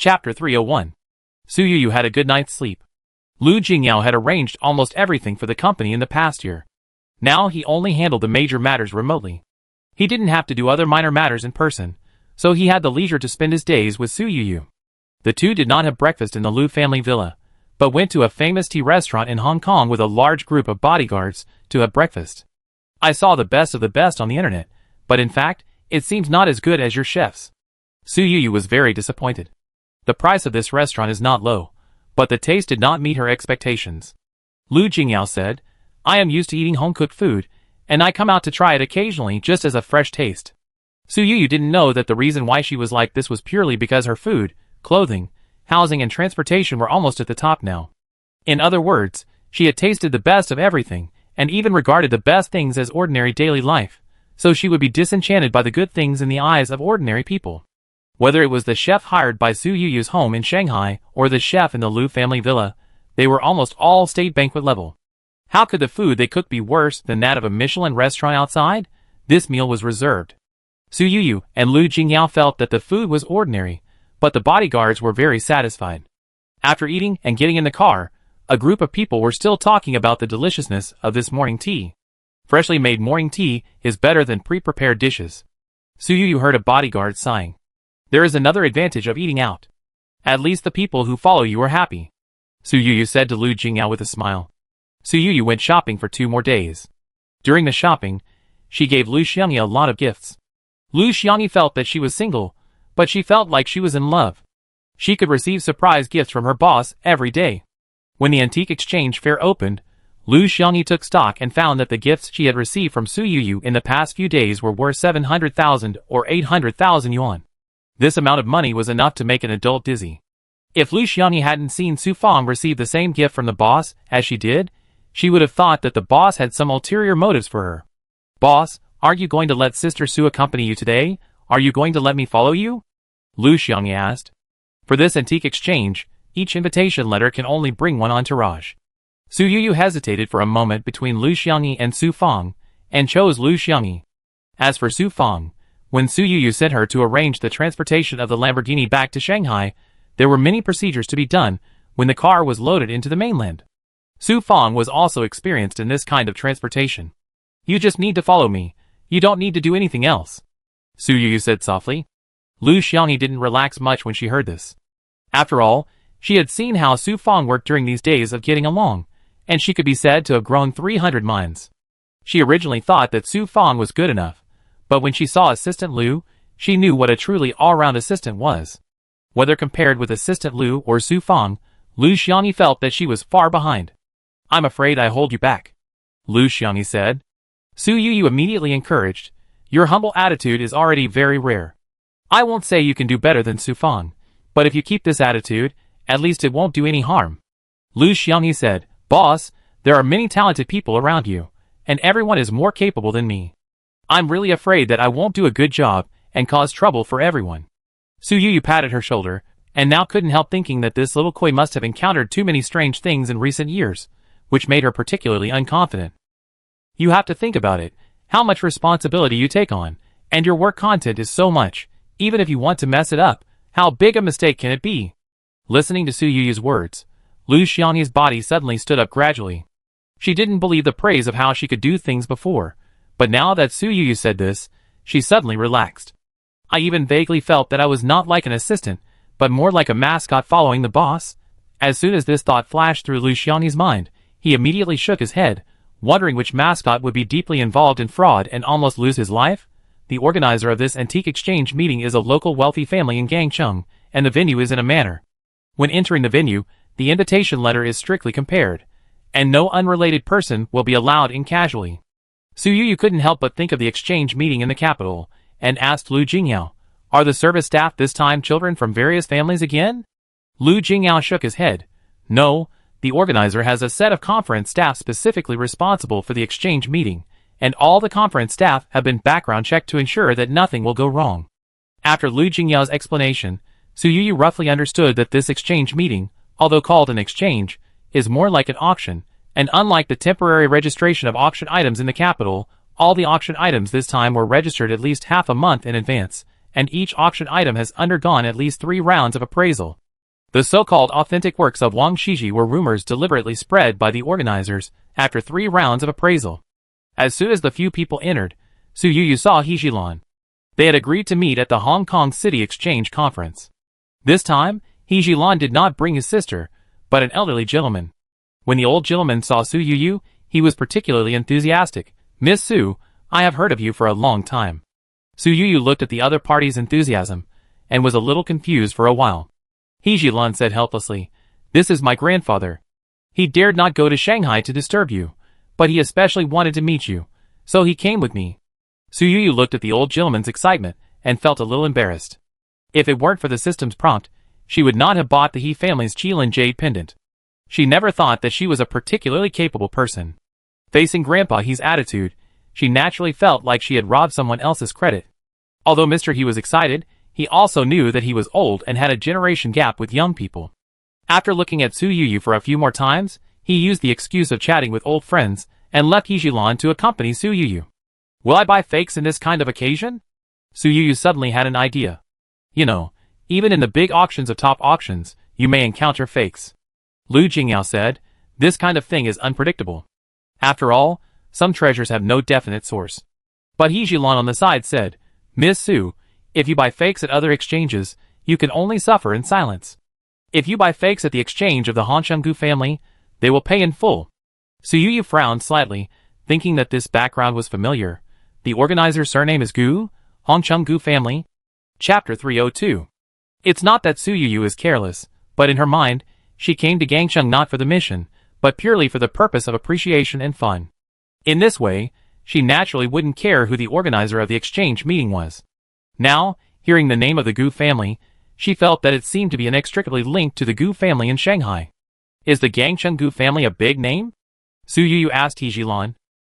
Chapter 301. Su Yuyu had a good night's sleep. Lu Jingyao had arranged almost everything for the company in the past year. Now he only handled the major matters remotely. He didn't have to do other minor matters in person, so he had the leisure to spend his days with Su Yuyu. The two did not have breakfast in the Lu family villa, but went to a famous tea restaurant in Hong Kong with a large group of bodyguards to have breakfast. I saw the best of the best on the internet, but in fact, it seems not as good as your chef's. Su Yuyu was very disappointed. The price of this restaurant is not low, but the taste did not meet her expectations. Lu Jingyao said, I am used to eating home-cooked food, and I come out to try it occasionally just as a fresh taste. Su Yuyu didn't know that the reason why she was like this was purely because her food, clothing, housing and transportation were almost at the top now. In other words, she had tasted the best of everything, and even regarded the best things as ordinary daily life, so she would be disenchanted by the good things in the eyes of ordinary people. Whether it was the chef hired by Su Yuyu's home in Shanghai or the chef in the Lu family villa, they were almost all state banquet level. How could the food they cooked be worse than that of a Michelin restaurant outside? This meal was reserved. Su Yuyu and Lu Jingyao felt that the food was ordinary, but the bodyguards were very satisfied. After eating and getting in the car, a group of people were still talking about the deliciousness of this morning tea. Freshly made morning tea is better than pre-prepared dishes. Su Yuyu heard a bodyguard sighing. There is another advantage of eating out. At least the people who follow you are happy, Su Yuyu said to Lu Jingyao with a smile. Su Yuyu went shopping for 2 more days. During the shopping, she gave Lu Xiangyi a lot of gifts. Lu Xiangyi felt that she was single, but she felt like she was in love. She could receive surprise gifts from her boss every day. When the antique exchange fair opened, Lu Xiangyi took stock and found that the gifts she had received from Su Yuyu in the past few days were worth 700,000 or 800,000 yuan. This amount of money was enough to make an adult dizzy. If Lu Xiangyi hadn't seen Su Fang receive the same gift from the boss as she did, she would have thought that the boss had some ulterior motives for her. Boss, aren't you going to let Sister Su accompany you today? Are you going to let me follow you? Lu Xiangyi asked. For this antique exchange, each invitation letter can only bring one entourage. Su Yuyu hesitated for a moment between Lu Xiangyi and Su Fang, and chose Lu Xiangyi. As for Su Fang, when Su Yuyu sent her to arrange the transportation of the Lamborghini back to Shanghai, there were many procedures to be done when the car was loaded into the mainland. Su Fang was also experienced in this kind of transportation. You just need to follow me. You don't need to do anything else, Su Yuyu said softly. Lu Xiangyi didn't relax much when she heard this. After all, she had seen how Su Fang worked during these days of getting along, and she could be said to have grown 300 minds. She originally thought that Su Fang was good enough, but when she saw Assistant Lu, she knew what a truly all-round assistant was. Whether compared with Assistant Lu or Su Fang, Lu Xiangyi felt that she was far behind. I'm afraid I hold you back, Lu Xiangyi said. Su Yuyu immediately encouraged, your humble attitude is already very rare. I won't say you can do better than Su Fang, but if you keep this attitude, at least it won't do any harm. Lu Xiangyi said, Boss, there are many talented people around you, and everyone is more capable than me. I'm really afraid that I won't do a good job and cause trouble for everyone. Su Yuyu patted her shoulder, and now couldn't help thinking that this little koi must have encountered too many strange things in recent years, which made her particularly unconfident. You have to think about it, how much responsibility you take on, and your work content is so much, even if you want to mess it up, how big a mistake can it be? Listening to Su Yuyu's words, Lu Xiangyi's body suddenly stood up gradually. She didn't believe the praise of how she could do things before, but now that Su Yuyu said this, she suddenly relaxed. I even vaguely felt that I was not like an assistant, but more like a mascot following the boss. As soon as this thought flashed through Lu Xiangyi's mind, he immediately shook his head, wondering which mascot would be deeply involved in fraud and almost lose his life. The organizer of this antique exchange meeting is a local wealthy family in Gangcheng, and the venue is in a manor. When entering the venue, the invitation letter is strictly compared, and no unrelated person will be allowed in casually. Su Yuyu couldn't help but think of the exchange meeting in the capital, and asked Lu Jingyao, are the service staff this time children from various families again? Lu Jingyao shook his head. No, the organizer has a set of conference staff specifically responsible for the exchange meeting, and all the conference staff have been background checked to ensure that nothing will go wrong. After Lu Jingyao's explanation, Su Yuyu roughly understood that this exchange meeting, although called an exchange, is more like an auction, and unlike the temporary registration of auction items in the capital, all the auction items this time were registered at least half a month in advance, and each auction item has undergone at least 3 rounds of appraisal. The so-called authentic works of Wang Shiji were rumors deliberately spread by the organizers after 3 rounds of appraisal. As soon as the few people entered, Su Yuyu saw He Jilan. They had agreed to meet at the Hong Kong City Exchange Conference. This time, He Jilan did not bring his sister, but an elderly gentleman. When the old gentleman saw Su Yuyu, he was particularly enthusiastic. "Miss Su, I have heard of you for a long time." Su Yuyu looked at the other party's enthusiasm, and was a little confused for a while. He Jilan said helplessly, "This is my grandfather. He dared not go to Shanghai to disturb you, but he especially wanted to meet you, so he came with me." Su Yuyu looked at the old gentleman's excitement, and felt a little embarrassed. If it weren't for the system's prompt, she would not have bought the He family's Qilin jade pendant. She never thought that she was a particularly capable person. Facing Grandpa He's attitude, she naturally felt like she had robbed someone else's credit. Although Mr. He was excited, he also knew that he was old and had a generation gap with young people. After looking at Su Yuyu for a few more times, he used the excuse of chatting with old friends, and left He Jilan to accompany Su Yuyu. "Will I buy fakes in this kind of occasion?" Su Yuyu suddenly had an idea. "You know, even in the big auctions of top auctions, you may encounter fakes." Lu Jingyao said, "This kind of thing is unpredictable. After all, some treasures have no definite source." But He Jilan on the side said, "Miss Su, if you buy fakes at other exchanges, you can only suffer in silence. If you buy fakes at the exchange of the Hancheng family, they will pay in full." Su Yuyu frowned slightly, thinking that this background was familiar. The organizer's surname is Gu, Hancheng family. Chapter 302. It's not that Su Yuyu is careless, but in her mind, she came to Gangcheng not for the mission, but purely for the purpose of appreciation and fun. In this way, she naturally wouldn't care who the organizer of the exchange meeting was. Now, hearing the name of the Gu family, she felt that it seemed to be inextricably linked to the Gu family in Shanghai. Is the Gangcheng Gu family a big name? Su Yuyu asked He Jilan.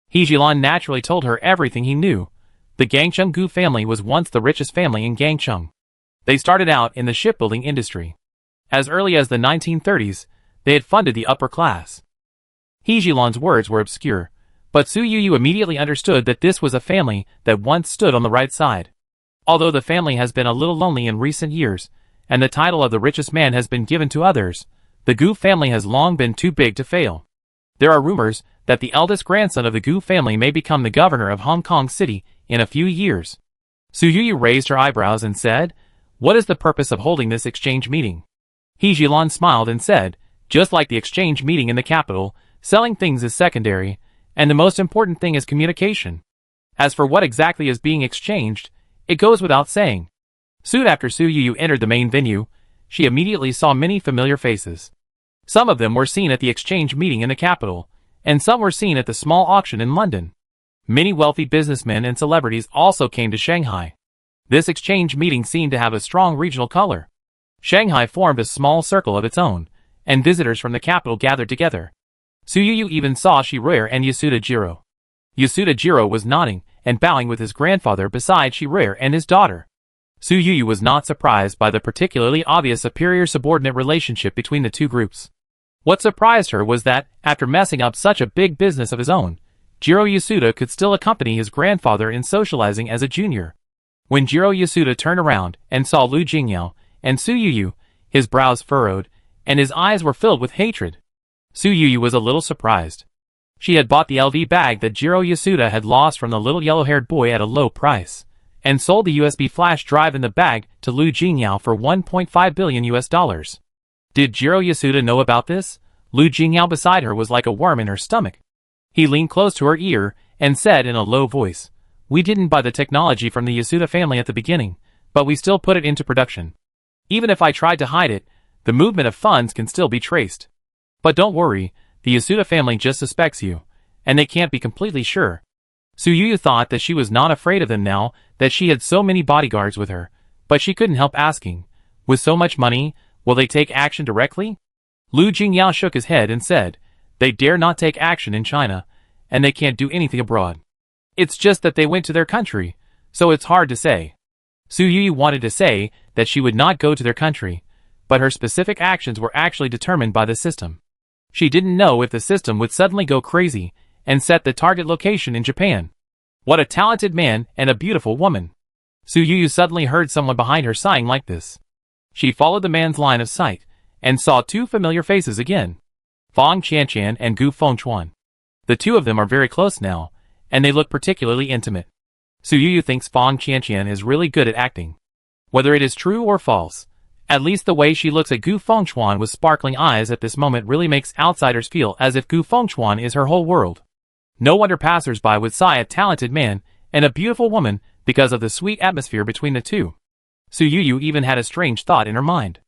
He Jilan naturally told her everything he knew. The Gangcheng Gu family was once the richest family in Gangcheng. They started out in the shipbuilding industry. As early as the 1930s, they had funded the upper class. He Jilan's words were obscure, but Su Yuyu immediately understood that this was a family that once stood on the right side. Although the family has been a little lonely in recent years, and the title of the richest man has been given to others, the Gu family has long been too big to fail. There are rumors that the eldest grandson of the Gu family may become the governor of Hong Kong City in a few years. Su Yuyu raised her eyebrows and said, "What is the purpose of holding this exchange meeting?" He Jilan smiled and said, "Just like the exchange meeting in the capital, selling things is secondary, and the most important thing is communication. As for what exactly is being exchanged, it goes without saying." Soon after Su Yuyu entered the main venue, she immediately saw many familiar faces. Some of them were seen at the exchange meeting in the capital, and some were seen at the small auction in London. Many wealthy businessmen and celebrities also came to Shanghai. This exchange meeting seemed to have a strong regional color. Shanghai formed a small circle of its own, and visitors from the capital gathered together. Su Yuyu even saw Shiroyer and Yasuda Jiro. Yasuda Jiro was nodding and bowing with his grandfather beside Shiroyer and his daughter. Su Yuyu was not surprised by the particularly obvious superior-subordinate relationship between the two groups. What surprised her was that, after messing up such a big business of his own, Jiro Yasuda could still accompany his grandfather in socializing as a junior. When Jiro Yasuda turned around and saw Lu Jingyao and Su Yuyu, his brows furrowed, and his eyes were filled with hatred. Su Yuyu was a little surprised. She had bought the LV bag that Jiro Yasuda had lost from the little yellow-haired boy at a low price, and sold the USB flash drive in the bag to Lu Jingyao for $1.5 billion. Did Jiro Yasuda know about this? Lu Jingyao beside her was like a worm in her stomach. He leaned close to her ear and said in a low voice, "We didn't buy the technology from the Yasuda family at the beginning, but we still put it into production. Even if I tried to hide it, the movement of funds can still be traced. But don't worry, the Yasuda family just suspects you, and they can't be completely sure." Su Yuyu thought that she was not afraid of them now that she had so many bodyguards with her, but she couldn't help asking, "With so much money, will they take action directly?" Lu Jingyao shook his head and said, "They dare not take action in China, and they can't do anything abroad. It's just that they went to their country, so it's hard to say." Su Yuyu wanted to say that she would not go to their country, but her specific actions were actually determined by the system. She didn't know if the system would suddenly go crazy and set the target location in Japan. What a talented man and a beautiful woman. Su Yuyu suddenly heard someone behind her sighing like this. She followed the man's line of sight, and saw two familiar faces again. Fang Qianqian and Gu Fengchuan. The two of them are very close now, and they look particularly intimate. Su Yuyu thinks Fang Qianqian is really good at acting. Whether it is true or false, at least the way she looks at Gu Fengchuan with sparkling eyes at this moment really makes outsiders feel as if Gu Fengchuan is her whole world. No wonder passers-by would sigh a talented man and a beautiful woman because of the sweet atmosphere between the two. Su Yuyu even had a strange thought in her mind.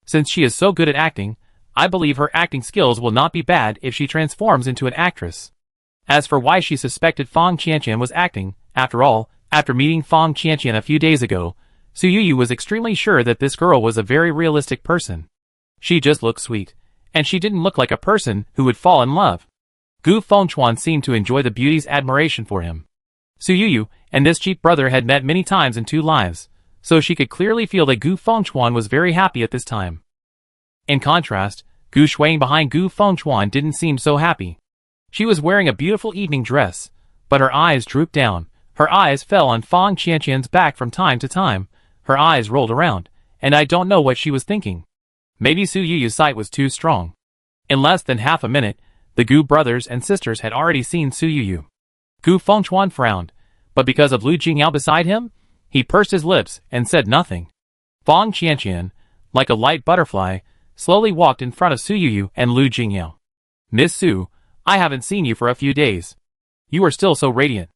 Since she is so good at acting, I believe her acting skills will not be bad if she transforms into an actress. As for why she suspected Fang Qianqian was acting, after all, after meeting Fang Qianqian a few days ago, Su Yuyu was extremely sure that this girl was a very realistic person. She just looked sweet, and she didn't look like a person who would fall in love. Gu Fengchuan seemed to enjoy the beauty's admiration for him. Su Yuyu and this cheap brother had met many times in two lives, so she could clearly feel that Gu Fengchuan was very happy at this time. In contrast, Gu Shuang behind Gu Fengchuan didn't seem so happy. She was wearing a beautiful evening dress, but her eyes drooped down. Her eyes fell on Fang Qianqian's back from time to time. Her eyes rolled around, and I don't know what she was thinking. Maybe Su Yuyu's sight was too strong. In less than half a minute, the Gu brothers and sisters had already seen Su Yuyu. Gu Fengchuan frowned, but because of Lu Jingyao beside him, he pursed his lips and said nothing. Fang Qianqian, like a light butterfly, slowly walked in front of Su Yuyu and Lu Jingyao. "Miss Su, I haven't seen you for a few days. You are still so radiant,"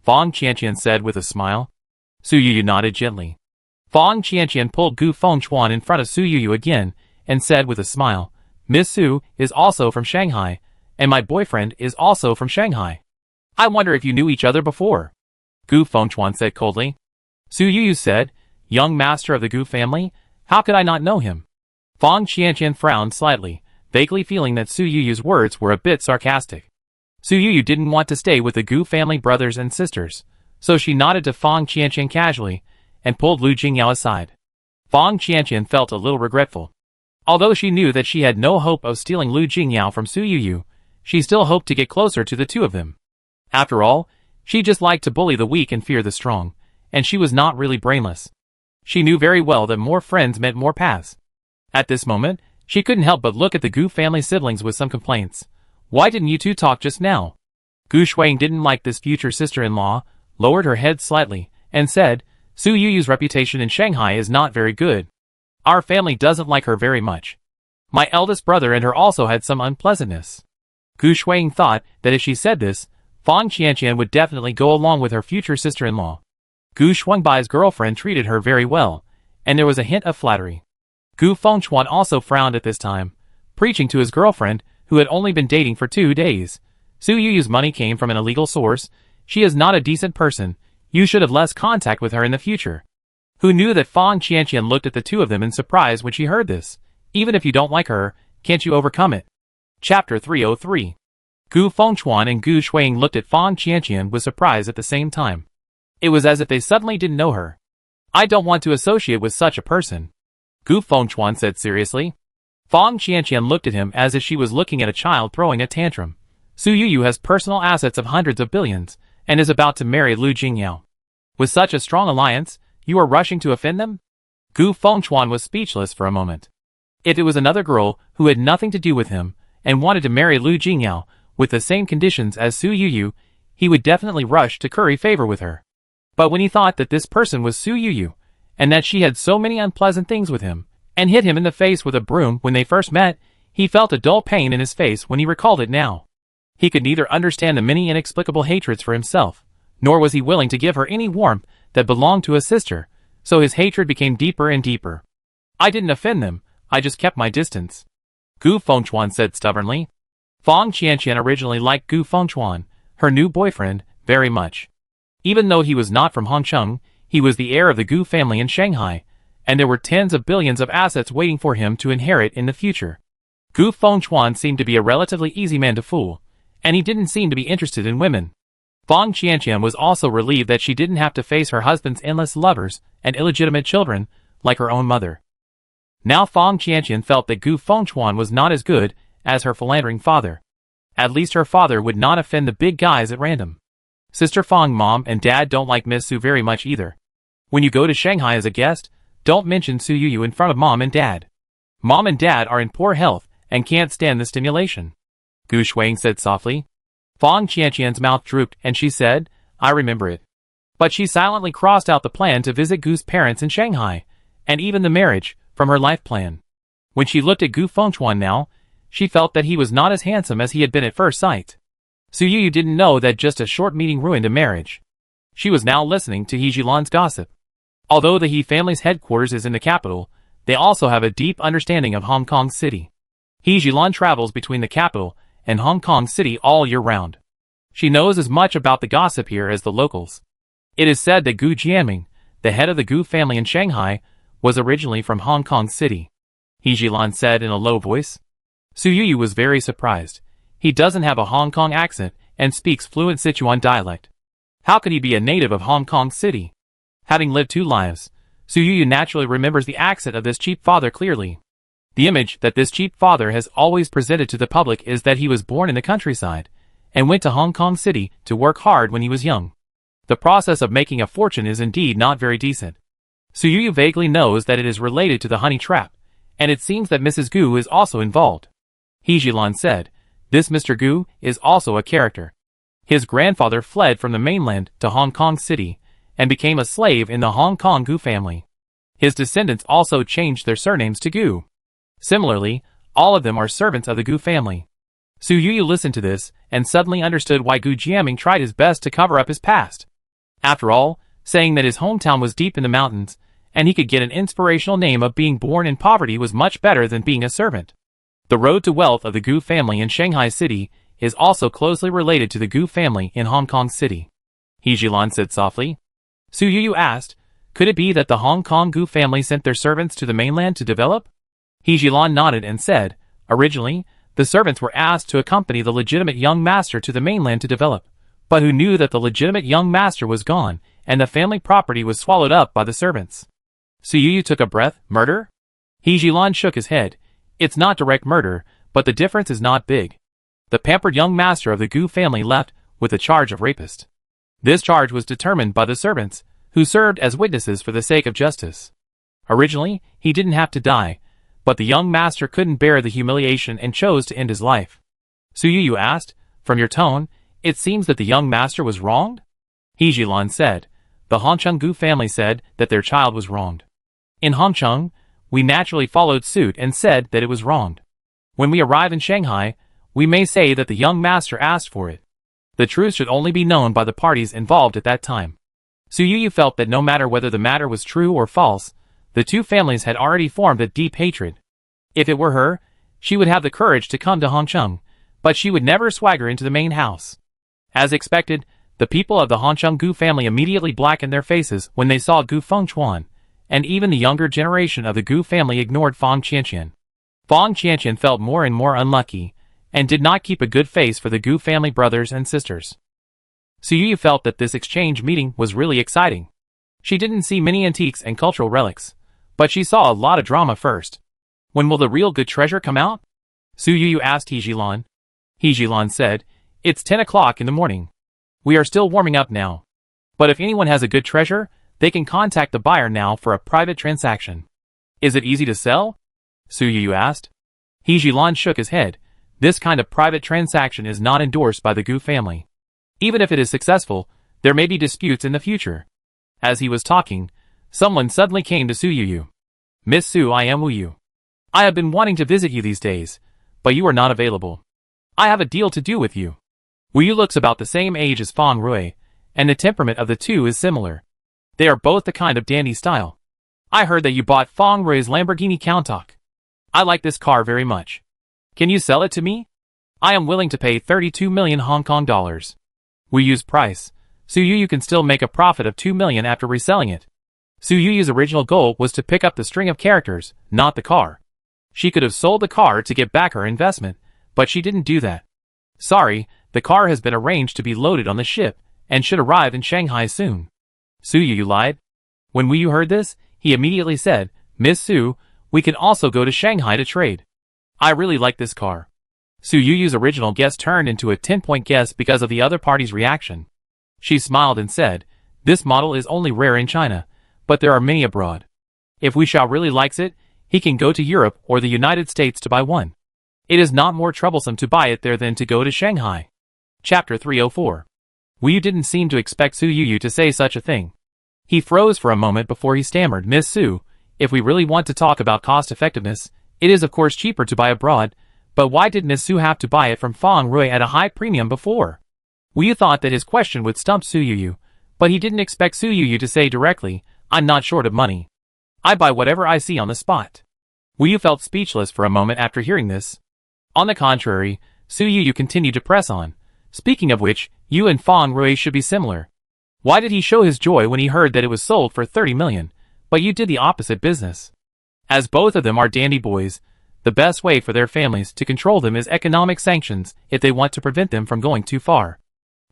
Fang Qianqian said with a smile. Su Yuyu nodded gently. Fang Qianqian pulled Gu Fengchuan in front of Su Yuyu again and said with a smile, "Miss Su is also from Shanghai, and my boyfriend is also from Shanghai. I wonder if you knew each other before," Gu Fengchuan said coldly. Su Yuyu said, "Young master of the Gu family, how could I not know him?" Fang Qianqian frowned slightly, vaguely feeling that Su Yuyu's words were a bit sarcastic. Su Yuyu didn't want to stay with the Gu family brothers and sisters, so she nodded to Fang Qianqian casually and pulled Lu Jingyao aside. Fang Qianqian felt a little regretful. Although she knew that she had no hope of stealing Lu Jingyao from Su Yuyu, she still hoped to get closer to the two of them. After all, she just liked to bully the weak and fear the strong, and she was not really brainless. She knew very well that more friends meant more paths. At this moment, she couldn't help but look at the Gu family siblings with some complaints. "Why didn't you two talk just now?" Gu Shuang didn't like this future sister-in-law, lowered her head slightly, and said, "Su Yuyu's reputation in Shanghai is not very good. Our family doesn't like her very much. My eldest brother and her also had some unpleasantness." Gu Shuang thought that if she said this, Fang Qianqian would definitely go along with her future sister-in-law. Gu Shuangbai's girlfriend treated her very well, and there was a hint of flattery. Gu Fengchuan also frowned at this time, preaching to his girlfriend, who had only been dating for 2 days. "Su Yuyu's money came from an illegal source. She is not a decent person. You should have less contact with her in the future." Who knew that Fang Qianqian looked at the two of them in surprise when she heard this? Even if you don't like her, can't you overcome it? Chapter 303. Gu Fengchuan and Gu Shuang looked at Fang Qianqian with surprise at the same time. It was as if they suddenly didn't know her. "I don't want to associate with such a person," Gu Fengchuan said seriously. Fang Qianqian looked at him as if she was looking at a child throwing a tantrum. "Su Yuyu has personal assets of hundreds of billions, and is about to marry Lu Jingyao. With such a strong alliance, you are rushing to offend them?" Gu Fengchuan was speechless for a moment. If it was another girl who had nothing to do with him, and wanted to marry Lu Jingyao, with the same conditions as Su Yuyu, he would definitely rush to curry favor with her. But when he thought that this person was Su Yuyu, and that she had so many unpleasant things with him, and hit him in the face with a broom when they first met, he felt a dull pain in his face when he recalled it now. He could neither understand the many inexplicable hatreds for himself, nor was he willing to give her any warmth that belonged to a sister, so his hatred became deeper and deeper. "I didn't offend them, I just kept my distance," Gu Fengchuan said stubbornly. Fang Qianqian originally liked Gu Fengchuan, her new boyfriend, very much. Even though he was not from Hongcheng, he was the heir of the Gu family in Shanghai, and there were tens of billions of assets waiting for him to inherit in the future. Gu Fengchuan seemed to be a relatively easy man to fool, and he didn't seem to be interested in women. Fang Qianqian was also relieved that she didn't have to face her husband's endless lovers and illegitimate children, like her own mother. Now Fang Qianqian felt that Gu Fengchuan was not as good as her philandering father. At least her father would not offend the big guys at random. Sister Fang mom and dad don't like Miss Su very much either. When you go to Shanghai as a guest, don't mention Su Yu in front of Mom and Dad. Mom and Dad are in poor health and can't stand the stimulation. Gu Shuang said softly. Fang Qianqian's mouth drooped and she said, I remember it. But she silently crossed out the plan to visit Gu's parents in Shanghai, and even the marriage, from her life plan. When she looked at Gu Fengchuan now, she felt that he was not as handsome as he had been at first sight. Su Yu didn't know that just a short meeting ruined a marriage. She was now listening to He Jilan's gossip. Although the He family's headquarters is in the capital, they also have a deep understanding of Hong Kong City. He Jilan travels between the capital and Hong Kong City all year round. She knows as much about the gossip here as the locals. It is said that Gu Jianming, the head of the Gu family in Shanghai, was originally from Hong Kong City. He Jilan said in a low voice. Su Yu was very surprised. He doesn't have a Hong Kong accent and speaks fluent Sichuan dialect. How could he be a native of Hong Kong City? Having lived 2 lives, Su Yu naturally remembers the accent of this cheap father clearly. The image that this cheap father has always presented to the public is that he was born in the countryside and went to Hong Kong City to work hard when he was young. The process of making a fortune is indeed not very decent. Su Yu vaguely knows that it is related to the honey trap, and it seems that Mrs. Gu is also involved. He Jilan said, this Mr. Gu is also a character. His grandfather fled from the mainland to Hong Kong City and became a slave in the Hong Kong Gu family. His descendants also changed their surnames to Gu. Similarly, all of them are servants of the Gu family. Su Yu listened to this and suddenly understood why Gu Jianming tried his best to cover up his past. After all, saying that his hometown was deep in the mountains, and he could get an inspirational name of being born in poverty was much better than being a servant. The road to wealth of the Gu family in Shanghai City is also closely related to the Gu family in Hong Kong City. He Jilan said softly. Su Yu asked, could it be that the Hong Kong Gu family sent their servants to the mainland to develop? He Jilan nodded and said, originally, the servants were asked to accompany the legitimate young master to the mainland to develop, but who knew that the legitimate young master was gone and the family property was swallowed up by the servants. Su Yu took a breath. Murder? He Jilan shook his head. It's not direct murder, but the difference is not big. The pampered young master of the Gu family left with the charge of rapist. This charge was determined by the servants, who served as witnesses for the sake of justice. Originally, he didn't have to die, but the young master couldn't bear the humiliation and chose to end his life. Su Yu asked, from your tone, it seems that the young master was wronged? He Jilan said, the Hongcheng Gu family said that their child was wronged. In Hongcheng, we naturally followed suit and said that it was wronged. When we arrive in Shanghai, we may say that the young master asked for it. The truth should only be known by the parties involved at that time. Su Yu felt that no matter whether the matter was true or false, the 2 families had already formed a deep hatred. If it were her, she would have the courage to come to Hongcheng, but she would never swagger into the main house. As expected, the people of the Hongcheng Gu family immediately blackened their faces when they saw Gu Fengchuan, and even the younger generation of the Gu family ignored Fang Qianqian. Fang Qianqian felt more and more unlucky, and did not keep a good face for the Gu family brothers and sisters. Su Yu felt that this exchange meeting was really exciting. She didn't see many antiques and cultural relics, but she saw a lot of drama first. When will the real good treasure come out? Su Yu asked He Jilan. He Jilan said, it's 10 o'clock in the morning. We are still warming up now. But if anyone has a good treasure, they can contact the buyer now for a private transaction. Is it easy to sell? Su Yu asked. He Jilan shook his head. This kind of private transaction is not endorsed by the Gu family. Even if it is successful, there may be disputes in the future. As he was talking, someone suddenly came to Su Yu. Miss Su, I am Wu Yu. I have been wanting to visit you these days, but you are not available. I have a deal to do with you. Wu Yu looks about the same age as Fang Rui, and the temperament of the two is similar. They are both the kind of dandy style. I heard that you bought Fang Rui's Lamborghini Countach. I like this car very much. Can you sell it to me? I am willing to pay 32 million Hong Kong dollars. Wu Yu's price. Su Yu can still make a profit of 2 million after reselling it. Su Yu's original goal was to pick up the string of characters, not the car. She could have sold the car to get back her investment, but she didn't do that. Sorry, the car has been arranged to be loaded on the ship, and should arrive in Shanghai soon. Su Yu lied. When Wu Yu heard this, he immediately said, Miss Su, we can also go to Shanghai to trade. I really like this car. Su Yu's original guess turned into a 10-point guess because of the other party's reaction. She smiled and said, this model is only rare in China, but there are many abroad. If Wu Xiao really likes it, he can go to Europe or the United States to buy one. It is not more troublesome to buy it there than to go to Shanghai. Chapter 304. Wu Yu didn't seem to expect Su Yu to say such a thing. He froze for a moment before he stammered, "Miss Su, if we really want to talk about cost effectiveness, it is of course cheaper to buy abroad, but why did Miss Su have to buy it from Fang Rui at a high premium before?" Wu Yu thought that his question would stump Su Yu, but he didn't expect Su Yu to say directly, "I'm not short of money. I buy whatever I see on the spot." Wu Yu felt speechless for a moment after hearing this. On the contrary, Su Yu continued to press on. "Speaking of which, you and Fang Rui should be similar. Why did he show his joy when he heard that it was sold for 30 million, but you did the opposite business?" As both of them are dandy boys, the best way for their families to control them is economic sanctions if they want to prevent them from going too far.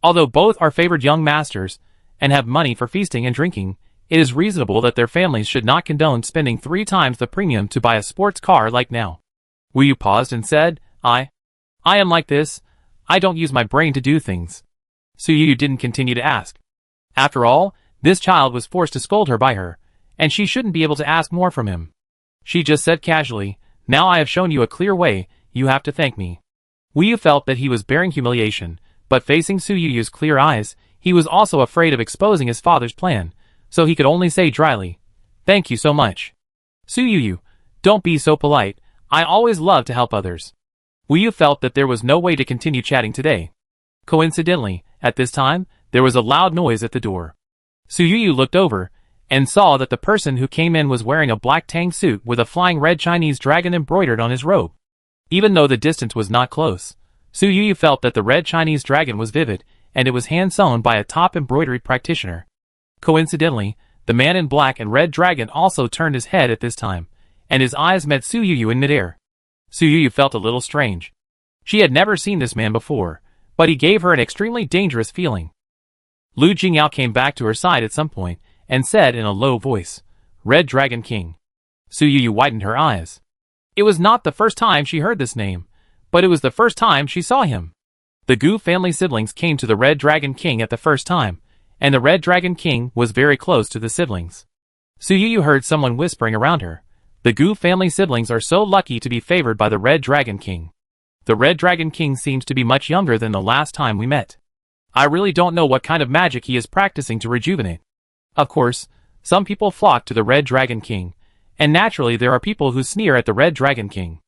Although both are favored young masters and have money for feasting and drinking, it is reasonable that their families should not condone spending 3 times the premium to buy a sports car like now. Wu Yu paused and said, I am like this. I don't use my brain to do things." Su Yu didn't continue to ask. After all, this child was forced to scold her by her, and she shouldn't be able to ask more from him. She just said casually, "Now I have shown you a clear way, you have to thank me." Wu Yu felt that he was bearing humiliation, but facing Su Yu's clear eyes, he was also afraid of exposing his father's plan, so he could only say dryly, "Thank you so much." "Su Yu, don't be so polite, I always love to help others." Wu Yu felt that there was no way to continue chatting today. Coincidentally, at this time, there was a loud noise at the door. Su Yu looked over, and saw that the person who came in was wearing a black tang suit with a flying red Chinese dragon embroidered on his robe. Even though the distance was not close, Su Yu felt that the red Chinese dragon was vivid, and it was hand-sewn by a top embroidery practitioner. Coincidentally, the man in black and red dragon also turned his head at this time, and his eyes met Su Yu in midair. Su Yu felt a little strange. She had never seen this man before, but he gave her an extremely dangerous feeling. Lu Jingyao came back to her side at some point, and said in a low voice, "Red Dragon King." Su Yu widened her eyes. It was not the first time she heard this name, but it was the first time she saw him. The Gu family siblings came to the Red Dragon King at the first time, and the Red Dragon King was very close to the siblings. Su Yu heard someone whispering around her. The Gu family siblings are so lucky to be favored by the Red Dragon King. The Red Dragon King seems to be much younger than the last time we met. I really don't know what kind of magic he is practicing to rejuvenate. Of course, some people flock to the Red Dragon King, and naturally there are people who sneer at the Red Dragon King.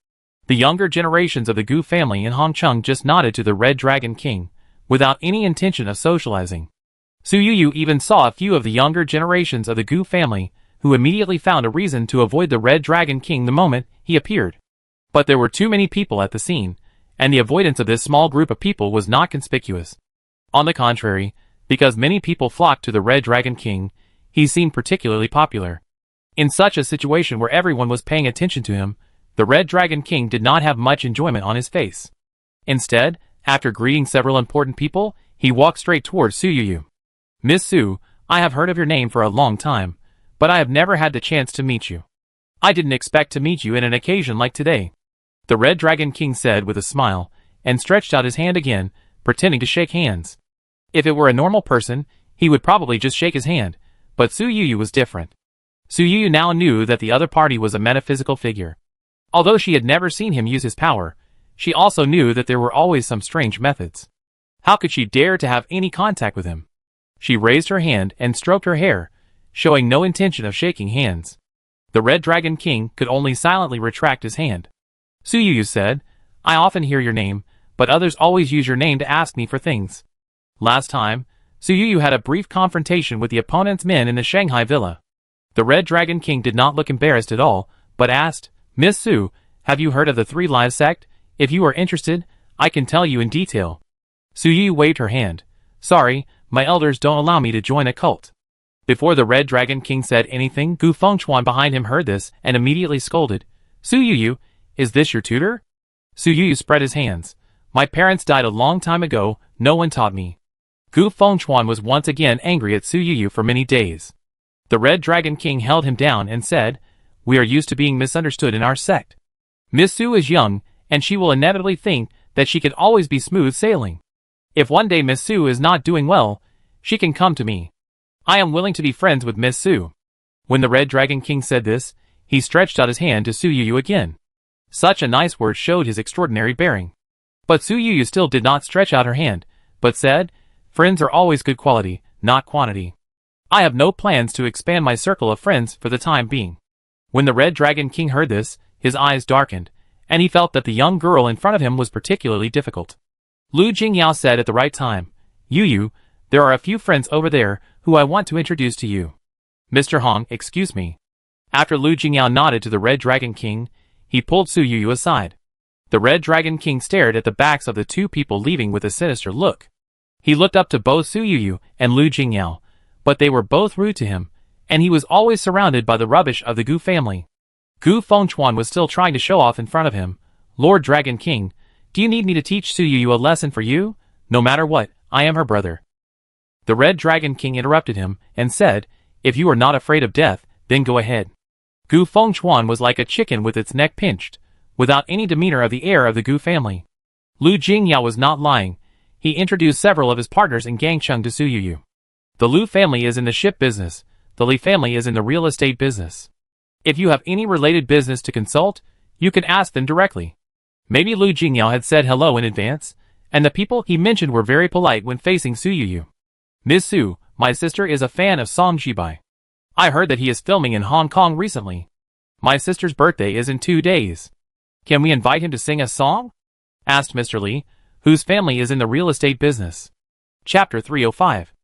The younger generations of the Gu family in Hongcheng just nodded to the Red Dragon King, without any intention of socializing. Su Yu even saw a few of the younger generations of the Gu family, who immediately found a reason to avoid the Red Dragon King the moment he appeared. But there were too many people at the scene, and the avoidance of this small group of people was not conspicuous. On the contrary, because many people flocked to the Red Dragon King, he seemed particularly popular. In such a situation where everyone was paying attention to him, the Red Dragon King did not have much enjoyment on his face. Instead, after greeting several important people, he walked straight towards Su Yu. "Miss Su, I have heard of your name for a long time, but I have never had the chance to meet you. I didn't expect to meet you in an occasion like today," the Red Dragon King said with a smile, and stretched out his hand again, pretending to shake hands. If it were a normal person, he would probably just shake his hand, but Su Yu was different. Su Yu now knew that the other party was a metaphysical figure. Although she had never seen him use his power, she also knew that there were always some strange methods. How could she dare to have any contact with him? She raised her hand and stroked her hair, showing no intention of shaking hands. The Red Dragon King could only silently retract his hand. Su Yu said, "I often hear your name, but others always use your name to ask me for things." Last time, Su Yu had a brief confrontation with the opponent's men in the Shanghai villa. The Red Dragon King did not look embarrassed at all, but asked, "Miss Su, have you heard of the Three Lives sect? If you are interested, I can tell you in detail." Su Yu waved her hand. "Sorry, my elders don't allow me to join a cult." Before the Red Dragon King said anything, Gu Fengchuan behind him heard this and immediately scolded. "Su Yu, is this your tutor?" Su Yu spread his hands. "My parents died a long time ago, no one taught me." Gu Fengchuan was once again angry at Su Yu for many days. The Red Dragon King held him down and said, "We are used to being misunderstood in our sect. Miss Su is young, and she will inevitably think that she can always be smooth sailing. If one day Miss Su is not doing well, she can come to me. I am willing to be friends with Miss Su." When the Red Dragon King said this, he stretched out his hand to Su Yu again. Such a nice word showed his extraordinary bearing. But Su Yu still did not stretch out her hand, but said, "Friends are always good quality, not quantity. I have no plans to expand my circle of friends for the time being." When the Red Dragon King heard this, his eyes darkened, and he felt that the young girl in front of him was particularly difficult. Lu Jingyao said at the right time, Yu, there are a few friends over there who I want to introduce to you. Mr. Hong, excuse me." After Lu Jingyao nodded to the Red Dragon King, he pulled Su Yu aside. The Red Dragon King stared at the backs of the two people leaving with a sinister look. He looked up to both Su Yu and Lu Jingyao, but they were both rude to him, and he was always surrounded by the rubbish of the Gu family. Gu Fengchuan was still trying to show off in front of him. "Lord Dragon King, do you need me to teach Su Yu a lesson for you? No matter what, I am her brother." The Red Dragon King interrupted him and said, "If you are not afraid of death, then go ahead." Gu Fengchuan was like a chicken with its neck pinched, without any demeanor of the heir of the Gu family. Lu Jingyao was not lying. He introduced several of his partners in Gangcheng to Su Yu. The Lu family is in the ship business. The Li family is in the real estate business. If you have any related business to consult, you can ask them directly. Maybe Lu Jingyao had said hello in advance, and the people he mentioned were very polite when facing Su Yu. "Miss Su, my sister is a fan of Song Jibai. I heard that he is filming in Hong Kong recently. My sister's birthday is in 2 days. Can we invite him to sing a song?" asked Mr. Li, whose family is in the real estate business. Chapter 305.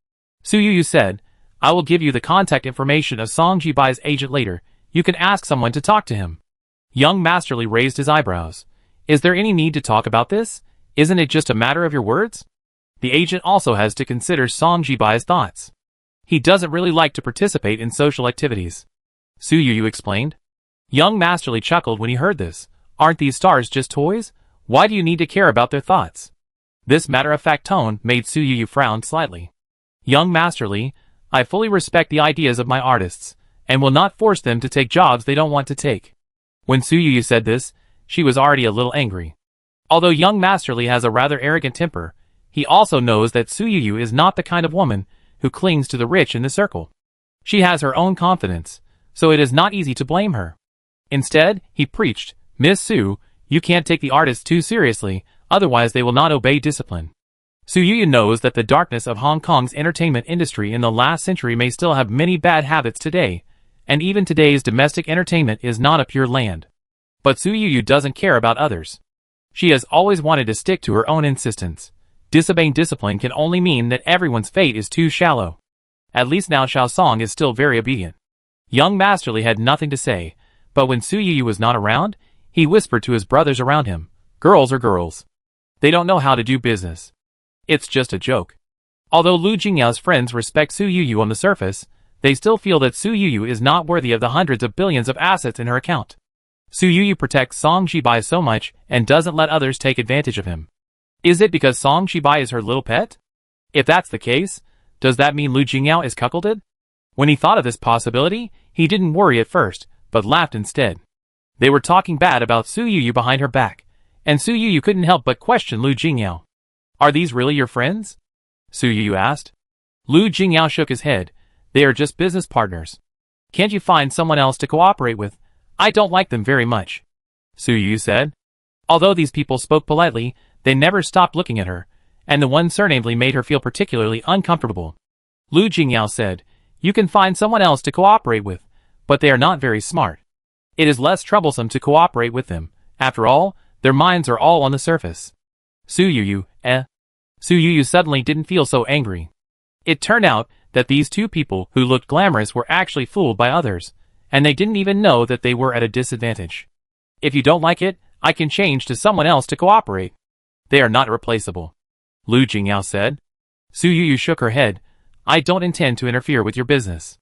Su Yu said, "I will give you the contact information of Song Jibai's agent later. You can ask someone to talk to him." Young Master Li raised his eyebrows. "Is there any need to talk about this? Isn't it just a matter of your words?" The agent also has to consider Song Jibai's thoughts. He doesn't really like to participate in social activities. Su Yu explained. Young Master Li chuckled when he heard this. "Aren't these stars just toys? Why do you need to care about their thoughts?" This matter-of-fact tone made Su Yu frown slightly. "Young Master Li, I fully respect the ideas of my artists, and will not force them to take jobs they don't want to take." When Su Yu said this, she was already a little angry. Although young Master Li has a rather arrogant temper, he also knows that Su Yu is not the kind of woman who clings to the rich in the circle. She has her own confidence, so it is not easy to blame her. Instead, he preached, "Miss Su, you can't take the artists too seriously, otherwise they will not obey discipline." Su Yu knows that the darkness of Hong Kong's entertainment industry in the last century may still have many bad habits today, and even today's domestic entertainment is not a pure land. But Su Yu doesn't care about others. She has always wanted to stick to her own insistence. Disobeying discipline can only mean that everyone's fate is too shallow. At least now Xiao Song is still very obedient. Young Master Li had nothing to say, but when Su Yu was not around, he whispered to his brothers around him, "Girls are girls. They don't know how to do business. It's just a joke." Although Lu Jingyao's friends respect Su Yu on the surface, they still feel that Su Yu is not worthy of the hundreds of billions of assets in her account. Su Yu protects Song Jibai so much and doesn't let others take advantage of him. Is it because Song Jibai is her little pet? If that's the case, does that mean Lu Jingyao is cuckolded? When he thought of this possibility, he didn't worry at first, but laughed instead. They were talking bad about Su Yu behind her back, and Su Yu couldn't help but question Lu Jingyao. "Are these really your friends?" Su Yu asked. Lu Jingyao shook his head. "They are just business partners. Can't you find someone else to cooperate with? I don't like them very much," Su Yu said. Although these people spoke politely, they never stopped looking at her, and the one surnamed Li made her feel particularly uncomfortable. Lu Jingyao said, "You can find someone else to cooperate with, but they are not very smart. It is less troublesome to cooperate with them. After all, their minds are all on the surface." Su Yu suddenly didn't feel so angry. It turned out that these two people who looked glamorous were actually fooled by others, and they didn't even know that they were at a disadvantage. "If you don't like it, I can change to someone else to cooperate. They are not replaceable," Lu Jingyao said. Su Yu shook her head. "I don't intend to interfere with your business."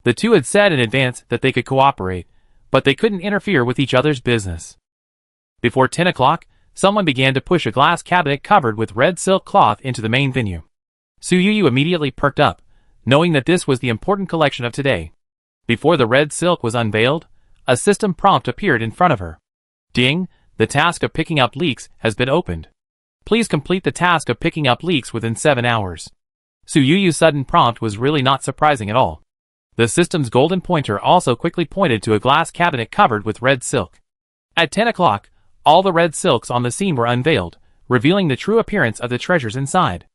The two had said in advance that they could cooperate, but they couldn't interfere with each other's business. Before 10 o'clock, someone began to push a glass cabinet covered with red silk cloth into the main venue. Su Yu immediately perked up, knowing that this was the important collection of today. Before the red silk was unveiled, a system prompt appeared in front of her. "Ding, the task of picking up leaks has been opened. Please complete the task of picking up leaks within 7 hours." Su Yu's sudden prompt was really not surprising at all. The system's golden pointer also quickly pointed to a glass cabinet covered with red silk. At 10 o'clock, all the red silks on the scene were unveiled, revealing the true appearance of the treasures inside.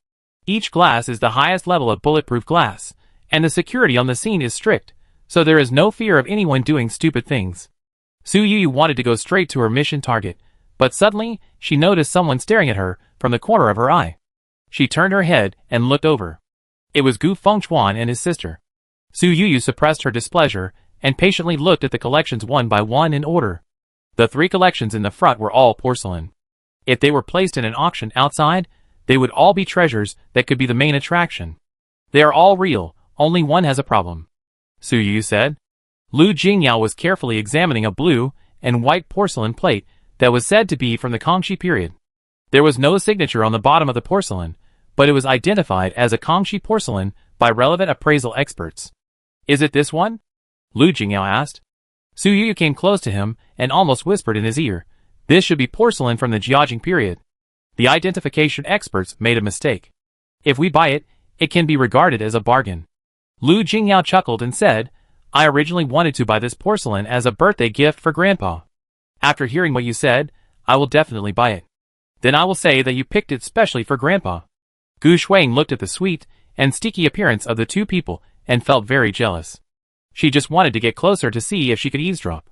Each glass is the highest level of bulletproof glass, and the security on the scene is strict, so there is no fear of anyone doing stupid things. Su Yu wanted to go straight to her mission target, but suddenly, she noticed someone staring at her from the corner of her eye. She turned her head and looked over. It was Gu Fengchuan and his sister. Su Yu suppressed her displeasure and patiently looked at the collections one by one in order. The 3 collections in the front were all porcelain. If they were placed in an auction outside, they would all be treasures that could be the main attraction. They are all real, only one has a problem, Su Yu said. Lu Jingyao was carefully examining a blue and white porcelain plate that was said to be from the Kangxi period. There was no signature on the bottom of the porcelain, but it was identified as a Kangxi porcelain by relevant appraisal experts. Is it this one? Lu Jingyao asked. Su Yu came close to him and almost whispered in his ear, this should be porcelain from the Jiajing period. The identification experts made a mistake. If we buy it, it can be regarded as a bargain. Lu Jingyao chuckled and said, I originally wanted to buy this porcelain as a birthday gift for Grandpa. After hearing what you said, I will definitely buy it. Then I will say that you picked it specially for Grandpa. Gu Shuang looked at the sweet and sticky appearance of the two people and felt very jealous. She just wanted to get closer to see if she could eavesdrop.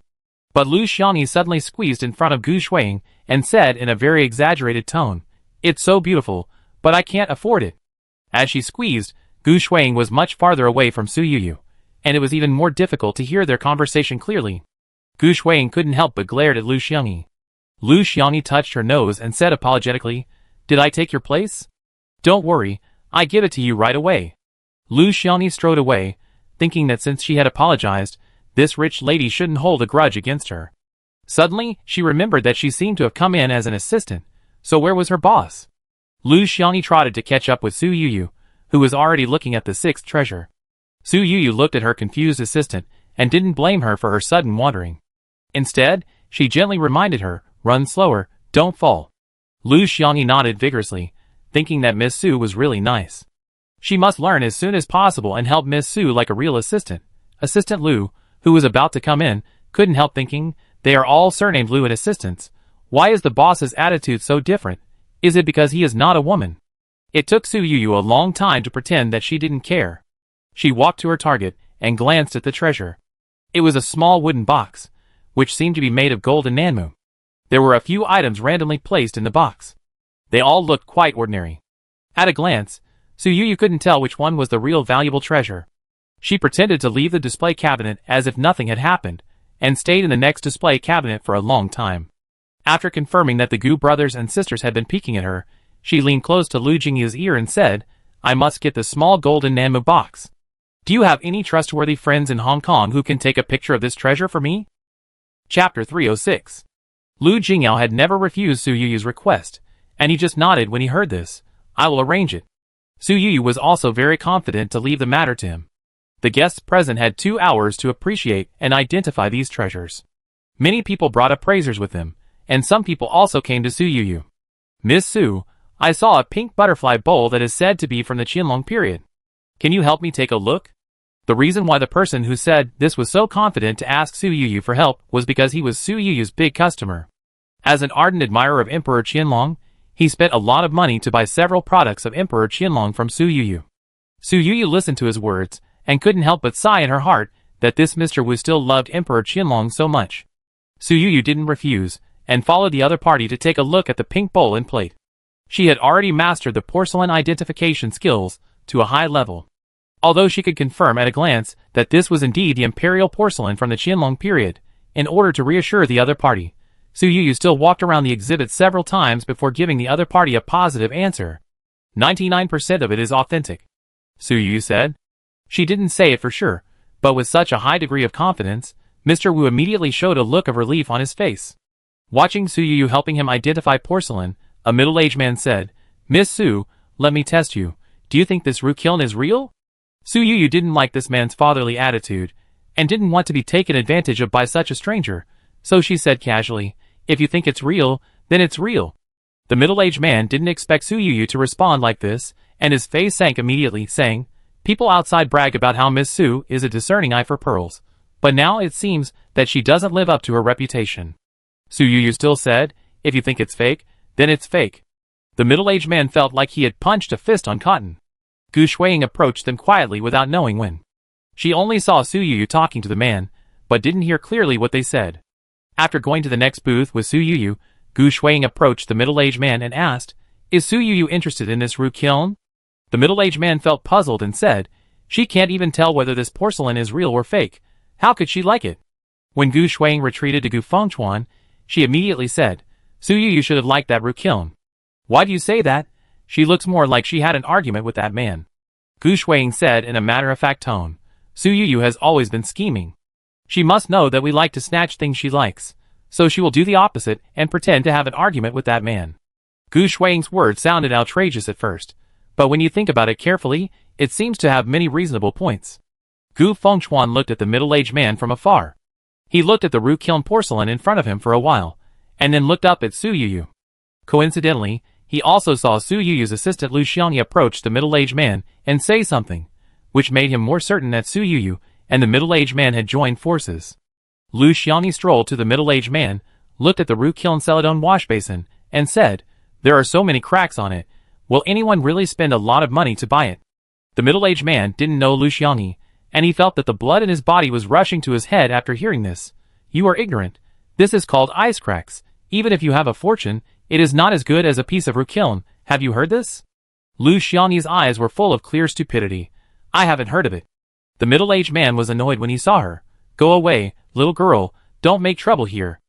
But Lu Xiangyi suddenly squeezed in front of Gu Shuang and said in a very exaggerated tone, it's so beautiful, but I can't afford it. As she squeezed, Gu Shuang was much farther away from Su Yu, and it was even more difficult to hear their conversation clearly. Gu Shuang couldn't help but glared at Lu Xiangyi. Lu Xiangyi touched her nose and said apologetically, did I take your place? Don't worry, I give it to you right away. Lu Xiangyi strode away, thinking that since she had apologized, this rich lady shouldn't hold a grudge against her. Suddenly, she remembered that she seemed to have come in as an assistant, so where was her boss? Lu Xiangyi trotted to catch up with Su Yu, who was already looking at the 6th treasure. Su Yu looked at her confused assistant and didn't blame her for her sudden wandering. Instead, she gently reminded her, run slower, don't fall. Lu Xiangyi nodded vigorously, thinking that Miss Su was really nice. She must learn as soon as possible and help Miss Su like a real assistant. Assistant Lu, who was about to come in, couldn't help thinking, they are all surnamed Lu and assistants. Why is the boss's attitude so different? Is it because he is not a woman? It took Su Yu a long time to pretend that she didn't care. She walked to her target and glanced at the treasure. It was a small wooden box, which seemed to be made of gold and nanmu. There were a few items randomly placed in the box. They all looked quite ordinary. At a glance, Su Yu couldn't tell which one was the real valuable treasure. She pretended to leave the display cabinet as if nothing had happened, and stayed in the next display cabinet for a long time. After confirming that the Gu brothers and sisters had been peeking at her, she leaned close to Lu Jingyi's ear and said, I must get the small golden nanmu box. Do you have any trustworthy friends in Hong Kong who can take a picture of this treasure for me? Chapter 306. Lu Jingyao had never refused Su Yu's request, and he just nodded when he heard this. I will arrange it. Su Yu was also very confident to leave the matter to him. The guests present had 2 hours to appreciate and identify these treasures. Many people brought appraisers with them, and some people also came to Su Yu. Miss Su, I saw a pink butterfly bowl that is said to be from the Qianlong period. Can you help me take a look? The reason why the person who said this was so confident to ask Su Yu for help was because he was Su Yu's big customer. As an ardent admirer of Emperor Qianlong, he spent a lot of money to buy several products of Emperor Qianlong from Su Yu. Su Yu listened to his words, and couldn't help but sigh in her heart that this Mr. Wu still loved Emperor Qianlong so much. Su Yu didn't refuse, and followed the other party to take a look at the pink bowl and plate. She had already mastered the porcelain identification skills to a high level. Although she could confirm at a glance that this was indeed the imperial porcelain from the Qianlong period, in order to reassure the other party, Su Yu still walked around the exhibit several times before giving the other party a positive answer. 99% of it is authentic, Su Yu said. She didn't say it for sure, but with such a high degree of confidence, Mr. Wu immediately showed a look of relief on his face. Watching Su Yu helping him identify porcelain, a middle-aged man said, Miss Su, let me test you. Do you think this Ru kiln is real? Su Yu didn't like this man's fatherly attitude, and didn't want to be taken advantage of by such a stranger, so she said casually, if you think it's real, then it's real. The middle-aged man didn't expect Su Yu to respond like this, and his face sank immediately, saying, People outside brag about how Miss Sue is a discerning eye for pearls, but now it seems that she doesn't live up to her reputation. Su Yu still said, if you think it's fake, then it's fake. The middle-aged man felt like he had punched a fist on cotton. Gu Shuiying approached them quietly without knowing when. She only saw Su Yu talking to the man, but didn't hear clearly what they said. After going to the next booth with Su Yu, Gu Shuiying approached the middle-aged man and asked, is Su Yu interested in this Ru kiln? The middle-aged man felt puzzled and said, she can't even tell whether this porcelain is real or fake. How could she like it? When Gu Shuiying retreated to Gu Fengchuan, she immediately said, Su Yu should have liked that Ru kiln. Why do you say that? She looks more like she had an argument with that man. Gu Shuiying said in a matter-of-fact tone, Su Yu has always been scheming. She must know that we like to snatch things she likes, so she will do the opposite and pretend to have an argument with that man. Gu Shuiying's words sounded outrageous at first, but when you think about it carefully, it seems to have many reasonable points. Gu Fengchuan looked at the middle-aged man from afar. He looked at the Ru kiln porcelain in front of him for a while, and then looked up at Su Yu. Coincidentally, he also saw Su Yu's assistant Lu Xiangyi approach the middle-aged man and say something, which made him more certain that Su Yu and the middle-aged man had joined forces. Lu Xiangyi strolled to the middle-aged man, looked at the Ru kiln celadon wash basin, and said, there are so many cracks on it, will anyone really spend a lot of money to buy it? The middle-aged man didn't know Lu Xiangyi, and he felt that the blood in his body was rushing to his head after hearing this. You are ignorant. This is called ice cracks. Even if you have a fortune, it is not as good as a piece of Ru kiln. Have you heard this? Lu Xiangyi's eyes were full of clear stupidity. I haven't heard of it. The middle-aged man was annoyed when he saw her. Go away, little girl, don't make trouble here.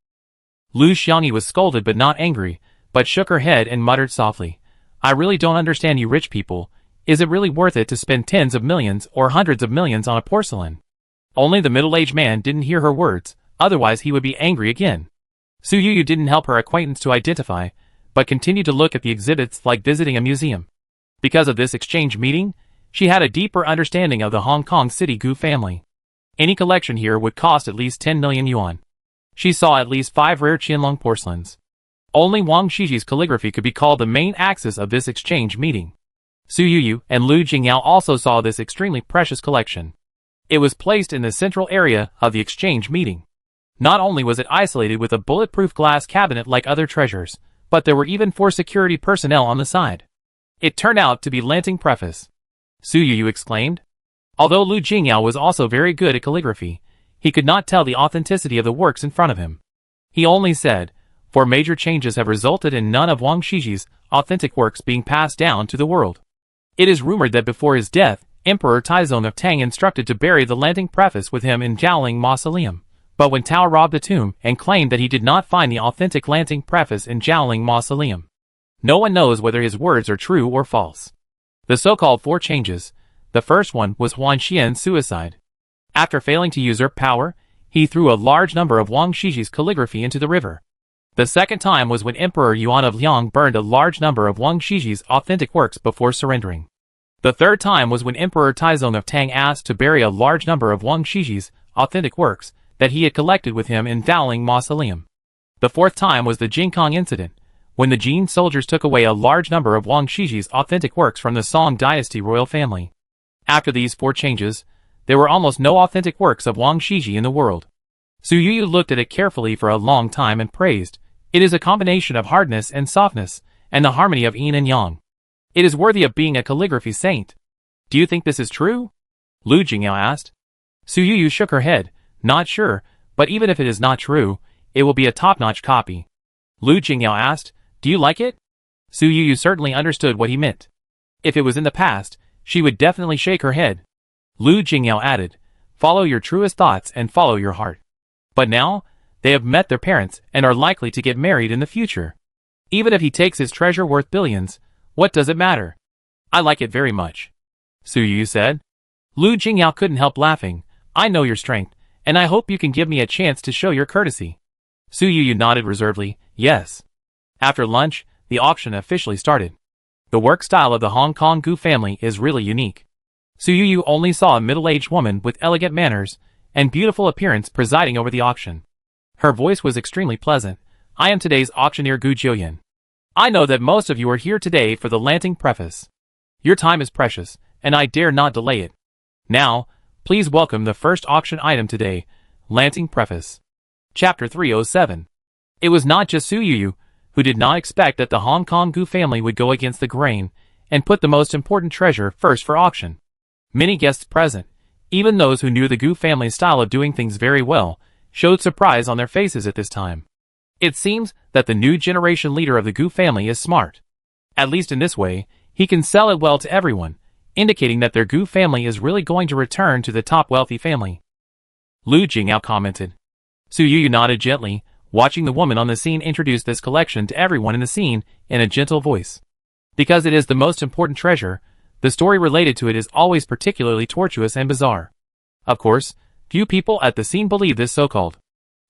Lu Xiangyi was scolded but not angry, but shook her head and muttered softly, I really don't understand you rich people. Is it really worth it to spend tens of millions or hundreds of millions on a porcelain? Only the middle-aged man didn't hear her words, otherwise he would be angry again. Su Yu didn't help her acquaintance to identify, but continued to look at the exhibits like visiting a museum. Because of this exchange meeting, she had a deeper understanding of the Hong Kong City Gu family. Any collection here would cost at least 10 million yuan. She saw at least 5 rare Qianlong porcelains. Only Wang Shiji's calligraphy could be called the main axis of this exchange meeting. Su Yu and Lu Jingyao also saw this extremely precious collection. It was placed in the central area of the exchange meeting. Not only was it isolated with a bulletproof glass cabinet like other treasures, but there were even 4 security personnel on the side. It turned out to be Lanting Preface. Su Yu exclaimed. Although Lu Jingyao was also very good at calligraphy, he could not tell the authenticity of the works in front of him. He only said, 4 major changes have resulted in none of Wang Shiji's authentic works being passed down to the world. It is rumored that before his death, Emperor Taizong of Tang instructed to bury the Lanting Preface with him in Jiaoling Mausoleum. But when Tao robbed the tomb and claimed that he did not find the authentic Lanting Preface in Jiaoling Mausoleum, no one knows whether his words are true or false. The so-called 4 changes. The first one was Huan Xian's suicide. After failing to usurp power, he threw a large number of Wang Shiji's calligraphy into the river. The second time was when Emperor Yuan of Liang burned a large number of Wang Shiji's authentic works before surrendering. The third time was when Emperor Taizong of Tang asked to bury a large number of Wang Shiji's authentic works that he had collected with him in Dowling Mausoleum. The fourth time was the Jingkong incident, when the Jin soldiers took away a large number of Wang Shiji's authentic works from the Song dynasty royal family. After these 4 changes, there were almost no authentic works of Wang Shiji in the world. Su Yu looked at it carefully for a long time and praised, it is a combination of hardness and softness, and the harmony of yin and yang. It is worthy of being a calligraphy saint. Do you think this is true? Lu Jingyao asked. Su Yu shook her head, not sure, but even if it is not true, it will be a top-notch copy. Lu Jingyao asked, do you like it? Su Yu certainly understood what he meant. If it was in the past, she would definitely shake her head. Lu Jingyao added, follow your truest thoughts and follow your heart. But now, they have met their parents and are likely to get married in the future. Even if he takes his treasure worth billions, what does it matter? I like it very much. Su Yu said. Lu Jingyao couldn't help laughing. I know your strength, and I hope you can give me a chance to show your courtesy. Su Yu nodded reservedly, yes. After lunch, the auction officially started. The work style of the Hong Kong Gu family is really unique. Su Yu only saw a middle-aged woman with elegant manners and beautiful appearance presiding over the auction. Her voice was extremely pleasant. I am today's auctioneer Gu Jiuyan. I know that most of you are here today for the Lanting Preface. Your time is precious, and I dare not delay it. Now, please welcome the first auction item today, Lansing Preface. Chapter 307. It was not just Su Yu who did not expect that the Hong Kong Gu family would go against the grain and put the most important treasure first for auction. Many guests present, even those who knew the Gu family's style of doing things very well, showed surprise on their faces at this time. It seems that the new generation leader of the Gu family is smart. At least in this way, he can sell it well to everyone, indicating that their Gu family is really going to return to the top wealthy family. Lu Jingyao commented. Su Yu nodded gently, watching the woman on the scene introduce this collection to everyone in the scene in a gentle voice. Because it is the most important treasure, the story related to it is always particularly tortuous and bizarre. Of course, few people at the scene believe this so-called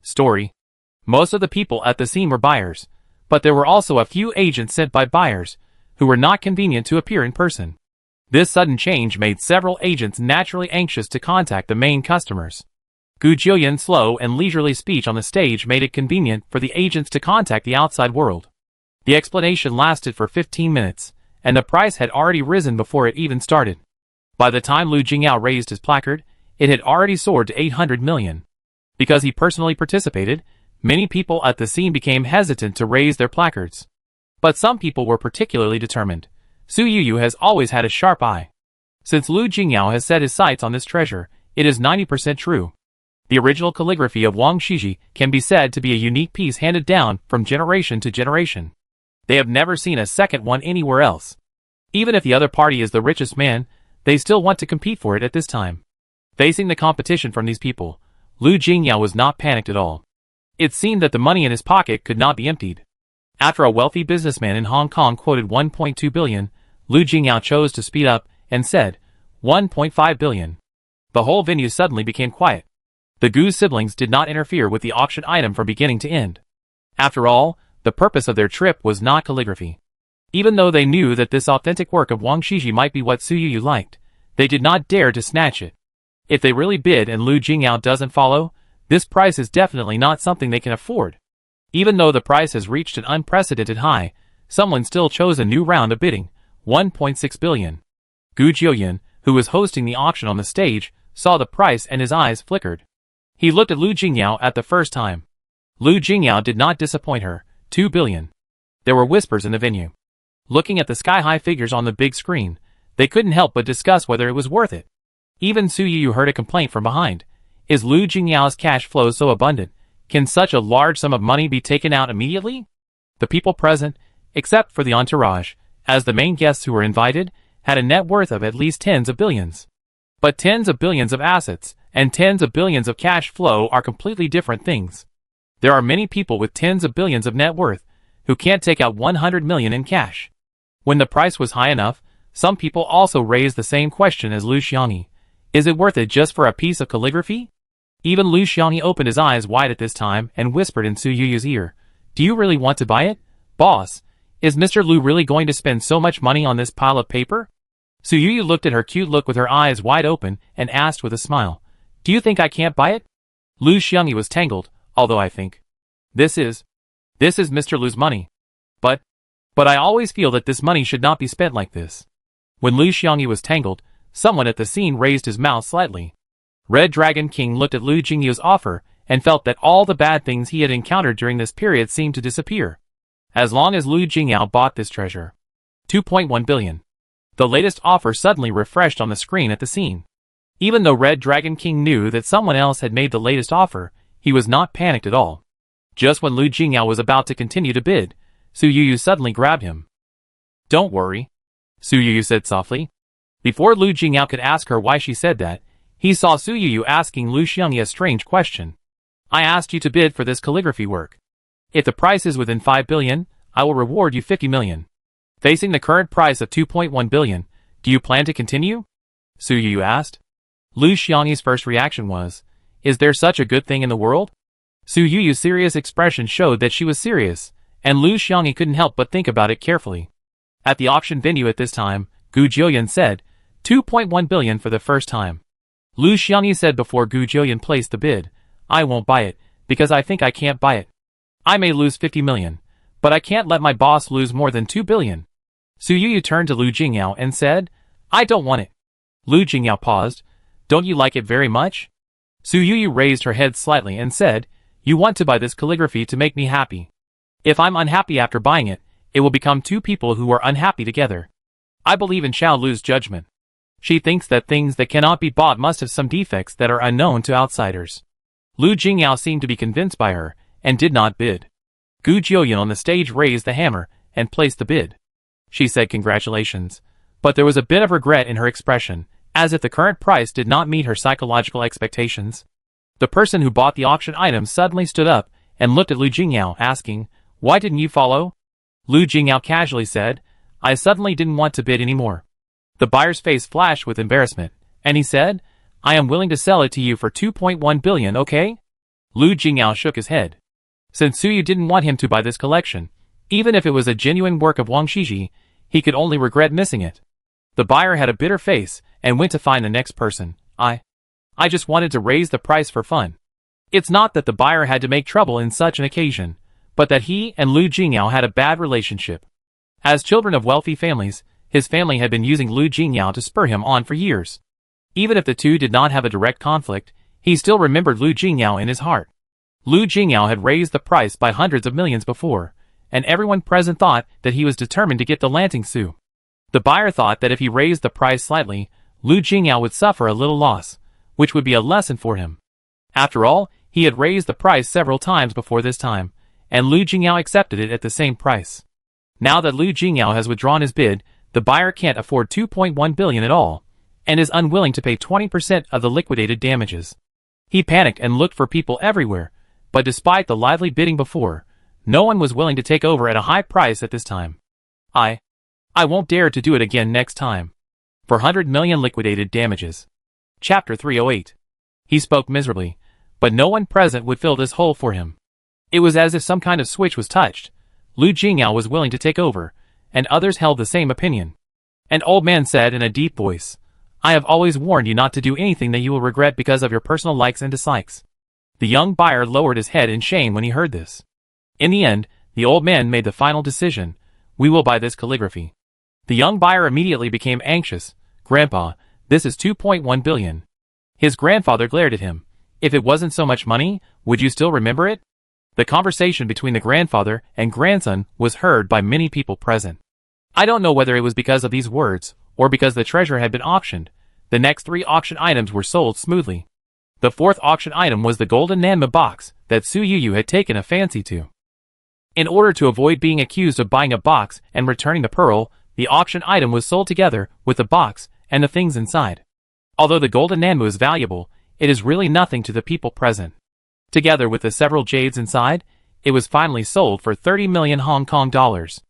story. Most of the people at the scene were buyers, but there were also a few agents sent by buyers, who were not convenient to appear in person. This sudden change made several agents naturally anxious to contact the main customers. Gu Jiuyan's slow and leisurely speech on the stage made it convenient for the agents to contact the outside world. The explanation lasted for 15 minutes, and the price had already risen before it even started. By the time Lu Jingyao raised his placard, it had already soared to 800 million. Because he personally participated, many people at the scene became hesitant to raise their placards. But some people were particularly determined. Su Yu has always had a sharp eye. Since Lu Jingyao has set his sights on this treasure, it is 90% true. The original calligraphy of Wang Shiji can be said to be a unique piece handed down from generation to generation. They have never seen a second one anywhere else. Even if the other party is the richest man, they still want to compete for it at this time. Facing the competition from these people, Lu Jingyao was not panicked at all. It seemed that the money in his pocket could not be emptied. After a wealthy businessman in Hong Kong quoted 1.2 billion, Lu Jingyao chose to speed up and said, 1.5 billion. The whole venue suddenly became quiet. The Gu siblings did not interfere with the auction item from beginning to end. After all, the purpose of their trip was not calligraphy. Even though they knew that this authentic work of Wang Shiji might be what Su Yu liked, they did not dare to snatch it. If they really bid and Lu Jingyao doesn't follow, this price is definitely not something they can afford. Even though the price has reached an unprecedented high, someone still chose a new round of bidding, 1.6 billion. Gu Jiuyan, who was hosting the auction on the stage, saw the price and his eyes flickered. He looked at Lu Jingyao at the first time. Lu Jingyao did not disappoint her, 2 billion. There were whispers in the venue. Looking at the sky-high figures on the big screen, they couldn't help but discuss whether it was worth it. Even Su Yu heard a complaint from behind. Is Lu Jingyao's cash flow so abundant? Can such a large sum of money be taken out immediately? The people present, except for the entourage, as the main guests who were invited, had a net worth of at least tens of billions. But tens of billions of assets and tens of billions of cash flow are completely different things. There are many people with tens of billions of net worth who can't take out 100 million in cash. When the price was high enough, some people also raised the same question as Lu Xiangyi. Is it worth it just for a piece of calligraphy? Even Lu Xiangyi opened his eyes wide at this time and whispered in Su Yu's ear, Do you really want to buy it? Boss, is Mr. Lu really going to spend so much money on this pile of paper? Su Yu looked at her cute look with her eyes wide open and asked with a smile, Do you think I can't buy it? Lu Xiangyi was tangled, although I think. This is Mr. Lu's money. But I always feel that this money should not be spent like this. When Lu Xiangyi was tangled, someone at the scene raised his mouth slightly. Red Dragon King looked at Lu Jingyu's offer and felt that all the bad things he had encountered during this period seemed to disappear. As long as Lu Jingyao bought this treasure. 2.1 billion. The latest offer suddenly refreshed on the screen at the scene. Even though Red Dragon King knew that someone else had made the latest offer, he was not panicked at all. Just when Lu Jingyao was about to continue to bid, Su Yu suddenly grabbed him. Don't worry, Su Yu said softly. Before Lu Jingyao could ask her why she said that, he saw Su Yu asking Lu Xiangyi a strange question. I asked you to bid for this calligraphy work. If the price is within 5 billion, I will reward you 50 million. Facing the current price of 2.1 billion, do you plan to continue? Su Yu asked. Lu Xiangyi's first reaction was, Is there such a good thing in the world? Su Yu's serious expression showed that she was serious, and Lu Xiangyi couldn't help but think about it carefully. At the auction venue at this time, Gu Jiuyan said, 2.1 billion for the first time. Lu Xiangyi said before Gu Jiuyan placed the bid, I won't buy it, because I think I can't buy it. I may lose 50 million, but I can't let my boss lose more than 2 billion. Su Yu turned to Lu Jingyao and said, I don't want it. Lu Jingyao paused. Don't you like it very much? Su Yuyu raised her head slightly and said, you want to buy this calligraphy to make me happy. If I'm unhappy after buying it, it will become two people who are unhappy together. I believe in Xiao Lu's judgment. She thinks that things that cannot be bought must have some defects that are unknown to outsiders. Lu Jingyao seemed to be convinced by her, and did not bid. Gu Jiuyan on the stage raised the hammer, and placed the bid. She said congratulations, but there was a bit of regret in her expression, as if the current price did not meet her psychological expectations. The person who bought the auction item suddenly stood up, and looked at Lu Jingyao, asking, why didn't you follow? Lu Jingyao casually said, I suddenly didn't want to bid anymore. The buyer's face flashed with embarrassment, and he said, I am willing to sell it to you for 2.1 billion, okay? Lu Jingyao shook his head. Since Suyu didn't want him to buy this collection, even if it was a genuine work of Wang Shiji, he could only regret missing it. The buyer had a bitter face, and went to find the next person. I just wanted to raise the price for fun. It's not that the buyer had to make trouble in such an occasion, but that he and Lu Jingyao had a bad relationship. As children of wealthy families, his family had been using Lu Jingyao to spur him on for years. Even if the two did not have a direct conflict, he still remembered Lu Jingyao in his heart. Lu Jingyao had raised the price by hundreds of millions before, and everyone present thought that he was determined to get the Lanting Su. The buyer thought that if he raised the price slightly, Lu Jingyao would suffer a little loss, which would be a lesson for him. After all, he had raised the price several times before this time, and Lu Jingyao accepted it at the same price. Now that Lu Jingyao has withdrawn his bid, the buyer can't afford 2.1 billion at all, and is unwilling to pay 20% of the liquidated damages. He panicked and looked for people everywhere, but despite the lively bidding before, no one was willing to take over at a high price at this time. I won't dare to do it again next time. For 100 million liquidated damages. Chapter 308. He spoke miserably, but no one present would fill this hole for him. It was as if some kind of switch was touched. Lu Jingyao was willing to take over, and others held the same opinion. An old man said in a deep voice, I have always warned you not to do anything that you will regret because of your personal likes and dislikes. The young buyer lowered his head in shame when he heard this. In the end, the old man made the final decision, we will buy this calligraphy. The young buyer immediately became anxious. Grandpa, this is 2.1 billion. His grandfather glared at him. If it wasn't so much money, would you still remember it? The conversation between the grandfather and grandson was heard by many people present. I don't know whether it was because of these words, or because the treasure had been auctioned. The next 3 auction items were sold smoothly. The 4th auction item was the golden Nanma box that Su Yuyu had taken a fancy to. In order to avoid being accused of buying a box and returning the pearl, the auction item was sold together with the box and the things inside. Although the golden Nanmu is valuable, it is really nothing to the people present. Together with the several jades inside, it was finally sold for 30 million Hong Kong dollars.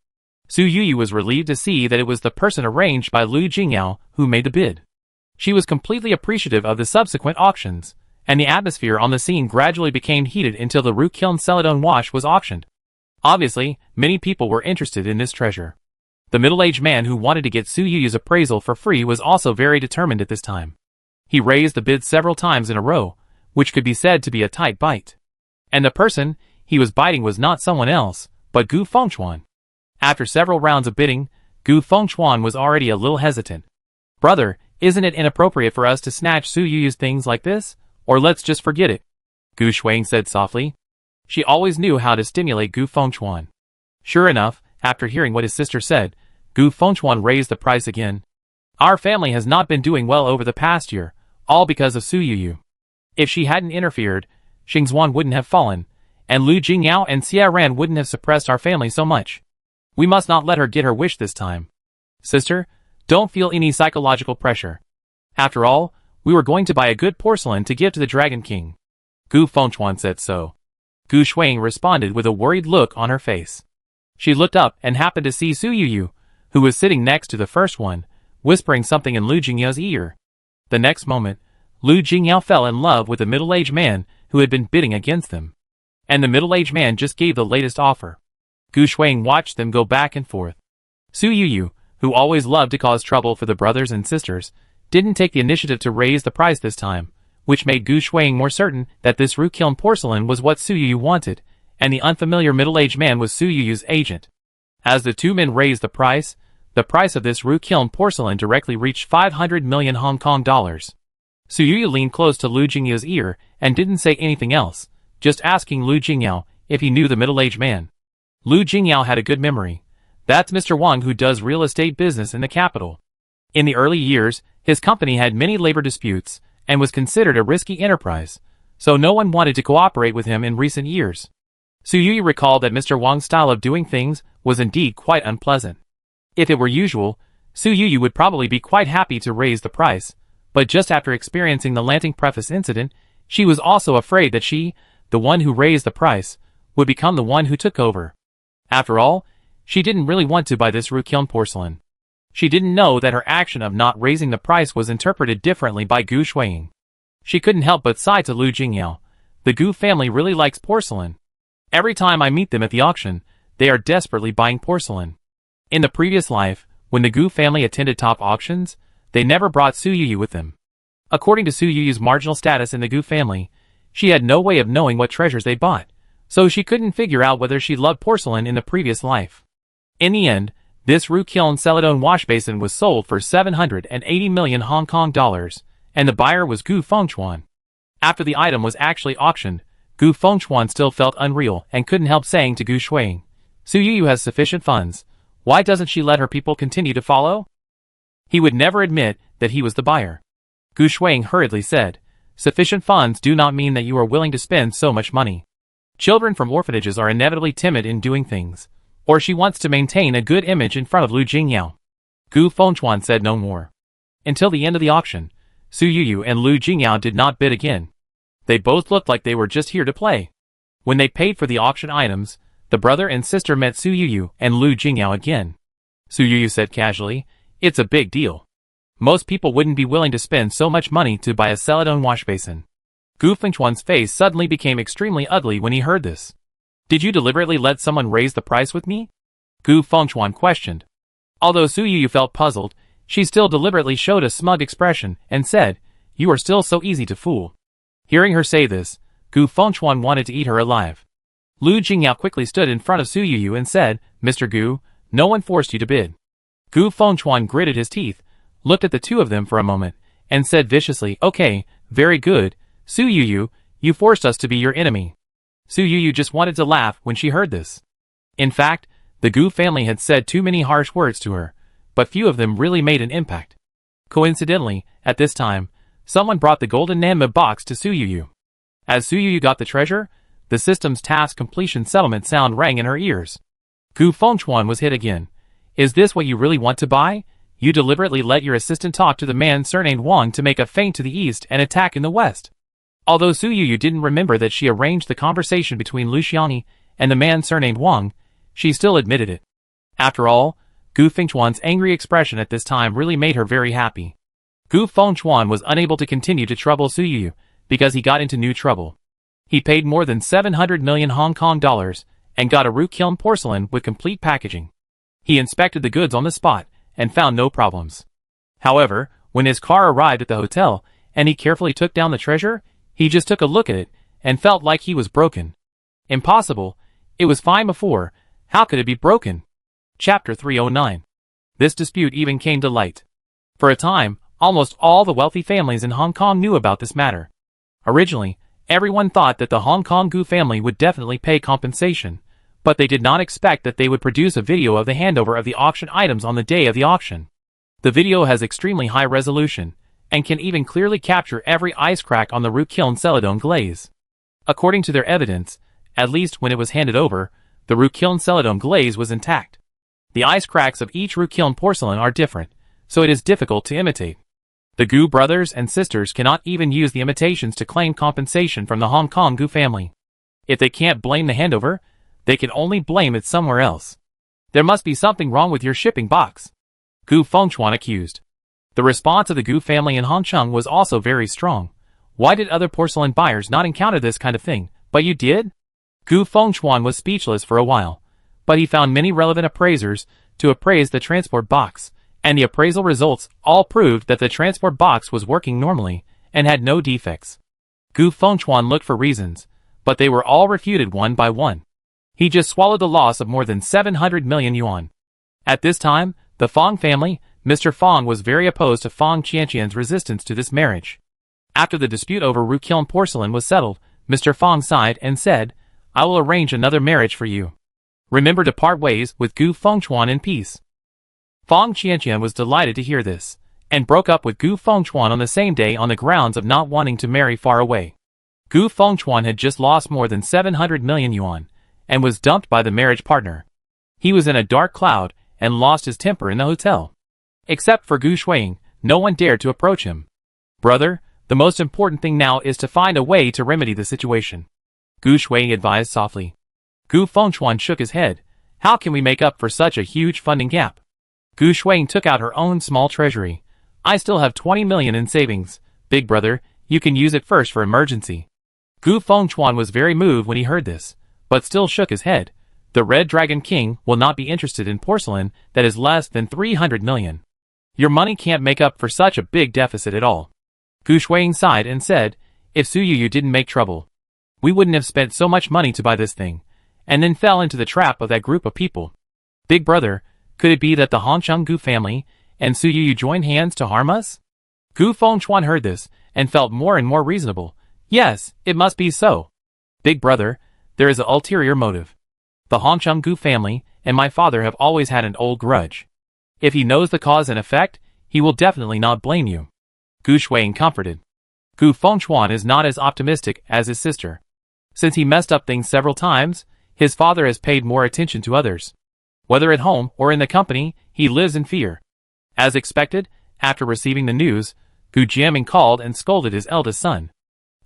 Su Yuyu was relieved to see that it was the person arranged by Lu Jingyao who made the bid. She was completely appreciative of the subsequent auctions, and the atmosphere on the scene gradually became heated until the Ru Kiln Celadon wash was auctioned. Obviously, many people were interested in this treasure. The middle-aged man who wanted to get Su Yuyu's appraisal for free was also very determined at this time. He raised the bid several times in a row, which could be said to be a tight bite. And the person he was biting was not someone else, but Gu Fengchuan. After several rounds of bidding, Gu Fengchuan was already a little hesitant. Brother, isn't it inappropriate for us to snatch Su Yuyu's things like this? Or let's just forget it, Gu Shuang said softly. She always knew how to stimulate Gu Fengchuan. Sure enough, after hearing what his sister said, Gu Fengchuan raised the price again. Our family has not been doing well over the past year, all because of Su Yuyu. If she hadn't interfered, Xingzuan wouldn't have fallen, and Lu Jingyao and Xia Ran wouldn't have suppressed our family so much. We must not let her get her wish this time. Sister, don't feel any psychological pressure. After all, we were going to buy a good porcelain to give to the Dragon King. Gu Fengchuan said so. Gu Shuang responded with a worried look on her face. She looked up and happened to see Su Yuyu, who was sitting next to the first one, whispering something in Lu Jingyao's ear. The next moment, Lu Jingyao fell in love with the middle-aged man who had been bidding against them. And the middle-aged man just gave the latest offer. Gu Shuang watched them go back and forth. Su Yuyu, who always loved to cause trouble for the brothers and sisters, didn't take the initiative to raise the price this time, which made Gu Shuang more certain that this Ru Kiln porcelain was what Su Yuyu wanted, and the unfamiliar middle-aged man was Su Yuyu's agent. As the two men raised the price, the price of this Ru-kiln porcelain directly reached 500 million Hong Kong dollars. Su Yuyu leaned close to Lu Jingyao's ear and didn't say anything else, just asking Lu Jingyao if he knew the middle-aged man. Lu Jingyao had a good memory. That's Mr. Wang who does real estate business in the capital. In the early years, his company had many labor disputes and was considered a risky enterprise, so no one wanted to cooperate with him in recent years. Su Yuyu recalled that Mr. Wang's style of doing things was indeed quite unpleasant. If it were usual, Su Yuyu would probably be quite happy to raise the price, but just after experiencing the Lanting Preface incident, she was also afraid that she, the one who raised the price, would become the one who took over. After all, she didn't really want to buy this Ru-kiln porcelain. She didn't know that her action of not raising the price was interpreted differently by Gu Shuiying. She couldn't help but sigh to Lu Jingyao. The Gu family really likes porcelain. Every time I meet them at the auction, they are desperately buying porcelain. In the previous life, when the Gu family attended top auctions, they never brought Su Yuyu with them. According to Su Yuyu's marginal status in the Gu family, she had no way of knowing what treasures they bought, so she couldn't figure out whether she loved porcelain in the previous life. In the end, this Ru-kiln Celadon wash basin was sold for 780 million Hong Kong dollars, and the buyer was Gu Fengchuan. After the item was actually auctioned, Gu Fengchuan still felt unreal and couldn't help saying to Gu Shuiying, Su Yuyu has sufficient funds, why doesn't she let her people continue to follow? He would never admit that he was the buyer. Gu Shuiying hurriedly said, sufficient funds do not mean that you are willing to spend so much money. Children from orphanages are inevitably timid in doing things, or she wants to maintain a good image in front of Lu Jingyao. Gu Fengchuan said no more. Until the end of the auction, Su Yuyu and Lu Jingyao did not bid again. They both looked like they were just here to play. When they paid for the auction items, the brother and sister met Su Yuyu and Lu Jingyao again. Su Yuyu said casually, it's a big deal. Most people wouldn't be willing to spend so much money to buy a Celadon wash basin. Gu Fengchuan's face suddenly became extremely ugly when he heard this. Did you deliberately let someone raise the price with me? Gu Fengchuan questioned. Although Su Yuyu felt puzzled, she still deliberately showed a smug expression and said, you are still so easy to fool. Hearing her say this, Gu Fengchuan wanted to eat her alive. Lu Jingyao quickly stood in front of Su Yuyu and said, Mr. Gu, no one forced you to bid. Gu Fengchuan gritted his teeth, looked at the two of them for a moment, and said viciously, okay, very good, Su Yuyu, you forced us to be your enemy. Su Yuyu just wanted to laugh when she heard this. In fact, the Gu family had said too many harsh words to her, but few of them really made an impact. Coincidentally, at this time, someone brought the golden Nanma box to Su Yuyu. As Su Yuyu got the treasure, the system's task completion settlement sound rang in her ears. Gu Fengchuan was hit again. Is this what you really want to buy? You deliberately let your assistant talk to the man surnamed Wang to make a feint to the east and attack in the west. Although Su Yuyu didn't remember that she arranged the conversation between Lu Xiangni and the man surnamed Wang, she still admitted it. After all, Gu Fengchuan's angry expression at this time really made her very happy. Gu Fengchuan was unable to continue to trouble Su Yuyu because he got into new trouble. He paid more than 700 million Hong Kong dollars and got a Ru-kiln porcelain with complete packaging. He inspected the goods on the spot and found no problems. However, when his car arrived at the hotel and he carefully took down the treasure, he just took a look at it and felt like he was broken. Impossible. It was fine before. How could it be broken? Chapter 309. This dispute even came to light. For a time, almost all the wealthy families in Hong Kong knew about this matter. Originally, everyone thought that the Hong Kong Gu family would definitely pay compensation, but they did not expect that they would produce a video of the handover of the auction items on the day of the auction. The video has extremely high resolution, and can even clearly capture every ice crack on the Ru-kiln Celadon glaze. According to their evidence, at least when it was handed over, the Ru-kiln Celadon glaze was intact. The ice cracks of each Ru-kiln porcelain are different, so it is difficult to imitate. The Gu brothers and sisters cannot even use the imitations to claim compensation from the Hong Kong Gu family. If they can't blame the handover, they can only blame it somewhere else. There must be something wrong with your shipping box, Gu Fengchuan accused. The response of the Gu family in Hongcheng was also very strong. Why did other porcelain buyers not encounter this kind of thing, but you did? Gu Fengchuan was speechless for a while, but he found many relevant appraisers to appraise the transport box, and the appraisal results all proved that the transport box was working normally and had no defects. Gu Fengchuan looked for reasons, but they were all refuted one by one. He just swallowed the loss of more than 700 million yuan. At this time, The Fong family, Mr. Fong was very opposed to Fong Qianqian's resistance to this marriage. After the dispute over Rukiln porcelain was settled, Mr. Fong sighed and said, "I will arrange another marriage for you. Remember to part ways with Gu Fengchuan in peace." Fong Qianqian was delighted to hear this, and broke up with Gu Fengchuan on the same day on the grounds of not wanting to marry far away. Gu Fengchuan had just lost more than 700 million yuan, and was dumped by the marriage partner. He was in a dark cloud, and lost his temper in the hotel. Except for Gu Shuiying, no one dared to approach him. "Brother, the most important thing now is to find a way to remedy the situation," Gu Shuiying advised softly. Gu Fengchuan shook his head. "How can we make up for such a huge funding gap?" Gu Shuiying took out her own small treasury. "I still have 20 million in savings. Big brother, you can use it first for emergency." Gu Fengchuan was very moved when he heard this, but still shook his head. "The Red Dragon King will not be interested in porcelain that is less than 300 million. Your money can't make up for such a big deficit at all." Gu Shuiying sighed and said, "If Su Yu didn't make trouble, we wouldn't have spent so much money to buy this thing, and then fell into the trap of that group of people. Big brother, could it be that the Hongcheng Gu family and Su Yu joined hands to harm us?" Gu Fengchuan heard this, and felt more and more reasonable. "Yes, it must be so. Big brother, there is an ulterior motive. The Hongcheng Gu family and my father have always had an old grudge. If he knows the cause and effect, he will definitely not blame you." Gu Shuiying comforted. Gu Fengchuan is not as optimistic as his sister. Since he messed up things several times, his father has paid more attention to others. Whether at home or in the company, he lives in fear. As expected, after receiving the news, Gu Jiaming called and scolded his eldest son.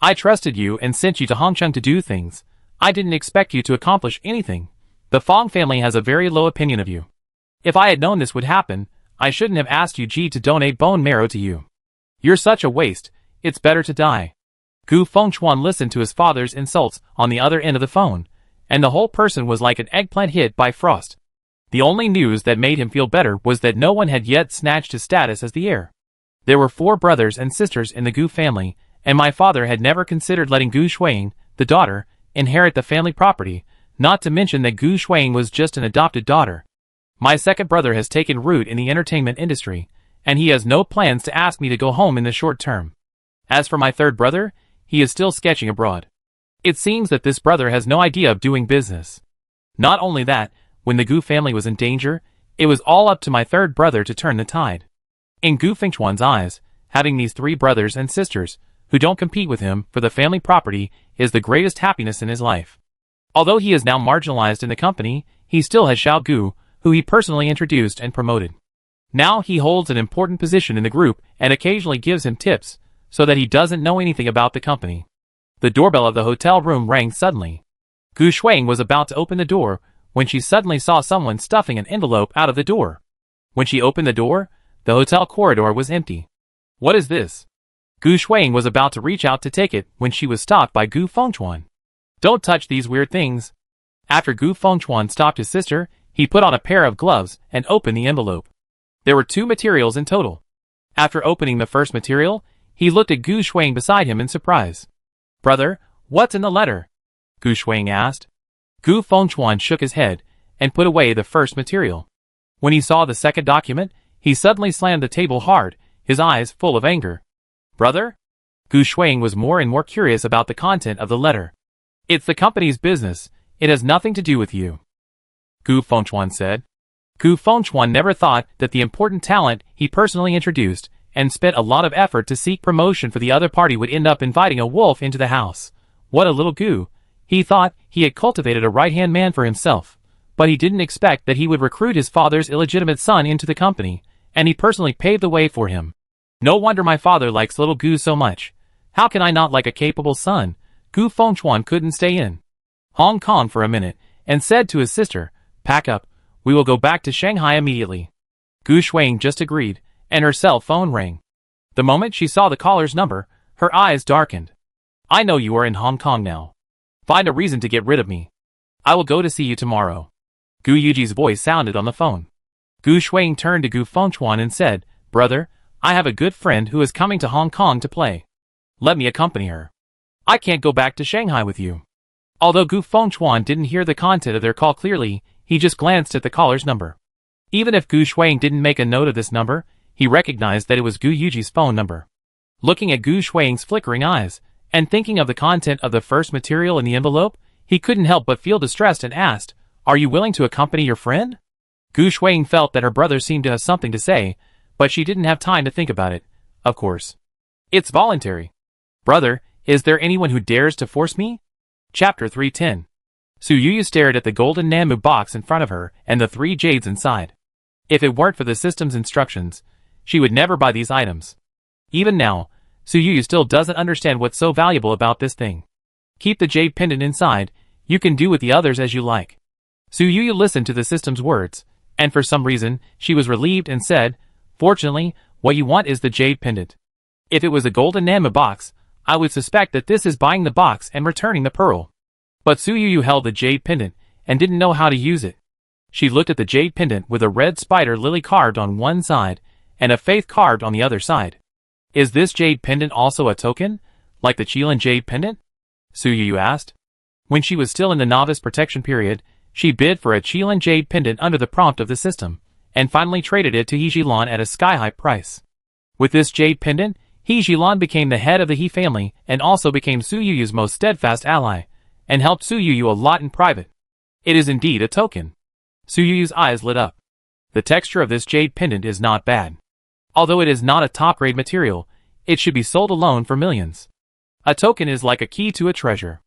"I trusted you and sent you to Hongcheng to do things. I didn't expect you to accomplish anything. The Fong family has a very low opinion of you. If I had known this would happen, I shouldn't have asked Yu Ji to donate bone marrow to you. You're such a waste, it's better to die." Gu Fengchuan listened to his father's insults on the other end of the phone, and the whole person was like an eggplant hit by frost. The only news that made him feel better was that no one had yet snatched his status as the heir. There were 4 brothers and sisters in the Gu family, and my father had never considered letting Gu Shuiying, the daughter, inherit the family property, not to mention that Gu Shuiying was just an adopted daughter. My second brother has taken root in the entertainment industry, and he has no plans to ask me to go home in the short term. As for my third brother, he is still sketching abroad. It seems that this brother has no idea of doing business. Not only that, when the Gu family was in danger, it was all up to my third brother to turn the tide. In Gu Fengchuan's eyes, having these 3 brothers and sisters, who don't compete with him for the family property, is the greatest happiness in his life. Although he is now marginalized in the company, he still has Xiao Gu, who he personally introduced and promoted. Now he holds an important position in the group and occasionally gives him tips, so that he doesn't know anything about the company. The doorbell of the hotel room rang suddenly. Gu Shuiying was about to open the door, when she suddenly saw someone stuffing an envelope out of the door. When she opened the door, the hotel corridor was empty. "What is this?" Gu Shuiying was about to reach out to take it when she was stopped by Gu Fengchuan. "Don't touch these weird things." After Gu Fengchuan stopped his sister, he put on a pair of gloves and opened the envelope. There were 2 materials in total. After opening the first material, he looked at Gu Shuiying beside him in surprise. "Brother, what's in the letter?" Gu Shuiying asked. Gu Fengchuan shook his head and put away the first material. When he saw the second document, he suddenly slammed the table hard, his eyes full of anger. "Brother?" Gu Shuiying was more and more curious about the content of the letter. "It's the company's business. It has nothing to do with you," Gu Fengchuan said. Gu Fengchuan never thought that the important talent he personally introduced and spent a lot of effort to seek promotion for the other party would end up inviting a wolf into the house. What a little Gu! He thought he had cultivated a right-hand man for himself, but he didn't expect that he would recruit his father's illegitimate son into the company, and he personally paved the way for him. No wonder my father likes little Gu so much. How can I not like a capable son? Gu Fengchuan couldn't stay in Hong Kong for a minute, and said to his sister, "Pack up, we will go back to Shanghai immediately." Gu Shuiying just agreed, and her cell phone rang. The moment she saw the caller's number, her eyes darkened. "I know you are in Hong Kong now. Find a reason to get rid of me. I will go to see you tomorrow." Gu Yuji's voice sounded on the phone. Gu Shuiying turned to Gu Fengchuan and said, "Brother, I have a good friend who is coming to Hong Kong to play. Let me accompany her. I can't go back to Shanghai with you." Although Gu Fengchuan didn't hear the content of their call clearly, he just glanced at the caller's number. Even if Gu Shuang didn't make a note of this number, he recognized that it was Gu Yuji's phone number. Looking at Gu Shuang's flickering eyes, and thinking of the content of the first material in the envelope, he couldn't help but feel distressed and asked, "Are you willing to accompany your friend?" Gu Shuang felt that her brother seemed to have something to say, but she didn't have time to think about it. Of course. It's voluntary. Brother, is there anyone who dares to force me? Chapter 310. Su Yuyu stared at the golden Namu box in front of her and the 3 jades inside. If it weren't for the system's instructions, she would never buy these items. Even now, Su Yuyu still doesn't understand what's so valuable about this thing. Keep the jade pendant inside, you can do with the others as you like. Su Yuyu listened to the system's words, and for some reason, she was relieved and said, "Fortunately, what you want is the jade pendant. If it was a golden Namu box, I would suspect that this is buying the box and returning the pearl." But Su Yuyu held the jade pendant and didn't know how to use it. She looked at the jade pendant with a red spider lily carved on one side and a faith carved on the other side. Is this jade pendant also a token, like the Qilin jade pendant? Su Yuyu asked. When she was still in the novice protection period, she bid for a Qilin jade pendant under the prompt of the system, and finally traded it to He Jilan at a sky-high price. With this jade pendant, He Jilan became the head of the He family and also became Su Yuyu's most steadfast ally, and helped Su Yuyu a lot in private. It is indeed a token. Su Yuyu's eyes lit up. The texture of this jade pendant is not bad. Although it is not a top-grade material, it should be sold alone for millions. A token is like a key to a treasure.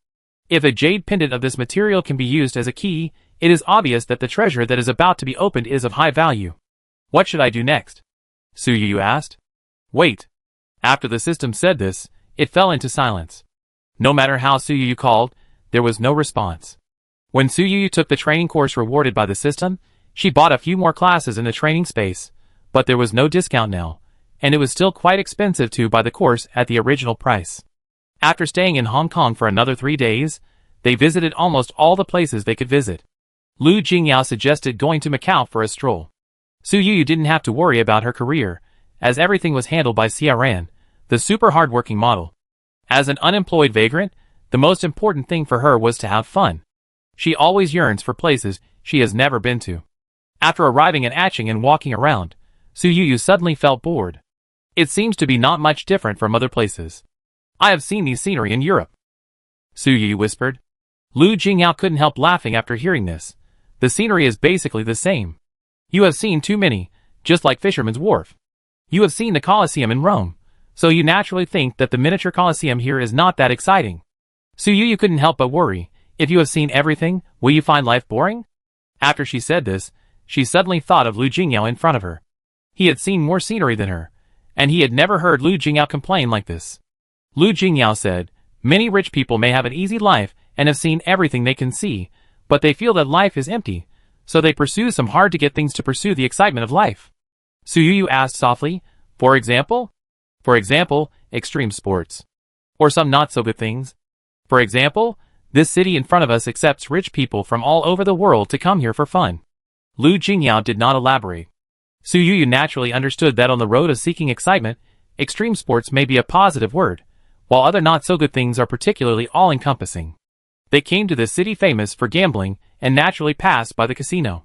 If a jade pendant of this material can be used as a key, it is obvious that the treasure that is about to be opened is of high value. What should I do next? Su Yuyu asked. Wait. After the system said this, it fell into silence. No matter how Su Yuyu called, there was no response. When Su Yuyu took the training course rewarded by the system, she bought a few more classes in the training space, but there was no discount now, and it was still quite expensive to buy the course at the original price. After staying in Hong Kong for another 3 days, they visited almost all the places they could visit. Lu Jingyao suggested going to Macau for a stroll. Su Yuyu didn't have to worry about her career, as everything was handled by Xiaoran, the super hard-working model. As an unemployed vagrant, the most important thing for her was to have fun. She always yearns for places she has never been to. After arriving in Aching and walking around, Su Yuyu suddenly felt bored. It seems to be not much different from other places. I have seen these scenery in Europe. Su Yuyu whispered. Lu Jingyao couldn't help laughing after hearing this. The scenery is basically the same. You have seen too many, just like Fisherman's Wharf. You have seen the Colosseum in Rome, so you naturally think that the miniature Colosseum here is not that exciting. Su Yuyu couldn't help but worry. If you have seen everything, will you find life boring? After she said this, she suddenly thought of Lu Jingyao in front of her. He had seen more scenery than her, and he had never heard Lu Jingyao complain like this. Lu Jingyao said, many rich people may have an easy life and have seen everything they can see, but they feel that life is empty, so they pursue some hard-to-get things to pursue the excitement of life. Su Yuyu asked softly, for example? For example, extreme sports. Or some not-so-good things. For example, this city in front of us accepts rich people from all over the world to come here for fun. Lu Jingyao did not elaborate. Su Yuyu naturally understood that on the road of seeking excitement, extreme sports may be a positive word, while other not-so-good things are particularly all-encompassing. They came to the city famous for gambling and naturally passed by the casino.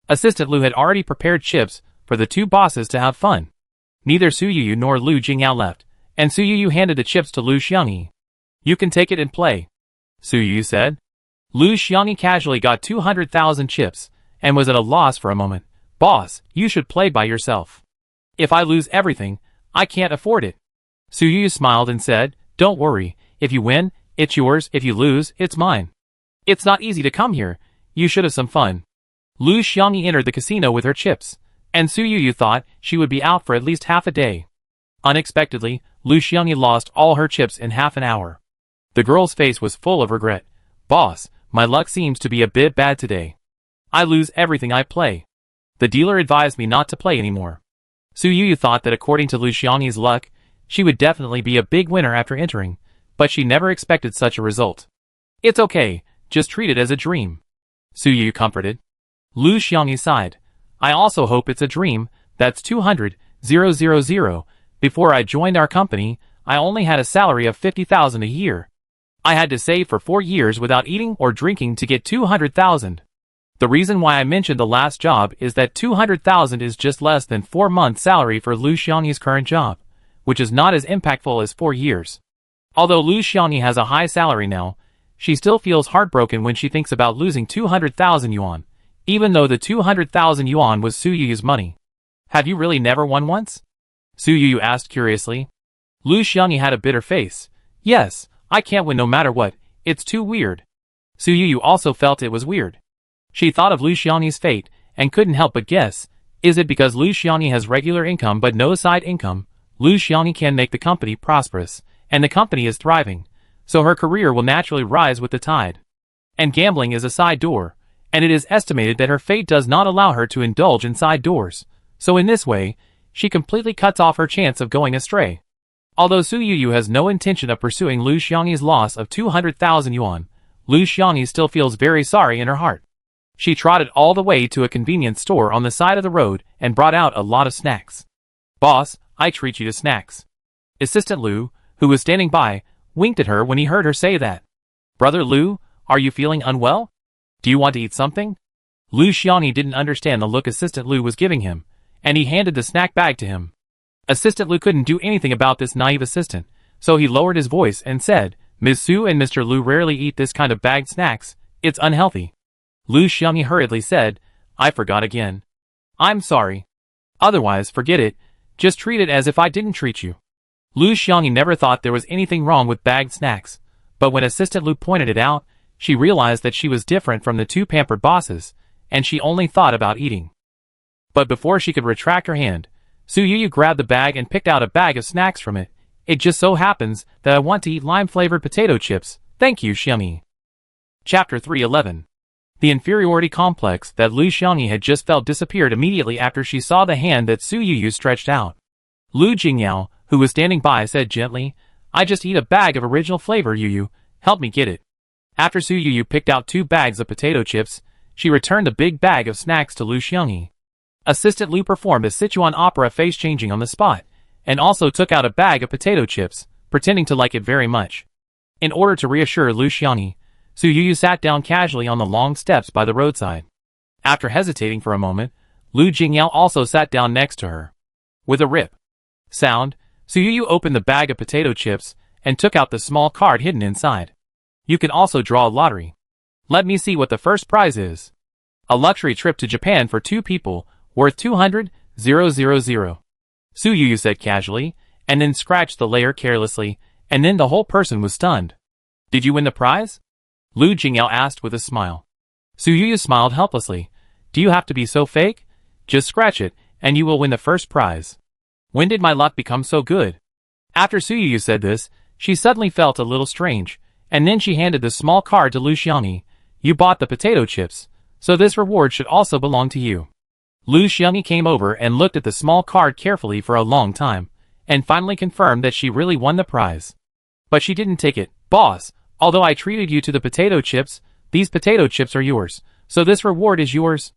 Assistant Lu had already prepared chips for the 2 bosses to have fun. Neither Su Yuyu nor Lu Jingyao left, and Su Yuyu handed the chips to Lu Xiangyi. You can take it and play, Su Yuyu said. Lu Xiangyi casually got 200,000 chips, and was at a loss for a moment. Boss, you should play by yourself. If I lose everything, I can't afford it. Su Yuyu smiled and said, don't worry, if you win, it's yours, if you lose, it's mine. It's not easy to come here, you should have some fun. Lu Xiangyi entered the casino with her chips, and Su Yuyu thought she would be out for at least half a day. Unexpectedly, Lu Xiangyi lost all her chips in half an hour. The girl's face was full of regret. Boss, my luck seems to be a bit bad today. I lose everything I play. The dealer advised me not to play anymore. Su Yuyu thought that according to Lu Xiangyi's luck, she would definitely be a big winner after entering, but she never expected such a result. It's okay, just treat it as a dream. Su Yuyu comforted. Lu Xiangyi sighed. I also hope it's a dream. That's 200,000. Before I joined our company, I only had a salary of 50,000 a year. I had to save for 4 years without eating or drinking to get 200,000. The reason why I mentioned the last job is that 200,000 is just less than 4 months' salary for Lu Xiangyi's current job, which is not as impactful as 4 years. Although Lu Xiangyi has a high salary now, she still feels heartbroken when she thinks about losing 200,000 yuan, even though the 200,000 yuan was Su Yuyu's money. Have you really never won once? Su Yuyu asked curiously. Lu Xiangyi had a bitter face. Yes, I can't win no matter what, it's too weird. Su Yuyu also felt it was weird. She thought of Lu Xiangyi's fate, and couldn't help but guess, is it because Lu Xiangyi has regular income but no side income? Lu Xiangyi can make the company prosperous, and the company is thriving, so her career will naturally rise with the tide. And gambling is a side door, and it is estimated that her fate does not allow her to indulge in side doors, so in this way, she completely cuts off her chance of going astray. Although Su Yuyu has no intention of pursuing Lu Xiangyi's loss of 200,000 yuan, Lu Xiangyi still feels very sorry in her heart. She trotted all the way to a convenience store on the side of the road and brought out a lot of snacks. Boss, I treat you to snacks. Assistant Lu, who was standing by, winked at her when he heard her say that. Brother Lu, are you feeling unwell? Do you want to eat something? Lu Xiangyi didn't understand the look Assistant Lu was giving him, and he handed the snack bag to him. Assistant Lu couldn't do anything about this naive assistant, so he lowered his voice and said, Ms. Su and Mr. Lu rarely eat this kind of bagged snacks, it's unhealthy. Lu Xiangyi hurriedly said, I forgot again. I'm sorry. Otherwise, forget it, just treat it as if I didn't treat you. Lu Xiangyi never thought there was anything wrong with bagged snacks, but when Assistant Lu pointed it out, she realized that she was different from the two pampered bosses, and she only thought about eating. But before she could retract her hand, Su Yuyu grabbed the bag and picked out a bag of snacks from it. It just so happens that I want to eat lime-flavored potato chips. Thank you, Xiangyi. Chapter 311. The inferiority complex that Lu Xiangyi had just felt disappeared immediately after she saw the hand that Su Yuyu stretched out. Lu Jingyao, who was standing by, said gently, I just eat a bag of original flavor, Yuyu. Help me get it. After Su Yuyu picked out 2 bags of potato chips, she returned the big bag of snacks to Lu Xiangyi. Assistant Lu performed a Sichuan opera face-changing on the spot, and also took out a bag of potato chips, pretending to like it very much. In order to reassure Lu Xiangyi, Su Yuyu sat down casually on the long steps by the roadside. After hesitating for a moment, Lu Jingyao also sat down next to her. With a rip sound, Su Yuyu opened the bag of potato chips and took out the small card hidden inside. You can also draw a lottery. Let me see what the first prize is. A luxury trip to Japan for 2 people, worth 200,000. Su Yuyu said casually, and then scratched the layer carelessly, and then the whole person was stunned. Did you win the prize? Lu Jingyao asked with a smile. Su Yuyu smiled helplessly. Do you have to be so fake? Just scratch it, and you will win the first prize. When did my luck become so good? After Su Yuyu said this, she suddenly felt a little strange, and then she handed the small card to Lu Xiangyi. You bought the potato chips, so this reward should also belong to you. Lu Xiangyi came over and looked at the small card carefully for a long time, and finally confirmed that she really won the prize. But she didn't take it. Boss, although I treated you to the potato chips, these potato chips are yours, so this reward is yours.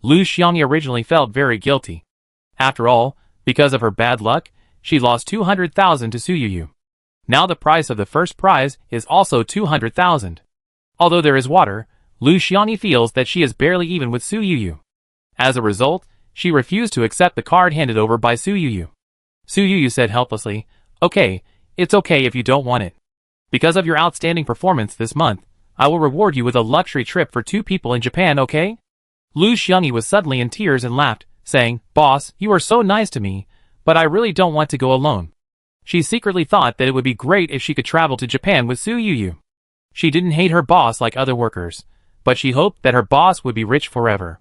Lu Xiangyi originally felt very guilty. After all, because of her bad luck, she lost 200,000 to Su Yuyu. Now the price of the first prize is also 200,000. Although there is water, Lu Xiangyi feels that she is barely even with Su Yuyu. As a result, she refused to accept the card handed over by Su Yuyu. Su Yuyu said helplessly, Okay, it's okay if you don't want it. Because of your outstanding performance this month, I will reward you with a luxury trip for 2 people in Japan, okay? Lu Xiangyi was suddenly in tears and laughed, saying, Boss, you are so nice to me, but I really don't want to go alone. She secretly thought that it would be great if she could travel to Japan with Su Yuyu. She didn't hate her boss like other workers, but she hoped that her boss would be rich forever.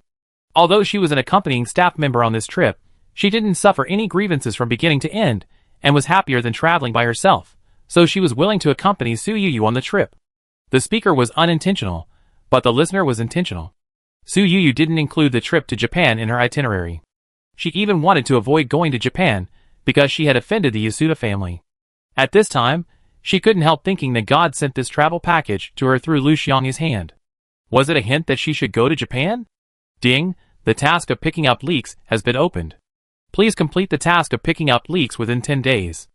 Although she was an accompanying staff member on this trip, she didn't suffer any grievances from beginning to end, and was happier than traveling by herself, so she was willing to accompany Su Yuyu on the trip. The speaker was unintentional, but the listener was intentional. Su Yuyu didn't include the trip to Japan in her itinerary. She even wanted to avoid going to Japan, because she had offended the Yasuda family. At this time, she couldn't help thinking that God sent this travel package to her through Lu Xiangyi's hand. Was it a hint that she should go to Japan? Ding, the task of picking up leaks has been opened. Please complete the task of picking up leaks within 10 days.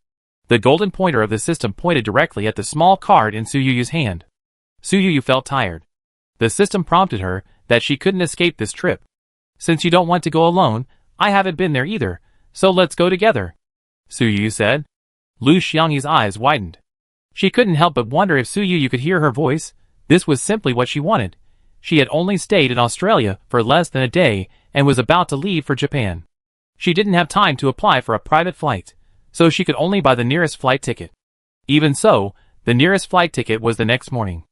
The golden pointer of the system pointed directly at the small card in Su Yuyu's hand. Su Yuyu felt tired. The system prompted her that she couldn't escape this trip. Since you don't want to go alone, I haven't been there either, so let's go together, Su Yu said. Lu Xiangyi's eyes widened. She couldn't help but wonder if Su Yu could hear her voice. This was simply what she wanted. She had only stayed in Australia for less than a day and was about to leave for Japan. She didn't have time to apply for a private flight, so she could only buy the nearest flight ticket. Even so, the nearest flight ticket was the next morning.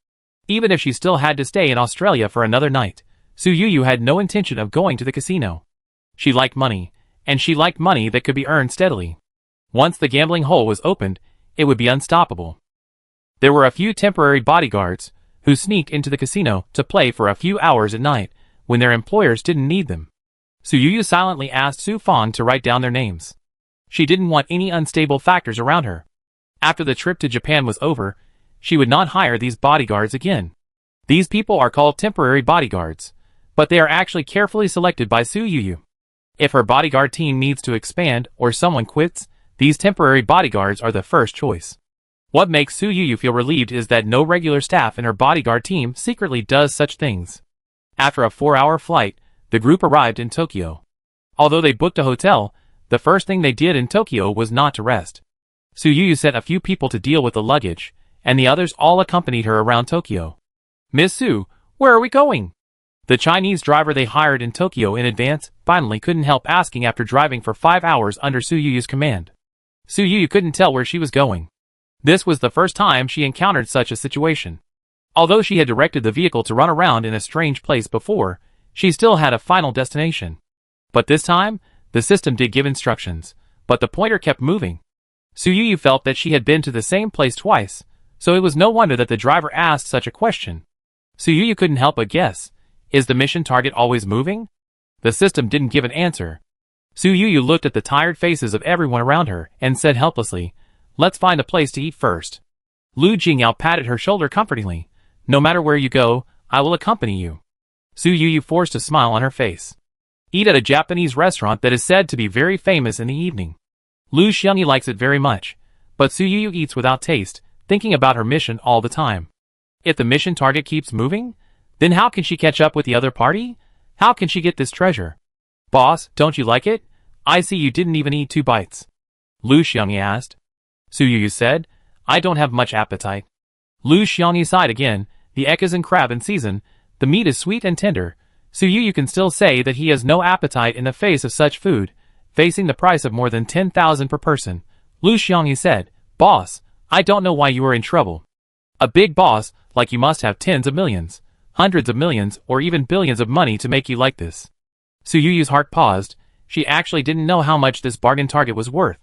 Even if she still had to stay in Australia for another night, Su Yu had no intention of going to the casino. She liked money, and she liked money that could be earned steadily. Once the gambling hole was opened, it would be unstoppable. There were a few temporary bodyguards who sneaked into the casino to play for a few hours at night when their employers didn't need them. Su Yu silently asked Su Fang to write down their names. She didn't want any unstable factors around her. After the trip to Japan was over, she would not hire these bodyguards again. These people are called temporary bodyguards, but they are actually carefully selected by Su Yu. If her bodyguard team needs to expand or someone quits, these temporary bodyguards are the first choice. What makes Su Yu feel relieved is that no regular staff in her bodyguard team secretly does such things. After a 4-hour flight, the group arrived in Tokyo. Although they booked a hotel, the first thing they did in Tokyo was not to rest. Su Yu sent a few people to deal with the luggage, and the others all accompanied her around Tokyo. Miss Su, where are we going? The Chinese driver they hired in Tokyo in advance finally couldn't help asking after driving for 5 hours under Su Yu's command. Su Yu couldn't tell where she was going. This was the first time she encountered such a situation. Although she had directed the vehicle to run around in a strange place before, she still had a final destination. But this time, the system did give instructions, but the pointer kept moving. Su Yu felt that she had been to the same place twice, so it was no wonder that the driver asked such a question. Su Yu couldn't help but guess, is the mission target always moving? The system didn't give an answer. Su Yu looked at the tired faces of everyone around her and said helplessly, let's find a place to eat first. Lu Jingyao patted her shoulder comfortingly. No matter where you go, I will accompany you. Su Yu forced a smile on her face. Eat at a Japanese restaurant that is said to be very famous in the evening. Lu Xiangyi likes it very much, but Su Yu eats without taste, thinking about her mission all the time. If the mission target keeps moving, then how can she catch up with the other party? How can she get this treasure? Boss, don't you like it? I see you didn't even eat 2 bites. Lu Xiangyi asked. Su Yu said, I don't have much appetite. Lu Xiangyi sighed again. The egg is in crab in season, the meat is sweet and tender. Su Yu can still say that he has no appetite in the face of such food, facing the price of more than 10,000 per person. Lu Xiangyi said, Boss, I don't know why you are in trouble. A big boss like you must have tens of millions, hundreds of millions, or even billions of money to make you like this. Su Yu's heart paused. She actually didn't know how much this bargain target was worth.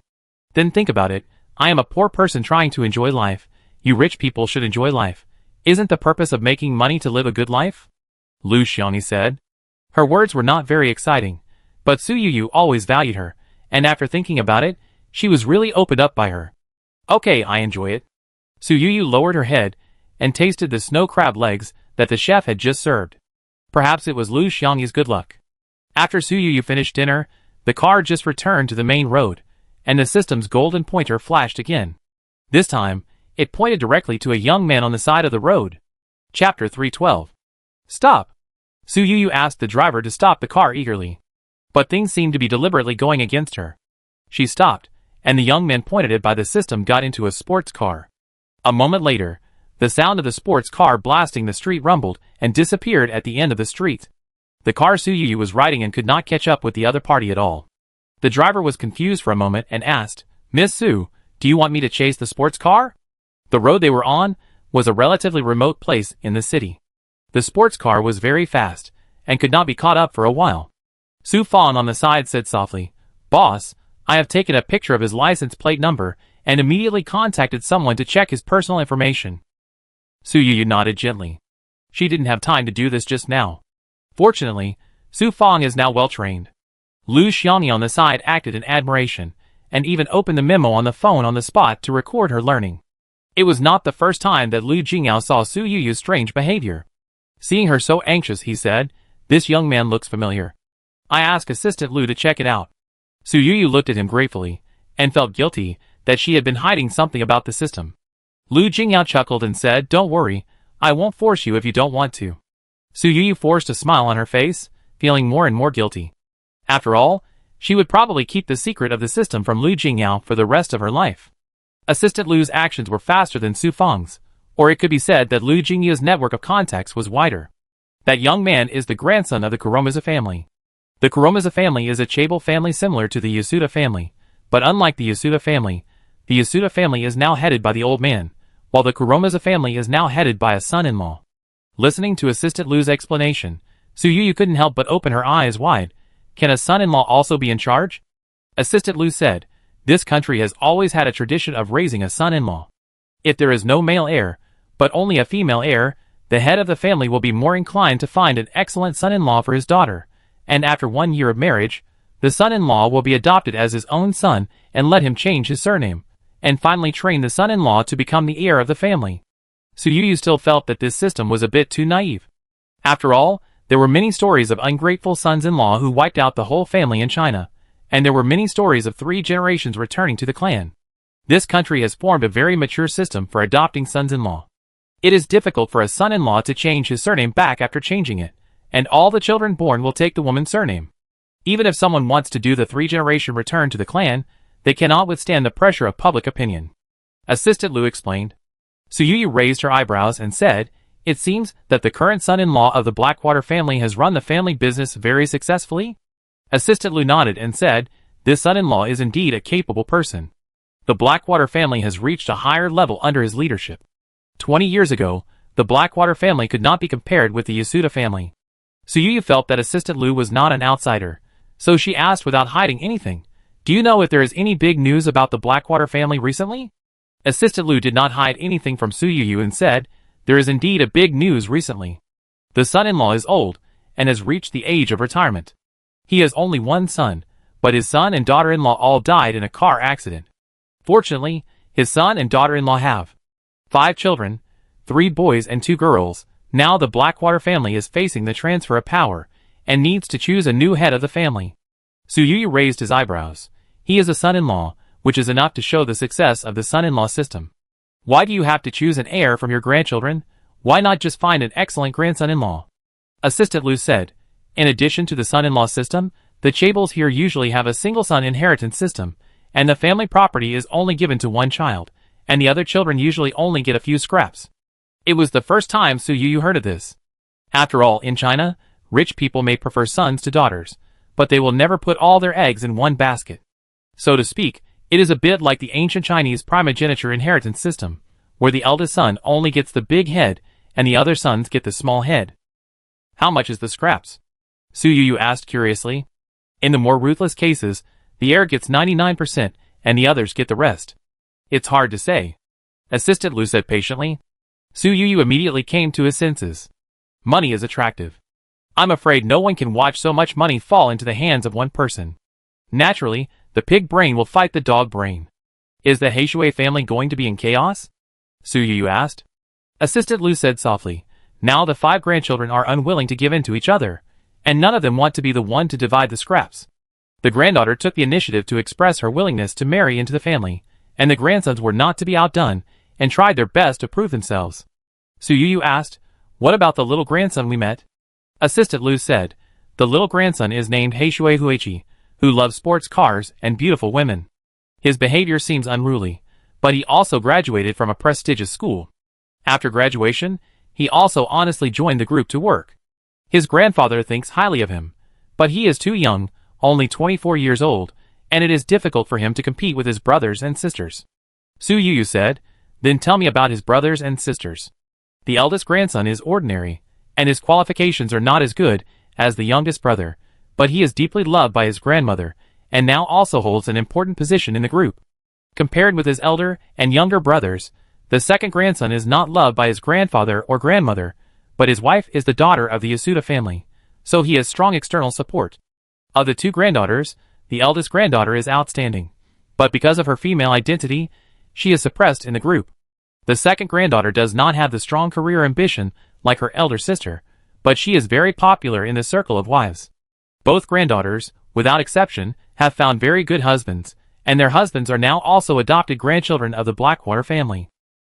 Then think about it. I am a poor person trying to enjoy life. You rich people should enjoy life. Isn't the purpose of making money to live a good life? Lu Xiangyi said. Her words were not very exciting, but Su Yu always valued her, and after thinking about it, she was really opened up by her. Okay, I enjoy it. Su Yu lowered her head and tasted the snow crab legs that the chef had just served. Perhaps it was Lu Xiangyi's good luck. After Su Yu finished dinner, the car just returned to the main road, and the system's golden pointer flashed again. This time, it pointed directly to a young man on the side of the road. Chapter 312. Stop! Su Yu asked the driver to stop the car eagerly. But things seemed to be deliberately going against her. She stopped, and the young man pointed it by the system got into a sports car. A moment later, the sound of the sports car blasting the street rumbled and disappeared at the end of the street. The car Su Yu was riding in could not catch up with the other party at all. The driver was confused for a moment and asked, Miss Su, do you want me to chase the sports car? The road they were on was a relatively remote place in the city. The sports car was very fast and could not be caught up for a while. Su Fang on the side said softly, Boss, I have taken a picture of his license plate number and immediately contacted someone to check his personal information. Su Yu nodded gently. She didn't have time to do this just now. Fortunately, Su Fang is now well trained. Lu Xiangyi on the side acted in admiration, and even opened the memo on the phone on the spot to record her learning. It was not the first time that Lu Jingyao saw Su Yu's strange behavior. Seeing her so anxious, he said, This young man looks familiar. I asked Assistant Lu to check it out. Su Yu looked at him gratefully, and felt guilty that she had been hiding something about the system. Lu Jingyao chuckled and said, Don't worry, I won't force you if you don't want to. Su Yu forced a smile on her face, feeling more and more guilty. After all, she would probably keep the secret of the system from Lu Jingyao for the rest of her life. Assistant Lu's actions were faster than Su Feng's, or it could be said that Lu Jingyao's network of contacts was wider. That young man is the grandson of the Karamazov family. The Karamazov family is a chaebol family similar to the Yasuda family, but unlike the Yasuda family is now headed by the old man, while the Karamazov family is now headed by a son-in-law. Listening to Assistant Lu's explanation, Su Yu couldn't help but open her eyes wide. Can a son-in-law also be in charge? Assistant Lu said, this country has always had a tradition of raising a son-in-law. If there is no male heir, but only a female heir, the head of the family will be more inclined to find an excellent son-in-law for his daughter, and after 1 year of marriage, the son-in-law will be adopted as his own son and let him change his surname, and finally train the son-in-law to become the heir of the family. Su Yu still felt that this system was a bit too naive. After all, there were many stories of ungrateful sons-in-law who wiped out the whole family in China, and there were many stories of 3 generations returning to the clan. This country has formed a very mature system for adopting sons-in-law. It is difficult for a son-in-law to change his surname back after changing it, and all the children born will take the woman's surname. Even if someone wants to do the 3-generation return to the clan, they cannot withstand the pressure of public opinion. Assistant Lu explained. Su Yu raised her eyebrows and said, it seems that the current son-in-law of the Blackwater family has run the family business very successfully? Assistant Lu nodded and said, this son-in-law is indeed a capable person. The Blackwater family has reached a higher level under his leadership. 20 years ago, the Blackwater family could not be compared with the Yasuda family. Su Yu felt that Assistant Lu was not an outsider, so she asked without hiding anything, do you know if there is any big news about the Blackwater family recently? Assistant Lu did not hide anything from Su Yu and said, there is indeed a big news recently. The son-in-law is old, and has reached the age of retirement. He has only 1 son, but his son and daughter-in-law all died in a car accident. Fortunately, his son and daughter-in-law have 5 children, 3 boys and 2 girls. Now the Blackwater family is facing the transfer of power, and needs to choose a new head of the family. Su Yu raised his eyebrows. He is a son-in-law, which is enough to show the success of the son-in-law system. Why do you have to choose an heir from your grandchildren? Why not just find an excellent grandson-in-law? Assistant Lu said, in addition to the son-in-law system, the chaebols here usually have a single-son inheritance system, and the family property is only given to 1 child, and the other children usually only get a few scraps. It was the first time Su Yu heard of this. After all, in China, rich people may prefer sons to daughters, but they will never put all their eggs in one basket. So to speak, it is a bit like the ancient Chinese primogeniture inheritance system, where the eldest son only gets the big head, and the other sons get the small head. How much is the scraps? Su Yu asked curiously. In the more ruthless cases, the heir gets 99%, and the others get the rest. It's hard to say. Assistant Lu said patiently. Su Yu immediately came to his senses. Money is attractive. I'm afraid no one can watch so much money fall into the hands of one person. Naturally, the pig brain will fight the dog brain. Is the Heishui family going to be in chaos? Su Yu asked. Assistant Lu said softly, now the 5 grandchildren are unwilling to give in to each other, and none of them want to be the one to divide the scraps. The granddaughter took the initiative to express her willingness to marry into the family, and the grandsons were not to be outdone, and tried their best to prove themselves. Su Yu asked, what about the little grandson we met? Assistant Lu said, the little grandson is named Heishui Huichi, who loves sports cars and beautiful women. His behavior seems unruly, but he also graduated from a prestigious school. After graduation, he also honestly joined the group to work. His grandfather thinks highly of him, but he is too young, only 24 years old, and it is difficult for him to compete with his brothers and sisters. Su Yu said, then tell me about his brothers and sisters. The eldest grandson is ordinary, and his qualifications are not as good as the youngest brother, but he is deeply loved by his grandmother, and now also holds an important position in the group. Compared with his elder and younger brothers, the second grandson is not loved by his grandfather or grandmother, but his wife is the daughter of the Yasuda family, so he has strong external support. Of the 2 granddaughters, the eldest granddaughter is outstanding, but because of her female identity, she is suppressed in the group. The second granddaughter does not have the strong career ambition like her elder sister, but she is very popular in the circle of wives. Both granddaughters, without exception, have found very good husbands, and their husbands are now also adopted grandchildren of the Blackwater family.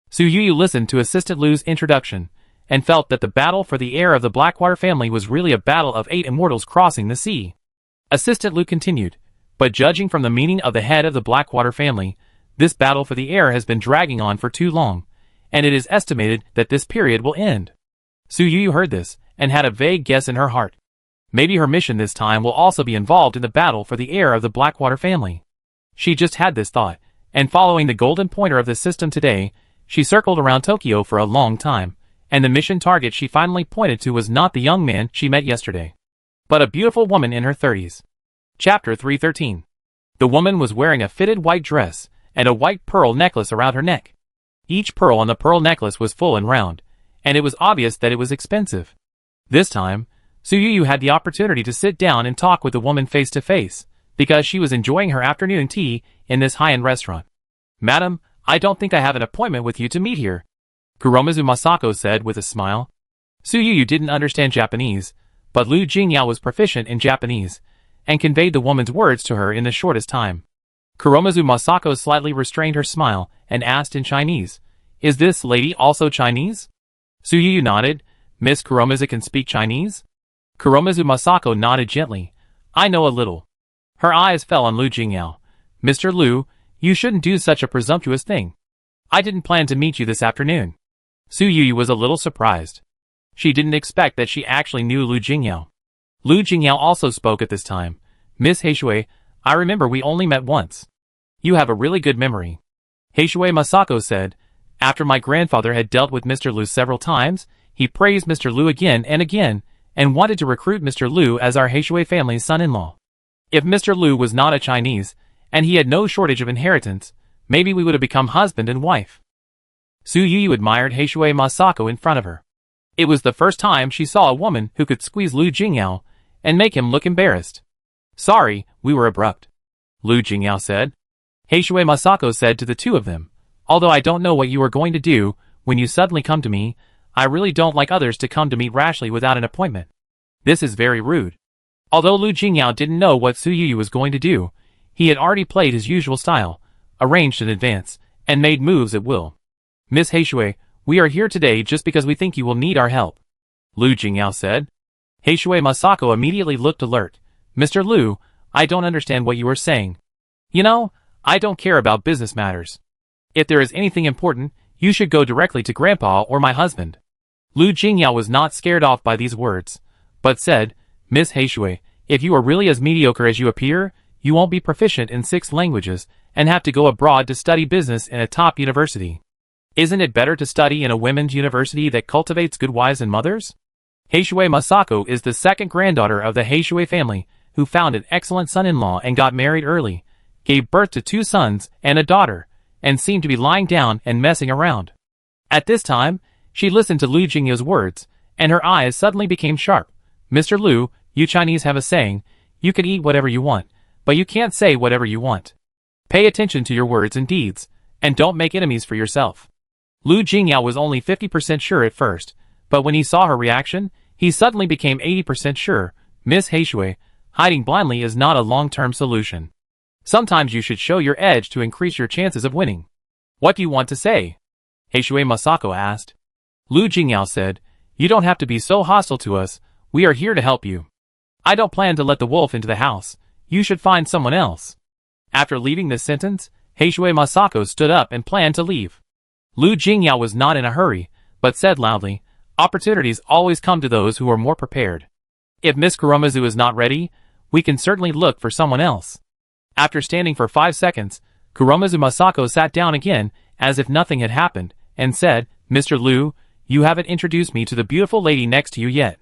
Su Yu listened to Assistant Lu's introduction, and felt that the battle for the heir of the Blackwater family was really a battle of 8 immortals crossing the sea. Assistant Lu continued, but judging from the meaning of the head of the Blackwater family, this battle for the heir has been dragging on for too long, and it is estimated that this period will end. Su Yu heard this, and had a vague guess in her heart. Maybe her mission this time will also be involved in the battle for the heir of the Blackwater family. She just had this thought, and following the golden pointer of the system today, she circled around Tokyo for a long time, and the mission target she finally pointed to was not the young man she met yesterday, but a beautiful woman in her 30s. Chapter 313. The woman was wearing a fitted white dress, and a white pearl necklace around her neck. Each pearl on the pearl necklace was full and round, and it was obvious that it was expensive. This time, Su Yu had the opportunity to sit down and talk with the woman face to face, because she was enjoying her afternoon tea in this high-end restaurant. "Madam, I don't think I have an appointment with you to meet here," Kuromizu Masako said with a smile. Su Yu didn't understand Japanese, but Lu Jingyao was proficient in Japanese, and conveyed the woman's words to her in the shortest time. Kuromizu Masako slightly restrained her smile and asked in Chinese, "Is this lady also Chinese?" Su Yu nodded. "Miss Kuromizu can speak Chinese?" Kuromizu Masako nodded gently. "I know a little." Her eyes fell on Lu Jingyao. "Mr. Lu, you shouldn't do such a presumptuous thing. I didn't plan to meet you this afternoon." Su Yu was a little surprised. She didn't expect that she actually knew Lu Jingyao. Lu Jingyao also spoke at this time. "Miss Heishui, I remember we only met once. You have a really good memory." Heishui Masako said, "After my grandfather had dealt with Mr. Lu several times, he praised Mr. Lu again and again, and wanted to recruit Mr. Lu as our Heishui family's son-in-law. If Mr. Lu was not a Chinese, and he had no shortage of inheritance, maybe we would have become husband and wife." Su Yu admired Heishui Masako in front of her. It was the first time she saw a woman who could squeeze Lu Jingyao and make him look embarrassed. "Sorry, we were abrupt," Lu Jingyao said. Heishui Masako said to the two of them, "Although I don't know what you are going to do when you suddenly come to me, I really don't like others to come to me rashly without an appointment. This is very rude." Although Lu Jingyao didn't know what Su Yu was going to do, he had already played his usual style, arranged in advance, and made moves at will. "Miss Heishui, we are here today just because we think you will need our help," Lu Jingyao said. Heishui Masako immediately looked alert. "Mr. Lu, I don't understand what you are saying. You know, I don't care about business matters. If there is anything important, you should go directly to Grandpa or my husband." Lu Jingyao was not scared off by these words, but said, "Miss Heishui, if you are really as mediocre as you appear, you won't be proficient in 6 languages and have to go abroad to study business in a top university. Isn't it better to study in a women's university that cultivates good wives and mothers?" Heishui Masako is the second granddaughter of the Heishui family, who found an excellent son-in-law and got married early, gave birth to 2 sons and a daughter, and seemed to be lying down and messing around. At this time, she listened to Lu Jingyao's words, and her eyes suddenly became sharp. "Mr. Lu, you Chinese have a saying, you can eat whatever you want, but you can't say whatever you want. Pay attention to your words and deeds, and don't make enemies for yourself." Lu Jingyao was only 50% sure at first, but when he saw her reaction, he suddenly became 80% sure. "Miss Heishui, hiding blindly is not a long-term solution. Sometimes you should show your edge to increase your chances of winning." "What do you want to say?" Heishui Masako asked. Lu Jingyao said, "You don't have to be so hostile to us, we are here to help you. I don't plan to let the wolf into the house, you should find someone else." After leaving this sentence, Heishui Masako stood up and planned to leave. Lu Jingyao was not in a hurry, but said loudly, "Opportunities always come to those who are more prepared. If Miss Kuromizu is not ready, we can certainly look for someone else." After standing for 5 seconds, Kuromizu Masako sat down again, as if nothing had happened, and said, "Mr. Lu, you haven't introduced me to the beautiful lady next to you yet."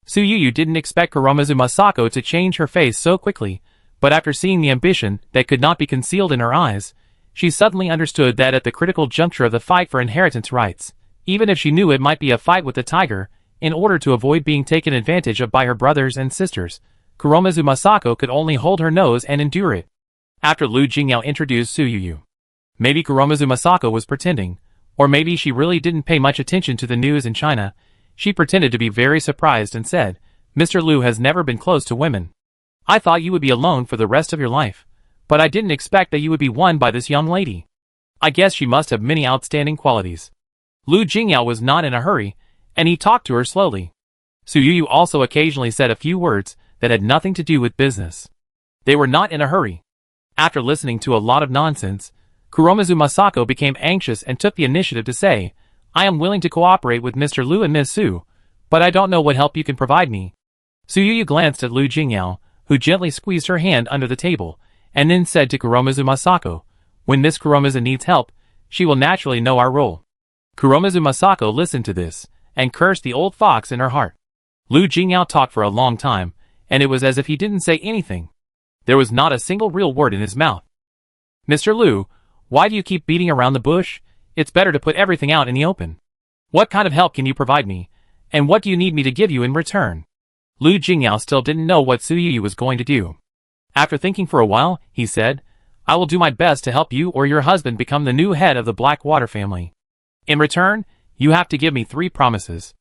Su Yu didn't expect Kuromizu Masako to change her face so quickly, but after seeing the ambition that could not be concealed in her eyes, she suddenly understood that at the critical juncture of the fight for inheritance rights, even if she knew it might be a fight with the tiger, in order to avoid being taken advantage of by her brothers and sisters, Kuromizu Masako could only hold her nose and endure it. After Lu Jingyao introduced Su Yu, maybe Kuromizu Masako was pretending, or maybe she really didn't pay much attention to the news in China. She pretended to be very surprised and said, "Mr. Lu has never been close to women. I thought you would be alone for the rest of your life, but I didn't expect that you would be won by this young lady. I guess she must have many outstanding qualities." Lu Jingyao was not in a hurry, and he talked to her slowly. Su Yu also occasionally said a few words that had nothing to do with business. They were not in a hurry. After listening to a lot of nonsense, Kuromizu Masako became anxious and took the initiative to say, I am willing to cooperate with Mr. Liu and Ms. Su, but I don't know what help you can provide me. Su Yu glanced at Lu Jingyao, who gently squeezed her hand under the table, and then said to Kuromizu Masako, when Miss Kuromizu needs help, she will naturally know our role. Kuromizu Masako listened to this, and cursed the old fox in her heart. Lu Jingyao talked for a long time, and it was as if he didn't say anything. There was not a single real word in his mouth. Mr. Liu, why do you keep beating around the bush? It's better to put everything out in the open. What kind of help can you provide me, and what do you need me to give you in return? Lu Jingyao still didn't know what Su Yu was going to do. After thinking for a while, he said, I will do my best to help you or your husband become the new head of the Blackwater family. In return, you have to give me 3 promises.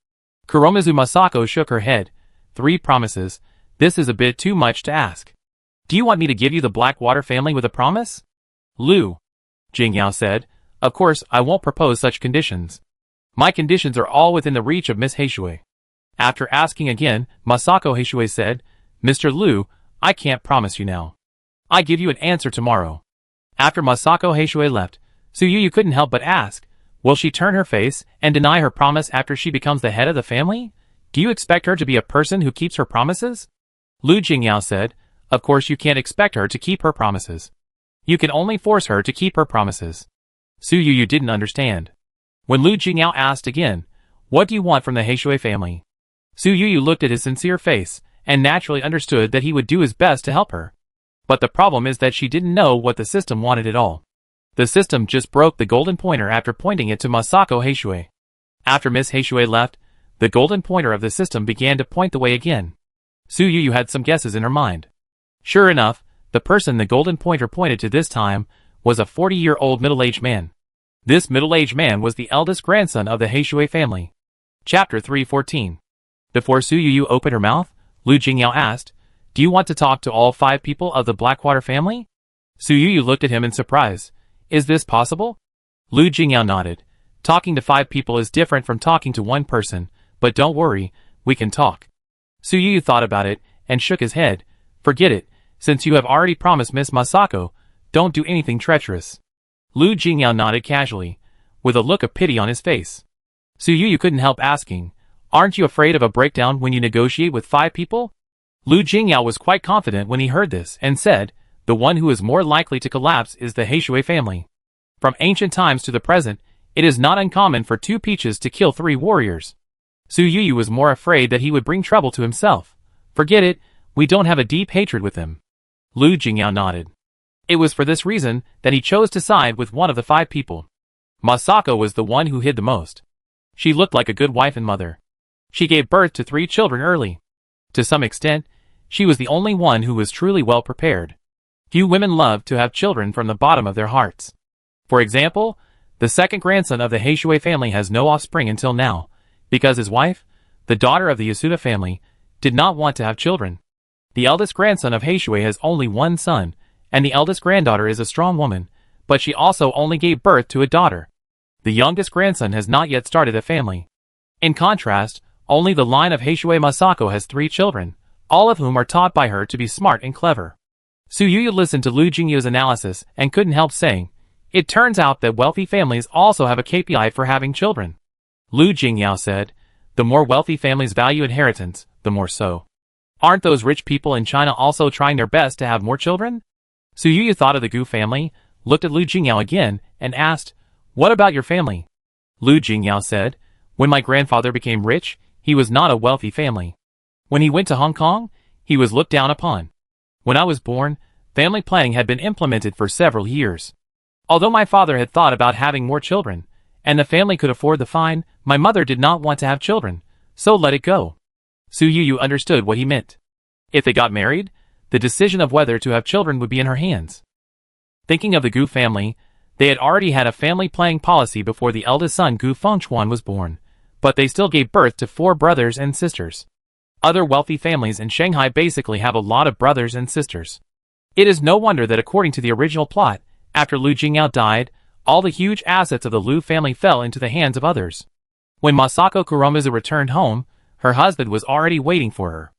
Kuromizu Masako shook her head. 3 promises? This is a bit too much to ask. Do you want me to give you the Blackwater family with a promise? Lu Jingyao said, of course I won't propose such conditions. My conditions are all within the reach of Miss Heishui. After asking again, Masako Heishui said, Mr. Liu, I can't promise you now. I give you an answer tomorrow. After Masako Heishui left, Su Yu couldn't help but ask, will she turn her face and deny her promise after she becomes the head of the family? Do you expect her to be a person who keeps her promises? Lu Jingyao said, of course you can't expect her to keep her promises. You can only force her to keep her promises. Su Yu didn't understand. When Lu Jingyao asked again, what do you want from the Heishui family? Su Yu looked at his sincere face, and naturally understood that he would do his best to help her. But the problem is that she didn't know what the system wanted at all. The system just broke the golden pointer after pointing it to Masako Heishui. After Miss Heishui left, the golden pointer of the system began to point the way again. Su Yu had some guesses in her mind. Sure enough, the person the golden pointer pointed to this time was a 40-year-old middle-aged man. This middle-aged man was the eldest grandson of the Heishui family. Chapter 314. Before Su Yu opened her mouth, Lu Jingyao asked, do you want to talk to all 5 people of the Blackwater family? Su Yu looked at him in surprise. Is this possible? Lu Jingyao nodded. Talking to 5 people is different from talking to 1 person, but don't worry, we can talk. Su Yu thought about it, and shook his head. Forget it, since you have already promised Miss Masako, don't do anything treacherous. Lu Jingyao nodded casually, with a look of pity on his face. Su Yu couldn't help asking, aren't you afraid of a breakdown when you negotiate with 5 people? Lu Jingyao was quite confident when he heard this, and said, the one who is more likely to collapse is the Heishui family. From ancient times to the present, it is not uncommon for 2 peaches to kill 3 warriors. Su Yu was more afraid that he would bring trouble to himself. Forget it, we don't have a deep hatred with him. Lu Jingyao nodded. It was for this reason that he chose to side with one of the 5 people. Masako was the one who hid the most. She looked like a good wife and mother. She gave birth to 3 children early. To some extent, she was the only one who was truly well prepared. Few women love to have children from the bottom of their hearts. For example, the second grandson of the Heishui family has no offspring until now, because his wife, the daughter of the Yasuda family, did not want to have children. The eldest grandson of Heishui has only 1 son, and the eldest granddaughter is a strong woman, but she also only gave birth to a daughter. The youngest grandson has not yet started a family. In contrast, only the line of Heishui Masako has 3 children, all of whom are taught by her to be smart and clever. Su Yu listened to Lu Jingyu's analysis and couldn't help saying, it turns out that wealthy families also have a KPI for having children. Lu Jingyao said, the more wealthy families value inheritance, the more so. Aren't those rich people in China also trying their best to have more children? Su Yu thought of the Gu family, looked at Lu Jingyao again, and asked, what about your family? Lu Jingyao said, when my grandfather became rich, he was not a wealthy family. When he went to Hong Kong, he was looked down upon. When I was born, family planning had been implemented for several years. Although my father had thought about having more children, and the family could afford the fine, my mother did not want to have children, so let it go. Su Yu understood what he meant. If they got married, the decision of whether to have children would be in her hands. Thinking of the Gu family, they had already had a family planning policy before the eldest son Gu Fengchuan was born, but they still gave birth to 4 brothers and sisters. Other wealthy families in Shanghai basically have a lot of brothers and sisters. It is no wonder that according to the original plot, after Lu Jingyao died, all the huge assets of the Lu family fell into the hands of others. When Masako Kuromizu returned home, her husband was already waiting for her.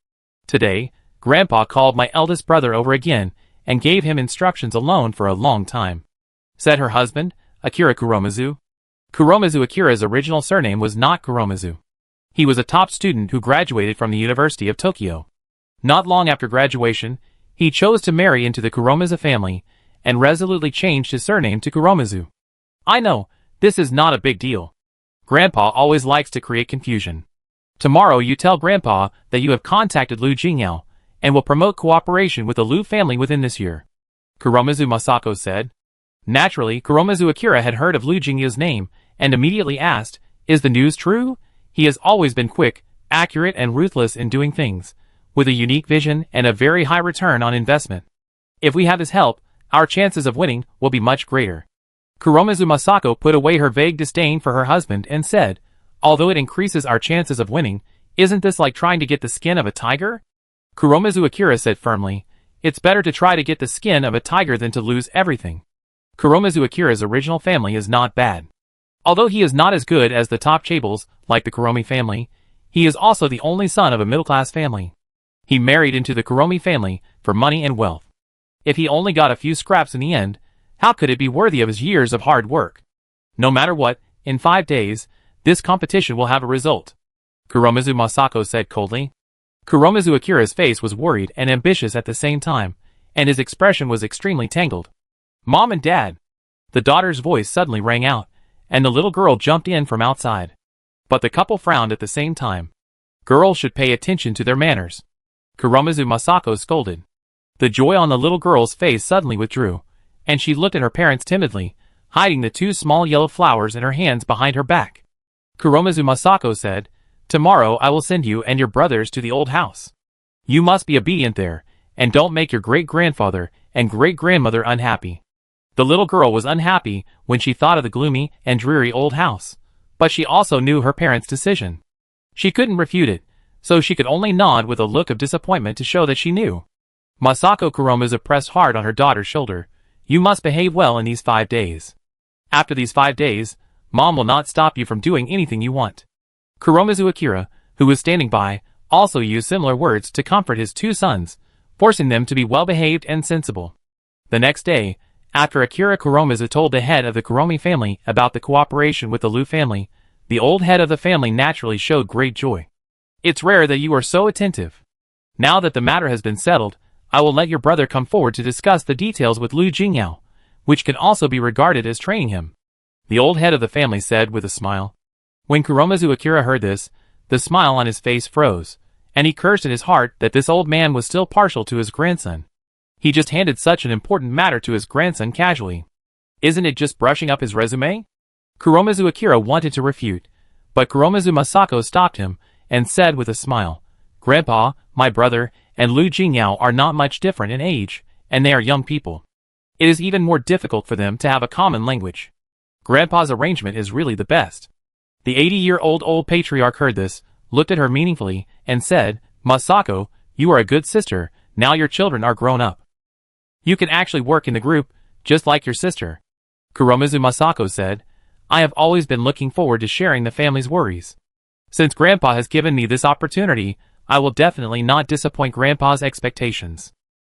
Today, Grandpa called my eldest brother over again and gave him instructions alone for a long time. Said her husband, Akira Kuromizu. Kuromizu Akira's original surname was not Kuromizu. He was a top student who graduated from the University of Tokyo. Not long after graduation, he chose to marry into the Kuromizu family and resolutely changed his surname to Kuromizu. I know, this is not a big deal. Grandpa always likes to create confusion. Tomorrow you tell Grandpa that you have contacted Lu Jingyao and will promote cooperation with the Lu family within this year. Kuromizu Masako said. Naturally, Kuromizu Akira had heard of Lu Jingyao's name and immediately asked, is the news true? He has always been quick, accurate and ruthless in doing things, with a unique vision and a very high return on investment. If we have his help, our chances of winning will be much greater. Kuromizu Masako put away her vague disdain for her husband and said, although it increases our chances of winning, isn't this like trying to get the skin of a tiger? Kuromizu Akira said firmly, it's better to try to get the skin of a tiger than to lose everything. Kuromizu Akira's original family is not bad. Although he is not as good as the top chaebol, like the Kuromi family, he is also the only son of a middle-class family. He married into the Kuromi family for money and wealth. If he only got a few scraps in the end, how could it be worthy of his years of hard work? No matter what, in 5 days, this competition will have a result. Kuromizu Masako said coldly. Kuromizu Akira's face was worried and ambitious at the same time, and his expression was extremely tangled. Mom and Dad! The daughter's voice suddenly rang out, and the little girl jumped in from outside. But the couple frowned at the same time. Girls should pay attention to their manners. Kuromizu Masako scolded. The joy on the little girl's face suddenly withdrew, and she looked at her parents timidly, hiding the 2 small yellow flowers in her hands behind her back. Kuromizu Masako said, tomorrow I will send you and your brothers to the old house. You must be obedient there, and don't make your great-grandfather and great-grandmother unhappy. The little girl was unhappy when she thought of the gloomy and dreary old house, but she also knew her parents' decision. She couldn't refute it, so she could only nod with a look of disappointment to show that she knew. Masako Kuromizu pressed hard on her daughter's shoulder. You must behave well in these 5 days. After these 5 days, Mom will not stop you from doing anything you want. Kuromizu Akira, who was standing by, also used similar words to comfort his 2 sons, forcing them to be well-behaved and sensible. The next day, after Akira Kuromizu told the head of the Kuromi family about the cooperation with the Lu family, the old head of the family naturally showed great joy. It's rare that you are so attentive. Now that the matter has been settled, I will let your brother come forward to discuss the details with Lu Jingyao, which can also be regarded as training him. The old head of the family said with a smile. When Kuromizu Akira heard this, the smile on his face froze, and he cursed in his heart that this old man was still partial to his grandson. He just handed such an important matter to his grandson casually. Isn't it just brushing up his resume? Kuromizu Akira wanted to refute, but Kuromizu Masako stopped him and said with a smile, Grandpa, my brother, and Lu Jingyao are not much different in age, and they are young people. It is even more difficult for them to have a common language. Grandpa's arrangement is really the best. The 80-year-old patriarch heard this, looked at her meaningfully, and said, Masako, you are a good sister, now your children are grown up. You can actually work in the group, just like your sister. Kuromizu Masako said, I have always been looking forward to sharing the family's worries. Since Grandpa has given me this opportunity, I will definitely not disappoint Grandpa's expectations.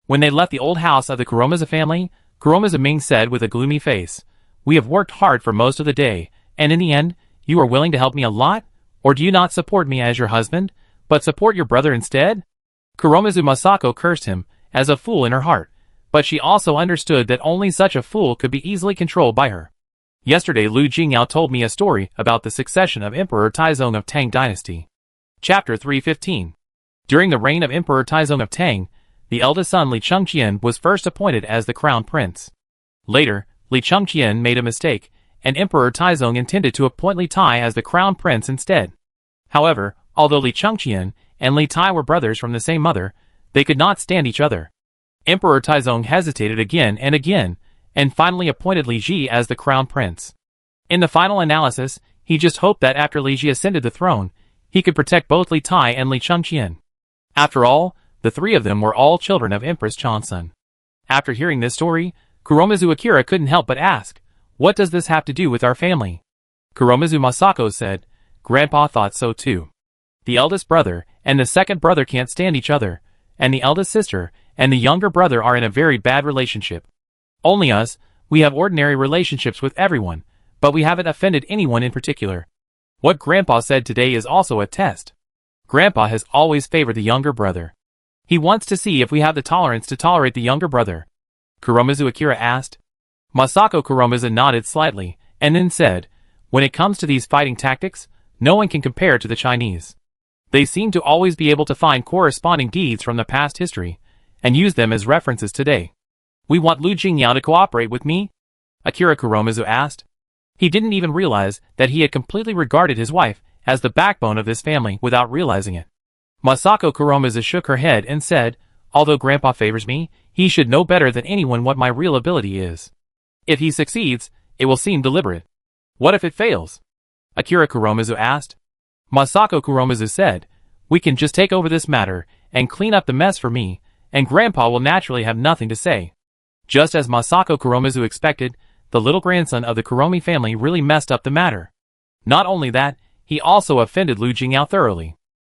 When they left the old house of the Kuromizu family, Kuromizu Ming said with a gloomy face, We have worked hard for most of the day, and in the end, you are willing to help me a lot? Or do you not support me as your husband, but support your brother instead? Kuromizu Masako cursed him, as a fool in her heart, but she also understood that only such a fool could be easily controlled by her. Yesterday Lu Jingyao told me a story about the succession of Emperor Taizong of Tang Dynasty. Chapter 315. During the reign of Emperor Taizong of Tang, the eldest son Li Chengqian was first appointed as the crown prince. Later, Li Chengqian made a mistake, and Emperor Taizong intended to appoint Li Tai as the crown prince instead. However, although Li Chengqian and Li Tai were brothers from the same mother, they could not stand each other. Emperor Taizong hesitated again, and finally appointed Li Ji as the crown prince. In the final analysis, he just hoped that after Li Ji ascended the throne, he could protect both Li Tai and Li Chengqian. After all, the 3 of them were all children of Empress Changsun. After hearing this story, Kuromizu Akira couldn't help but ask, What does this have to do with our family? Kuromizu Masako said, Grandpa thought so too. The eldest brother and the second brother can't stand each other, and the eldest sister and the younger brother are in a very bad relationship. Only us, we have ordinary relationships with everyone, but we haven't offended anyone in particular. What Grandpa said today is also a test. Grandpa has always favored the younger brother. He wants to see if we have the tolerance to tolerate the younger brother. Kuromizu Akira asked. Masako Kuromizu nodded slightly, and then said, when it comes to these fighting tactics, no one can compare to the Chinese. They seem to always be able to find corresponding deeds from the past history, and use them as references today. We want Lu Jingyao to cooperate with me? Akira Kuromizu asked. He didn't even realize that he had completely regarded his wife as the backbone of this family without realizing it. Masako Kuromizu shook her head and said, although Grandpa favors me, he should know better than anyone what my real ability is. If he succeeds, it will seem deliberate. What if it fails? Akira Kuromizu asked. Masako Kuromizu said, we can just take over this matter and clean up the mess for me, and Grandpa will naturally have nothing to say. Just as Masako Kuromizu expected, the little grandson of the Kuromi family really messed up the matter. Not only that, he also offended Lu Jingyao thoroughly.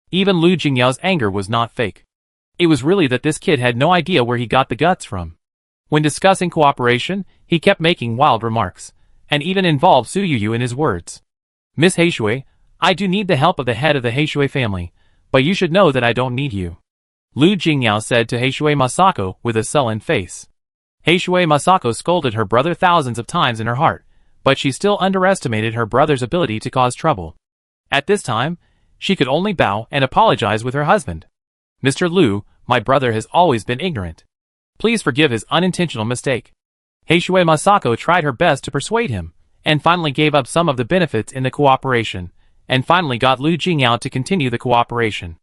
Even Lu Jingyao's anger was not fake. It was really that this kid had no idea where he got the guts from. When discussing cooperation, he kept making wild remarks, and even involved Suyuyu in his words. Miss Heishui, I do need the help of the head of the Heishui family, but you should know that I don't need you. Lu Jingyao said to Heishui Masako with a sullen face. Heishui Masako scolded her brother thousands of times in her heart, but she still underestimated her brother's ability to cause trouble. At this time, she could only bow and apologize with her husband. Mr. Lu, my brother has always been ignorant. Please forgive his unintentional mistake. Heishui Masako tried her best to persuade him, and finally gave up some of the benefits in the cooperation, and finally got Lu Jingyao to continue the cooperation.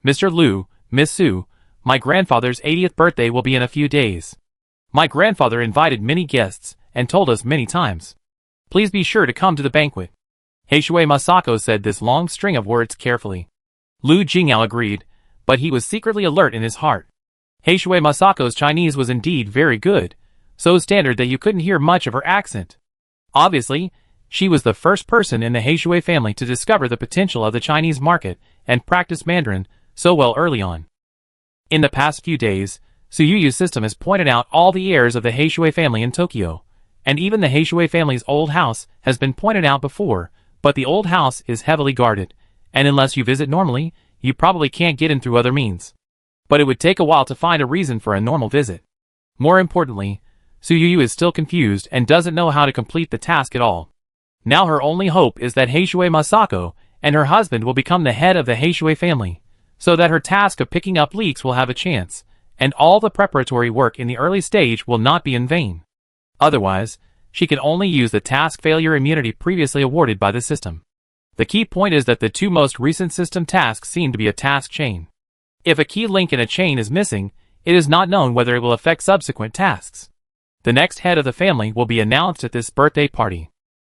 Mr. Lu, Miss Su, my grandfather's 80th birthday will be in a few days. My grandfather invited many guests, and told us many times. Please be sure to come to the banquet. Heishui Masako said this long string of words carefully. Lu Jingyao agreed, but he was secretly alert in his heart. Heishui Masako's Chinese was indeed very good, so standard that you couldn't hear much of her accent. Obviously, she was the first person in the Heishui family to discover the potential of the Chinese market and practice Mandarin so well early on. In the past few days, Suyuyu's system has pointed out all the heirs of the Heishui family in Tokyo, and even the Heishui family's old house has been pointed out before, but the old house is heavily guarded, and unless you visit normally, you probably can't get in through other means. But it would take a while to find a reason for a normal visit. More importantly, Suyuyu is still confused and doesn't know how to complete the task at all. Now her only hope is that Heishui Masako and her husband will become the head of the Heishui family, so that her task of picking up leaks will have a chance, and all the preparatory work in the early stage will not be in vain. Otherwise, she can only use the task failure immunity previously awarded by the system. The key point is that the two most recent system tasks seem to be a task chain. If a key link in a chain is missing, it is not known whether it will affect subsequent tasks. The next head of the family will be announced at this birthday party.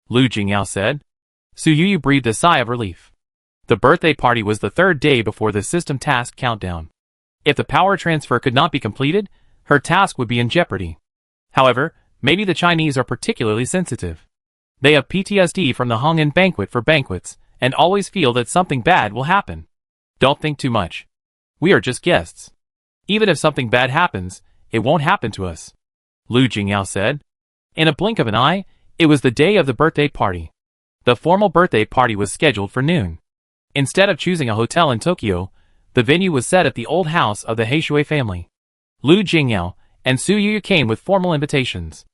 Lu Jingyao said. Suyuyu breathed a sigh of relief. The birthday party was the third day before the system task countdown. If the power transfer could not be completed, her task would be in jeopardy. However, maybe the Chinese are particularly sensitive. They have PTSD from the Hong'an banquet for banquets, and always feel that something bad will happen. Don't think too much. We are just guests. Even if something bad happens, it won't happen to us. Lu Jingyao said. In a blink of an eye, it was the day of the birthday party. The formal birthday party was scheduled for noon. Instead of choosing a hotel in Tokyo, the venue was set at the old house of the Heishui family. Lu Jingyao and Suyuyu came with formal invitations.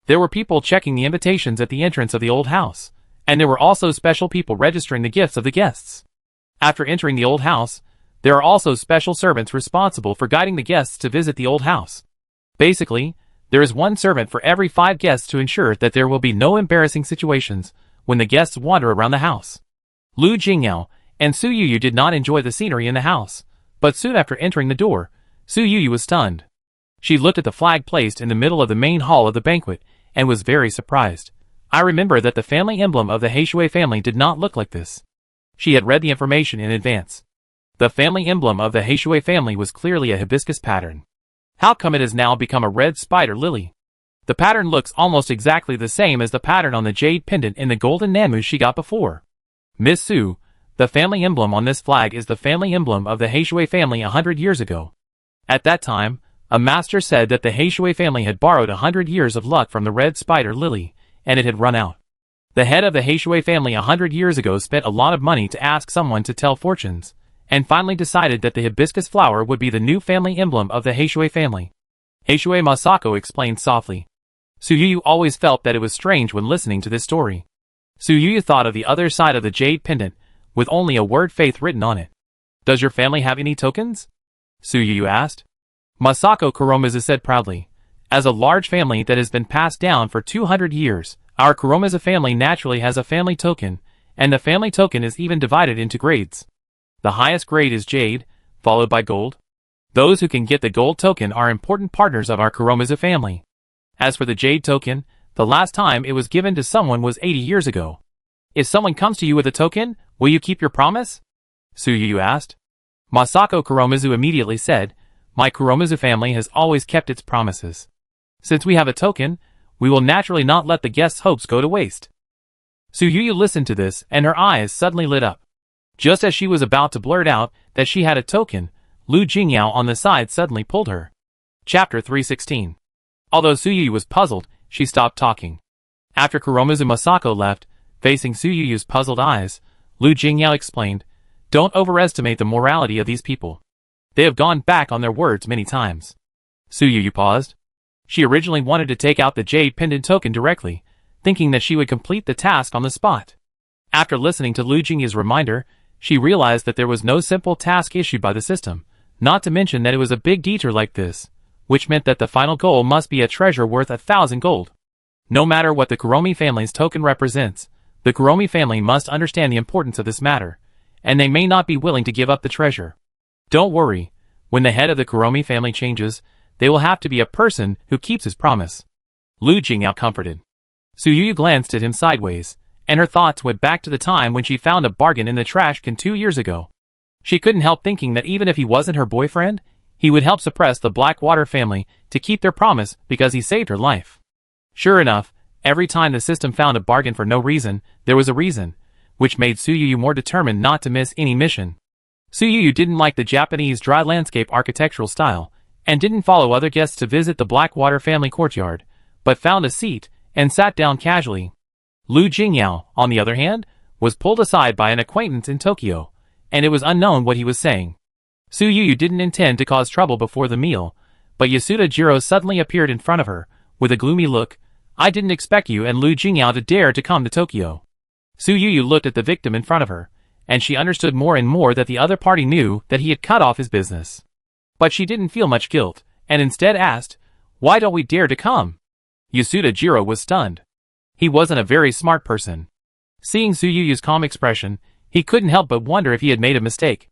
There were people checking the invitations at the entrance of the old house, and there were also special people registering the gifts of the guests. After entering the old house, there are also special servants responsible for guiding the guests to visit the old house. Basically, there is one servant for every 5 guests to ensure that there will be no embarrassing situations when the guests wander around the house. Lu Jingyao and Suyuyu did not enjoy the scenery in the house, but soon after entering the door, Suyuyu was stunned. She looked at the flag placed in the middle of the main hall of the banquet and was very surprised. I remember that the family emblem of the Heishui family did not look like this. She had read the information in advance. The family emblem of the Heishui family was clearly a hibiscus pattern. How come it has now become a red spider lily? The pattern looks almost exactly the same as the pattern on the jade pendant in the golden namu she got before. Miss Su, The family emblem on this flag is the family emblem of the Heishui family 100 years ago. At that time, a master said that the Heishui family had borrowed 100 years of luck from the red spider lily, and it had run out. The head of the Heishui family 100 years ago spent a lot of money to ask someone to tell fortunes, and finally decided that the hibiscus flower would be the new family emblem of the Heishui family. Heishui Masako explained softly. Suyuyu always felt that it was strange when listening to this story. Suyuyu thought of the other side of the jade pendant, with only a word faith written on it. Does your family have any tokens? Suyuyu asked. Masako Kuromizu said proudly. As a large family that has been passed down for 200 years, our Kuromizu family naturally has a family token, and the family token is even divided into grades. The highest grade is jade, followed by gold. Those who can get the gold token are important partners of our Kuromizu family. As for the jade token, the last time it was given to someone was 80 years ago. If someone comes to you with a token, will you keep your promise? Suyuyu asked. Masako Kuromizu immediately said, My Kuromizu family has always kept its promises. Since we have a token, we will naturally not let the guest's hopes go to waste. Suyuyu listened to this and her eyes suddenly lit up. Just as she was about to blurt out that she had a token, Lu Jingyao on the side suddenly pulled her. Chapter 316. Although Suyuyu was puzzled, she stopped talking. After Kuromizu Masako left, facing Suyuyu's puzzled eyes, Lu Jingyao explained, Don't overestimate the morality of these people. They have gone back on their words many times. Suyuyu paused. She originally wanted to take out the jade pendant token directly, thinking that she would complete the task on the spot. After listening to Lu Jingyau's reminder, she realized that there was no simple task issued by the system, not to mention that it was a big detour like this, which meant that the final goal must be a treasure worth 1,000 gold. No matter what the Kuromi family's token represents, the Kuromi family must understand the importance of this matter, and they may not be willing to give up the treasure. Don't worry, when the head of the Kuromi family changes, they will have to be a person who keeps his promise. Lu Jingyao comforted. Suyuyu glanced at him sideways, and her thoughts went back to the time when she found a bargain in the trash can 2 years ago. She couldn't help thinking that even if he wasn't her boyfriend, he would help suppress the Blackwater family to keep their promise because he saved her life. Sure enough, every time the system found a bargain for no reason, there was a reason, which made Suyuyu more determined not to miss any mission. Suyuyu didn't like the Japanese dry landscape architectural style, and didn't follow other guests to visit the Blackwater family courtyard, but found a seat and sat down casually. Lu Jingyao, on the other hand, was pulled aside by an acquaintance in Tokyo, and it was unknown what he was saying. Suyuyu didn't intend to cause trouble before the meal, but Yasuda Jiro suddenly appeared in front of her, with a gloomy look. I didn't expect you and Lu Jingyao to dare to come to Tokyo. Suyuyu looked at the victim in front of her, and she understood more and more that the other party knew that he had cut off his business. But she didn't feel much guilt, and instead asked, Why don't we dare to come? Yasuda Jiro was stunned. He wasn't a very smart person. Seeing Suyuyu's calm expression, he couldn't help but wonder if he had made a mistake.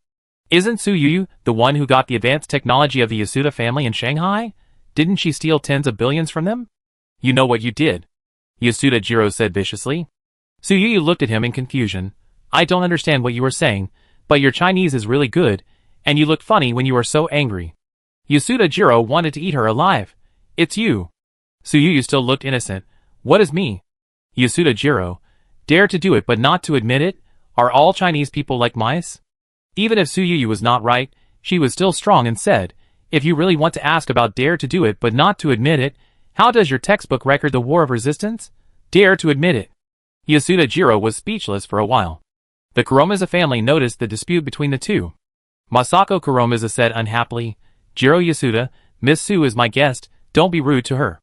Isn't Suyuyu the one who got the advanced technology of the Yasuda family in Shanghai? Didn't she steal tens of billions from them? You know what you did, Yasuda Jiro said viciously. Suyuyu looked at him in confusion. I don't understand what you were saying, but your Chinese is really good, and you looked funny when you were so angry. Yasuda Jiro wanted to eat her alive. It's you. Suyuyu still looked innocent. What is me? Yasuda Jiro. Dare to do it but not to admit it? Are all Chinese people like mice? Even if Suyuyu was not right, she was still strong and said, If you really want to ask about dare to do it but not to admit it, how does your textbook record the war of resistance? Dare to admit it. Yasuda Jiro was speechless for a while. The Kuromizu family noticed the dispute between the two. Masako Kuromizu said unhappily, Jiro Yasuda, Miss Su is my guest, don't be rude to her.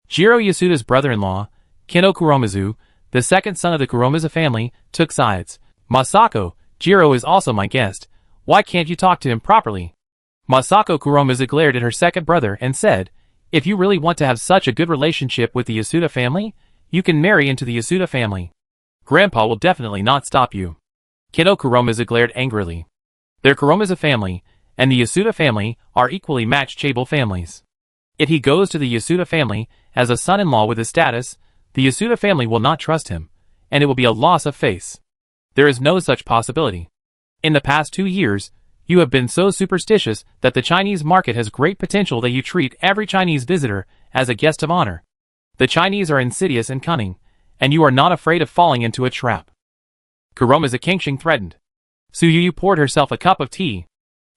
Jiro Yasuda's brother-in-law, Keno Kuromizu, the second son of the Kuromizu family, took sides. Masako, Jiro is also my guest. Why can't you talk to him properly? Masako Kuromizu glared at her second brother and said, If you really want to have such a good relationship with the Yasuda family, you can marry into the Yasuda family. Grandpa will definitely not stop you. Keno Kuromizu glared angrily. Their Kuromizu family and the Yasuda family are equally matchable families. If he goes to the Yasuda family as a son-in-law with his status, the Yasuda family will not trust him, and it will be a loss of face. There is no such possibility. In the past 2 years, you have been so superstitious that the Chinese market has great potential that you treat every Chinese visitor as a guest of honor. The Chinese are insidious and cunning, and you are not afraid of falling into a trap. Kuromizu Kingxing threatened. Su Yu poured herself a cup of tea.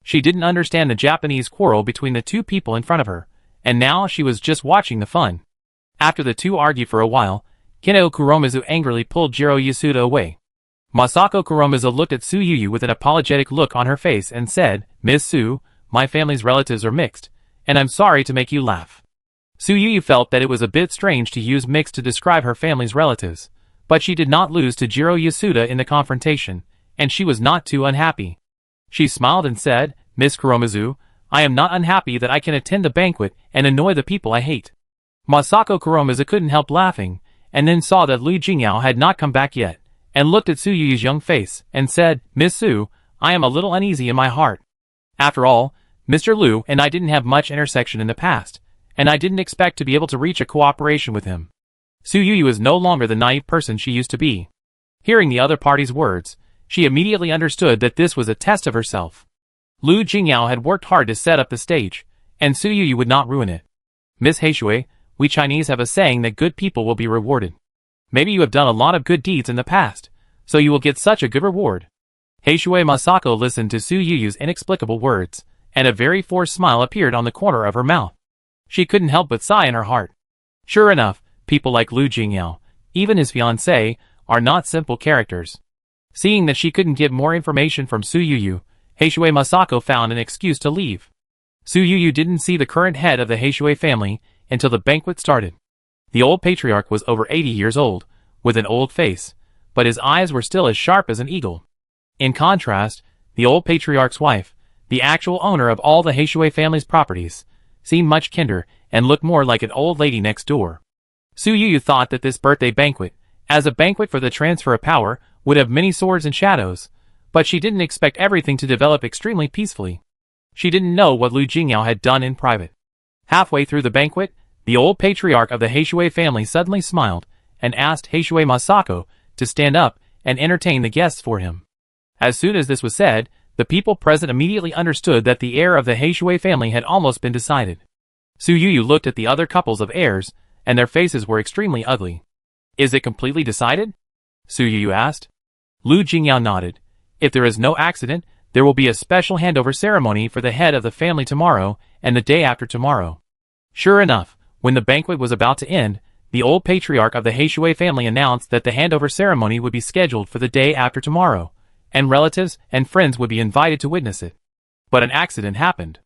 She didn't understand the Japanese quarrel between the two people in front of her, and now she was just watching the fun. After the two argued for a while, Kinao Kuromizu angrily pulled Jiro Yasuda away. Masako Kuromizu looked at Su Yu with an apologetic look on her face and said, "Miss Su, my family's relatives are mixed, and I'm sorry to make you laugh." Su Yu felt that it was a bit strange to use mixed to describe her family's relatives, but she did not lose to Jiro Yasuda in the confrontation, and she was not too unhappy. She smiled and said, "Miss Kuromizu, I am not unhappy that I can attend the banquet and annoy the people I hate." Masako Kuromizu couldn't help laughing, and then saw that Lu Jingyao had not come back yet, and looked at Su Yu's young face, and said, "Miss Su, I am a little uneasy in my heart. After all, Mr. Lu and I didn't have much intersection in the past, and I didn't expect to be able to reach a cooperation with him." Su Yu is no longer the naive person she used to be. Hearing the other party's words, she immediately understood that this was a test of herself. Lu Jingyao had worked hard to set up the stage, and Su Yu would not ruin it. "Miss Heishui, we Chinese have a saying that good people will be rewarded. Maybe you have done a lot of good deeds in the past, so you will get such a good reward." Heishui Masako listened to Su Yu's inexplicable words, and a very forced smile appeared on the corner of her mouth. She couldn't help but sigh in her heart. Sure enough, people like Lu Jingyao, even his fiancée, are not simple characters. Seeing that she couldn't get more information from Su Yu, Heishui Masako found an excuse to leave. Su Yu didn't see the current head of the Heishui family until the banquet started. The old patriarch was over 80 years old, with an old face, but his eyes were still as sharp as an eagle. In contrast, the old patriarch's wife, the actual owner of all the Heishui family's properties, seemed much kinder and looked more like an old lady next door. Su Yu thought that this birthday banquet, as a banquet for the transfer of power, would have many swords and shadows, but she didn't expect everything to develop extremely peacefully. She didn't know what Lu Jingyao had done in private. Halfway through the banquet, the old patriarch of the Heishui family suddenly smiled and asked Heishui Masako to stand up and entertain the guests for him. As soon as this was said, the people present immediately understood that the heir of the Heishui family had almost been decided. Su Yu looked at the other couples of heirs, and their faces were extremely ugly. "Is it completely decided?" Su Yu asked. Lu Jingyao nodded. "If there is no accident, there will be a special handover ceremony for the head of the family tomorrow and the day after tomorrow." Sure enough, when the banquet was about to end, the old patriarch of the Heishui family announced that the handover ceremony would be scheduled for the day after tomorrow, and relatives and friends would be invited to witness it. But an accident happened.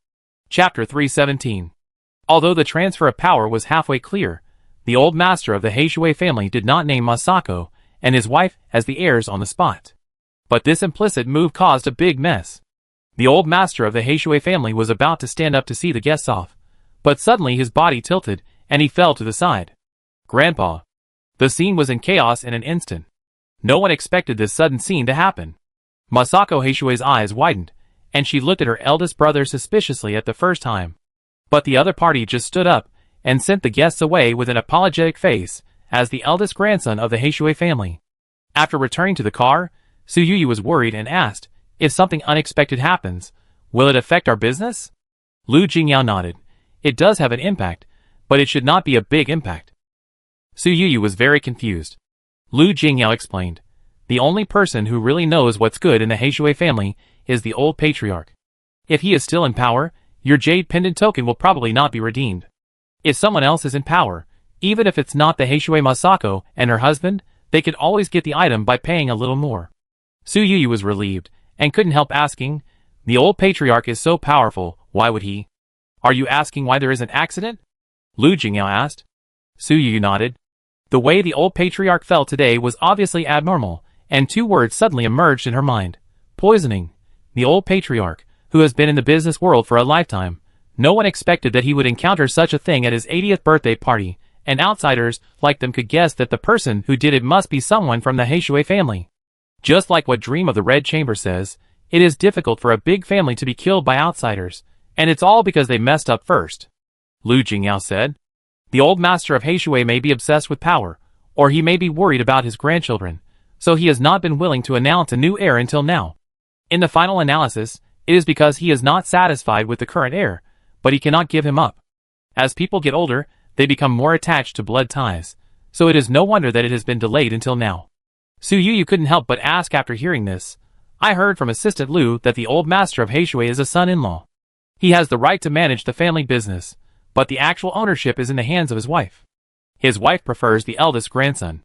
Chapter 317. Although the transfer of power was halfway clear, the old master of the Heishui family did not name Masako and his wife as the heirs on the spot. But this implicit move caused a big mess. The old master of the Heishui family was about to stand up to see the guests off, but suddenly his body tilted and he fell to the side. "Grandpa." The scene was in chaos in an instant. No one expected this sudden scene to happen. Masako Heishui's eyes widened, and she looked at her eldest brother suspiciously at the first time. But the other party just stood up and sent the guests away with an apologetic face as the eldest grandson of the Heishui family. After returning to the car, Su Yu was worried and asked, "If something unexpected happens, will it affect our business?" Lu Jingyao nodded. "It does have an impact, but it should not be a big impact." Su Yu was very confused. Lu Jingyao explained, "The only person who really knows what's good in the Heishui family is the old patriarch. If he is still in power, your jade pendant token will probably not be redeemed. If someone else is in power, even if it's not the Heishui Masako and her husband, they could always get the item by paying a little more." Su Yu was relieved, and couldn't help asking, "The old patriarch is so powerful, why would he?" "Are you asking why there is an accident?" Lu Jingyao asked. Su Yu nodded. The way the old patriarch fell today was obviously abnormal, and two words suddenly emerged in her mind. Poisoning. The old patriarch, who has been in the business world for a lifetime, no one expected that he would encounter such a thing at his 80th birthday party, and outsiders like them could guess that the person who did it must be someone from the Heishui family. Just like what Dream of the Red Chamber says, it is difficult for a big family to be killed by outsiders, and it's all because they messed up first. Lu Jingyao said. The old master of Heishui may be obsessed with power, or he may be worried about his grandchildren, so he has not been willing to announce a new heir until now. In the final analysis, it is because he is not satisfied with the current heir, but he cannot give him up. As people get older, they become more attached to blood ties, so it is no wonder that it has been delayed until now. Su Yu couldn't help but ask after hearing this, I heard from Assistant Lu that the old master of Heishui is a son-in-law. He has the right to manage the family business, but the actual ownership is in the hands of his wife. His wife prefers the eldest grandson.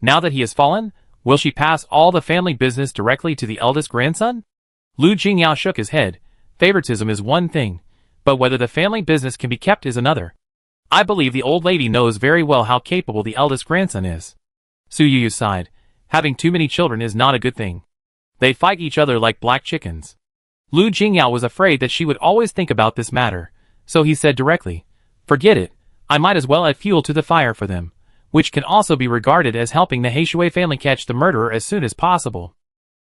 Now that he has fallen, will she pass all the family business directly to the eldest grandson? Lu Jingyao shook his head. Favoritism is one thing, but whether the family business can be kept is another. I believe the old lady knows very well how capable the eldest grandson is. Su Yuyu sighed. Having too many children is not a good thing. They fight each other like black chickens. Lu Jingyao was afraid that she would always think about this matter, so he said directly, "Forget it, I might as well add fuel to the fire for them," which can also be regarded as helping the Heishui family catch the murderer as soon as possible.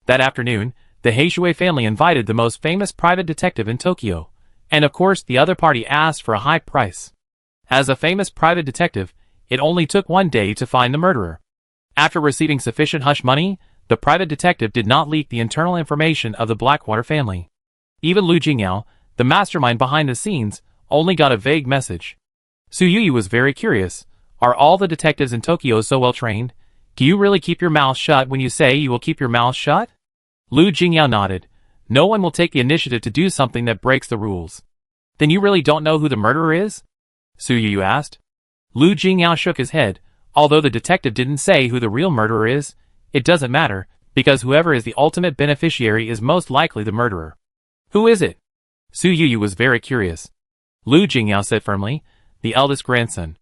That afternoon, the Heishui family invited the most famous private detective in Tokyo, and of course the other party asked for a high price. As a famous private detective, it only took one day to find the murderer. After receiving sufficient hush money, the private detective did not leak the internal information of the Blackwater family. Even Lu Jingyao, the mastermind behind the scenes, only got a vague message. Su Yuyu was very curious. Are all the detectives in Tokyo so well trained? Do you really keep your mouth shut when you say you will keep your mouth shut? Lu Jingyao nodded. No one will take the initiative to do something that breaks the rules. Then you really don't know who the murderer is? Su Yuyu asked. Lu Jingyao shook his head. Although the detective didn't say who the real murderer is, it doesn't matter, because whoever is the ultimate beneficiary is most likely the murderer. Who is it? Su Yuyu was very curious. Lu Jingyao said firmly, the eldest grandson.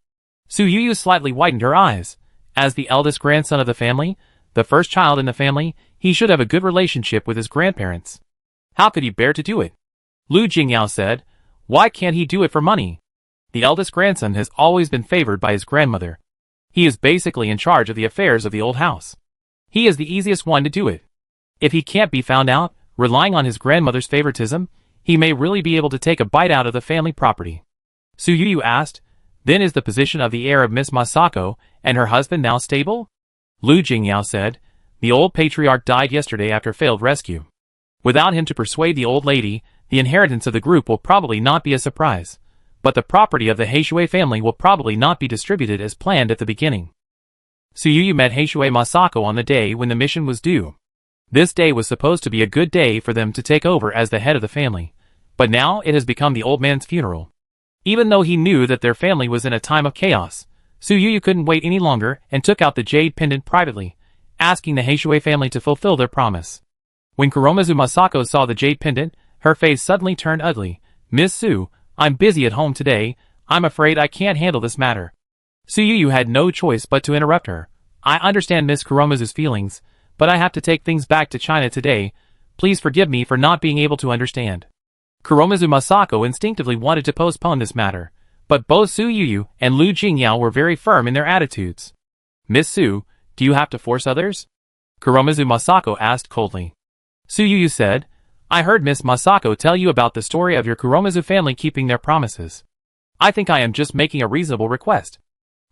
Su Yuyu slightly widened her eyes. As the eldest grandson of the family, the first child in the family, he should have a good relationship with his grandparents. How could he bear to do it? Lu Jingyao said, why can't he do it for money? The eldest grandson has always been favored by his grandmother. He is basically in charge of the affairs of the old house. He is the easiest one to do it. If he can't be found out, relying on his grandmother's favoritism, he may really be able to take a bite out of the family property. Su Yuyu asked, then is the position of the heir of Miss Masako and her husband now stable? Lu Jingyao said, the old patriarch died yesterday after failed rescue. Without him to persuade the old lady, the inheritance of the group will probably not be a surprise. But the property of the Heishui family will probably not be distributed as planned at the beginning. Su Yuyu met Heishui Masako on the day when the mission was due. This day was supposed to be a good day for them to take over as the head of the family, but now it has become the old man's funeral. Even though he knew that their family was in a time of chaos, Su Yuyu couldn't wait any longer and took out the jade pendant privately, asking the Heishui family to fulfill their promise. When Kuromizu Masako saw the jade pendant, her face suddenly turned ugly. Miss Su, I'm busy at home today, I'm afraid I can't handle this matter. Su Yuyu had no choice but to interrupt her. I understand Miss Kuromizu's feelings, but I have to take things back to China today. Please forgive me for not being able to understand. Kuromizu Masako instinctively wanted to postpone this matter, but both Su Yuyu and Lu Jingyao were very firm in their attitudes. Miss Su, do you have to force others? Kuromizu Masako asked coldly. Su Yuyu said, I heard Miss Masako tell you about the story of your Kuromizu family keeping their promises. I think I am just making a reasonable request.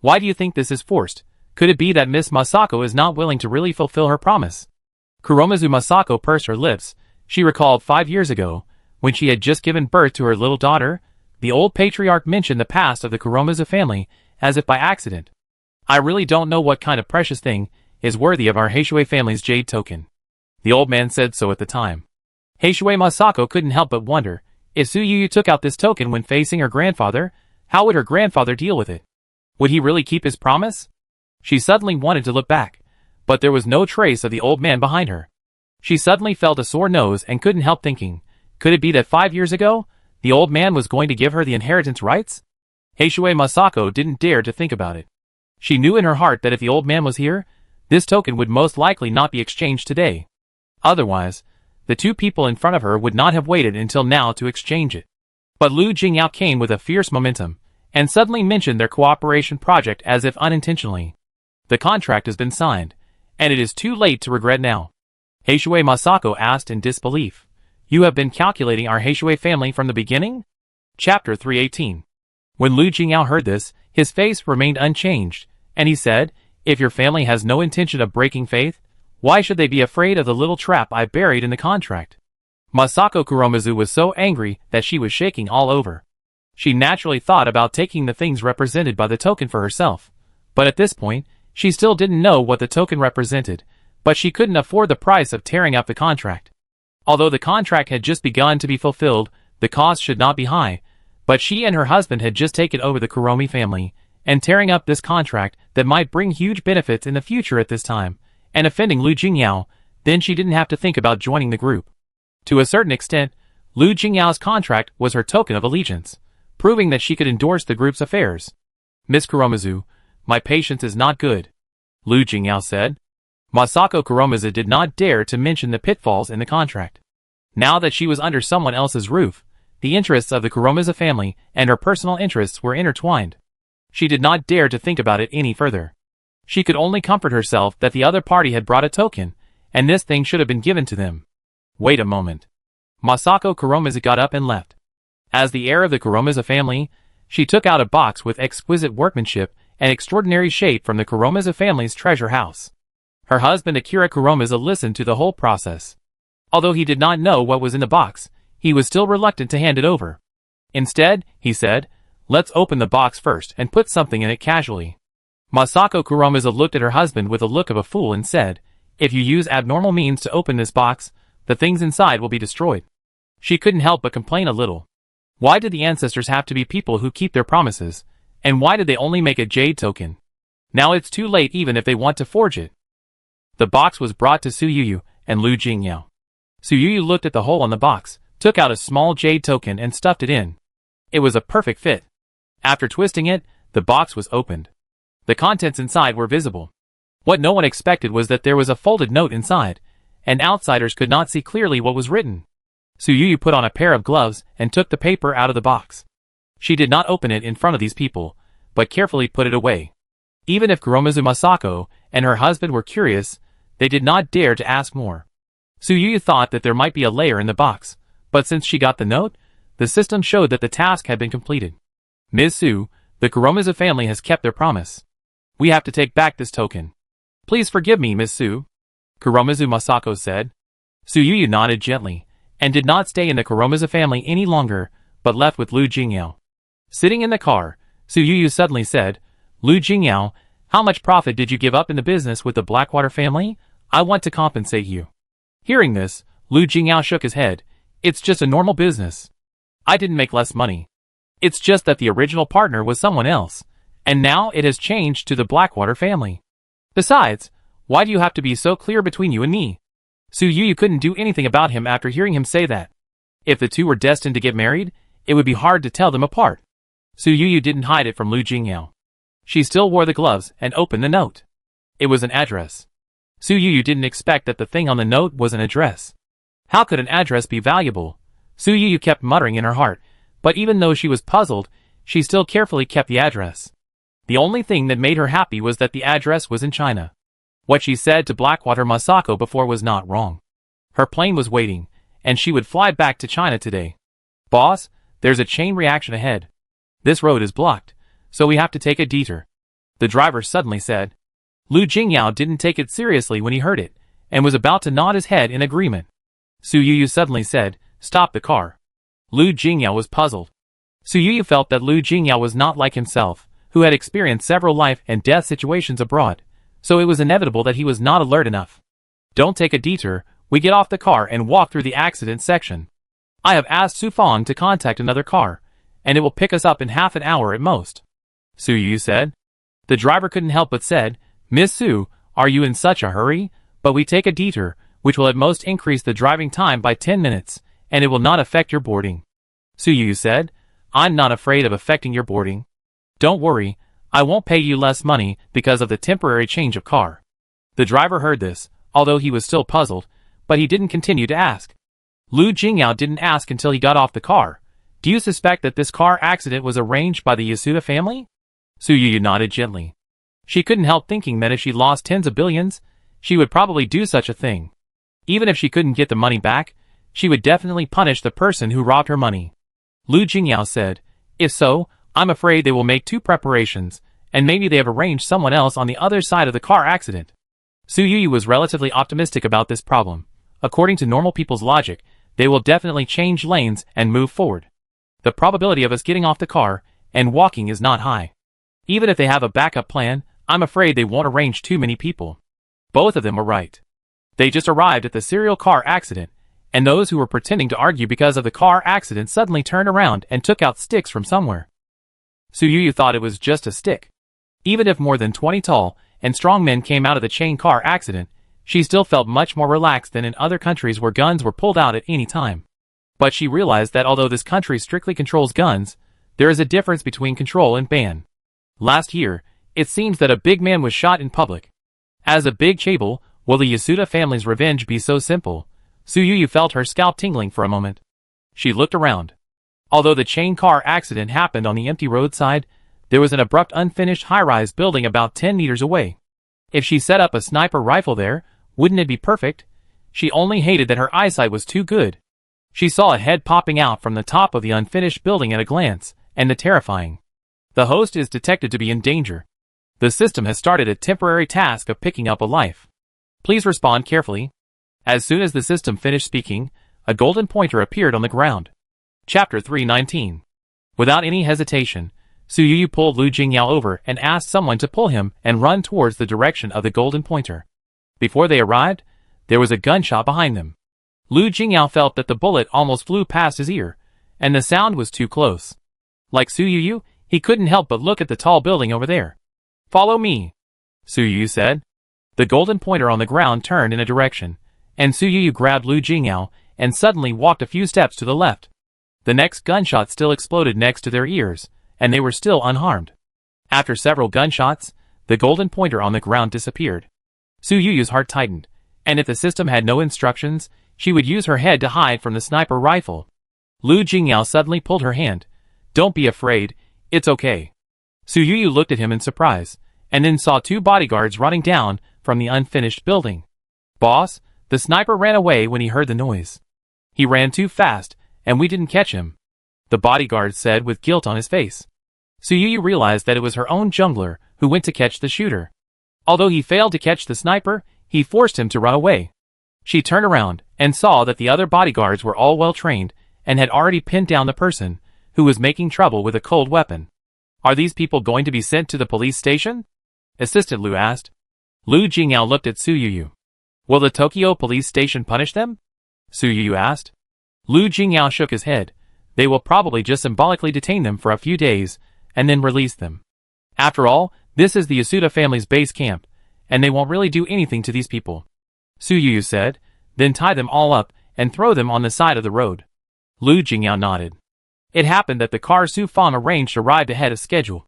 Why do you think this is forced? Could it be that Miss Masako is not willing to really fulfill her promise? Kuromizu Masako pursed her lips. She recalled 5 years ago, when she had just given birth to her little daughter, the old patriarch mentioned the past of the Kuromizu family, as if by accident. I really don't know what kind of precious thing is worthy of our Heishui family's jade token. The old man said so at the time. Heishui Masako couldn't help but wonder, if Su Yuyu took out this token when facing her grandfather, how would her grandfather deal with it? Would he really keep his promise? She suddenly wanted to look back, but there was no trace of the old man behind her. She suddenly felt a sore nose and couldn't help thinking, could it be that 5 years ago, the old man was going to give her the inheritance rights? Heishui Masako didn't dare to think about it. She knew in her heart that if the old man was here, this token would most likely not be exchanged today. Otherwise, the two people in front of her would not have waited until now to exchange it. But Lu Jingyao came with a fierce momentum, and suddenly mentioned their cooperation project as if unintentionally. The contract has been signed, and it is too late to regret now. Heishui Masako asked in disbelief. You have been calculating our Heishui family from the beginning? Chapter 318. When Lu Jingyao heard this, his face remained unchanged, and he said, if your family has no intention of breaking faith, why should they be afraid of the little trap I buried in the contract? Masako Kuromizu was so angry that she was shaking all over. She naturally thought about taking the things represented by the token for herself, but at this point, she still didn't know what the token represented, but she couldn't afford the price of tearing up the contract. Although the contract had just begun to be fulfilled, the cost should not be high, but she and her husband had just taken over the Kuromi family, and tearing up this contract that might bring huge benefits in the future at this time, and offending Lu Jingyao, then she didn't have to think about joining the group. To a certain extent, Lu Jingyao's contract was her token of allegiance, proving that she could endorse the group's affairs. Miss Kuromizu, my patience is not good, Lu Jingyao said. Masako Kuromizu did not dare to mention the pitfalls in the contract. Now that she was under someone else's roof, the interests of the Kuromizu family and her personal interests were intertwined. She did not dare to think about it any further. She could only comfort herself that the other party had brought a token, and this thing should have been given to them. Wait a moment. Masako Kuromizu got up and left. As the heir of the Kuromizu family, she took out a box with exquisite workmanship and extraordinary shape from the Kuromizu family's treasure house. Her husband Akira Kuromizu listened to the whole process. Although he did not know what was in the box, he was still reluctant to hand it over. Instead, he said, let's open the box first and put something in it casually. Masako Kuromizu looked at her husband with a look of a fool and said, if you use abnormal means to open this box, the things inside will be destroyed. She couldn't help but complain a little. Why did the ancestors have to be people who keep their promises, and why did they only make a jade token? Now it's too late even if they want to forge it. The box was brought to Su Yuyu and Lu Jingyao. Su Yuyu looked at the hole on the box, took out a small jade token and stuffed it in. It was a perfect fit. After twisting it, the box was opened. The contents inside were visible. What no one expected was that there was a folded note inside, and outsiders could not see clearly what was written. Su Yuyu put on a pair of gloves and took the paper out of the box. She did not open it in front of these people, but carefully put it away. Even if Kuromizu Masako and her husband were curious, they did not dare to ask more. Su Yuyu thought that there might be a layer in the box, but since she got the note, the system showed that the task had been completed. Ms. Su, the Kuromizu family has kept their promise. We have to take back this token. Please forgive me, Ms. Su, Kuromizu Masako said. Su Yuyu nodded gently, and did not stay in the Kuromizu family any longer, but left with Lu Jingyao. Sitting in the car, Su Yuyu suddenly said, Lu Jingyao, how much profit did you give up in the business with the Blackwater family? I want to compensate you. Hearing this, Lu Jingyao shook his head. It's just a normal business. I didn't make less money. It's just that the original partner was someone else, and now it has changed to the Blackwater family. Besides, why do you have to be so clear between you and me? Su Yuyu couldn't do anything about him after hearing him say that. If the two were destined to get married, it would be hard to tell them apart. Su Yuyu didn't hide it from Lu Jingyao. She still wore the gloves and opened the note. It was an address. Su Yuyu didn't expect that the thing on the note was an address. How could an address be valuable? Su Yuyu kept muttering in her heart, but even though she was puzzled, she still carefully kept the address. The only thing that made her happy was that the address was in China. What she said to Blackwater Masako before was not wrong. Her plane was waiting, and she would fly back to China today. Boss, there's a chain reaction ahead. This road is blocked, so we have to take a detour, the driver suddenly said. Lu Jingyao didn't take it seriously when he heard it, and was about to nod his head in agreement. Su Yuyu suddenly said, stop the car. Lu Jingyao was puzzled. Su Yuyu felt that Lu Jingyao was not like himself, who had experienced several life and death situations abroad, so it was inevitable that he was not alert enough. Don't take a detour, we get off the car and walk through the accident section. I have asked Su Fong to contact another car, and it will pick us up in half an hour at most, Su Yuyu said. The driver couldn't help but said, Miss Su, are you in such a hurry? But we take a detour, which will at most increase the driving time by 10 minutes, and it will not affect your boarding. Su Yuyu said, I'm not afraid of affecting your boarding. Don't worry, I won't pay you less money because of the temporary change of car. The driver heard this, although he was still puzzled, but he didn't continue to ask. Lu Jingyao didn't ask until he got off the car. Do you suspect that this car accident was arranged by the Yasuda family? Su Yuyu nodded gently. She couldn't help thinking that if she lost tens of billions, she would probably do such a thing. Even if she couldn't get the money back, she would definitely punish the person who robbed her money. Lu Jingyao said, if so, I'm afraid they will make two preparations, and maybe they have arranged someone else on the other side of the car accident. Su Yuyu was relatively optimistic about this problem. According to normal people's logic, they will definitely change lanes and move forward. The probability of us getting off the car and walking is not high. Even if they have a backup plan, I'm afraid they won't arrange too many people. Both of them were right. They just arrived at the serial car accident, and those who were pretending to argue because of the car accident suddenly turned around and took out sticks from somewhere. Su Yu thought it was just a stick. Even if more than 20 tall and strong men came out of the chain car accident, she still felt much more relaxed than in other countries where guns were pulled out at any time. But she realized that although this country strictly controls guns, there is a difference between control and ban. Last year, it seems that a big man was shot in public. As a big chaebol, will the Yasuda family's revenge be so simple? Su Yu felt her scalp tingling for a moment. She looked around. Although the chain car accident happened on the empty roadside, there was an abrupt unfinished high-rise building about 10 meters away. If she set up a sniper rifle there, wouldn't it be perfect? She only hated that her eyesight was too good. She saw a head popping out from the top of the unfinished building at a glance, and the terrifying. The host is detected to be in danger. The system has started a temporary task of picking up a life. Please respond carefully. As soon as the system finished speaking, a golden pointer appeared on the ground. Chapter 319. Without any hesitation, Su Yu pulled Lu Jingyao over and asked someone to pull him and run towards the direction of the golden pointer. Before they arrived, there was a gunshot behind them. Lu Jingyao felt that the bullet almost flew past his ear, and the sound was too close. Like Su Yu, he couldn't help but look at the tall building over there. Follow me, Su Yu said. The golden pointer on the ground turned in a direction, and Su Yu grabbed Lu Jingyao and suddenly walked a few steps to the left. The next gunshot still exploded next to their ears, and they were still unharmed. After several gunshots, the golden pointer on the ground disappeared. Su Yu's heart tightened, and if the system had no instructions, she would use her head to hide from the sniper rifle. Lu Jingyao suddenly pulled her hand. Don't be afraid, it's okay. Su Yu looked at him in surprise, and then saw two bodyguards running down from the unfinished building. Boss, the sniper ran away when he heard the noise. He ran too fast, and we didn't catch him, the bodyguard said with guilt on his face. Su Yu realized that it was her own jungler who went to catch the shooter. Although he failed to catch the sniper, he forced him to run away. She turned around and saw that the other bodyguards were all well trained and had already pinned down the person who was making trouble with a cold weapon. Are these people going to be sent to the police station? Assistant Lu asked. Lu Jingyao looked at Su Yu. Will the Tokyo police station punish them? Su Yu asked. Lu Jingyao shook his head. They will probably just symbolically detain them for a few days and then release them. After all, this is the Yasuda family's base camp, and they won't really do anything to these people. Su Yu said, then tie them all up and throw them on the side of the road. Lu Jingyao nodded. It happened that the car Su Fan arranged arrived ahead of schedule.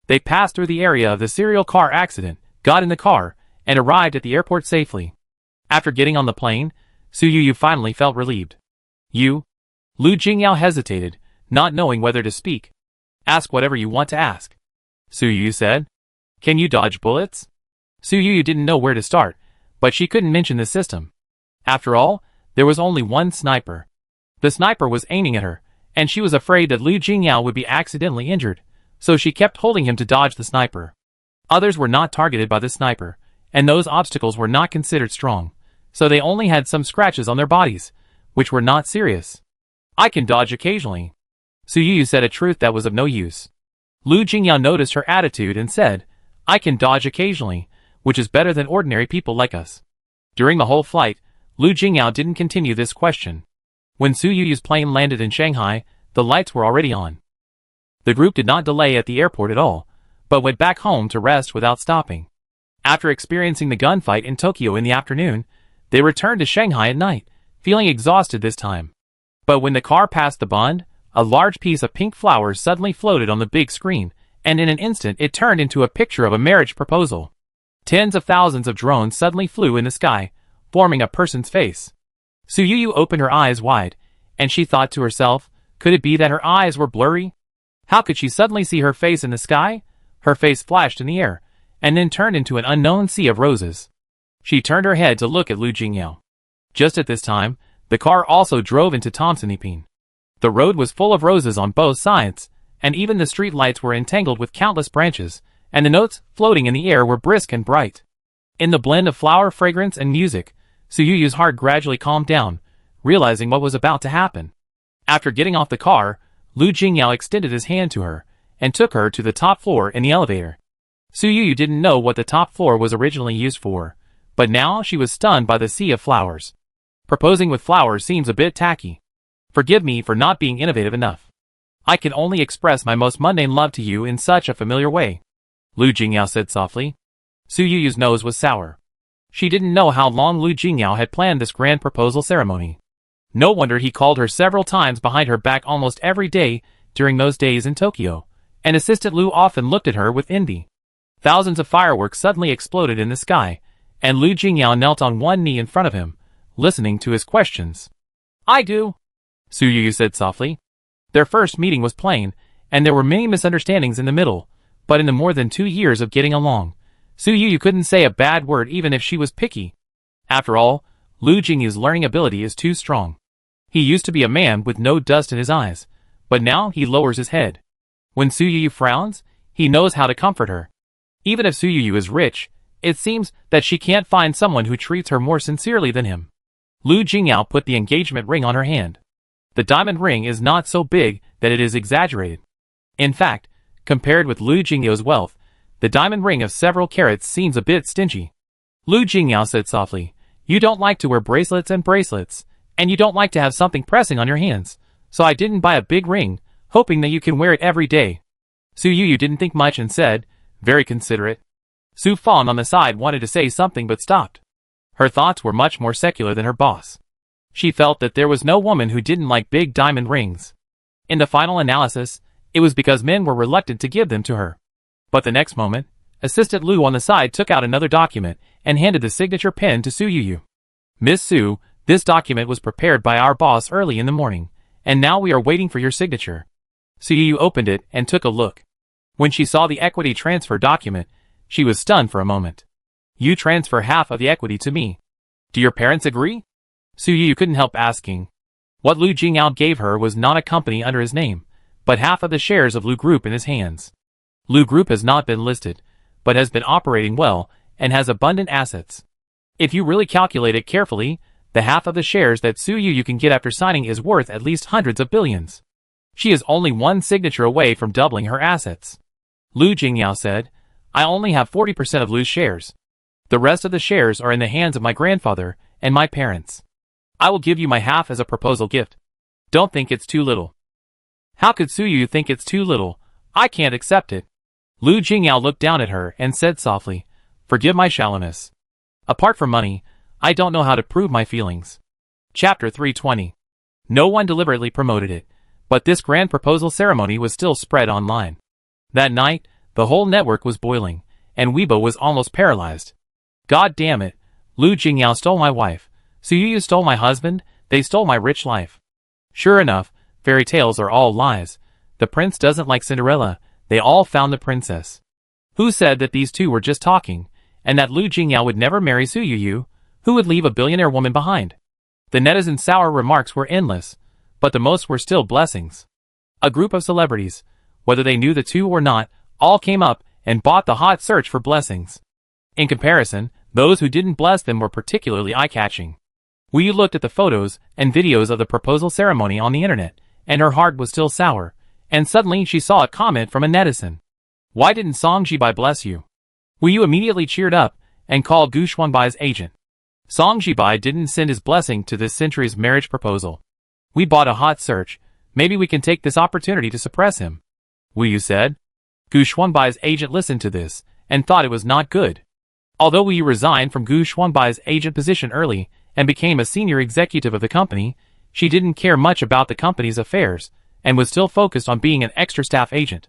They passed through the area of the serial car accident, got in the car, and arrived at the airport safely. After getting on the plane, Su Yu finally felt relieved. You? Lu Jingyao hesitated, not knowing whether to speak. Ask whatever you want to ask, Su Yu said. Can you dodge bullets? Su Yu didn't know where to start, but she couldn't mention the system. After all, there was only one sniper. The sniper was aiming at her, and she was afraid that Lu Jingyao would be accidentally injured, so she kept holding him to dodge the sniper. Others were not targeted by the sniper, and those obstacles were not considered strong, so they only had some scratches on their bodies, which were not serious. I can dodge occasionally. Su Yu said a truth that was of no use. Lu Jingyao noticed her attitude and said, I can dodge occasionally, which is better than ordinary people like us. During the whole flight, Lu Jingyao didn't continue this question. When Su Yu's plane landed in Shanghai, the lights were already on. The group did not delay at the airport at all, but went back home to rest without stopping. After experiencing the gunfight in Tokyo in the afternoon, they returned to Shanghai at night, feeling exhausted this time. But when the car passed the Bund, a large piece of pink flowers suddenly floated on the big screen, and in an instant it turned into a picture of a marriage proposal. Tens of thousands of drones suddenly flew in the sky, forming a person's face. Su Yu opened her eyes wide, and she thought to herself, could it be that her eyes were blurry? How could she suddenly see her face in the sky? Her face flashed in the air, and then turned into an unknown sea of roses. She turned her head to look at Lu Jingyao. Just at this time, the car also drove into Tomsonipin. The road was full of roses on both sides, and even the street lights were entangled with countless branches, and the notes floating in the air were brisk and bright. In the blend of flower fragrance and music, Su Yu's heart gradually calmed down, realizing what was about to happen. After getting off the car, Lu Jingyao extended his hand to her, and took her to the top floor in the elevator. Su Yu didn't know what the top floor was originally used for, but now she was stunned by the sea of flowers. Proposing with flowers seems a bit tacky. Forgive me for not being innovative enough. I can only express my most mundane love to you in such a familiar way, Lu Jingyao said softly. Su Yuyu's nose was sour. She didn't know how long Lu Jingyao had planned this grand proposal ceremony. No wonder he called her several times behind her back almost every day during those days in Tokyo, and Assistant Lu often looked at her with envy. Thousands of fireworks suddenly exploded in the sky, and Lu Jingyao knelt on one knee in front of him, listening to his questions. I do, Su Yuyu said softly. Their first meeting was plain, and there were many misunderstandings in the middle, but in the more than 2 years of getting along, Su Yuyu couldn't say a bad word even if she was picky. After all, Lu Jingyu's learning ability is too strong. He used to be a man with no dust in his eyes, but now he lowers his head. When Su Yuyu frowns, he knows how to comfort her. Even if Su Yuyu is rich, it seems that she can't find someone who treats her more sincerely than him. Lu Jingyao put the engagement ring on her hand. The diamond ring is not so big that it is exaggerated. In fact, compared with Lu Jingyao's wealth, the diamond ring of several carats seems a bit stingy. Lu Jingyao said softly, you don't like to wear bracelets, and you don't like to have something pressing on your hands, so I didn't buy a big ring, hoping that you can wear it every day. Su Yuyu didn't think much and said, very considerate. Su Fan on the side wanted to say something but stopped. Her thoughts were much more secular than her boss. She felt that there was no woman who didn't like big diamond rings. In the final analysis, it was because men were reluctant to give them to her. But the next moment, Assistant Lu on the side took out another document and handed the signature pen to Su Yuyu. Miss Su, this document was prepared by our boss early in the morning, and now we are waiting for your signature. Su Yuyu opened it and took a look. When she saw the equity transfer document, she was stunned for a moment. You transfer half of the equity to me. Do your parents agree? Su Yuyu couldn't help asking. What Lu Jingyao gave her was not a company under his name, but half of the shares of Lu Group in his hands. Lu Group has not been listed, but has been operating well and has abundant assets. If you really calculate it carefully, the half of the shares that Su Yuyu can get after signing is worth at least hundreds of billions. She is only one signature away from doubling her assets. Lu Jingyao said, I only have 40% of Lu's shares. The rest of the shares are in the hands of my grandfather and my parents. I will give you my half as a proposal gift. Don't think it's too little. How could Su Yuyu think it's too little? I can't accept it. Lu Jingyao looked down at her and said softly, forgive my shallowness. Apart from money, I don't know how to prove my feelings. Chapter 320. No one deliberately promoted it, but this grand proposal ceremony was still spread online. That night, the whole network was boiling, and Weibo was almost paralyzed. God damn it, Lu Jingyao stole my wife, Su Yuyu stole my husband, they stole my rich life. Sure enough, fairy tales are all lies. The prince doesn't like Cinderella, they all found the princess. Who said that these two were just talking, and that Lu Jingyao would never marry Su Yuyu, who would leave a billionaire woman behind? The netizens' sour remarks were endless, but the most were still blessings. A group of celebrities, whether they knew the two or not, all came up and bought the hot search for blessings. In comparison, those who didn't bless them were particularly eye-catching. Wu looked at the photos and videos of the proposal ceremony on the internet, and her heart was still sour, and suddenly she saw a comment from a netizen. Why didn't Song Jibai bless you? Wu immediately cheered up and called Gu Xuanbai's agent. Song Jibai didn't send his blessing to this century's marriage proposal. We bought a hot search, maybe we can take this opportunity to suppress him. Wu said. Gu Xuanbai's agent listened to this, and thought it was not good. Although Wu resigned from Gu Xuanbai's agent position early, and became a senior executive of the company, she didn't care much about the company's affairs, and was still focused on being an extra staff agent.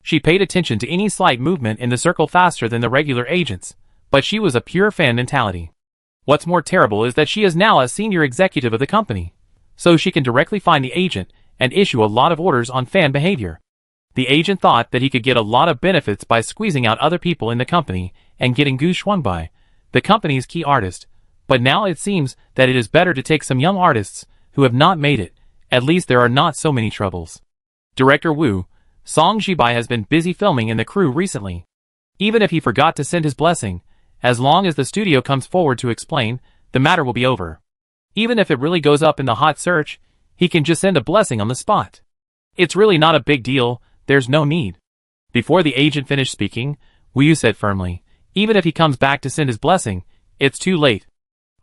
She paid attention to any slight movement in the circle faster than the regular agents, but she was a pure fan mentality. What's more terrible is that she is now a senior executive of the company, so she can directly find the agent and issue a lot of orders on fan behavior. The agent thought that he could get a lot of benefits by squeezing out other people in the company and getting Gu Xuanbai, the company's key artist, but now it seems that it is better to take some young artists who have not made it. At least there are not so many troubles. Director Wu, Song Jibai has been busy filming in the crew recently. Even if he forgot to send his blessing, as long as the studio comes forward to explain, the matter will be over. Even if it really goes up in the hot search, he can just send a blessing on the spot. It's really not a big deal, there's no need. Before the agent finished speaking, Wu said firmly, even if he comes back to send his blessing, it's too late.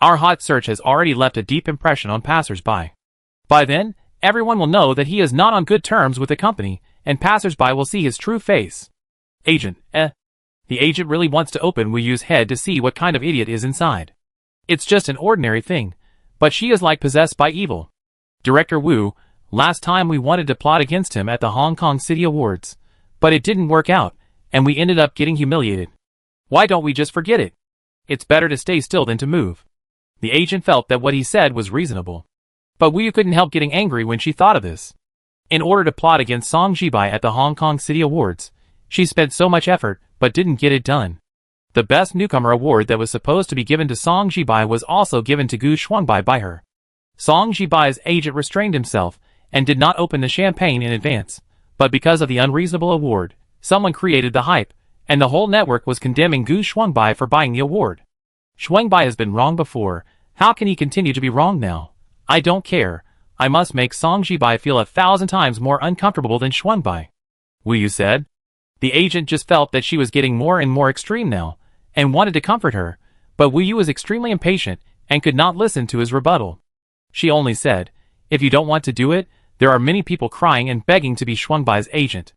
Our hot search has already left a deep impression on passers-by. By then, everyone will know that he is not on good terms with the company, and passers-by will see his true face. Agent, The agent really wants to open Wu Yu's head to see what kind of idiot is inside. It's just an ordinary thing, but she is like possessed by evil. Director Wu, last time we wanted to plot against him at the Hong Kong City Awards, but it didn't work out, and we ended up getting humiliated. Why don't we just forget it? It's better to stay still than to move. The agent felt that what he said was reasonable. But Wu Yu couldn't help getting angry when she thought of this. In order to plot against Song Jibai at the Hong Kong City Awards, she spent so much effort, but didn't get it done. The Best Newcomer award that was supposed to be given to Song Jibai was also given to Gu Shuangbai by her. Song Jibai's agent restrained himself and did not open the champagne in advance, but because of the unreasonable award, someone created the hype, and the whole network was condemning Gu Shuangbai for buying the award. Shuangbai has been wrong before, how can he continue to be wrong now? I don't care, I must make Song Jibai feel 1,000 times more uncomfortable than Shuangbai. Wu Yu said. The agent just felt that she was getting more and more extreme now, and wanted to comfort her, but Wu Yu was extremely impatient and could not listen to his rebuttal. She only said, if you don't want to do it, there are many people crying and begging to be Shuangbai's agent.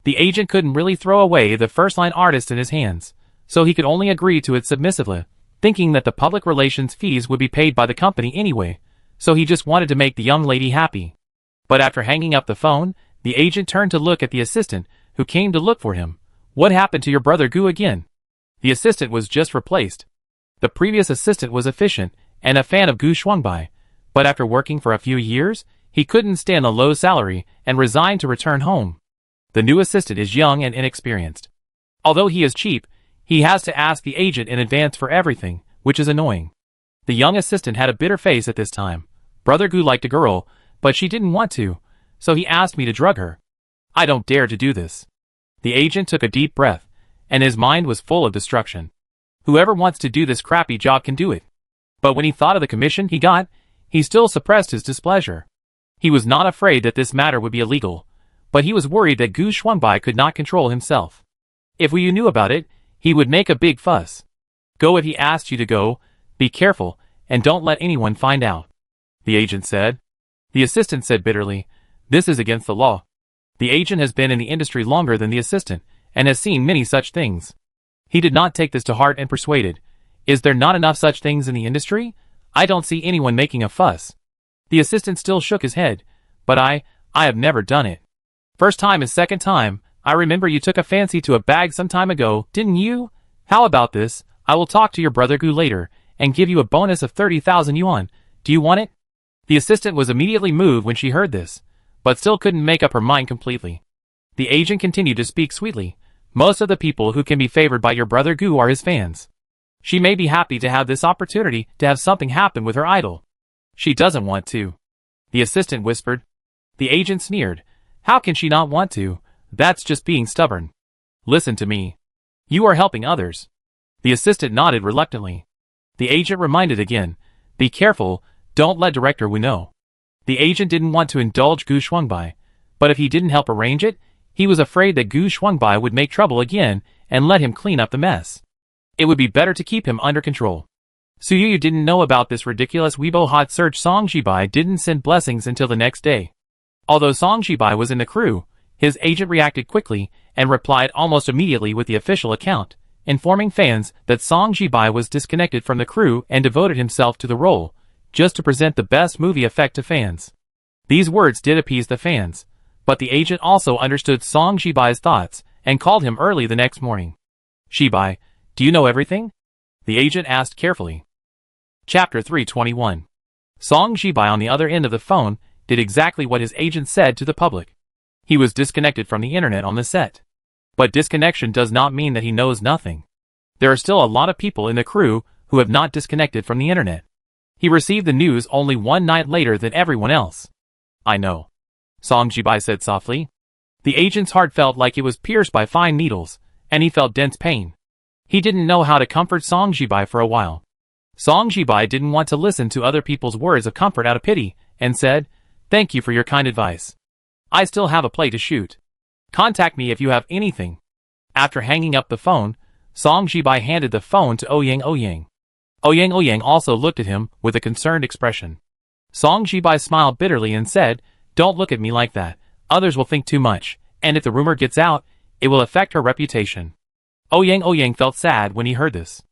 The agent couldn't really throw away the first-line artist in his hands, so he could only agree to it submissively, thinking that the public relations fees would be paid by the company anyway, so he just wanted to make the young lady happy. But after hanging up the phone, the agent turned to look at the assistant, who came to look for him. What happened to your brother Gu again? The assistant was just replaced. The previous assistant was efficient and a fan of Gu Shuangbai, but after working for a few years, he couldn't stand the low salary and resigned to return home. The new assistant is young and inexperienced. Although he is cheap, he has to ask the agent in advance for everything, which is annoying. The young assistant had a bitter face at this time. Brother Gu liked a girl, but she didn't want to, so he asked me to drug her. I don't dare to do this. The agent took a deep breath, and his mind was full of destruction. Whoever wants to do this crappy job can do it. But when he thought of the commission he got, he still suppressed his displeasure. He was not afraid that this matter would be illegal, but he was worried that Gu Shuangbai could not control himself. If Wu Yu knew about it, he would make a big fuss. Go if he asked you to go, be careful, and don't let anyone find out. The agent said. The assistant said bitterly, this is against the law. The agent has been in the industry longer than the assistant, and has seen many such things. He did not take this to heart and persuaded, is there not enough such things in the industry? I don't see anyone making a fuss. The assistant still shook his head, but I have never done it. First time is second time, I remember you took a fancy to a bag some time ago, didn't you? How about this, I will talk to your brother Gu later, and give you a bonus of 30,000 yuan, do you want it? The assistant was immediately moved when she heard this, but still couldn't make up her mind completely. The agent continued to speak sweetly, most of the people who can be favored by your brother Gu are his fans. She may be happy to have this opportunity to have something happen with her idol. She doesn't want to. The assistant whispered. The agent sneered. How can she not want to? That's just being stubborn. Listen to me. You are helping others. The assistant nodded reluctantly. The agent reminded again. Be careful, don't let Director Wu know. The agent didn't want to indulge Gu Shuangbai, but if he didn't help arrange it, he was afraid that Gu Shuangbai would make trouble again and let him clean up the mess. It would be better to keep him under control. Su Yu didn't know about this ridiculous Weibo hot search. Song Jibai didn't send blessings until the next day. Although Song Jibai was in the crew, his agent reacted quickly and replied almost immediately with the official account, informing fans that Song Jibai was disconnected from the crew and devoted himself to the role, just to present the best movie effect to fans. These words did appease the fans, but the agent also understood Song Jibai's thoughts and called him early the next morning. Jibai, do you know everything? The agent asked carefully. Chapter 321. Song Jibai on the other end of the phone did exactly what his agent said to the public. He was disconnected from the internet on the set. But disconnection does not mean that he knows nothing. There are still a lot of people in the crew who have not disconnected from the internet. He received the news only one night later than everyone else. I know. Song Jibai said softly. The agent's heart felt like it was pierced by fine needles, and he felt dense pain. He didn't know how to comfort Song Jibai for a while. Song Jibai didn't want to listen to other people's words of comfort out of pity, and said, thank you for your kind advice. I still have a play to shoot. Contact me if you have anything. After hanging up the phone, Song Jibai handed the phone to Ouyang. Ouyang also looked at him with a concerned expression. Song Jibai smiled bitterly and said, "Don't look at me like that. Others will think too much, and if the rumor gets out, it will affect her reputation." Ouyang felt sad when he heard this.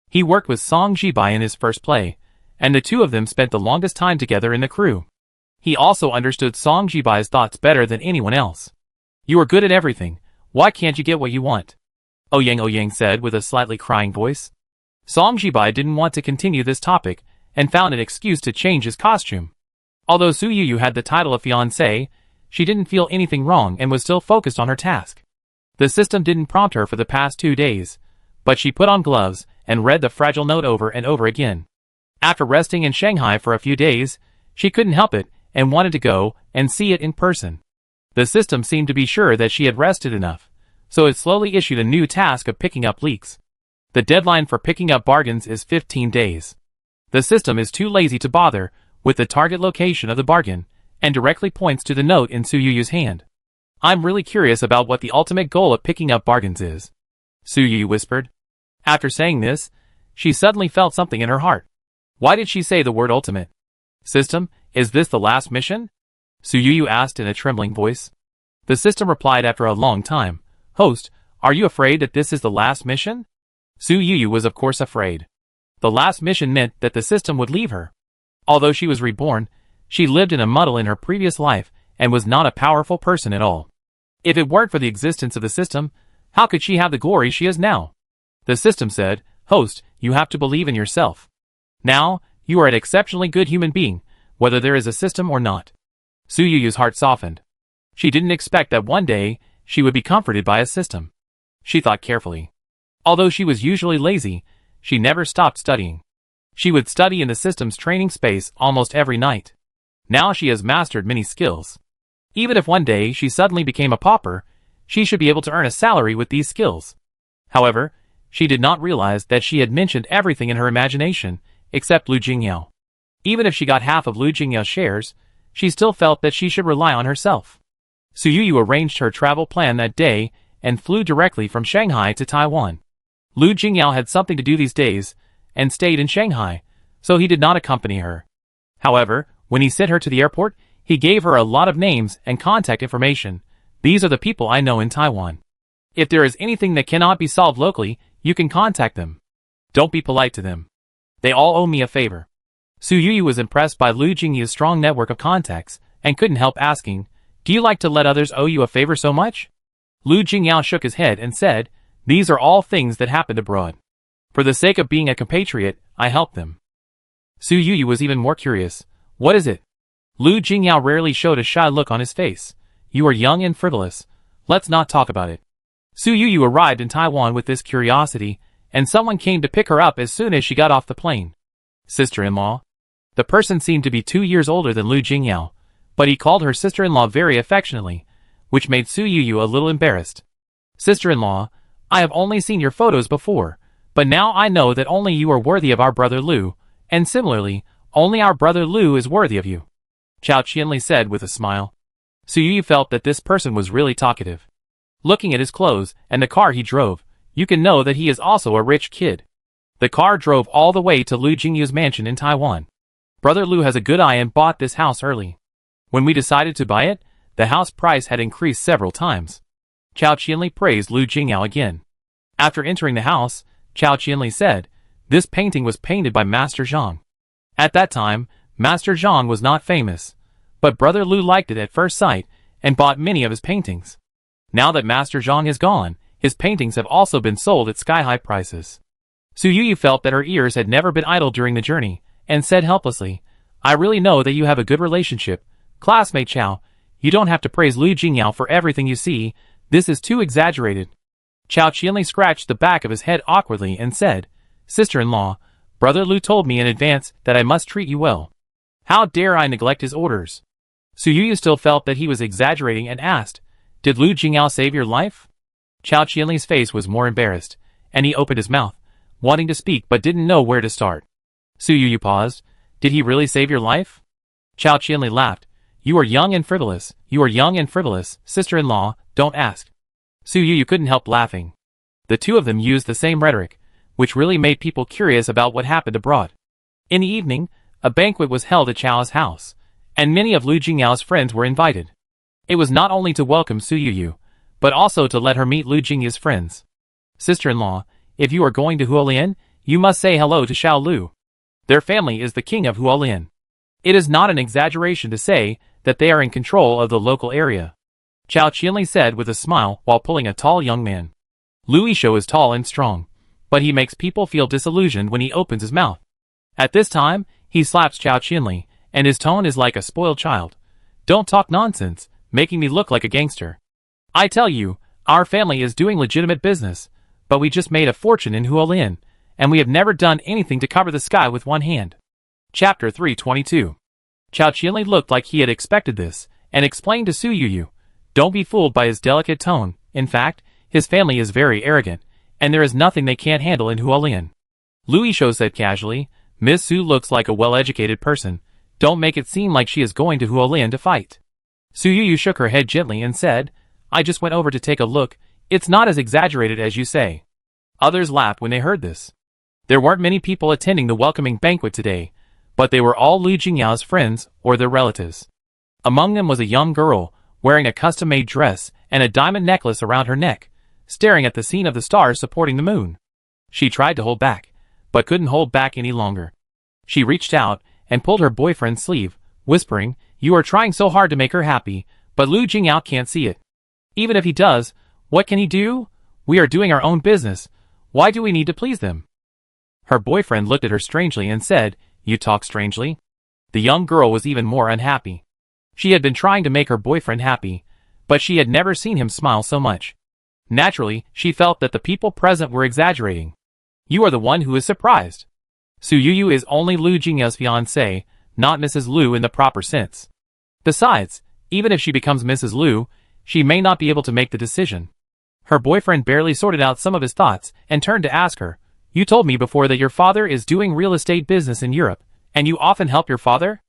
He worked with Song Jibai in his first play, and the two of them spent the longest time together in the crew. He also understood Song Jibai's thoughts better than anyone else. "You are good at everything. Why can't you get what you want?" Ouyang said with a slightly crying voice. Song Jibai didn't want to continue this topic and found an excuse to change his costume. Although Su Yuyu had the title of fiancé, she didn't feel anything wrong and was still focused on her task. The system didn't prompt her for the past 2 days, but she put on gloves and read the fragile note over and over again. After resting in Shanghai for a few days, she couldn't help it and wanted to go and see it in person. The system seemed to be sure that she had rested enough, so it slowly issued a new task of picking up leaks. The deadline for picking up bargains is 15 days. The system is too lazy to bother with the target location of the bargain and directly points to the note in Su Yuyu's hand. "I'm really curious about what the ultimate goal of picking up bargains is," Su Yuyu whispered. After saying this, she suddenly felt something in her heart. Why did she say the word ultimate? "System, is this the last mission?" Su Yuyu asked in a trembling voice. The system replied after a long time, "Host, are you afraid that this is the last mission?" Su Yuyu was of course afraid. The last mission meant that the system would leave her. Although she was reborn, she lived in a muddle in her previous life and was not a powerful person at all. If it weren't for the existence of the system, how could she have the glory she has now? The system said, "Host, you have to believe in yourself. Now, you are an exceptionally good human being, whether there is a system or not." Su Yuyu's heart softened. She didn't expect that one day she would be comforted by a system. She thought carefully. Although she was usually lazy, she never stopped studying. She would study in the system's training space almost every night. Now she has mastered many skills. Even if one day she suddenly became a pauper, she should be able to earn a salary with these skills. However, she did not realize that she had mentioned everything in her imagination, except Lu Jingyao. Even if she got half of Lu Jingyao's shares, she still felt that she should rely on herself. Su Yuyu arranged her travel plan that day and flew directly from Shanghai to Taiwan. Lu Jingyao had something to do these days and stayed in Shanghai, so he did not accompany her. However, when he sent her to the airport, he gave her a lot of names and contact information. "These are the people I know in Taiwan. If there is anything that cannot be solved locally, you can contact them. Don't be polite to them. They all owe me a favor." Su Yuyu was impressed by Lu Jingyao's strong network of contacts and couldn't help asking, "Do you like to let others owe you a favor so much?" Lu Jingyao shook his head and said, "These are all things that happened abroad. For the sake of being a compatriot, I help them." Su Yuyu was even more curious. "What is it?" Lu Jingyao rarely showed a shy look on his face. "You are young and frivolous. Let's not talk about it." Su Yuyu arrived in Taiwan with this curiosity, and someone came to pick her up as soon as she got off the plane. Sister-in-law? The person seemed to be 2 years older than Lu Jingyao, but he called her sister-in-law very affectionately, which made Su Yuyu a little embarrassed. "Sister-in-law, I have only seen your photos before, but now I know that only you are worthy of our brother Lu, and similarly, only our brother Lu is worthy of you," Chao Qianli said with a smile. Su Yuyu felt that this person was really talkative. Looking at his clothes and the car he drove, you can know that he is also a rich kid. The car drove all the way to Lu Jingyu's mansion in Taiwan. Brother Lu has a good eye and bought this house early. When we decided to buy it, the house price had increased several times. Chao Qianli praised Lu Jingyao again. After entering the house, Chao Qianli said, "This painting was painted by Master Zhang." At that time, Master Zhang was not famous, but Brother Lu liked it at first sight and bought many of his paintings. Now that Master Zhang is gone, his paintings have also been sold at sky-high prices. Su Yuyu felt that her ears had never been idle during the journey, and said helplessly, "I really know that you have a good relationship. Classmate Chao, you don't have to praise Lu Jingyao for everything you see. This is too exaggerated." Chao Qianli scratched the back of his head awkwardly and said, "Sister-in-law, Brother Lu told me in advance that I must treat you well. How dare I neglect his orders?" Su Yuyu still felt that he was exaggerating and asked, "Did Lu Jingyao save your life?" Chao Qianli's face was more embarrassed, and he opened his mouth, wanting to speak but didn't know where to start. Su Yuyu paused. "Did he really save your life?" Chao Qianli laughed. "You are young and frivolous. You are young and frivolous, sister-in-law, don't ask." Su Yuyu couldn't help laughing. The two of them used the same rhetoric, which really made people curious about what happened abroad. In the evening, a banquet was held at Chao's house, and many of Lu Jingyao's friends were invited. It was not only to welcome Su Yuyu, but also to let her meet Lu Jingya's friends. Sister-in-law, if you are going to Hualien, you must say hello to Xiao Lu. Their family is the king of Hualien. It is not an exaggeration to say that they are in control of the local area. Chao Qianli said with a smile while pulling a tall young man. Lu Yishou is tall and strong, but he makes people feel disillusioned when he opens his mouth. At this time, he slaps Chao Qianli, and his tone is like a spoiled child. Don't talk nonsense, making me look like a gangster. I tell you, our family is doing legitimate business, but we just made a fortune in Hualien, and we have never done anything to cover the sky with one hand. Chapter 322. Chao Qianli looked like he had expected this, and explained to Su Yuyu, don't be fooled by his delicate tone. In fact, his family is very arrogant, and there is nothing they can't handle in Hualien. Lu Yishou said casually, Miss Su looks like a well-educated person. Don't make it seem like she is going to Hualien to fight. Su Yuyu shook her head gently and said, I just went over to take a look. It's not as exaggerated as you say. Others laughed when they heard this. There weren't many people attending the welcoming banquet today, but they were all Lu Jingyao's friends or their relatives. Among them was a young girl, wearing a custom-made dress and a diamond necklace around her neck, staring at the scene of the stars supporting the moon. She tried to hold back, but couldn't hold back any longer. She reached out and pulled her boyfriend's sleeve, whispering, You are trying so hard to make her happy, but Lu Jingyao can't see it. Even if he does, what can he do? We are doing our own business. Why do we need to please them? Her boyfriend looked at her strangely and said, You talk strangely? The young girl was even more unhappy. She had been trying to make her boyfriend happy, but she had never seen him smile so much. Naturally, she felt that the people present were exaggerating. You are the one who is surprised. Su Yuyu is only Lu Jingyao's fiancée, not Mrs. Lu in the proper sense. Besides, even if she becomes Mrs. Lu, she may not be able to make the decision. Her boyfriend barely sorted out some of his thoughts and turned to ask her, You told me before that your father is doing real estate business in Europe, and you often help your father?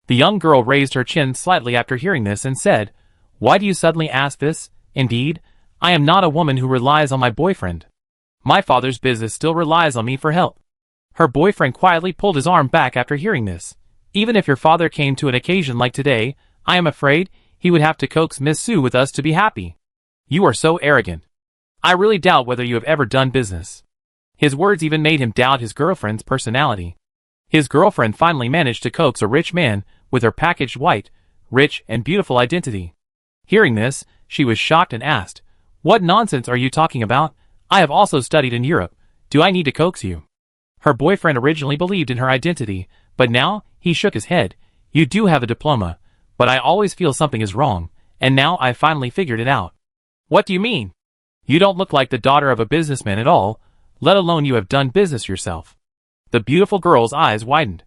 The young girl raised her chin slightly after hearing this and said, Why do you suddenly ask this? Indeed, I am not a woman who relies on my boyfriend. My father's business still relies on me for help. Her boyfriend quietly pulled his arm back after hearing this. Even if your father came to an occasion like today, I am afraid he would have to coax Miss Su with us to be happy. You are so arrogant. I really doubt whether you have ever done business. His words even made him doubt his girlfriend's personality. His girlfriend finally managed to coax a rich man with her packaged white, rich, and beautiful identity. Hearing this, she was shocked and asked, What nonsense are you talking about? I have also studied in Europe. Do I need to coax you? Her boyfriend originally believed in her identity, but now he shook his head. You do have a diploma, but I always feel something is wrong, and now I finally figured it out. What do you mean? You don't look like the daughter of a businessman at all, let alone you have done business yourself. The beautiful girl's eyes widened.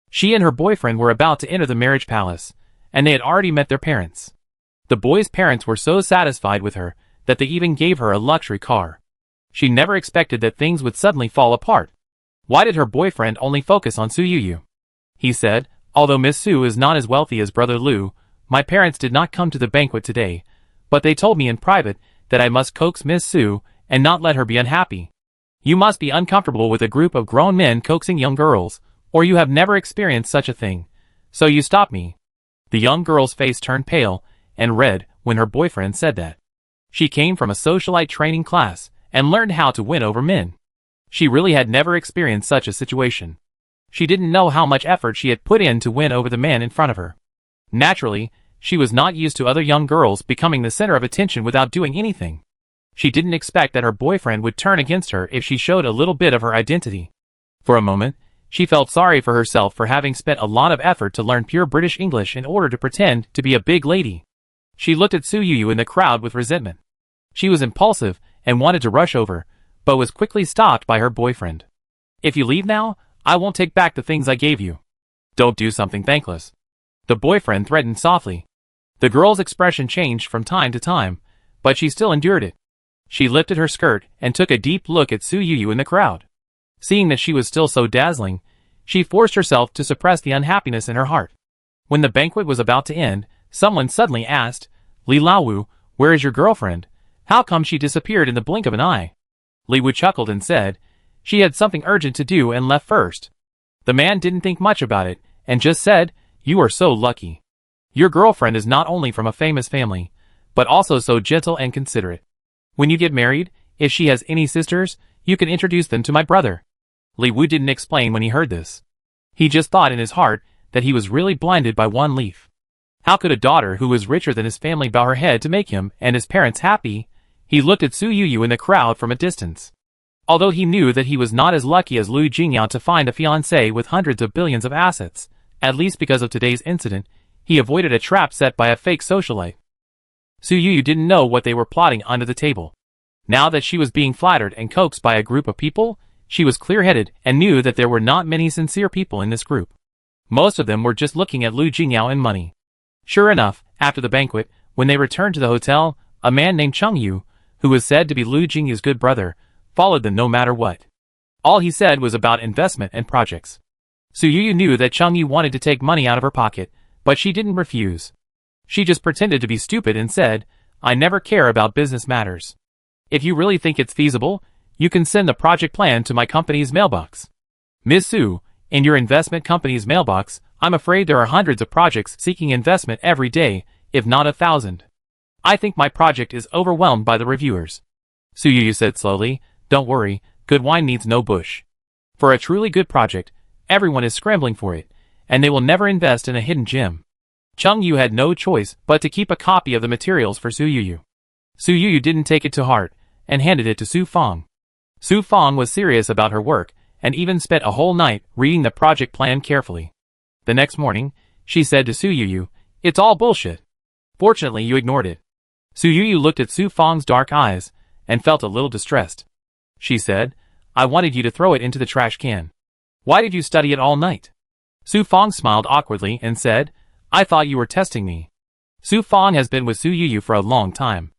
She and her boyfriend were about to enter the marriage palace, and they had already met their parents. The boy's parents were so satisfied with her that they even gave her a luxury car. She never expected that things would suddenly fall apart. Why did her boyfriend only focus on Su Yuyu? He said, Although Miss Su is not as wealthy as Brother Lu, my parents did not come to the banquet today, but they told me in private that I must coax Miss Su and not let her be unhappy. You must be uncomfortable with a group of grown men coaxing young girls, or you have never experienced such a thing. So you stop me. The young girl's face turned pale and red when her boyfriend said that. She came from a socialite training class and learned how to win over men. She really had never experienced such a situation. She didn't know how much effort she had put in to win over the man in front of her. Naturally, she was not used to other young girls becoming the center of attention without doing anything. She didn't expect that her boyfriend would turn against her if she showed a little bit of her identity. For a moment, she felt sorry for herself for having spent a lot of effort to learn pure British English in order to pretend to be a big lady. She looked at Su Yuyu in the crowd with resentment. She was impulsive and wanted to rush over, but was quickly stopped by her boyfriend. If you leave now, I won't take back the things I gave you. Don't do something thankless. The boyfriend threatened softly. The girl's expression changed from time to time, but she still endured it. She lifted her skirt and took a deep look at Su Yuyu in the crowd. Seeing that she was still so dazzling, she forced herself to suppress the unhappiness in her heart. When the banquet was about to end, someone suddenly asked, Li Laowu, where is your girlfriend? How come she disappeared in the blink of an eye? Li Wu chuckled and said, She had something urgent to do and left first. The man didn't think much about it, and just said, "You are so lucky. Your girlfriend is not only from a famous family, but also so gentle and considerate. When you get married, if she has any sisters, you can introduce them to my brother." Li Wu didn't explain when he heard this. He just thought in his heart that he was really blinded by one leaf. How could a daughter who was richer than his family bow her head to make him and his parents happy? He looked at Su Yuyu in the crowd from a distance. Although he knew that he was not as lucky as Lu Jingyao to find a fiancé with hundreds of billions of assets, at least because of today's incident, he avoided a trap set by a fake socialite. Su Yuyu didn't know what they were plotting under the table. Now that she was being flattered and coaxed by a group of people, she was clear-headed and knew that there were not many sincere people in this group. Most of them were just looking at Lu Jingyao and money. Sure enough, after the banquet, when they returned to the hotel, a man named Cheng Yu, who was said to be Lu Jingyu's good brother, followed them no matter what. All he said was about investment and projects. Su Yuyu knew that Cheng Yu wanted to take money out of her pocket, but she didn't refuse. She just pretended to be stupid and said, "I never care about business matters. If you really think it's feasible, you can send the project plan to my company's mailbox." "Ms. Su, in your investment company's mailbox, I'm afraid there are hundreds of projects seeking investment every day, if not 1,000. I think my project is overwhelmed by the reviewers." Su Yuyu said slowly, "Don't worry, good wine needs no bush. For a truly good project, everyone is scrambling for it, and they will never invest in a hidden gem." Cheng Yu had no choice but to keep a copy of the materials for Su Yuyu. Su Yuyu didn't take it to heart, and handed it to Su Feng. Su Feng was serious about her work, and even spent a whole night reading the project plan carefully. The next morning, she said to Su Yuyu, "It's all bullshit. Fortunately you ignored it." Su Yuyu looked at Su Feng's dark eyes, and felt a little distressed. She said, "I wanted you to throw it into the trash can. Why did you study it all night?" Su Feng smiled awkwardly and said, "I thought you were testing me." Su Feng has been with Su Yuyu for a long time.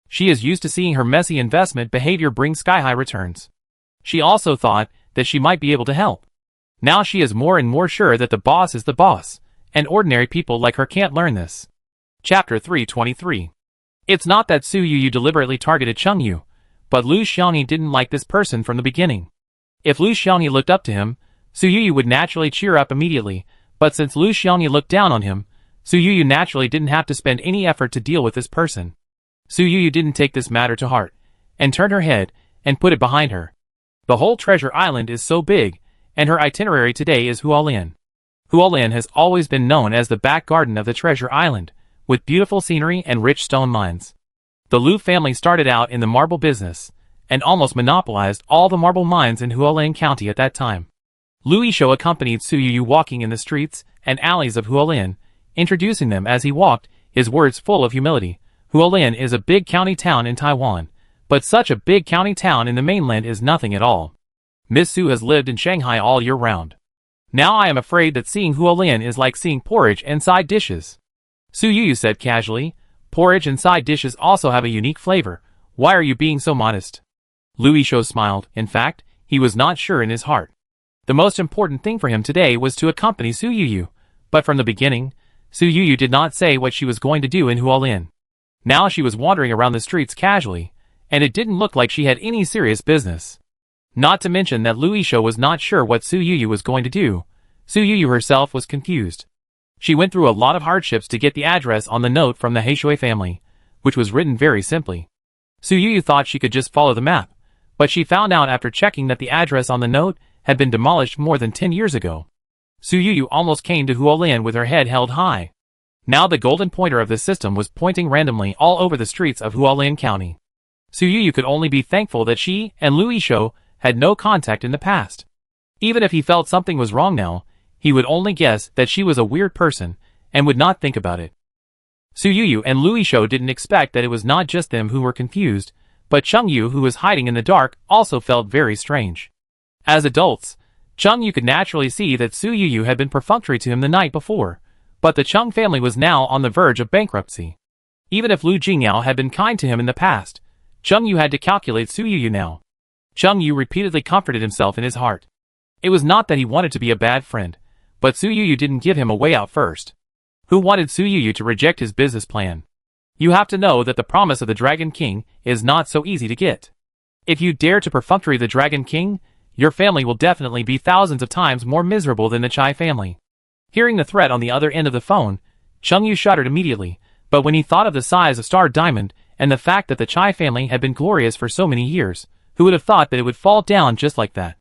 She is used to seeing her messy investment behavior bring sky-high returns. She also thought that she might be able to help. Now she is more and more sure that the boss is the boss, and ordinary people like her can't learn this. Chapter 323. It's not that Su Yuyu deliberately targeted Cheng Yu, but Lu Xiaoni didn't like this person from the beginning. If Lu Xiaoni looked up to him, Su Yuyu would naturally cheer up immediately, but since Lu Xiaoni looked down on him, Su Yuyu naturally didn't have to spend any effort to deal with this person. Su Yuyu didn't take this matter to heart, and turned her head, and put it behind her. The whole treasure island is so big, and her itinerary today is Hualien. Hualien has always been known as the back garden of the treasure island, with beautiful scenery and rich stone mines. The Lu family started out in the marble business, and almost monopolized all the marble mines in Hualien County at that time. Lu Yishou accompanied Su Yuyu walking in the streets and alleys of Hualien, introducing them as he walked, his words full of humility. Hualien is a big county town in Taiwan, but such a big county town in the mainland is nothing at all. Miss Su has lived in Shanghai all year round. Now I am afraid that seeing Hualien is like seeing porridge and side dishes. Su Yuyu said casually, "Porridge and side dishes also have a unique flavor. Why are you being so modest?" Lu Yishou smiled. In fact, he was not sure in his heart. The most important thing for him today was to accompany Su Yuyu, but from the beginning, Su Yuyu did not say what she was going to do in Hualien. Now she was wandering around the streets casually, and it didn't look like she had any serious business. Not to mention that Lu Yishou was not sure what Su Yuyu was going to do. Su Yuyu herself was confused. She went through a lot of hardships to get the address on the note from the Heishui family, which was written very simply. Su Yuyu thought she could just follow the map, but she found out after checking that the address on the note had been demolished more than 10 years ago. Su Yuyu almost came to Hualien with her head held high. Now the golden pointer of the system was pointing randomly all over the streets of Hualien County. Su Yuyu could only be thankful that she and Lu Yishou had no contact in the past. Even if he felt something was wrong now, he would only guess that she was a weird person, and would not think about it. Su Yuyu and Lu Yishou didn't expect that it was not just them who were confused, but Cheng Yu, who was hiding in the dark, also felt very strange. As adults, Cheng Yu could naturally see that Su Yuyu had been perfunctory to him the night before, but the Cheng family was now on the verge of bankruptcy. Even if Lu Jingyao had been kind to him in the past, Cheng Yu had to calculate Su Yuyu now. Cheng Yu repeatedly comforted himself in his heart. It was not that he wanted to be a bad friend, but Su Yuyu didn't give him a way out first. Who wanted Su Yuyu to reject his business plan? You have to know that the promise of the Dragon King is not so easy to get. If you dare to perfunctory the Dragon King, your family will definitely be thousands of times more miserable than the Chai family. Hearing the threat on the other end of the phone, Chung Yu shuddered immediately, but when he thought of the size of Star Diamond and the fact that the Chai family had been glorious for so many years, who would have thought that it would fall down just like that?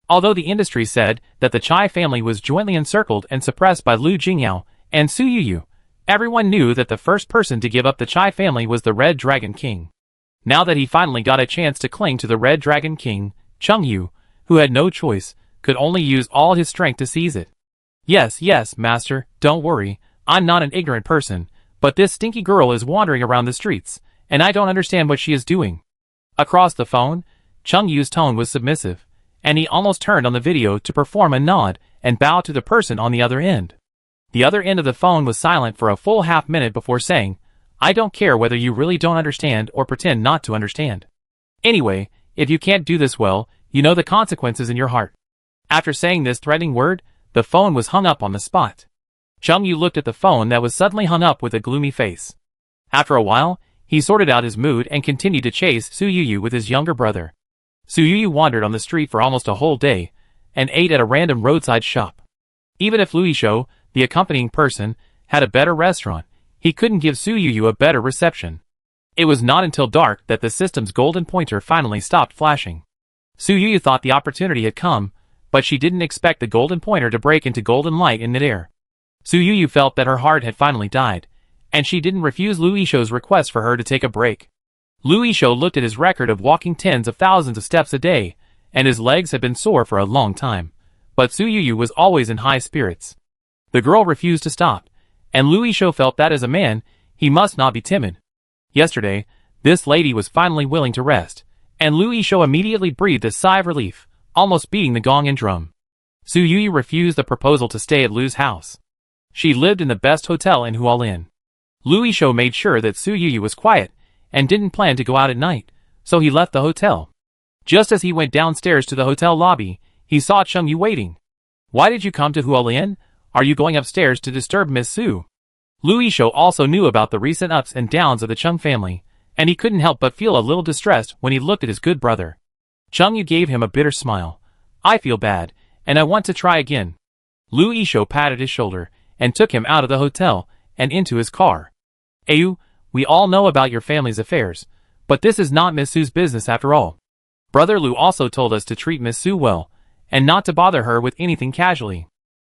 Although the industry said that the Chai family was jointly encircled and suppressed by Lu Jingyao and Su Yuyu, everyone knew that the first person to give up the Chai family was the Red Dragon King. Now that he finally got a chance to cling to the Red Dragon King, Chung Yu, who had no choice, could only use all his strength to seize it. Yes, master, don't worry, I'm not an ignorant person, but this stinky girl is wandering around the streets, and I don't understand what she is doing. Across the phone, Chung Yu's tone was submissive, and he almost turned on the video to perform a nod and bow to the person on the other end. The other end of the phone was silent for a full half-minute before saying, I don't care whether you really don't understand or pretend not to understand. Anyway, if you can't do this well, you know the consequences in your heart. After saying this threatening word, the phone was hung up on the spot. Chung Yu looked at the phone that was suddenly hung up with a gloomy face. After a while, he sorted out his mood and continued to chase Su Yuyu with his younger brother. Su Yuyu wandered on the street for almost a whole day, and ate at a random roadside shop. Even if Lu Yishou, the accompanying person, had a better restaurant, he couldn't give Su Yuyu a better reception. It was not until dark that the system's golden pointer finally stopped flashing. Su Yuyu thought the opportunity had come, but she didn't expect the golden pointer to break into golden light in midair. Su Yuyu felt that her heart had finally died, and she didn't refuse Lu Yishou's request for her to take a break. Lu Yishou looked at his record of walking tens of thousands of steps a day, and his legs had been sore for a long time, but Su Yuyu was always in high spirits. The girl refused to stop, and Lu Yishou felt that as a man, he must not be timid. Yesterday, this lady was finally willing to rest, and Lu Yishou immediately breathed a sigh of relief, almost beating the gong and drum. Su Yuyu refused the proposal to stay at Lu's house. She lived in the best hotel in Hualien. Lu Yishou made sure that Su Yuyu was quiet, and didn't plan to go out at night, so he left the hotel. Just as he went downstairs to the hotel lobby, he saw Chung Yu waiting. Why did you come to Hualien? Are you going upstairs to disturb Miss Su? Lu Yishou also knew about the recent ups and downs of the Chung family, and he couldn't help but feel a little distressed when he looked at his good brother. Chung Yu gave him a bitter smile. I feel bad, and I want to try again. Lu Yishou patted his shoulder, and took him out of the hotel, and into his car. Ayu, we all know about your family's affairs, but this is not Miss Su's business after all. Brother Lu also told us to treat Miss Su well, and not to bother her with anything casually.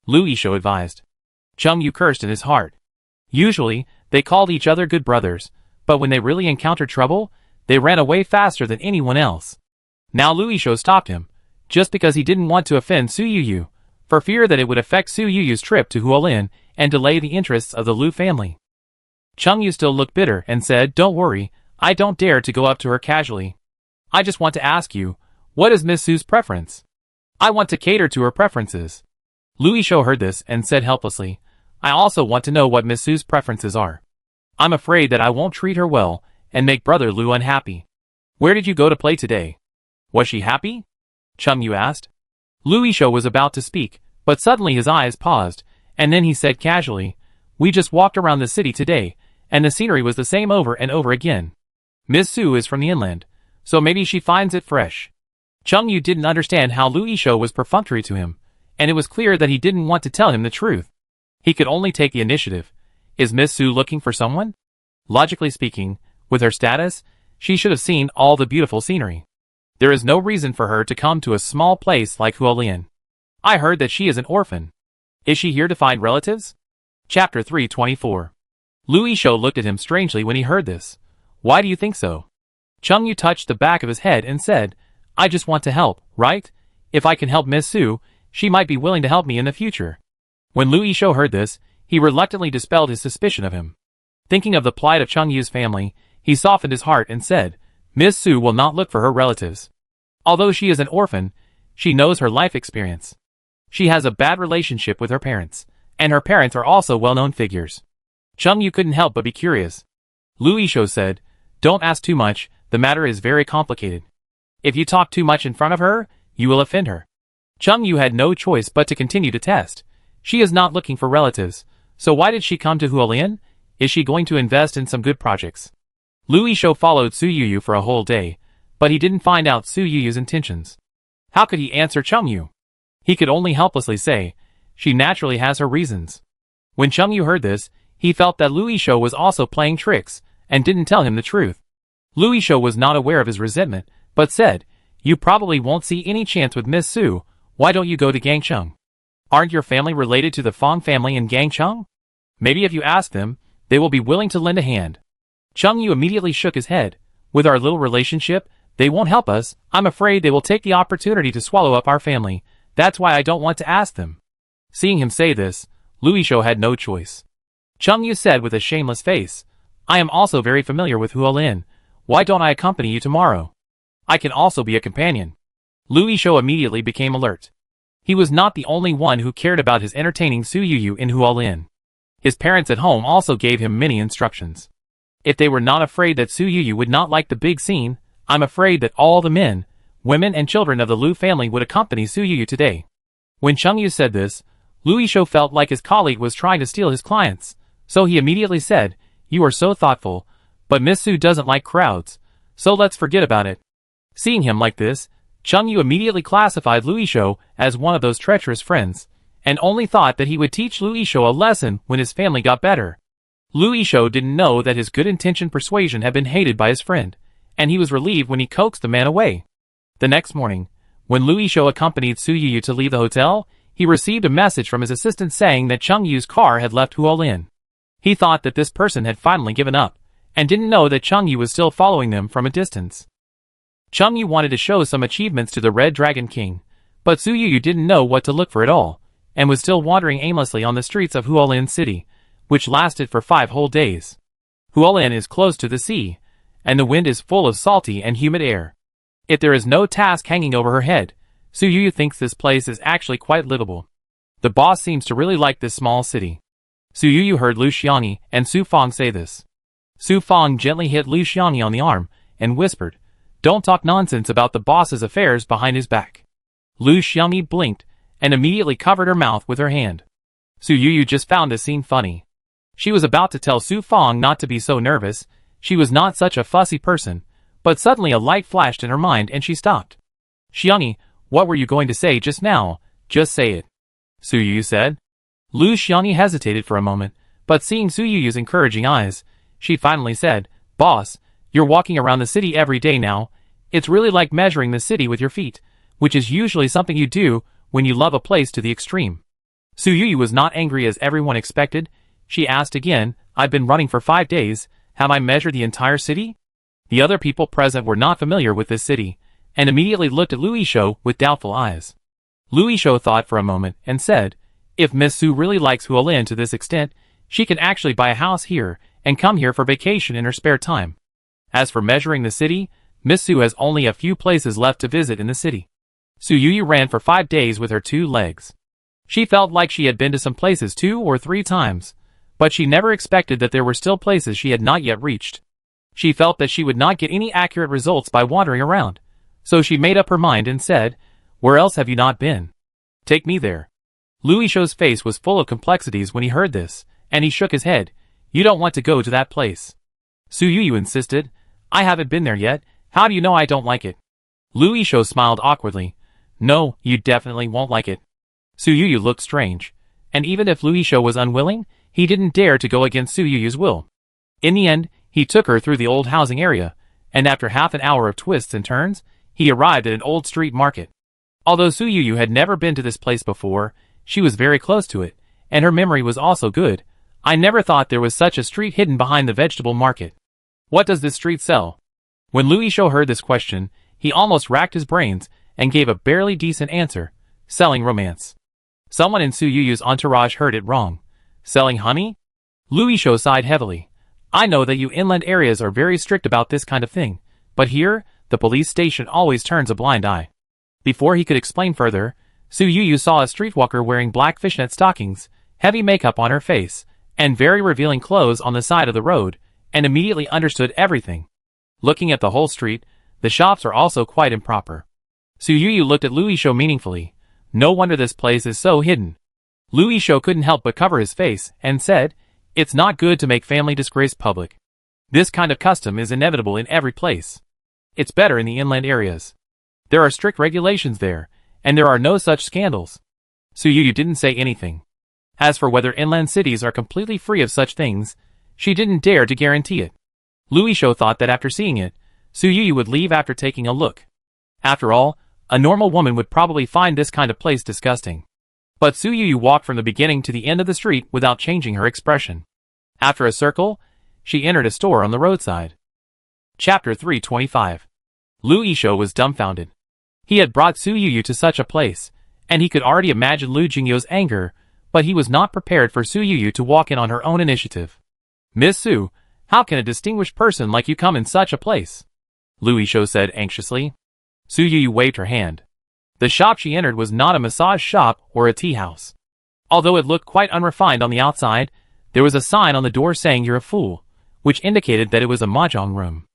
Lu Yishou advised. Chung Yu cursed in his heart. Usually, they called each other good brothers, but when they really encountered trouble, they ran away faster than anyone else. Now Lu Yishou stopped him, just because he didn't want to offend Su Yuyu, for fear that it would affect Su Yuyu's trip to Hualien and delay the interests of the Lu family. Chung Yu still looked bitter and said, Don't worry, I don't dare to go up to her casually. I just want to ask you, what is Miss Su's preference? I want to cater to her preferences. Lu Yishou heard this and said helplessly, I also want to know what Miss Su's preferences are. I'm afraid that I won't treat her well and make Brother Lu unhappy. Where did you go to play today? Was she happy? Chung Yu asked. Lu Yishou was about to speak, but suddenly his eyes paused, and then he said casually, We just walked around the city today, and the scenery was the same over and over again. Miss Su is from the inland, so maybe she finds it fresh. Chung Yu didn't understand how Lu Yishou was perfunctory to him, and it was clear that he didn't want to tell him the truth. He could only take the initiative. Is Miss Su looking for someone? Logically speaking, with her status, she should have seen all the beautiful scenery. There is no reason for her to come to a small place like Hualien. I heard that she is an orphan. Is she here to find relatives? Chapter 324. Lu Yishou looked at him strangely when he heard this. Why do you think so? Chung Yu touched the back of his head and said, I just want to help, right? If I can help Miss Su, she might be willing to help me in the future. When Lu Yishou heard this, he reluctantly dispelled his suspicion of him. Thinking of the plight of Chung Yu's family, he softened his heart and said, Miss Su will not look for her relatives. Although she is an orphan, she knows her life experience. She has a bad relationship with her parents, and her parents are also well-known figures. Chung Yu couldn't help but be curious. Lu Yishou said, Don't ask too much, the matter is very complicated. If you talk too much in front of her, you will offend her. Chung Yu had no choice but to continue to test. She is not looking for relatives, so why did she come to Hualien? Is she going to invest in some good projects? Lu Yishou followed Su Yuyu for a whole day, but he didn't find out Su Yuyu's intentions. How could he answer Chengyu? He could only helplessly say, she naturally has her reasons. When Chengyu heard this, he felt that Lu Yishou was also playing tricks, and didn't tell him the truth. Lu Yishou was not aware of his resentment, but said, you probably won't see any chance with Miss Su, why don't you go to Gangcheng? Aren't your family related to the Fong family in Gangcheng? Maybe if you ask them, they will be willing to lend a hand. Chengyu immediately shook his head. With our little relationship, they won't help us. I'm afraid they will take the opportunity to swallow up our family. That's why I don't want to ask them. Seeing him say this, Lu Yishou had no choice. Chengyu said with a shameless face, I am also very familiar with Huolin. Why don't I accompany you tomorrow? I can also be a companion. Lu Yishou immediately became alert. He was not the only one who cared about his entertaining Su Yuyu in Huolin. His parents at home also gave him many instructions. If they were not afraid that Su Yuyu would not like the big scene, I'm afraid that all the men, women and children of the Lu family would accompany Su Yuyu today. When Chengyu said this, Lu Yishou felt like his colleague was trying to steal his clients, so he immediately said, you are so thoughtful, but Miss Su doesn't like crowds, so let's forget about it. Seeing him like this, Chengyu immediately classified Lu Yishou as one of those treacherous friends, and only thought that he would teach Lu Yishou a lesson when his family got better. Lu Yishou didn't know that his good-intentioned persuasion had been hated by his friend, and he was relieved when he coaxed the man away. The next morning, when Lu Yishou accompanied Su Yuyu to leave the hotel, he received a message from his assistant saying that Chengyu's car had left Huolin. He thought that this person had finally given up, and didn't know that Chengyu was still following them from a distance. Chengyu wanted to show some achievements to the Red Dragon King, but Su Yuyu didn't know what to look for at all, and was still wandering aimlessly on the streets of Huolin City, which lasted for 5 whole days. Huolin is close to the sea, and the wind is full of salty and humid air. If there is no task hanging over her head, Su Yuyu thinks this place is actually quite livable. The boss seems to really like this small city. Su Yuyu heard Lu Xiangyi and Su Fong say this. Su Fong gently hit Lu Xiangyi on the arm, and whispered, don't talk nonsense about the boss's affairs behind his back. Lu Xiangyi blinked, and immediately covered her mouth with her hand. Su Yuyu just found this scene funny. She was about to tell Su Fong not to be so nervous, she was not such a fussy person, but suddenly a light flashed in her mind and she stopped. Xiangyi, what were you going to say just now? Just say it. Su Yuyu said. Lu Xiangyi hesitated for a moment, but seeing Su Yuyu's encouraging eyes, she finally said, Boss, you're walking around the city every day now. It's really like measuring the city with your feet, which is usually something you do when you love a place to the extreme. Su Yuyu was not angry as everyone expected. She asked again, I've been running for 5 days, have I measured the entire city? The other people present were not familiar with this city, and immediately looked at Lu Yishou with doubtful eyes. Lu Yishou thought for a moment, and said, if Miss Su really likes Huolin to this extent, she can actually buy a house here, and come here for vacation in her spare time. As for measuring the city, Miss Su has only a few places left to visit in the city. Su Yuyu ran for 5 days with her 2 legs. She felt like she had been to some places 2 or 3 times, but she never expected that there were still places she had not yet reached. She felt that she would not get any accurate results by wandering around, so she made up her mind and said, where else have you not been? Take me there. Lu Yishou's face was full of complexities when he heard this, and he shook his head. You don't want to go to that place. Su Yuyu insisted, I haven't been there yet, how do you know I don't like it? Lu Yishou smiled awkwardly. No, you definitely won't like it. Su Yuyu looked strange, and even if Lu Yishou was unwilling, he didn't dare to go against Su Yuyu's will. In the end, he took her through the old housing area, and after half an hour of twists and turns, he arrived at an old street market. Although Su Yuyu had never been to this place before, she was very close to it, and her memory was also good. I never thought there was such a street hidden behind the vegetable market. What does this street sell? When Lu Yishou heard this question, he almost racked his brains, and gave a barely decent answer. Selling romance. Someone in Su Yuyu's entourage heard it wrong. Selling honey? Lu Yishou sighed heavily. I know that you inland areas are very strict about this kind of thing, but here, the police station always turns a blind eye. Before he could explain further, Su Yuyu saw a streetwalker wearing black fishnet stockings, heavy makeup on her face, and very revealing clothes on the side of the road, and immediately understood everything. Looking at the whole street, the shops are also quite improper. Su Yuyu looked at Lu Yishou meaningfully. No wonder this place is so hidden. Lu Yishou couldn't help but cover his face, and said, it's not good to make family disgrace public. This kind of custom is inevitable in every place. It's better in the inland areas. There are strict regulations there, and there are no such scandals. Su Yu didn't say anything. As for whether inland cities are completely free of such things, she didn't dare to guarantee it. Louis Shou thought that after seeing it, Su Yu would leave after taking a look. After all, a normal woman would probably find this kind of place disgusting. But Su Yu walked from the beginning to the end of the street without changing her expression. After a circle, she entered a store on the roadside. Chapter 325. Louis Shou was dumbfounded. He had brought Su Yu to such a place, and he could already imagine Lu Jingyou's anger, but he was not prepared for Su Yu to walk in on her own initiative. "Miss Su, how can a distinguished person like you come in such a place?" Louis Shou said anxiously. Su Yu waved her hand. The shop she entered was not a massage shop or a tea house. Although it looked quite unrefined on the outside, there was a sign on the door saying "You're a fool," which indicated that it was a mahjong room.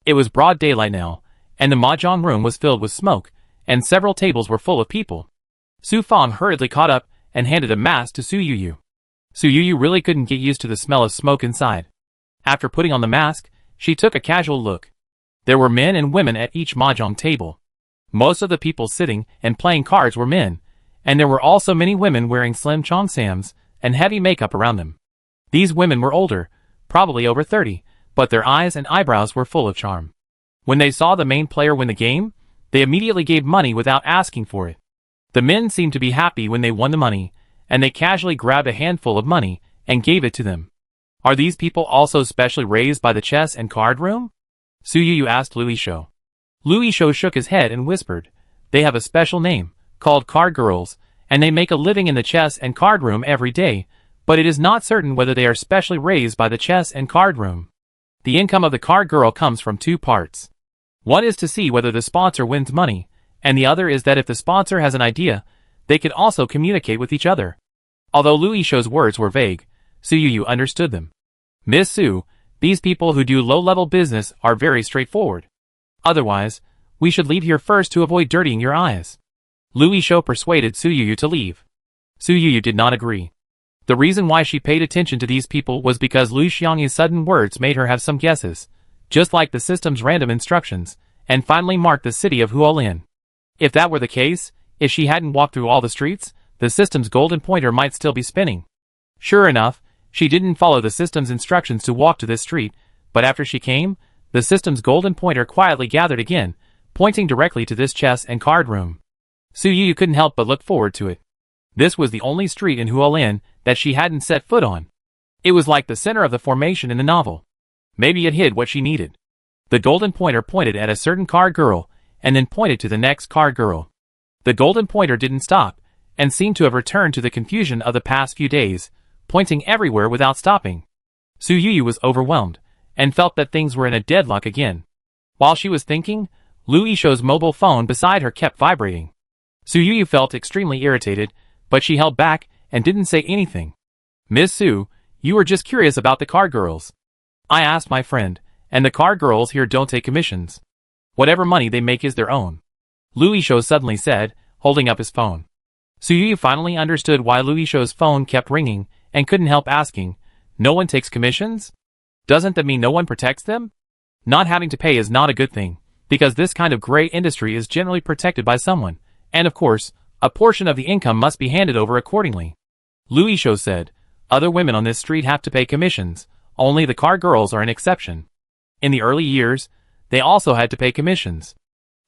It was broad daylight now, and the mahjong room was filled with smoke, and several tables were full of people. Su Fang hurriedly caught up and handed a mask to Su Yu. Su Yu really couldn't get used to the smell of smoke inside. After putting on the mask, she took a casual look. There were men and women at each mahjong table. Most of the people sitting and playing cards were men, and there were also many women wearing slim cheongsams and heavy makeup around them. These women were older, probably over 30, but their eyes and eyebrows were full of charm. When they saw the main player win the game, they immediately gave money without asking for it. The men seemed to be happy when they won the money, and they casually grabbed a handful of money and gave it to them. "Are these people also specially raised by the chess and card room?" Su Yu asked Louis Shou. Louis Shou shook his head and whispered, "They have a special name, called card girls, and they make a living in the chess and card room every day, but it is not certain whether they are specially raised by the chess and card room. The income of the card girl comes from two parts. One is to see whether the sponsor wins money, and the other is that if the sponsor has an idea, they can also communicate with each other." Although Louis Shou's words were vague, Su Yu understood them. "Miss Su, these people who do low-level business are very straightforward. Otherwise, we should leave here first to avoid dirtying your eyes." Louis Shou persuaded Su Yu to leave. Su Yu did not agree. The reason why she paid attention to these people was because Lu Xiangyi's sudden words made her have some guesses, just like the system's random instructions, and finally marked the city of Huolin. If that were the case, if she hadn't walked through all the streets, the system's golden pointer might still be spinning. Sure enough, she didn't follow the system's instructions to walk to this street, but after she came, the system's golden pointer quietly gathered again, pointing directly to this chess and card room. Su Yu couldn't help but look forward to it. This was the only street in Huolin that she hadn't set foot on. It was like the center of the formation in the novel. Maybe it hid what she needed. The golden pointer pointed at a certain card girl, and then pointed to the next card girl. The golden pointer didn't stop, and seemed to have returned to the confusion of the past few days, pointing everywhere without stopping. Su Yu was overwhelmed, and felt that things were in a deadlock again. While she was thinking, Louis Shou's mobile phone beside her kept vibrating. Su Yu felt extremely irritated, but she held back and didn't say anything. "Miss Su, you were just curious about the card girls. I asked my friend, and the card girls here don't take commissions. Whatever money they make is their own," Louis Shou suddenly said, holding up his phone. Su Yu finally understood why Louis Shou's phone kept ringing, and couldn't help asking, "No one takes commissions? Doesn't that mean no one protects them?" Not having to pay is not a good thing, because this kind of gray industry is generally protected by someone, and of course, a portion of the income must be handed over accordingly. Louis Shou said, "Other women on this street have to pay commissions, only the card girls are an exception. In the early years, they also had to pay commissions.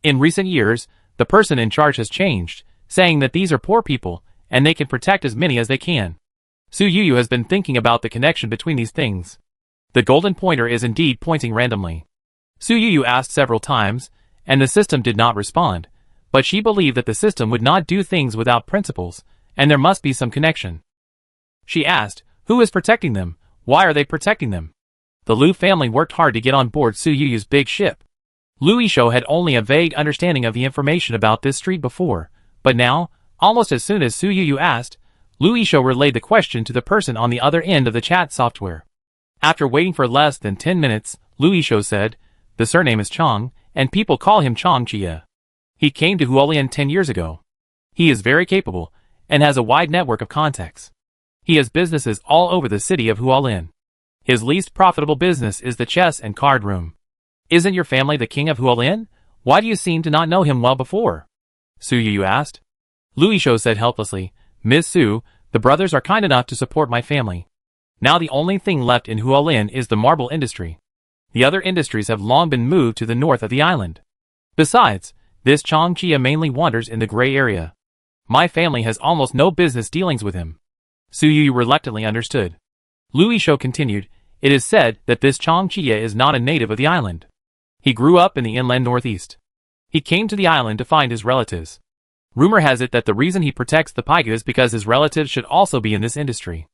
In recent years, the person in charge has changed, saying that these are poor people, and they can protect as many as they can." Su Yu has been thinking about the connection between these things. The golden pointer is indeed pointing randomly. Su Yu asked several times, and the system did not respond, but she believed that the system would not do things without principles, and there must be some connection. She asked, "Who is protecting them? Why are they protecting them?" The Lu family worked hard to get on board Su Yu's big ship. Louis Shou had only a vague understanding of the information about this street before, but now, almost as soon as Su Yu asked, Louis Shou relayed the question to the person on the other end of the chat software. After waiting for less than 10 minutes, Louis Shou said, "The surname is Chong, and people call him Chong Chia. He came to Huolin 10 years ago. He is very capable, and has a wide network of contacts. He has businesses all over the city of Huolin. His least profitable business is the chess and card room. Isn't your family the king of Huolin? Why do you seem to not know him well before? Su Yu asked. Louis Shou said helplessly, Miss Su, the brothers are kind enough to support my family. Now the only thing left in Hualien is the marble industry. The other industries have long been moved to the north of the island. Besides, this Chang Chia mainly wanders in the gray area. My family has almost no business dealings with him. Su Yu reluctantly understood. Louis Shou continued, it is said that this Chang Chia is not a native of the island. He grew up in the inland northeast. He came to the island to find his relatives. Rumor has it that the reason he protects the Paiga is because his relatives should also be in this industry.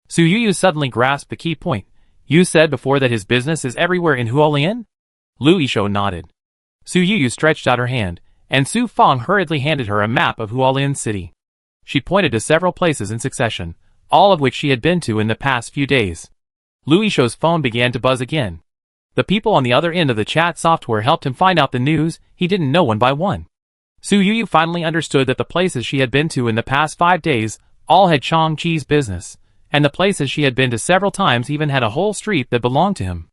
Su Yu suddenly grasped the key point. You said before that his business is everywhere in Hualien? Louis Shou nodded. Su Yu stretched out her hand, and Su Fong hurriedly handed her a map of Hualien City. She pointed to several places in succession, all of which she had been to in the past few days. Louis Shou's phone began to buzz again. The people on the other end of the chat software helped him find out the news he didn't know one by one. Su Yu finally understood that the places she had been to in the past 5 days all had Chang Chi's business, and the places she had been to several times even had a whole street that belonged to him.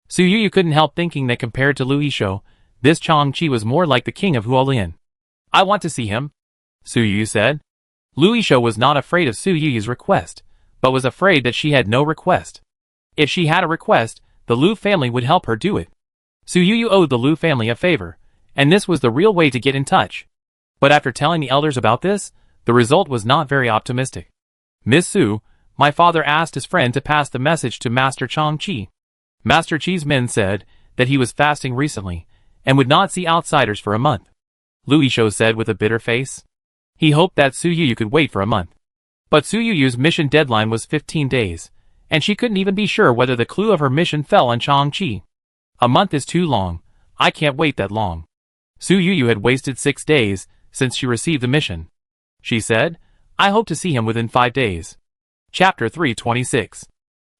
Su Yu couldn't help thinking that compared to Louis Shou, this Chang Chi was more like the king of Hualien. I want to see him, Su Yu said. Louis Shou was not afraid of Su Yu's request, but was afraid that she had no request. If she had a request, the Liu family would help her do it. Su Yu owed the Liu family a favor, and this was the real way to get in touch. But after telling the elders about this, the result was not very optimistic. Miss Su, my father asked his friend to pass the message to Master Chang Chi. Master Chi's men said that he was fasting recently, and would not see outsiders for a month. Louis Shou said with a bitter face. He hoped that Su Yu could wait for a month. But Su Yu's mission deadline was 15 days, and she couldn't even be sure whether the clue of her mission fell on Chang Chi. A month is too long. I can't wait that long. Su Yu had wasted 6 days since she received the mission. She said, I hope to see him within 5 days. Chapter 326.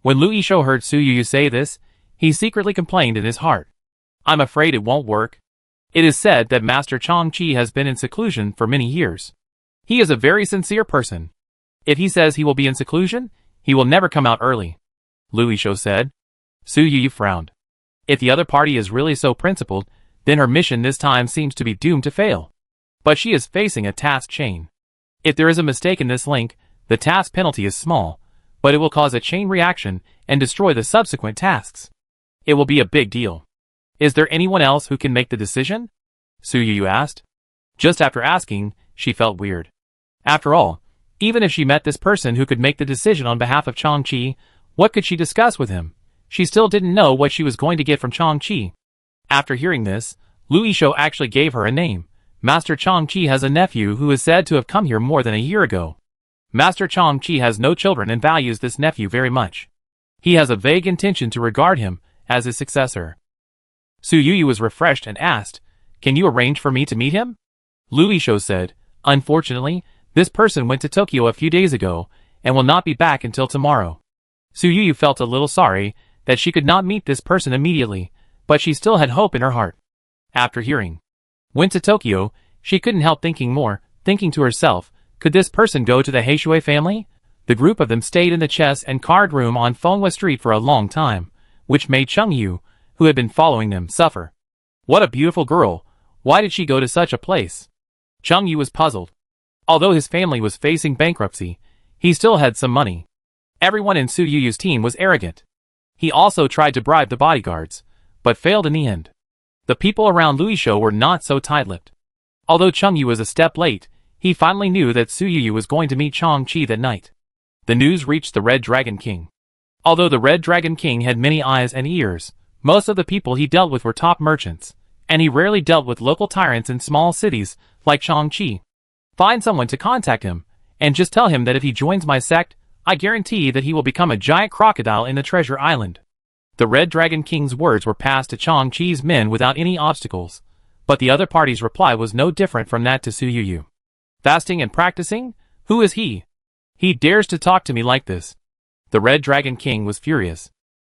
When Louis Shou heard Su Yu say this, he secretly complained in his heart. I'm afraid it won't work. It is said that Master Chang Chi has been in seclusion for many years. He is a very sincere person. If he says he will be in seclusion, he will never come out early, Louis Shou said. Su Yu frowned. If the other party is really so principled, then her mission this time seems to be doomed to fail. But she is facing a task chain. If there is a mistake in this link, the task penalty is small, but it will cause a chain reaction and destroy the subsequent tasks. It will be a big deal. Is there anyone else who can make the decision? Su Yu asked. Just after asking, she felt weird. After all, even if she met this person who could make the decision on behalf of Chang Chi, what could she discuss with him? She still didn't know what she was going to get from Chang Chi. After hearing this, Louis Shou actually gave her a name. Master Chang Chi has a nephew who is said to have come here more than a year ago. Master Chang Chi has no children and values this nephew very much. He has a vague intention to regard him as his successor. Su Yu was refreshed and asked, Can you arrange for me to meet him? Louis Shou said, Unfortunately, this person went to Tokyo a few days ago, and will not be back until tomorrow. Su Yu felt a little sorry that she could not meet this person immediately, but she still had hope in her heart. After hearing, went to Tokyo, she couldn't help thinking to herself, could this person go to the Heishui family? The group of them stayed in the chess and card room on Fenghua Street for a long time, which made Cheng Yu, who had been following them, suffer. What a beautiful girl! Why did she go to such a place? Cheng Yu was puzzled. Although his family was facing bankruptcy, he still had some money. Everyone in Su Yu's team was arrogant. He also tried to bribe the bodyguards, but failed in the end. The people around Louis Shou were not so tight-lipped. Although Cheng Yu was a step late, he finally knew that Su Yu was going to meet Chang Chi that night. The news reached the Red Dragon King. Although the Red Dragon King had many eyes and ears, most of the people he dealt with were top merchants, and he rarely dealt with local tyrants in small cities like Chang Chi. Find someone to contact him, and just tell him that if he joins my sect, I guarantee that he will become a giant crocodile in the Treasure Island. The Red Dragon King's words were passed to Chang Chi's men without any obstacles, but the other party's reply was no different from that to Su Yu. Fasting and practicing? Who is he? He dares to talk to me like this. The Red Dragon King was furious.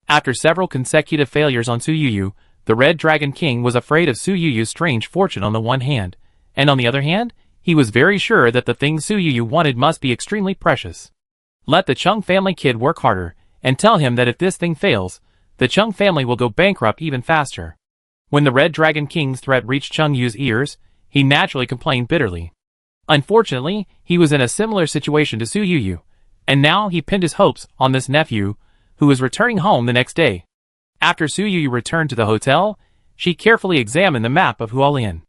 After several consecutive failures on Su Yu, the Red Dragon King was afraid of Su Yu's strange fortune on the one hand, and on the other hand, he was very sure that the thing Su Yu wanted must be extremely precious. Let the Chung family kid work harder, and tell him that if this thing fails, the Chung family will go bankrupt even faster. When the Red Dragon King's threat reached Chung Yu's ears, he naturally complained bitterly. Unfortunately, he was in a similar situation to Su Yu, and now he pinned his hopes on this nephew, who was returning home the next day. After Su Yu returned to the hotel, she carefully examined the map of Hualien.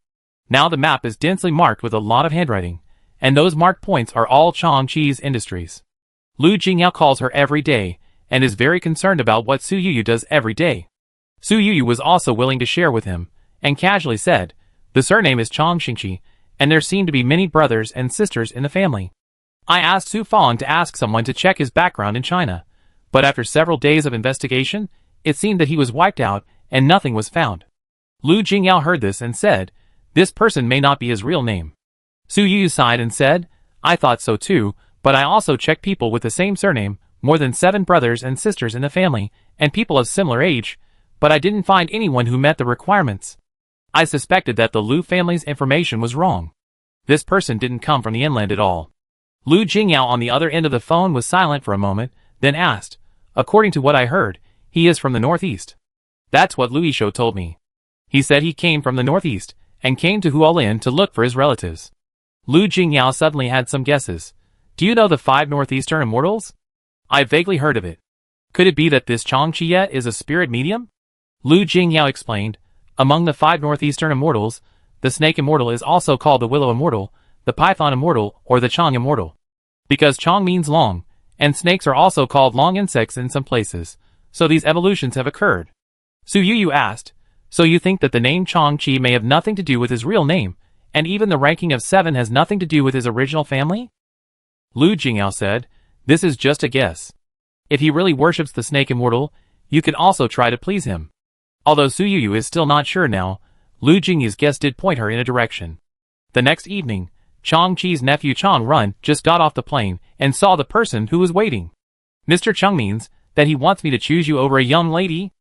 Now the map is densely marked with a lot of handwriting, and those marked points are all Changqi's industries. Lu Jingyao calls her every day, and is very concerned about what Su Yu does every day. Su Yu was also willing to share with him, and casually said, "The surname is Chang Xingqi, and there seem to be many brothers and sisters in the family. I asked Su Fang to ask someone to check his background in China, but after several days of investigation, it seemed that he was wiped out and nothing was found." Lu Jingyao heard this and said, "This person may not be his real name." Su Yu sighed and said, "I thought so too, but I also checked people with the same surname, more than 7 brothers and sisters in the family, and people of similar age, but I didn't find anyone who met the requirements. I suspected that the Lu family's information was wrong. This person didn't come from the inland at all." Lu Jingyao on the other end of the phone was silent for a moment, then asked, "According to what I heard, he is from the northeast." "That's what Lu Yishou told me. He said he came from the northeast, and came to Hualien to look for his relatives." Lu Jingyao suddenly had some guesses. "Do you know the 5 northeastern immortals? I vaguely heard of it. Could it be that this Changqi is a spirit medium?" Lu Jingyao explained, "Among the 5 northeastern immortals, the snake immortal is also called the willow immortal, the python immortal, or the Chang immortal. Because Chang means long, and snakes are also called long insects in some places, so these evolutions have occurred." Su Yu asked, "So you think that the name Changqi may have nothing to do with his real name, and even the ranking of 7 has nothing to do with his original family?" Lu Jingyao said, "This is just a guess. If he really worships the snake immortal, you can also try to please him." Although Su Yu is still not sure now, Lu Jingyao's guess did point her in a direction. The next evening, Changqi's nephew Chang Run just got off the plane and saw the person who was waiting. "Mr. Chung means that he wants me to choose you over a young lady?"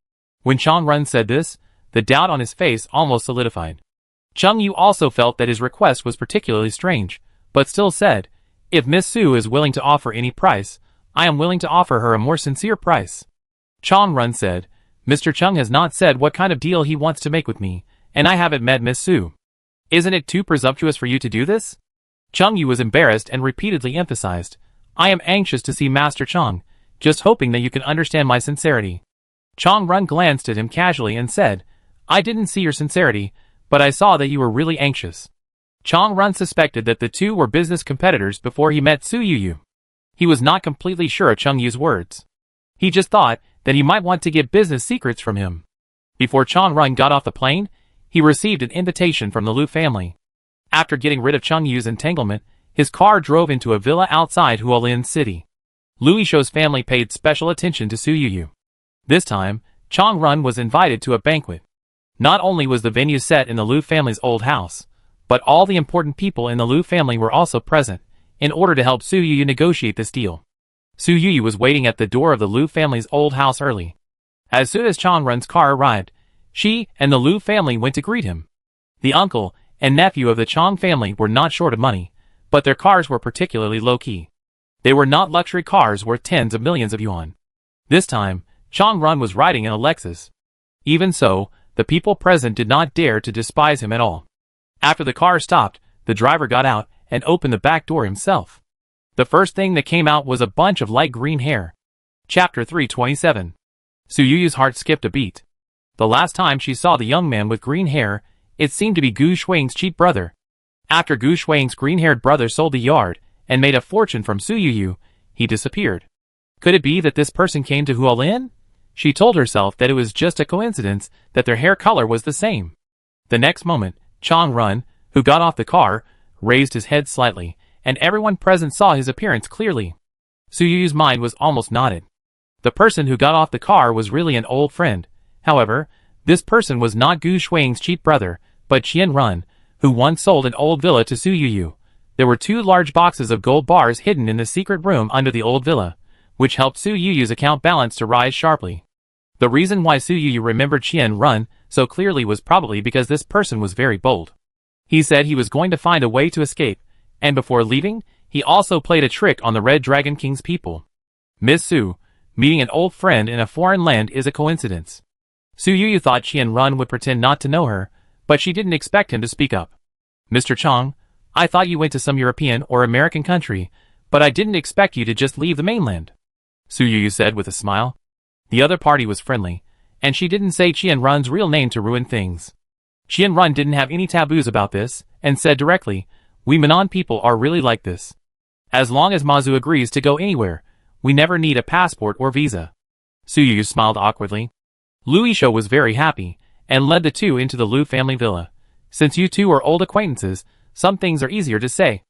When Chang Run said this, the doubt on his face almost solidified. Chung Yu also felt that his request was particularly strange, but still said, "If Miss Su is willing to offer any price, I am willing to offer her a more sincere price." Chang Run said, "Mr. Chung has not said what kind of deal he wants to make with me, and I haven't met Miss Su. Isn't it too presumptuous for you to do this?" Chung Yu was embarrassed and repeatedly emphasized, "I am anxious to see Master Chung, just hoping that you can understand my sincerity." Chang Run glanced at him casually and said, "I didn't see your sincerity, but I saw that you were really anxious." Chang Run suspected that the two were business competitors before he met Su Yu. He was not completely sure of Chung Yu's words. He just thought that he might want to get business secrets from him. Before Chang Run got off the plane, he received an invitation from the Lu family. After getting rid of Chung Yu's entanglement, his car drove into a villa outside Hualien City. Lu Yishou's family paid special attention to Su Yu. This time, Chang Run was invited to a banquet. Not only was the venue set in the Lu family's old house, but all the important people in the Lu family were also present, in order to help Su Yu negotiate this deal. Su Yu was waiting at the door of the Lu family's old house early. As soon as Chang Run's car arrived, she and the Lu family went to greet him. The uncle and nephew of the Chang family were not short of money, but their cars were particularly low-key. They were not luxury cars worth tens of millions of yuan. This time, Chang Run was riding in a Lexus. Even so, the people present did not dare to despise him at all. After the car stopped, the driver got out and opened the back door himself. The first thing that came out was a bunch of light green hair. Chapter 327. Su Yu's heart skipped a beat. The last time she saw the young man with green hair, it seemed to be Gu Shuang's cheap brother. After Gu Shuang's green-haired brother sold the yard and made a fortune from Su Yu, he disappeared. Could it be that this person came to Hualien? She told herself that it was just a coincidence that their hair color was the same. The next moment, Chang Run, who got off the car, raised his head slightly, and everyone present saw his appearance clearly. Su Yu's mind was almost knotted. The person who got off the car was really an old friend. However, this person was not Gu Shuang's cheap brother, but Qian Run, who once sold an old villa to Su Yu. There were 2 large boxes of gold bars hidden in the secret room under the old villa, which helped Su Yu's account balance to rise sharply. The reason why Su Yu remembered Qian Run so clearly was probably because this person was very bold. He said he was going to find a way to escape, and before leaving, he also played a trick on the Red Dragon King's people. Miss Su, meeting an old friend in a foreign land is a coincidence. Su Yu thought Qian-run would pretend not to know her, but she didn't expect him to speak up. Mr. Chang, I thought you went to some European or American country, but I didn't expect you to just leave the mainland. Su Yu said with a smile. The other party was friendly, and she didn't say Qian-run's real name to ruin things. Qian-run didn't have any taboos about this, and said directly, we Manan people are really like this. As long as Mazu agrees to go anywhere, we never need a passport or visa. Su Yu smiled awkwardly. Lu Yishou was very happy, and led the two into the Lu family villa. Since you two are old acquaintances, some things are easier to say.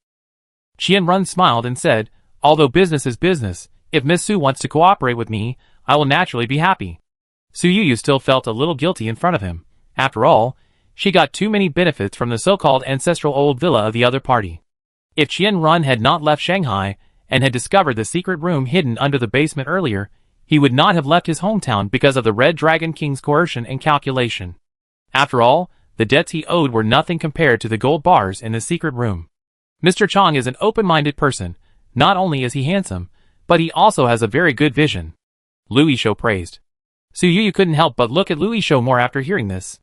Qian-run smiled and said, although business is business, if Miss Su wants to cooperate with me, I will naturally be happy. Su Yu still felt a little guilty in front of him. After all, she got too many benefits from the so-called ancestral old villa of the other party. If Qian-run had not left Shanghai, and had discovered the secret room hidden under the basement earlier, he would not have left his hometown because of the Red Dragon King's coercion and calculation. After all, the debts he owed were nothing compared to the gold bars in the secret room. Mr. Chang is an open-minded person. Not only is he handsome, but he also has a very good vision. Lu Yishou praised. Su Yu couldn't help but look at Lu Yishou more after hearing this.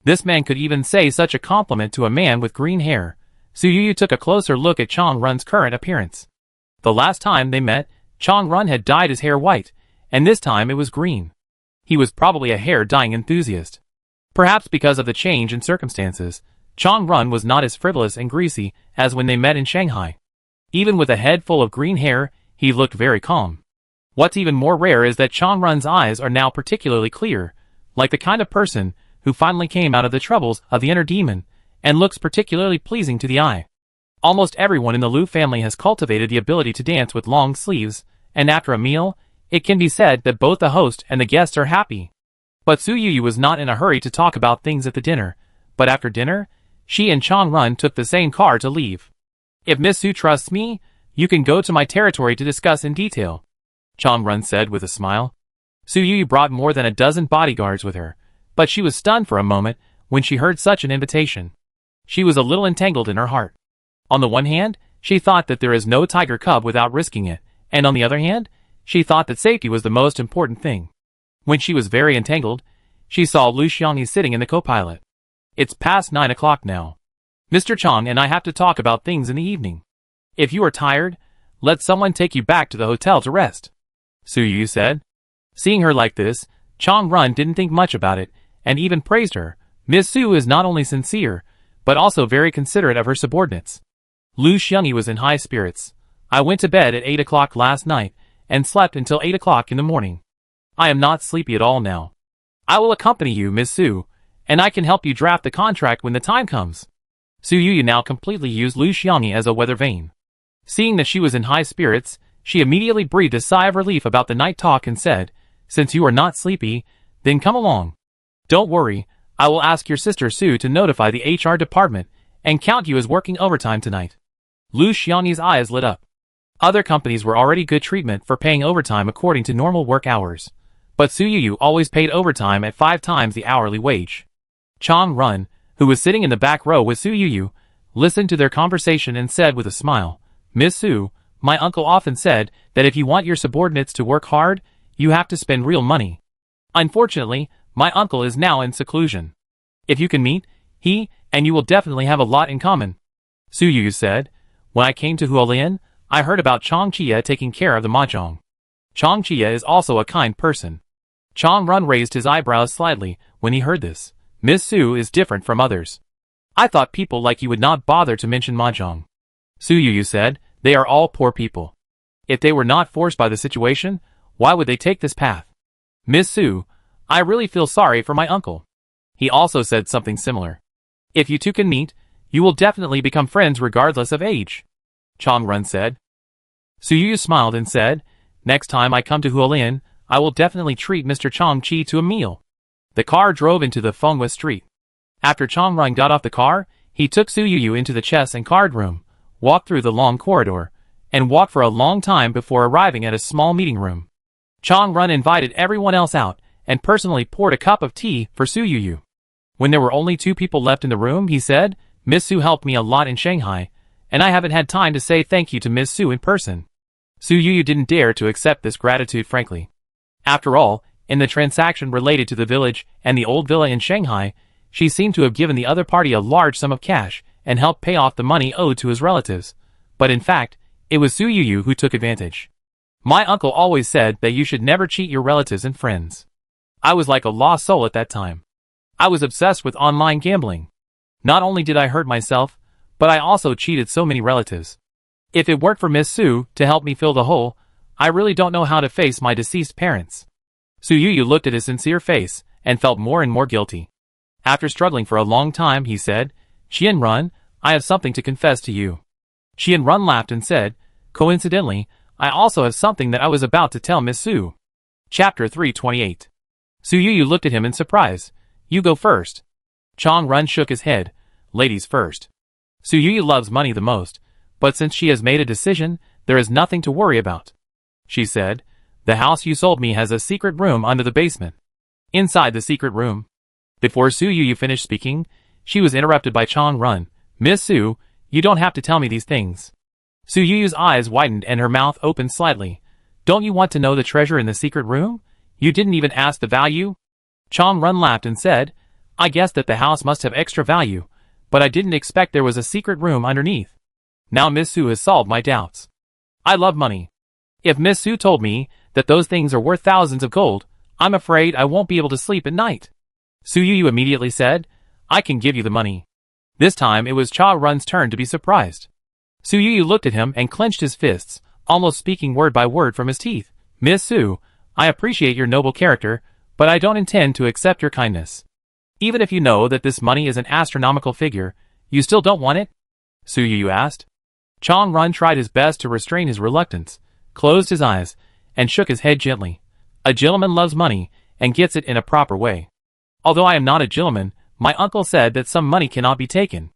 This man could even say such a compliment to a man with green hair. Su Yu took a closer look at Chang-run's current appearance. The last time they met, Chang-run had dyed his hair white, and this time it was green. He was probably a hair-dyeing enthusiast. Perhaps because of the change in circumstances, Chang-run was not as frivolous and greasy as when they met in Shanghai. Even with a head full of green hair, he looked very calm. What's even more rare is that Chang-run's eyes are now particularly clear, like the kind of person who finally came out of the troubles of the inner demon, and looks particularly pleasing to the eye. Almost everyone in the Lu family has cultivated the ability to dance with long sleeves, and after a meal, it can be said that both the host and the guests are happy. But Su Yu was not in a hurry to talk about things at the dinner, but after dinner, she and Chang-run took the same car to leave. If Miss Su trusts me, you can go to my territory to discuss in detail, Chang-run said with a smile. Su Yu brought more than a dozen bodyguards with her, but she was stunned for a moment when she heard such an invitation. She was a little entangled in her heart. On the one hand, she thought that there is no tiger cub without risking it, and on the other hand, she thought that safety was the most important thing. When she was very entangled, she saw Lu Xiangyi sitting in the co-pilot. It's past 9 o'clock now. Mr. Chang and I have to talk about things in the evening. If you are tired, let someone take you back to the hotel to rest, Su Yu said. Seeing her like this, Chang-run didn't think much about it, and even praised her. Miss Su is not only sincere, but also very considerate of her subordinates. Lu Xiangyi was in high spirits. I went to bed at 8 o'clock last night, and slept until 8 o'clock in the morning. I am not sleepy at all now. I will accompany you, Miss Su, and I can help you draft the contract when the time comes. Su Yu now completely used Lu Xiangyi as a weather vane. Seeing that she was in high spirits, she immediately breathed a sigh of relief about the night talk and said, since you are not sleepy, then come along. Don't worry, I will ask your sister Su to notify the HR department and count you as working overtime tonight. Lu Xiangyi's eyes lit up. Other companies were already good treatment for paying overtime according to normal work hours, but Su Yu always paid overtime at 5 times the hourly wage. Chang-run, who was sitting in the back row with Su Yu, listened to their conversation and said with a smile, Miss Su, my uncle often said that if you want your subordinates to work hard, you have to spend real money. Unfortunately, my uncle is now in seclusion. If you can meet, he and you will definitely have a lot in common. Su Yu said, when I came to Hualien, I heard about Chang Chia taking care of the mahjong. Chang Chia is also a kind person. Chang-run raised his eyebrows slightly when he heard this. Miss Su is different from others. I thought people like you would not bother to mention mahjong. Su Yu said, they are all poor people. If they were not forced by the situation, why would they take this path? Miss Su, I really feel sorry for my uncle. He also said something similar. If you two can meet, you will definitely become friends regardless of age, Chang-run said. Su Yu smiled and said, next time I come to Hualien, I will definitely treat Mr. Chang-chi to a meal. The car drove into the Fenghua street. After Chang-run got off the car, he took Su Yu into the chess and card room, walked through the long corridor, and walked for a long time before arriving at a small meeting room. Chang-run invited everyone else out, and personally poured a cup of tea for Su Yu. When there were only 2 people left in the room, he said, Miss Su helped me a lot in Shanghai, and I haven't had time to say thank you to Miss Su in person. Su Yu didn't dare to accept this gratitude frankly. After all, in the transaction related to the village and the old villa in Shanghai, she seemed to have given the other party a large sum of cash and helped pay off the money owed to his relatives. But in fact, it was Su Yu who took advantage. My uncle always said that you should never cheat your relatives and friends. I was like a lost soul at that time. I was obsessed with online gambling. Not only did I hurt myself, but I also cheated so many relatives. If it weren't for Miss Su to help me fill the hole, I really don't know how to face my deceased parents. Su Yu looked at his sincere face and felt more and more guilty. After struggling for a long time, he said, "Qian Run, I have something to confess to you." Qian Run laughed and said, "Coincidentally, I also have something that I was about to tell Miss Su." Chapter 328. Su Yu looked at him in surprise. "You go first." Chang Run shook his head. "Ladies first." Su Yu loves money the most, but since she has made a decision, there is nothing to worry about. She said, "The house you sold me has a secret room under the basement." Inside the secret room. Before Su Yu finished speaking, she was interrupted by Chang Run. "Miss Su, you don't have to tell me these things." Su Yu's eyes widened and her mouth opened slightly. "Don't you want to know the treasure in the secret room? You didn't even ask the value?" Chang Run laughed and said, "I guessed that the house must have extra value, but I didn't expect there was a secret room underneath. Now Miss Su has solved my doubts. I love money. If Miss Su told me that those things are worth thousands of gold, I'm afraid I won't be able to sleep at night." Su Yu immediately said, "I can give you the money." This time it was Cha Run's turn to be surprised. Su Yu looked at him and clenched his fists, almost speaking word by word from his teeth. "Miss Su, I appreciate your noble character, but I don't intend to accept your kindness. Even if you know that this money is an astronomical figure, you still don't want it?" Su Yu asked. Chang Run tried his best to restrain his reluctance, closed his eyes, and shook his head gently. "A gentleman loves money, and gets it in a proper way. Although I am not a gentleman, my uncle said that some money cannot be taken.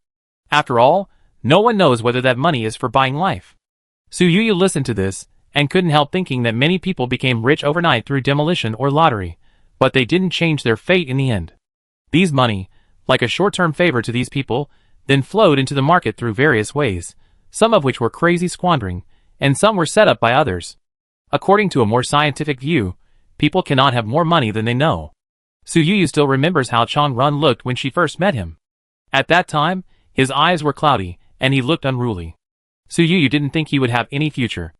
After all, no one knows whether that money is for buying life." Su Yu listened to this, and couldn't help thinking that many people became rich overnight through demolition or lottery, but they didn't change their fate in the end. These money, like a short-term favor to these people, then flowed into the market through various ways, some of which were crazy squandering, and some were set up by others. According to a more scientific view, people cannot have more money than they know. Su Yu still remembers how Chang Run looked when she first met him. At that time, his eyes were cloudy, and he looked unruly. Su Yu didn't think he would have any future.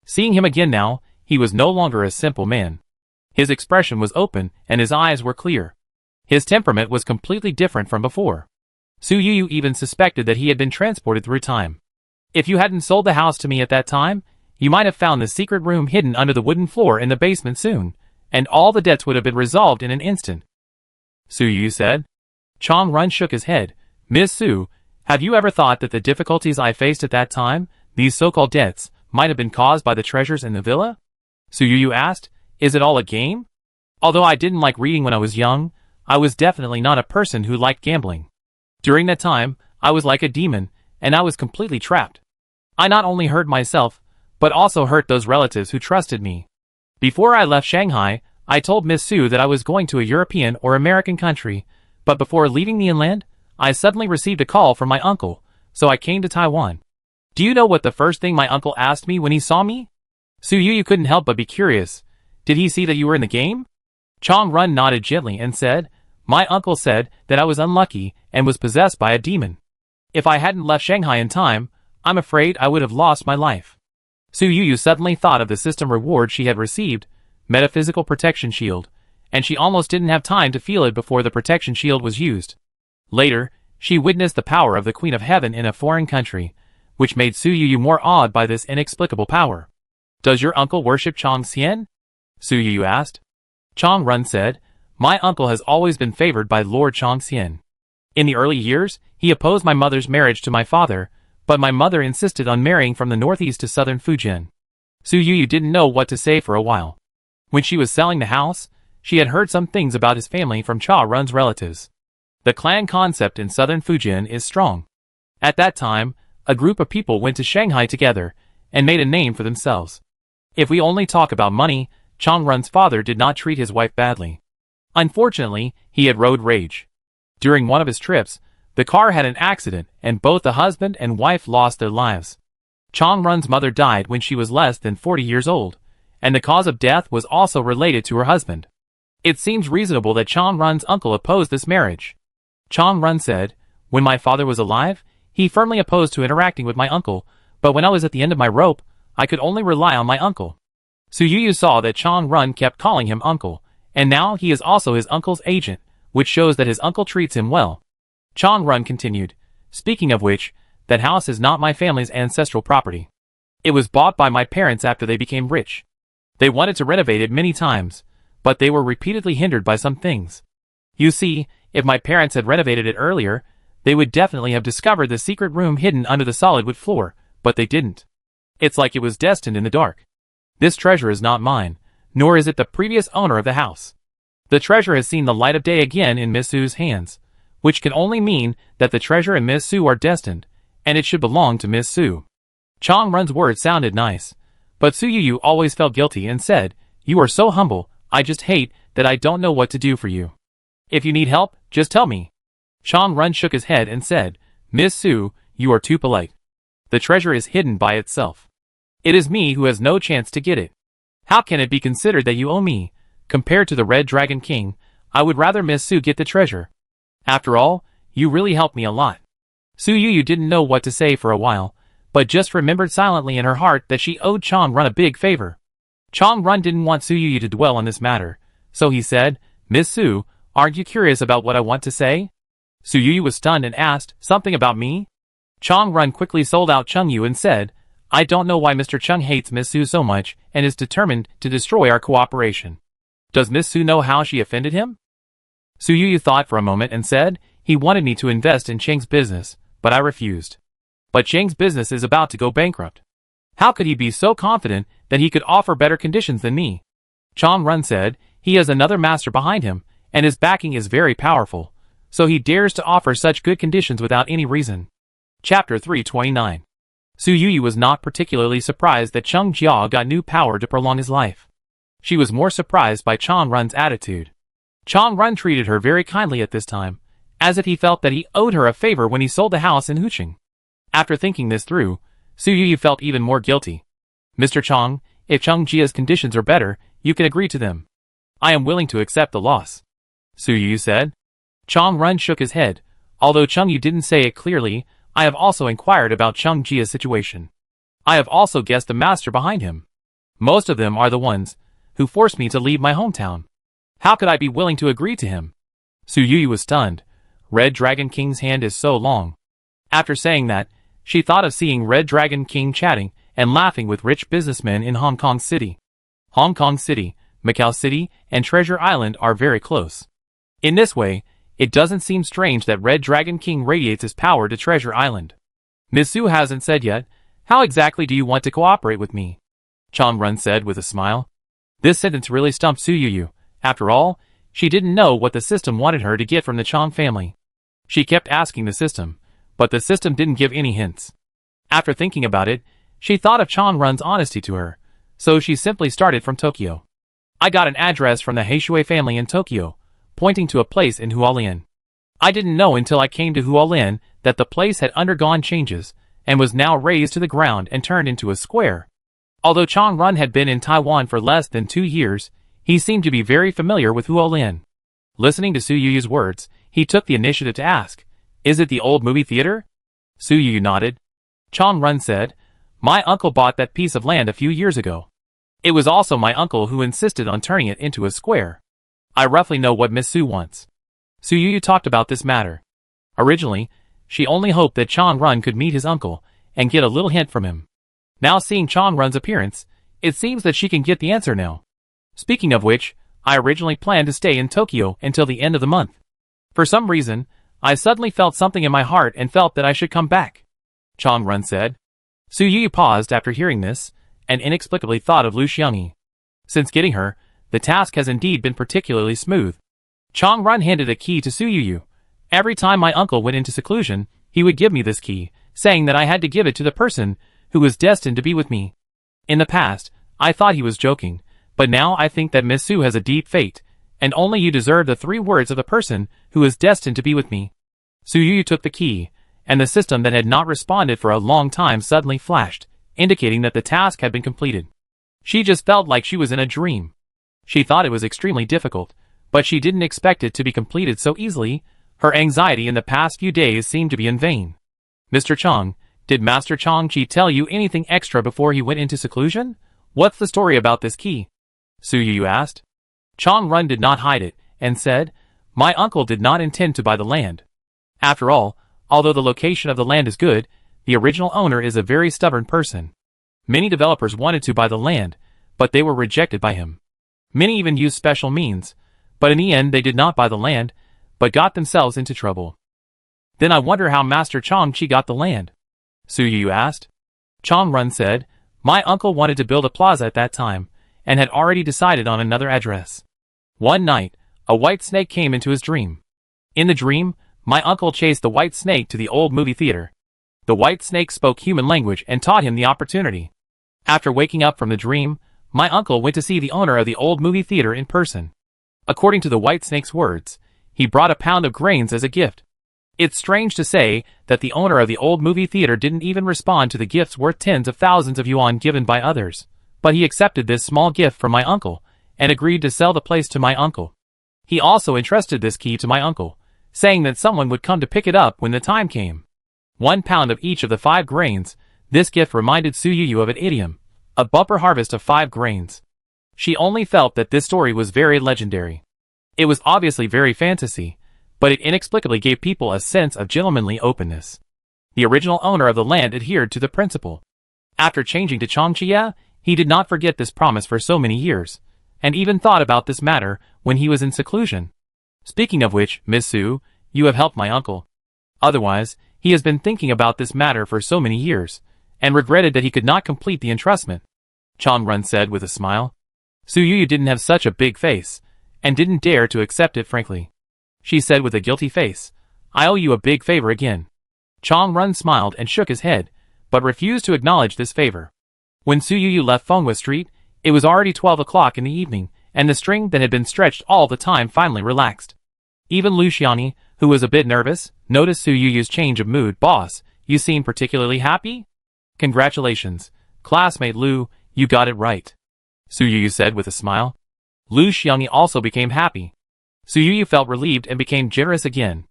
Seeing him again now, he was no longer a simple man. His expression was open, and his eyes were clear. His temperament was completely different from before. Su Yu even suspected that he had been transported through time. "If you hadn't sold the house to me at that time, you might have found the secret room hidden under the wooden floor in the basement soon, and all the debts would have been resolved in an instant," Su Yu said. Chang Run shook his head. "Miss Su, have you ever thought that the difficulties I faced at that time, these so-called debts, might have been caused by the treasures in the villa?" Su Yu asked, "Is it all a game? Although I didn't like reading when I was young, I was definitely not a person who liked gambling. During that time, I was like a demon, and I was completely trapped. I not only hurt myself, but also hurt those relatives who trusted me. Before I left Shanghai, I told Miss Su that I was going to a European or American country, but before leaving the inland, I suddenly received a call from my uncle, so I came to Taiwan. Do you know what the first thing my uncle asked me when he saw me?" Su Yu couldn't help but be curious. "Did he see that you were in the game?" Chang Run nodded gently and said, "My uncle said that I was unlucky and was possessed by a demon. If I hadn't left Shanghai in time, I'm afraid I would have lost my life." Su Yu suddenly thought of the system reward she had received, Metaphysical Protection Shield, and she almost didn't have time to feel it before the protection shield was used. Later, she witnessed the power of the Queen of Heaven in a foreign country, which made Su Yu more awed by this inexplicable power. "Does your uncle worship Chang Xian?" Su Yu asked. Chang Run said, "My uncle has always been favored by Lord Chang Xian. In the early years, he opposed my mother's marriage to my father, but my mother insisted on marrying from the northeast to southern Fujian." Su Yu didn't know what to say for a while. When she was selling the house, she had heard some things about his family from Cha Run's relatives. The clan concept in southern Fujian is strong. At that time, a group of people went to Shanghai together and made a name for themselves. If we only talk about money, Chang Run's father did not treat his wife badly. Unfortunately, he had road rage. During one of his trips, the car had an accident and both the husband and wife lost their lives. Chang Run's mother died when she was less than 40 years old, and the cause of death was also related to her husband. It seems reasonable that Chang Run's uncle opposed this marriage. Chang Run said, when my father was alive, he firmly opposed to interacting with my uncle, but when I was at the end of my rope, I could only rely on my uncle. Su Yu saw that Chang Run kept calling him uncle, and now he is also his uncle's agent, which shows that his uncle treats him well. Chang Run continued, speaking of which, that house is not my family's ancestral property. It was bought by my parents after they became rich. They wanted to renovate it many times, but they were repeatedly hindered by some things. You see, if my parents had renovated it earlier, they would definitely have discovered the secret room hidden under the solid wood floor, but they didn't. It's like it was destined in the dark. This treasure is not mine, nor is it the previous owner of the house. The treasure has seen the light of day again in Miss Su's hands, which can only mean that the treasure and Miss Su are destined, and it should belong to Miss Su. Chang Run's words sounded nice, but Su Yu always felt guilty and said, "You are so humble, I just hate that I don't know what to do for you. If you need help, just tell me." Chang Run shook his head and said, "Miss Su, you are too polite. The treasure is hidden by itself. It is me who has no chance to get it. How can it be considered that you owe me? Compared to the Red Dragon King, I would rather Miss Su get the treasure. After all, you really helped me a lot." Su Yu didn't know what to say for a while, but just remembered silently in her heart that she owed Chang Run a big favor. Chang Run didn't want Su Yu to dwell on this matter, so he said, "Miss Su, aren't you curious about what I want to say?" Su Yu was stunned and asked, "Something about me?" Chang Run quickly sold out Chung Yu and said, "I don't know why Mr. Chung hates Miss Su so much and is determined to destroy our cooperation. Does Miss Su know how she offended him?" Su Yu thought for a moment and said, "He wanted me to invest in Cheng's business, but I refused. But Cheng's business is about to go bankrupt. How could he be so confident that he could offer better conditions than me?" Chang Run said, "He has another master behind him, and his backing is very powerful, so he dares to offer such good conditions without any reason." Chapter 329. Su Yu was not particularly surprised that Cheng Jia got new power to prolong his life. She was more surprised by Chang Run's attitude. Chang Run treated her very kindly at this time, as if he felt that he owed her a favor when he sold the house in Huqing. After thinking this through, Su Yu felt even more guilty. "Mr. Chang, if Cheng Jia's conditions are better, you can agree to them. I am willing to accept the loss," Su Yu said. Chang Run shook his head. "Although Cheng Yu didn't say it clearly, I have also inquired about Cheng Jia's situation. I have also guessed the master behind him. Most of them are the ones who forced me to leave my hometown. How could I be willing to agree to him?" Su Yu was stunned. Red Dragon King's hand is so long. After saying that, she thought of seeing Red Dragon King chatting and laughing with rich businessmen in Hong Kong City. Hong Kong City, Macau City, and Treasure Island are very close. In this way, it doesn't seem strange that Red Dragon King radiates his power to Treasure Island. "Miss Su hasn't said yet, how exactly do you want to cooperate with me?" Chang Run said with a smile. This sentence really stumped Su Yu. After all, she didn't know what the system wanted her to get from the Chang family. She kept asking the system, but the system didn't give any hints. After thinking about it, she thought of Chang Run's honesty to her, so she simply started from Tokyo. "I got an address from the Heishui family in Tokyo, pointing to a place in Hualien. I didn't know until I came to Hualien that the place had undergone changes, and was now razed to the ground and turned into a square." Although Chang Run had been in Taiwan for less than 2 years, he seemed to be very familiar with Hualien. Listening to Su Yu's words, he took the initiative to ask, "Is it the old movie theater?" Su Yu nodded. Chang Run said, "My uncle bought that piece of land a few years ago. It was also my uncle who insisted on turning it into a square. I roughly know what Miss Su wants." Su Yu talked about this matter. Originally, she only hoped that Chang Run could meet his uncle and get a little hint from him. Now seeing Chang Run's appearance, it seems that she can get the answer now. "Speaking of which, I originally planned to stay in Tokyo until the end of the month. For some reason, I suddenly felt something in my heart and felt that I should come back," Chang Run said. Su Yu paused after hearing this, and inexplicably thought of Lu Xiangyi. Since getting her, the task has indeed been particularly smooth. Chang Run handed a key to Su Yu. "Every time my uncle went into seclusion, he would give me this key, saying that I had to give it to the person who was destined to be with me. In the past, I thought he was joking, but now I think that Miss Su has a deep fate, and only you deserve the 3 words of the person who is destined to be with me." Su Yu took the key, and the system that had not responded for a long time suddenly flashed, indicating that the task had been completed. She just felt like she was in a dream. She thought it was extremely difficult, but she didn't expect it to be completed so easily. Her anxiety in the past few days seemed to be in vain. Mr. Chang, did Master Chang-Chi tell you anything extra before he went into seclusion? What's the story about this key? Su Yu asked. Chang Run did not hide it, and said, my uncle did not intend to buy the land. After all, although the location of the land is good, the original owner is a very stubborn person. Many developers wanted to buy the land, but they were rejected by him. Many even used special means, but in the end they did not buy the land, but got themselves into trouble. Then I wonder how Master Chang-Chi got the land? Su Yu asked. Chang Run said, my uncle wanted to build a plaza at that time, and had already decided on another address. One night, a white snake came into his dream. In the dream, my uncle chased the white snake to the old movie theater. The white snake spoke human language and taught him the opportunity. After waking up from the dream, my uncle went to see the owner of the old movie theater in person. According to the white snake's words, he brought a pound of grains as a gift. It's strange to say that the owner of the old movie theater didn't even respond to the gifts worth tens of thousands of yuan given by others, but he accepted this small gift from my uncle, and agreed to sell the place to my uncle. He also entrusted this key to my uncle, saying that someone would come to pick it up when the time came. 1 pound of each of the 5 grains. This gift reminded Su Yu of an idiom, a bumper harvest of 5 grains. She only felt that this story was very legendary. It was obviously very fantasy, but it inexplicably gave people a sense of gentlemanly openness. The original owner of the land adhered to the principle. After changing to Changchia, he did not forget this promise for so many years, and even thought about this matter when he was in seclusion. Speaking of which, Miss Su, you have helped my uncle. Otherwise, he has been thinking about this matter for so many years, and regretted that he could not complete the entrustment. Chang Run said with a smile. Su Yu didn't have such a big face, and didn't dare to accept it frankly. She said with a guilty face, I owe you a big favor again. Chang Run smiled and shook his head, but refused to acknowledge this favor. When Su Yu left Fenghua Street, it was already 12 o'clock in the evening, and the string that had been stretched all the time finally relaxed. Even Lu Xiani, who was a bit nervous, noticed Su Yu's change of mood. Boss, you seem particularly happy? Congratulations, classmate Lu, you got it right. Su Yu said with a smile. Lu Xiani also became happy. Su Yu felt relieved and became generous again.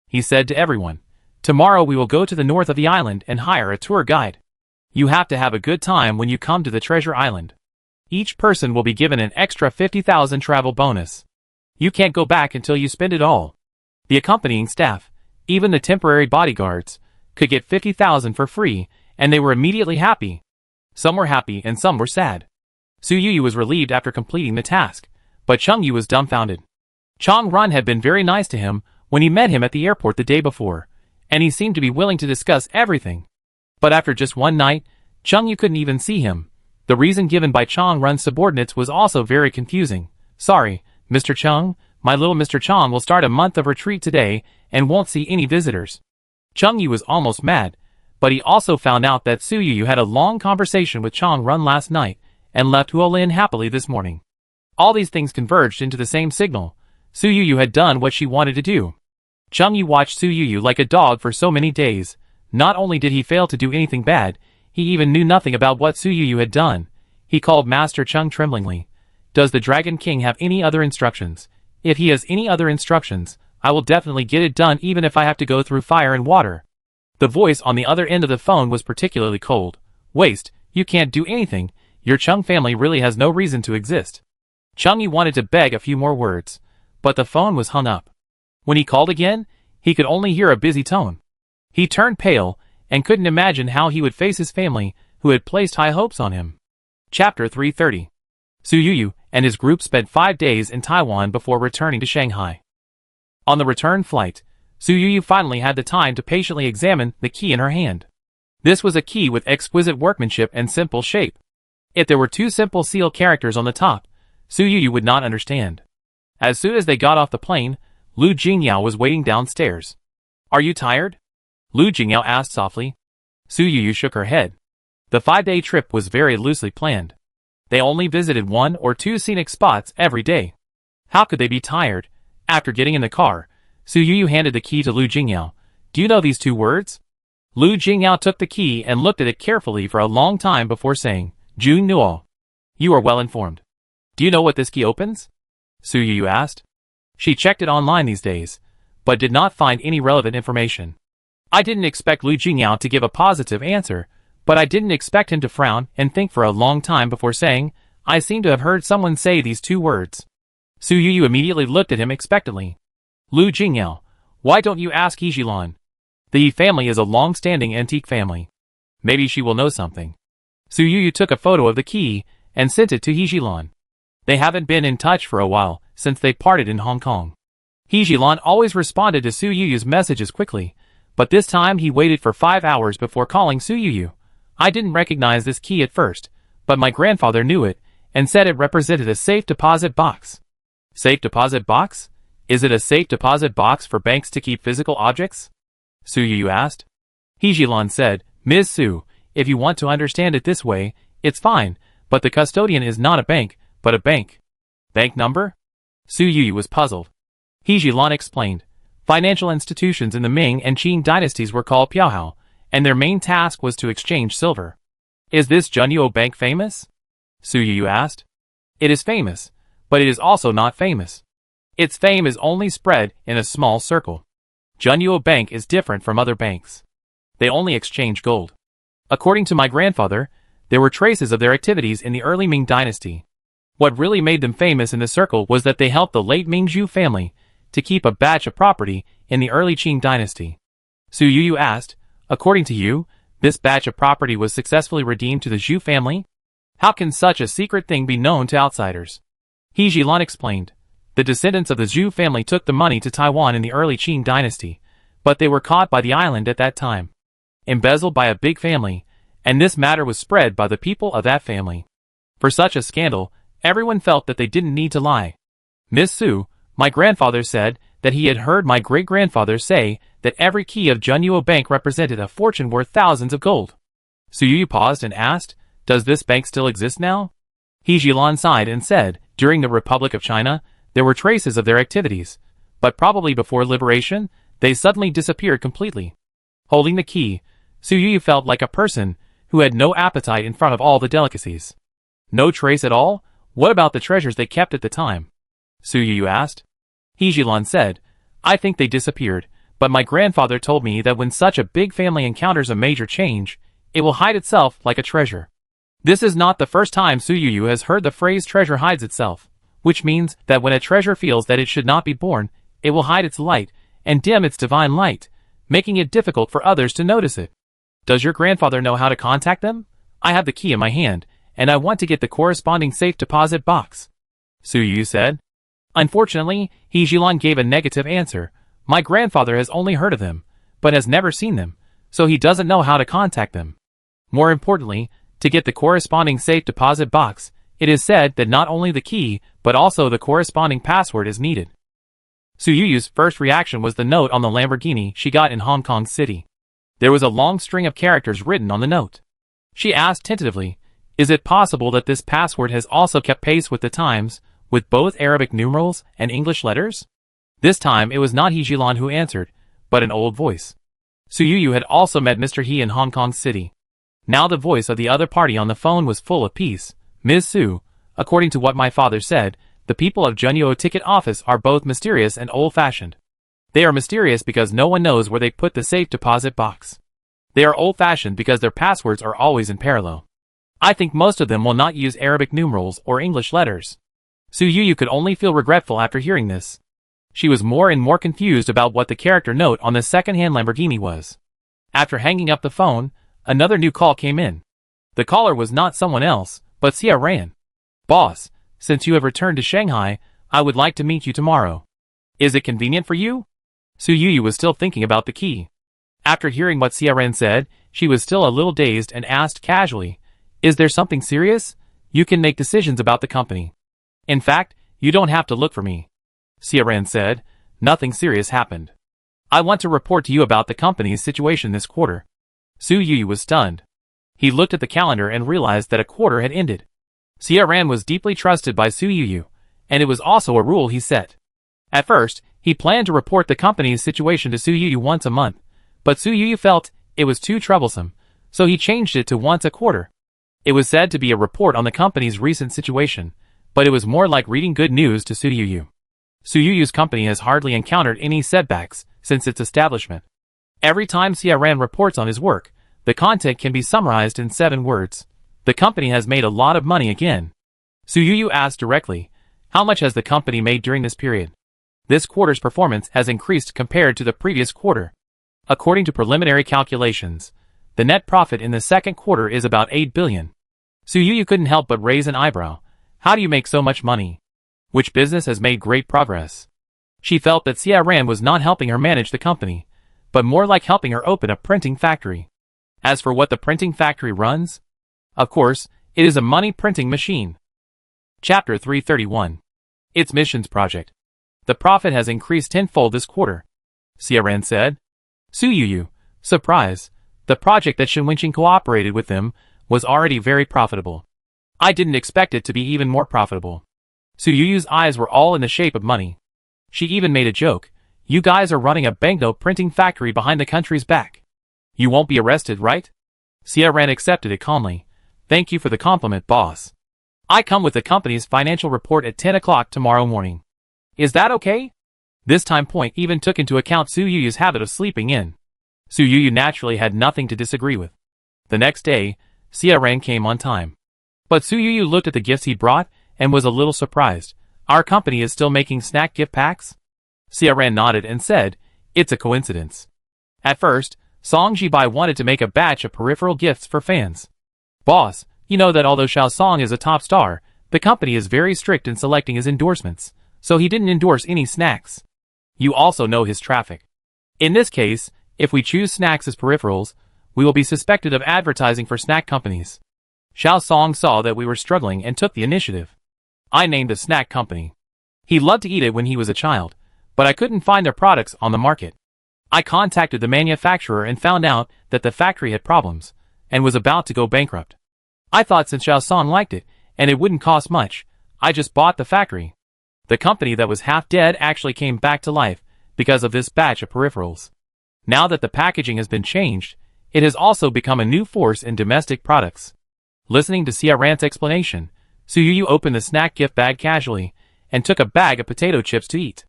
He said to everyone, tomorrow we will go to the north of the island and hire a tour guide. You have to have a good time when you come to the treasure island. Each person will be given an extra 50,000 travel bonus. You can't go back until you spend it all. The accompanying staff, even the temporary bodyguards, could get 50,000 for free, and they were immediately happy. Some were happy and some were sad. Su Yu was relieved after completing the task, but Cheng Yu was dumbfounded. Chang Run had been very nice to him when he met him at the airport the day before, and he seemed to be willing to discuss everything. But after just one night, Cheng Yu couldn't even see him. The reason given by Chang Run's subordinates was also very confusing. Sorry, Mr. Cheng, my little Mr. Chang will start a month of retreat today and won't see any visitors. Cheng Yu was almost mad, but he also found out that Su Yu had a long conversation with Chang Run last night and left Huolin happily this morning. All these things converged into the same signal. Su Yu had done what she wanted to do. Cheng Yu watched Su Yu like a dog for so many days. Not only did he fail to do anything bad, he even knew nothing about what Su Yu had done. He called Master Cheng tremblingly. Does the Dragon King have any other instructions? If he has any other instructions, I will definitely get it done even if I have to go through fire and water. The voice on the other end of the phone was particularly cold. Waste, you can't do anything. Your Cheng family really has no reason to exist. Cheng Yu wanted to beg a few more words, but the phone was hung up. When he called again, he could only hear a busy tone. He turned pale, and couldn't imagine how he would face his family, who had placed high hopes on him. Chapter 330. Su Yu and his group spent 5 days in Taiwan before returning to Shanghai. On the return flight, Su Yu finally had the time to patiently examine the key in her hand. This was a key with exquisite workmanship and simple shape. If there were 2 simple seal characters on the top, Su Yu would not understand. As soon as they got off the plane, Lu Jingyao was waiting downstairs. Are you tired? Lu Jingyao asked softly. Su Yu shook her head. The 5-day trip was very loosely planned. They only visited 1 or 2 scenic spots every day. How could they be tired? After getting in the car, Su Yu handed the key to Lu Jingyao. Do you know these 2 words? Lu Jingyao took the key and looked at it carefully for a long time before saying, Jun Nuo. You are well informed. Do you know what this key opens? Su Yu asked. She checked it online these days, but did not find any relevant information. I didn't expect Lu Jingyao to give a positive answer, but I didn't expect him to frown and think for a long time before saying, I seem to have heard someone say these two words. Su Yuyu immediately looked at him expectantly. Lu Jingyao, why don't you ask He Jilan? The Yi family is a long-standing antique family. Maybe she will know something. Su Yuyu took a photo of the key and sent it to He Jilan. They haven't been in touch for a while since they parted in Hong Kong. He Jilan always responded to Su Yuyu's messages quickly, but this time he waited for 5 hours before calling Su Yuyu. I didn't recognize this key at first, but my grandfather knew it and said it represented a safe deposit box. Safe deposit box? Is it a safe deposit box for banks to keep physical objects? Su Yuyu asked. He Jilan said, Ms. Su, if you want to understand it this way, it's fine, but the custodian is not a bank, but a bank. Bank number? Su Yuyu was puzzled. He Jilan explained. Financial institutions in the Ming and Qing dynasties were called piaohao, and their main task was to exchange silver. Is this Junyuo Bank famous? Su Yuyu asked. It is famous, but it is also not famous. Its fame is only spread in a small circle. Junyuo Bank is different from other banks. They only exchange gold. According to my grandfather, there were traces of their activities in the early Ming dynasty. What really made them famous in the circle was that they helped the late Ming Zhu family to keep a batch of property in the early Qing dynasty. Su Yuyu asked, according to you, this batch of property was successfully redeemed to the Zhu family? How can such a secret thing be known to outsiders? He Jilan explained. The descendants of the Zhu family took the money to Taiwan in the early Qing dynasty, but they were caught by the island at that time. Embezzled by a big family, and this matter was spread by the people of that family. For such a scandal, everyone felt that they didn't need to lie. Miss Su, my grandfather said that he had heard my great-grandfather say that every key of Junyuo Bank represented a fortune worth thousands of gold. Su Yuyu paused and asked, does this bank still exist now? He Jilan sighed and said, during the Republic of China, there were traces of their activities, but probably before liberation, they suddenly disappeared completely. Holding the key, Su Yuyu felt like a person who had no appetite in front of all the delicacies. No trace at all? What about the treasures they kept at the time? Su Yuyu asked. He Jilan said, I think they disappeared, but my grandfather told me that when such a big family encounters a major change, it will hide itself like a treasure. This is not the first time Su Yuyu has heard the phrase treasure hides itself, which means that when a treasure feels that it should not be born, it will hide its light and dim its divine light, making it difficult for others to notice it. Does your grandfather know how to contact them? I have the key in my hand, and I want to get the corresponding safe deposit box. Su Yuyu said. Unfortunately, He Jilan gave a negative answer. My grandfather has only heard of them, but has never seen them, so he doesn't know how to contact them. More importantly, to get the corresponding safe deposit box, it is said that not only the key, but also the corresponding password is needed. Su Yuyu's first reaction was the note on the Lamborghini she got in Hong Kong City. There was a long string of characters written on the note. She asked tentatively, is it possible that this password has also kept pace with the times, with both Arabic numerals and English letters? This time it was not He Jilan who answered, but an old voice. Su Yuyu had also met Mr. He in Hong Kong City. Now the voice of the other party on the phone was full of peace. Ms. Su, according to what my father said, the people of Junyuo Ticket Office are both mysterious and old-fashioned. They are mysterious because no one knows where they put the safe deposit box. They are old-fashioned because their passwords are always in parallel. I think most of them will not use Arabic numerals or English letters. Su Yuyu could only feel regretful after hearing this. She was more and more confused about what the character note on the second-hand Lamborghini was. After hanging up the phone, another new call came in. The caller was not someone else, but Xia Ran. Boss, since you have returned to Shanghai, I would like to meet you tomorrow. Is it convenient for you? Su Yuyu was still thinking about the key. After hearing what Xia Ran said, she was still a little dazed and asked casually, is there something serious? You can make decisions about the company. In fact, you don't have to look for me. Xia Ran said, nothing serious happened. I want to report to you about the company's situation this quarter. Su Yuyu was stunned. He looked at the calendar and realized that a quarter had ended. Xia Ran was deeply trusted by Su Yuyu, and it was also a rule he set. At first, he planned to report the company's situation to Su Yuyu once a month, but Su Yuyu felt it was too troublesome, so he changed it to once a quarter. It was said to be a report on the company's recent situation, but it was more like reading good news to Su Yuyu. Su Yuyu's company has hardly encountered any setbacks since its establishment. Every time Xiaoran reports on his work, the content can be summarized in 7 words. The company has made a lot of money again. Su Yuyu asked directly, how much has the company made during this period? This quarter's performance has increased compared to the previous quarter. According to preliminary calculations, the net profit in the second quarter is about 8 billion. Su Yuyu couldn't help but raise an eyebrow. How do you make so much money? Which business has made great progress? She felt that Xiaoran was not helping her manage the company, but more like helping her open a printing factory. As for what the printing factory runs, of course, it is a money printing machine. Chapter 331. Its missions project. The profit has increased tenfold this quarter, Xiaoran said. Su Yuyu, surprise, the project that Shen Wenqing cooperated with them was already very profitable. I didn't expect it to be even more profitable. Su Yuyu's eyes were all in the shape of money. She even made a joke. You guys are running a banknote printing factory behind the country's back. You won't be arrested, right? Xiaoran accepted it calmly. Thank you for the compliment, boss. I come with the company's financial report at 10 o'clock tomorrow morning. Is that okay? This time point even took into account Su Yuyu's habit of sleeping in. Su Yuyu naturally had nothing to disagree with. The next day, Xiaoran came on time. But Su Yuyu looked at the gifts he'd brought and was a little surprised. Our company is still making snack gift packs? Xiaoran nodded and said, it's a coincidence. At first, Song Jibai wanted to make a batch of peripheral gifts for fans. Boss, you know that although Xiao Song is a top star, the company is very strict in selecting his endorsements, so he didn't endorse any snacks. You also know his traffic. In this case, if we choose snacks as peripherals, we will be suspected of advertising for snack companies. Xiao Song saw that we were struggling and took the initiative. I named a snack company. He loved to eat it when he was a child, but I couldn't find their products on the market. I contacted the manufacturer and found out that the factory had problems, and was about to go bankrupt. I thought since Xiao Song liked it, and it wouldn't cost much, I just bought the factory. The company that was half dead actually came back to life because of this batch of peripherals. Now that the packaging has been changed, it has also become a new force in domestic products. Listening to Xiaoran's explanation, Su Yuyu opened the snack gift bag casually and took a bag of potato chips to eat.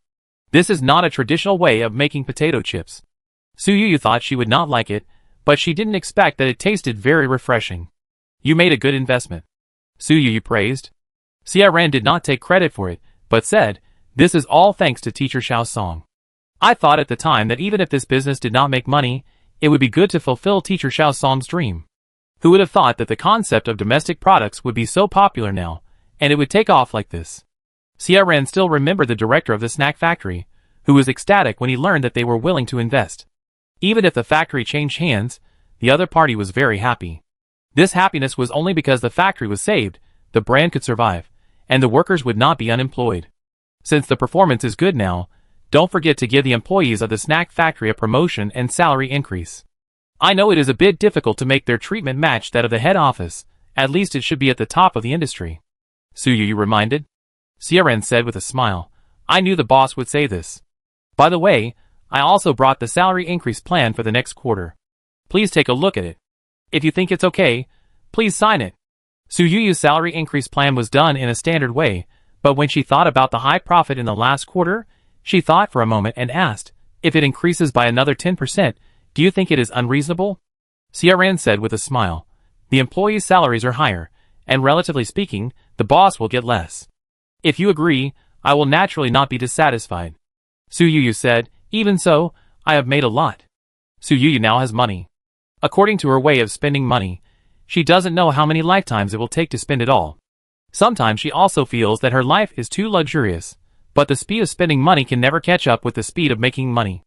This is not a traditional way of making potato chips. Su Yuyu thought she would not like it, but she didn't expect that it tasted very refreshing. You made a good investment, Su Yuyu praised. Xiaoran did not take credit for it, but said, this is all thanks to teacher Xiao Song. I thought at the time that even if this business did not make money, it would be good to fulfill teacher Xiao Song's dream. Who would have thought that the concept of domestic products would be so popular now, and it would take off like this? Xiaoran still remembered the director of the snack factory, who was ecstatic when he learned that they were willing to invest. Even if the factory changed hands, the other party was very happy. This happiness was only because the factory was saved, the brand could survive, and the workers would not be unemployed. Since the performance is good now, don't forget to give the employees of the snack factory a promotion and salary increase. I know it is a bit difficult to make their treatment match that of the head office, at least it should be at the top of the industry. Su Yuyu reminded. Xiaoran said with a smile, I knew the boss would say this. By the way, I also brought the salary increase plan for the next quarter. Please take a look at it. If you think it's okay, please sign it. Su Yuyu's salary increase plan was done in a standard way, but when she thought about the high profit in the last quarter, she thought for a moment and asked, if it increases by another 10%, do you think it is unreasonable? Xiaoran said with a smile, the employees' salaries are higher, and relatively speaking, the boss will get less. If you agree, I will naturally not be dissatisfied. Su Yuyu said, even so, I have made a lot. Su Yuyu now has money. According to her way of spending money, she doesn't know how many lifetimes it will take to spend it all. Sometimes she also feels that her life is too luxurious, but the speed of spending money can never catch up with the speed of making money.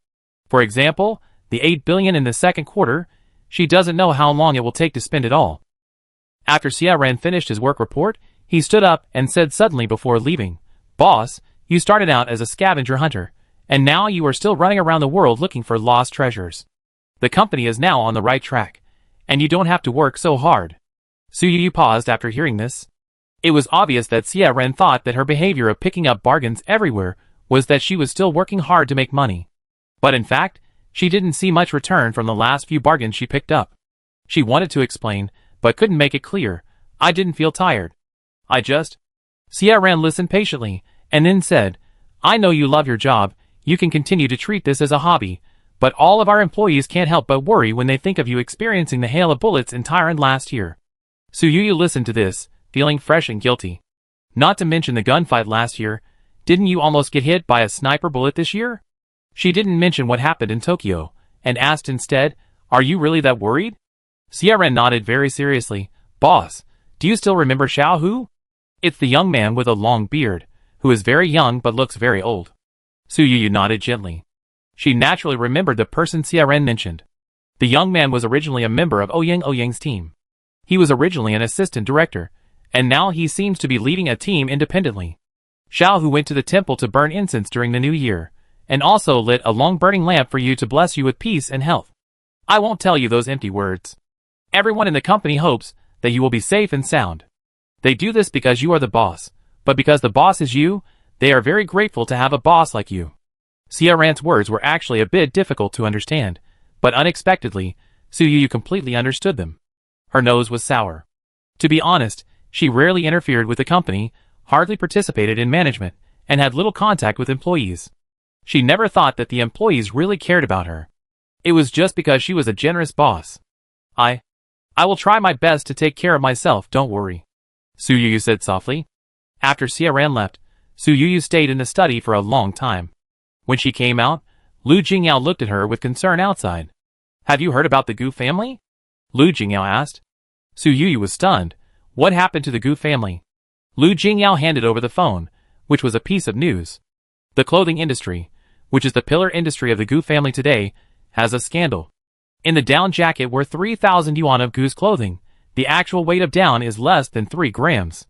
For example, the 8 billion in the second quarter, she doesn't know how long it will take to spend it all. After Xiaoran finished his work report, he stood up and said suddenly before leaving, Boss, you started out as a scavenger hunter, and now you are still running around the world looking for lost treasures. The company is now on the right track, and you don't have to work so hard. Su Yuyu paused after hearing this. It was obvious that Xiaoran thought that her behavior of picking up bargains everywhere was that she was still working hard to make money. But in fact, she didn't see much return from the last few bargains she picked up. She wanted to explain, but couldn't make it clear. I didn't feel tired. I just... Xiaoran listened patiently, and then said, I know you love your job, you can continue to treat this as a hobby, but all of our employees can't help but worry when they think of you experiencing the hail of bullets in Thailand last year. Suyu listened to this, feeling fresh and guilty. Not to mention the gunfight last year. Didn't you almost get hit by a sniper bullet this year? She didn't mention what happened in Tokyo, and asked instead, are you really that worried? CRN nodded very seriously. Boss, do you still remember Xiao Hu? It's the young man with a long beard, who is very young but looks very old. Suyu nodded gently. She naturally remembered the person CRN mentioned. The young man was originally a member of Ouyang's team. He was originally an assistant director, and now he seems to be leading a team independently. Xiao Hu went to the temple to burn incense during the new year, and also lit a long burning lamp for you to bless you with peace and health. I won't tell you those empty words. Everyone in the company hopes that you will be safe and sound. They do this because you are the boss, but because the boss is you, they are very grateful to have a boss like you. CRN's words were actually a bit difficult to understand, but unexpectedly, Suyu completely understood them. Her nose was sour. To be honest, she rarely interfered with the company, hardly participated in management, and had little contact with employees. She never thought that the employees really cared about her. It was just because she was a generous boss. I will try my best to take care of myself, don't worry. Suyu said softly. After CRN left, Suyu stayed in the study for a long time. When she came out, Lu Jingyao looked at her with concern outside. Have you heard about the Gu family? Lu Jingyao asked. Suyu was stunned. What happened to the Gu family? Lu Jingyao handed over the phone, which was a piece of news. The clothing industry, which is the pillar industry of the Gu family today, has a scandal. In the down jacket were 3,000 yuan of Gu's clothing. The actual weight of down is less than 3 grams.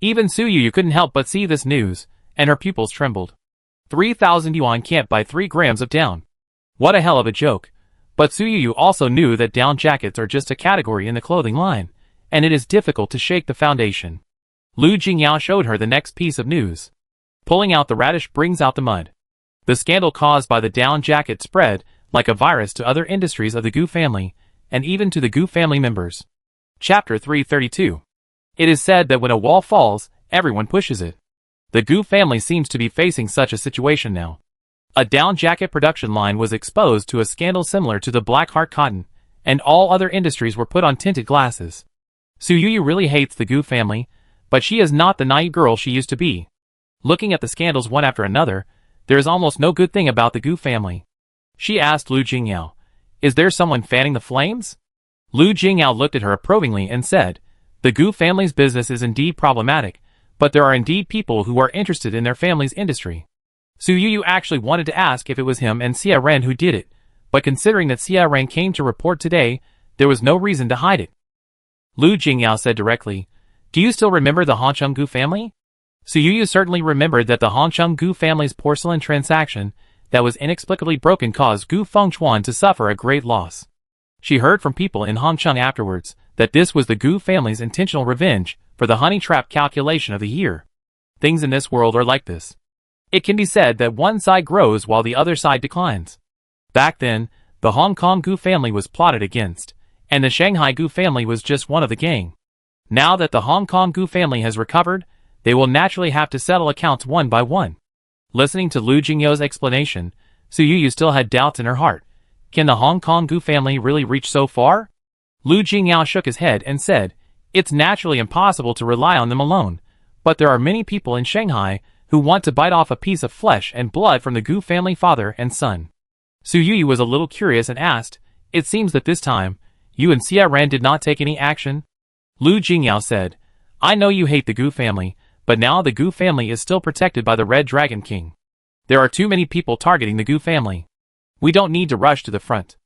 Even Suyu couldn't help but see this news, and her pupils trembled. 3,000 yuan can't buy 3 grams of down. What a hell of a joke. But Suyu also knew that down jackets are just a category in the clothing line, and it is difficult to shake the foundation. Lu Jingyao showed her the next piece of news. Pulling out the radish brings out the mud. The scandal caused by the down jacket spread like a virus to other industries of the Gu family, and even to the Gu family members. Chapter 332. It is said that when a wall falls, everyone pushes it. The Gu family seems to be facing such a situation now. A down jacket production line was exposed to a scandal similar to the Black Heart cotton, and all other industries were put on tinted glasses. Suyu really hates the Gu family, but she is not the naive girl she used to be. Looking at the scandals one after another, there is almost no good thing about the Gu family. She asked Lu Jingyao, is there someone fanning the flames? Lu Jingyao looked at her approvingly and said, the Gu family's business is indeed problematic, but there are indeed people who are interested in their family's industry. Suyu actually wanted to ask if it was him and Xia Ren who did it, but considering that Xia Ren came to report today, there was no reason to hide it. Lu Jingyao said directly, do you still remember the Hongcheng Gu family? Suyu certainly remembered that the Hongcheng Gu family's porcelain transaction that was inexplicably broken caused Gu Fengchuan to suffer a great loss. She heard from people in Hongcheng afterwards that this was the Gu family's intentional revenge for the honey trap calculation of the year. Things in this world are like this. It can be said that one side grows while the other side declines. Back then, the Hong Kong Gu family was plotted against, and the Shanghai Gu family was just one of the gang. Now that the Hong Kong Gu family has recovered, they will naturally have to settle accounts one by one. Listening to Lu Jingyao's explanation, Suyu still had doubts in her heart. Can the Hong Kong Gu family really reach so far? Lu Jingyao shook his head and said, it's naturally impossible to rely on them alone, but there are many people in Shanghai who want to bite off a piece of flesh and blood from the Gu family father and son. Suyu was a little curious and asked, it seems that this time, you and Xia Ren did not take any action? Lu Jingyao said, I know you hate the Gu family, but now the Gu family is still protected by the Red Dragon King. There are too many people targeting the Gu family. We don't need to rush to the front.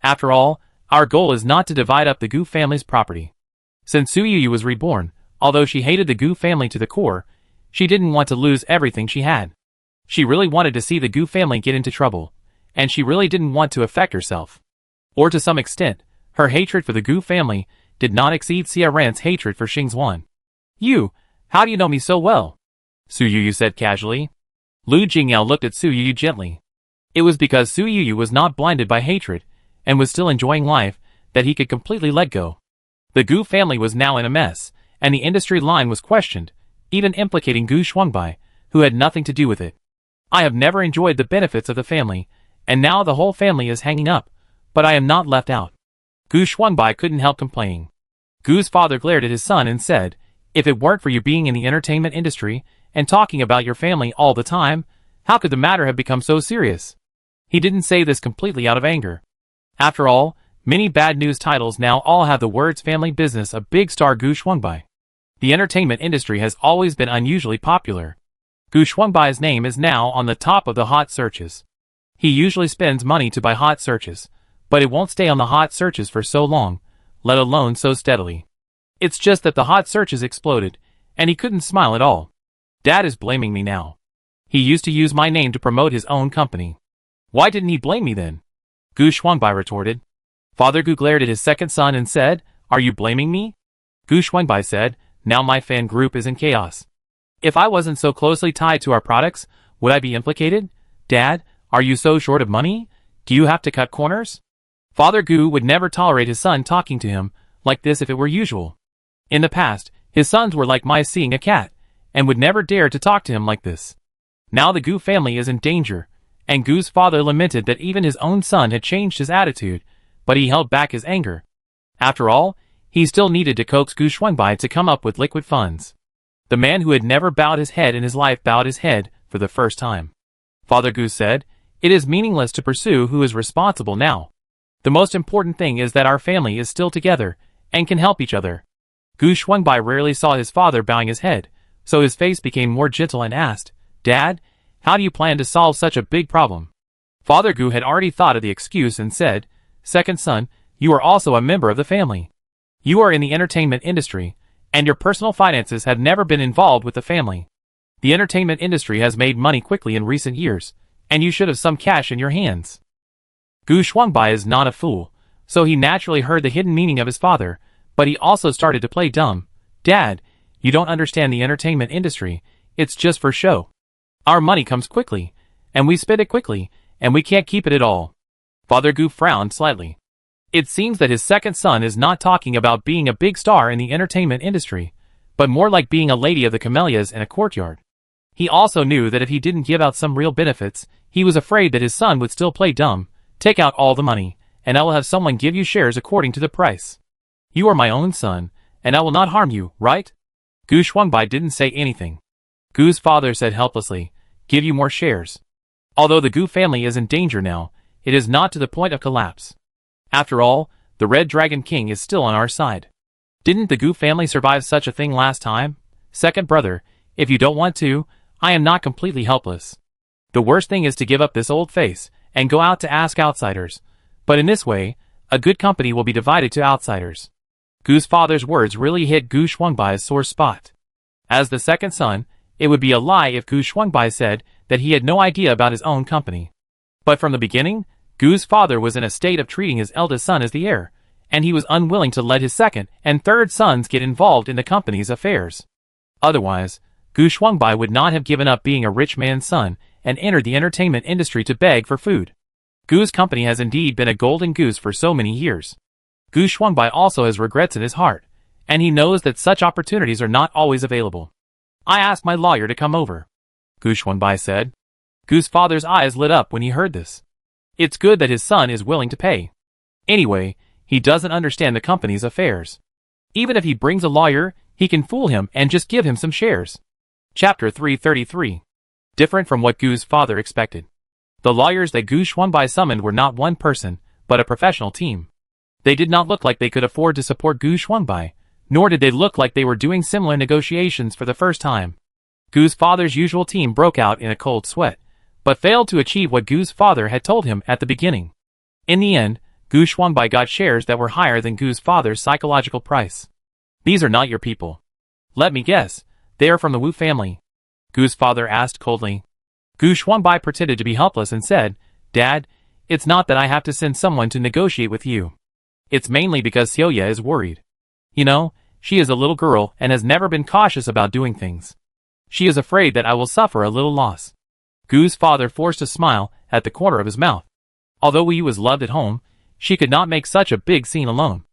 After all, our goal is not to divide up the Gu family's property. Since Suyu was reborn, although she hated the Gu family to the core, she didn't want to lose everything she had. She really wanted to see the Gu family get into trouble, and she really didn't want to affect herself. Or to some extent, her hatred for the Gu family did not exceed Xia Ren's hatred for Xingzuan. How do you know me so well? Suyu said casually. Lu Jingyao looked at Suyu gently. It was because Suyu was not blinded by hatred, and was still enjoying life, that he could completely let go. The Gu family was now in a mess, and the industry line was questioned, even implicating Gu Shuangbai, who had nothing to do with it. I have never enjoyed the benefits of the family, and now the whole family is hanging up, but I am not left out. Gu Shuangbai couldn't help complaining. Gu's father glared at his son and said, if it weren't for you being in the entertainment industry and talking about your family all the time, how could the matter have become so serious? He didn't say this completely out of anger. After all, many bad news titles now all have the words family business of big star Gu Shuangbai. The entertainment industry has always been unusually popular. Gu Shuangbai's name is now on the top of the hot searches. He usually spends money to buy hot searches, but it won't stay on the hot searches for so long, let alone so steadily. It's just that the hot searches exploded, and he couldn't smile at all. Dad is blaming me now. He used to use my name to promote his own company. Why didn't he blame me then? Gu Shuangbai retorted. Father Gu glared at his second son and said, are you blaming me? Gu Shuangbai said, now my fan group is in chaos. If I wasn't so closely tied to our products, would I be implicated? Dad, are you so short of money? Do you have to cut corners? Father Gu would never tolerate his son talking to him like this if it were usual. In the past, his sons were like mice seeing a cat, and would never dare to talk to him like this. Now the Gu family is in danger, and Gu's father lamented that even his own son had changed his attitude, but he held back his anger. After all, he still needed to coax Gu Shuangbai to come up with liquid funds. The man who had never bowed his head in his life bowed his head for the first time. Father Gu said, it is meaningless to pursue who is responsible now. The most important thing is that our family is still together, and can help each other. Gu Shuangbai rarely saw his father bowing his head, so his face became more gentle and asked, Dad, how do you plan to solve such a big problem? Father Gu had already thought of the excuse and said, second son, you are also a member of the family. You are in the entertainment industry, and your personal finances have never been involved with the family. The entertainment industry has made money quickly in recent years, and you should have some cash in your hands. Gu Shuangbai is not a fool, so he naturally heard the hidden meaning of his father, but he also started to play dumb. Dad, you don't understand the entertainment industry, it's just for show. Our money comes quickly, and we spend it quickly, and we can't keep it at all. Father Gu frowned slightly. It seems that his second son is not talking about being a big star in the entertainment industry, but more like being a lady of the camellias in a courtyard. He also knew that if he didn't give out some real benefits, he was afraid that his son would still play dumb. Take out all the money, and I will have someone give you shares according to the price. You are my own son, and I will not harm you, right? Gu Shuangbai didn't say anything. Gu's father said helplessly, give you more shares. Although the Gu family is in danger now, it is not to the point of collapse. After all, the Red Dragon King is still on our side. Didn't the Gu family survive such a thing last time? Second brother, if you don't want to, I am not completely helpless. The worst thing is to give up this old face, and go out to ask outsiders. But in this way, a good company will be divided to outsiders. Gu's father's words really hit Gu Shuangbai's sore spot. As the second son, it would be a lie if Gu Shuangbai said that he had no idea about his own company. But from the beginning, Gu's father was in a state of treating his eldest son as the heir, and he was unwilling to let his second and third sons get involved in the company's affairs. Otherwise, Gu Shuangbai would not have given up being a rich man's son and entered the entertainment industry to beg for food. Gu's company has indeed been a golden goose for so many years. Gu Shuangbai also has regrets in his heart, and he knows that such opportunities are not always available. I asked my lawyer to come over, Gu Shuangbai said. Gu's father's eyes lit up when he heard this. It's good that his son is willing to pay. Anyway, he doesn't understand the company's affairs. Even if he brings a lawyer, he can fool him and just give him some shares. Chapter 333. Different from what Gu's father expected. The lawyers that Gu Shuangbai summoned were not one person, but a professional team. They did not look like they could afford to support Gu Shuangbai, nor did they look like they were doing similar negotiations for the first time. Gu's father's usual team broke out in a cold sweat, but failed to achieve what Gu's father had told him at the beginning. In the end, Gu Shuangbai got shares that were higher than Gu's father's psychological price. These are not your people. Let me guess, they are from the Wu family, Gu's father asked coldly. Gu Shuangbai pretended to be helpless and said, Dad, it's not that I have to send someone to negotiate with you. It's mainly because Xiaoya is worried. You know, she is a little girl and has never been cautious about doing things. She is afraid that I will suffer a little loss. Gu's father forced a smile at the corner of his mouth. Although Wu was loved at home, she could not make such a big scene alone.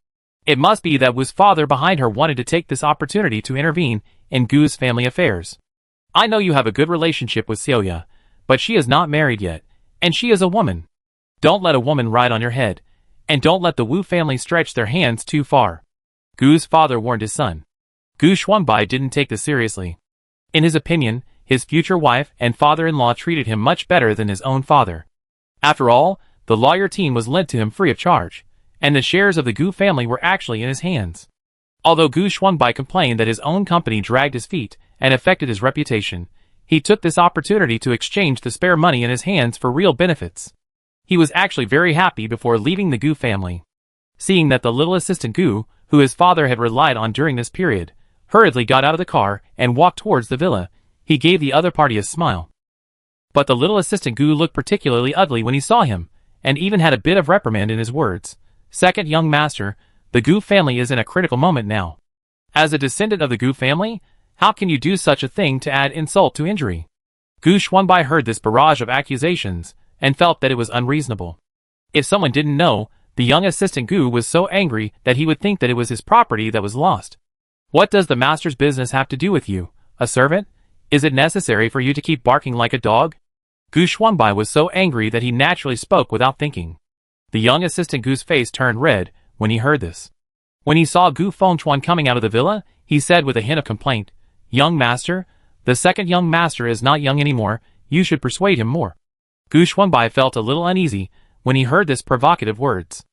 It must be that Wu's father behind her wanted to take this opportunity to intervene in Gu's family affairs. I know you have a good relationship with Xiaoya, but she is not married yet, and she is a woman. Don't let a woman ride on your head, and don't let the Wu family stretch their hands too far. Gu's father warned his son. Gu Xuanbai didn't take this seriously. In his opinion, his future wife and father-in-law treated him much better than his own father. After all, the lawyer team was lent to him free of charge, and the shares of the Gu family were actually in his hands. Although Gu Xuanbai complained that his own company dragged his feet and affected his reputation, he took this opportunity to exchange the spare money in his hands for real benefits. He was actually very happy before leaving the Gu family. Seeing that the little assistant Gu, who his father had relied on during this period, hurriedly got out of the car and walked towards the villa, he gave the other party a smile. But the little assistant Gu looked particularly ugly when he saw him, and even had a bit of reprimand in his words. Second young master, the Gu family is in a critical moment now. As a descendant of the Gu family, how can you do such a thing to add insult to injury? Gu Xuanbai heard this barrage of accusations, and felt that it was unreasonable. If someone didn't know, the young assistant Gu was so angry that he would think that it was his property that was lost. What does the master's business have to do with you, a servant? Is it necessary for you to keep barking like a dog? Gu Xuanbai was so angry that he naturally spoke without thinking. The young assistant Gu's face turned red when he heard this. When he saw Gu Fengchuan coming out of the villa, he said with a hint of complaint, "Young master, the second young master is not young anymore, you should persuade him more." Gu Xuanbai felt a little uneasy when he heard this provocative words.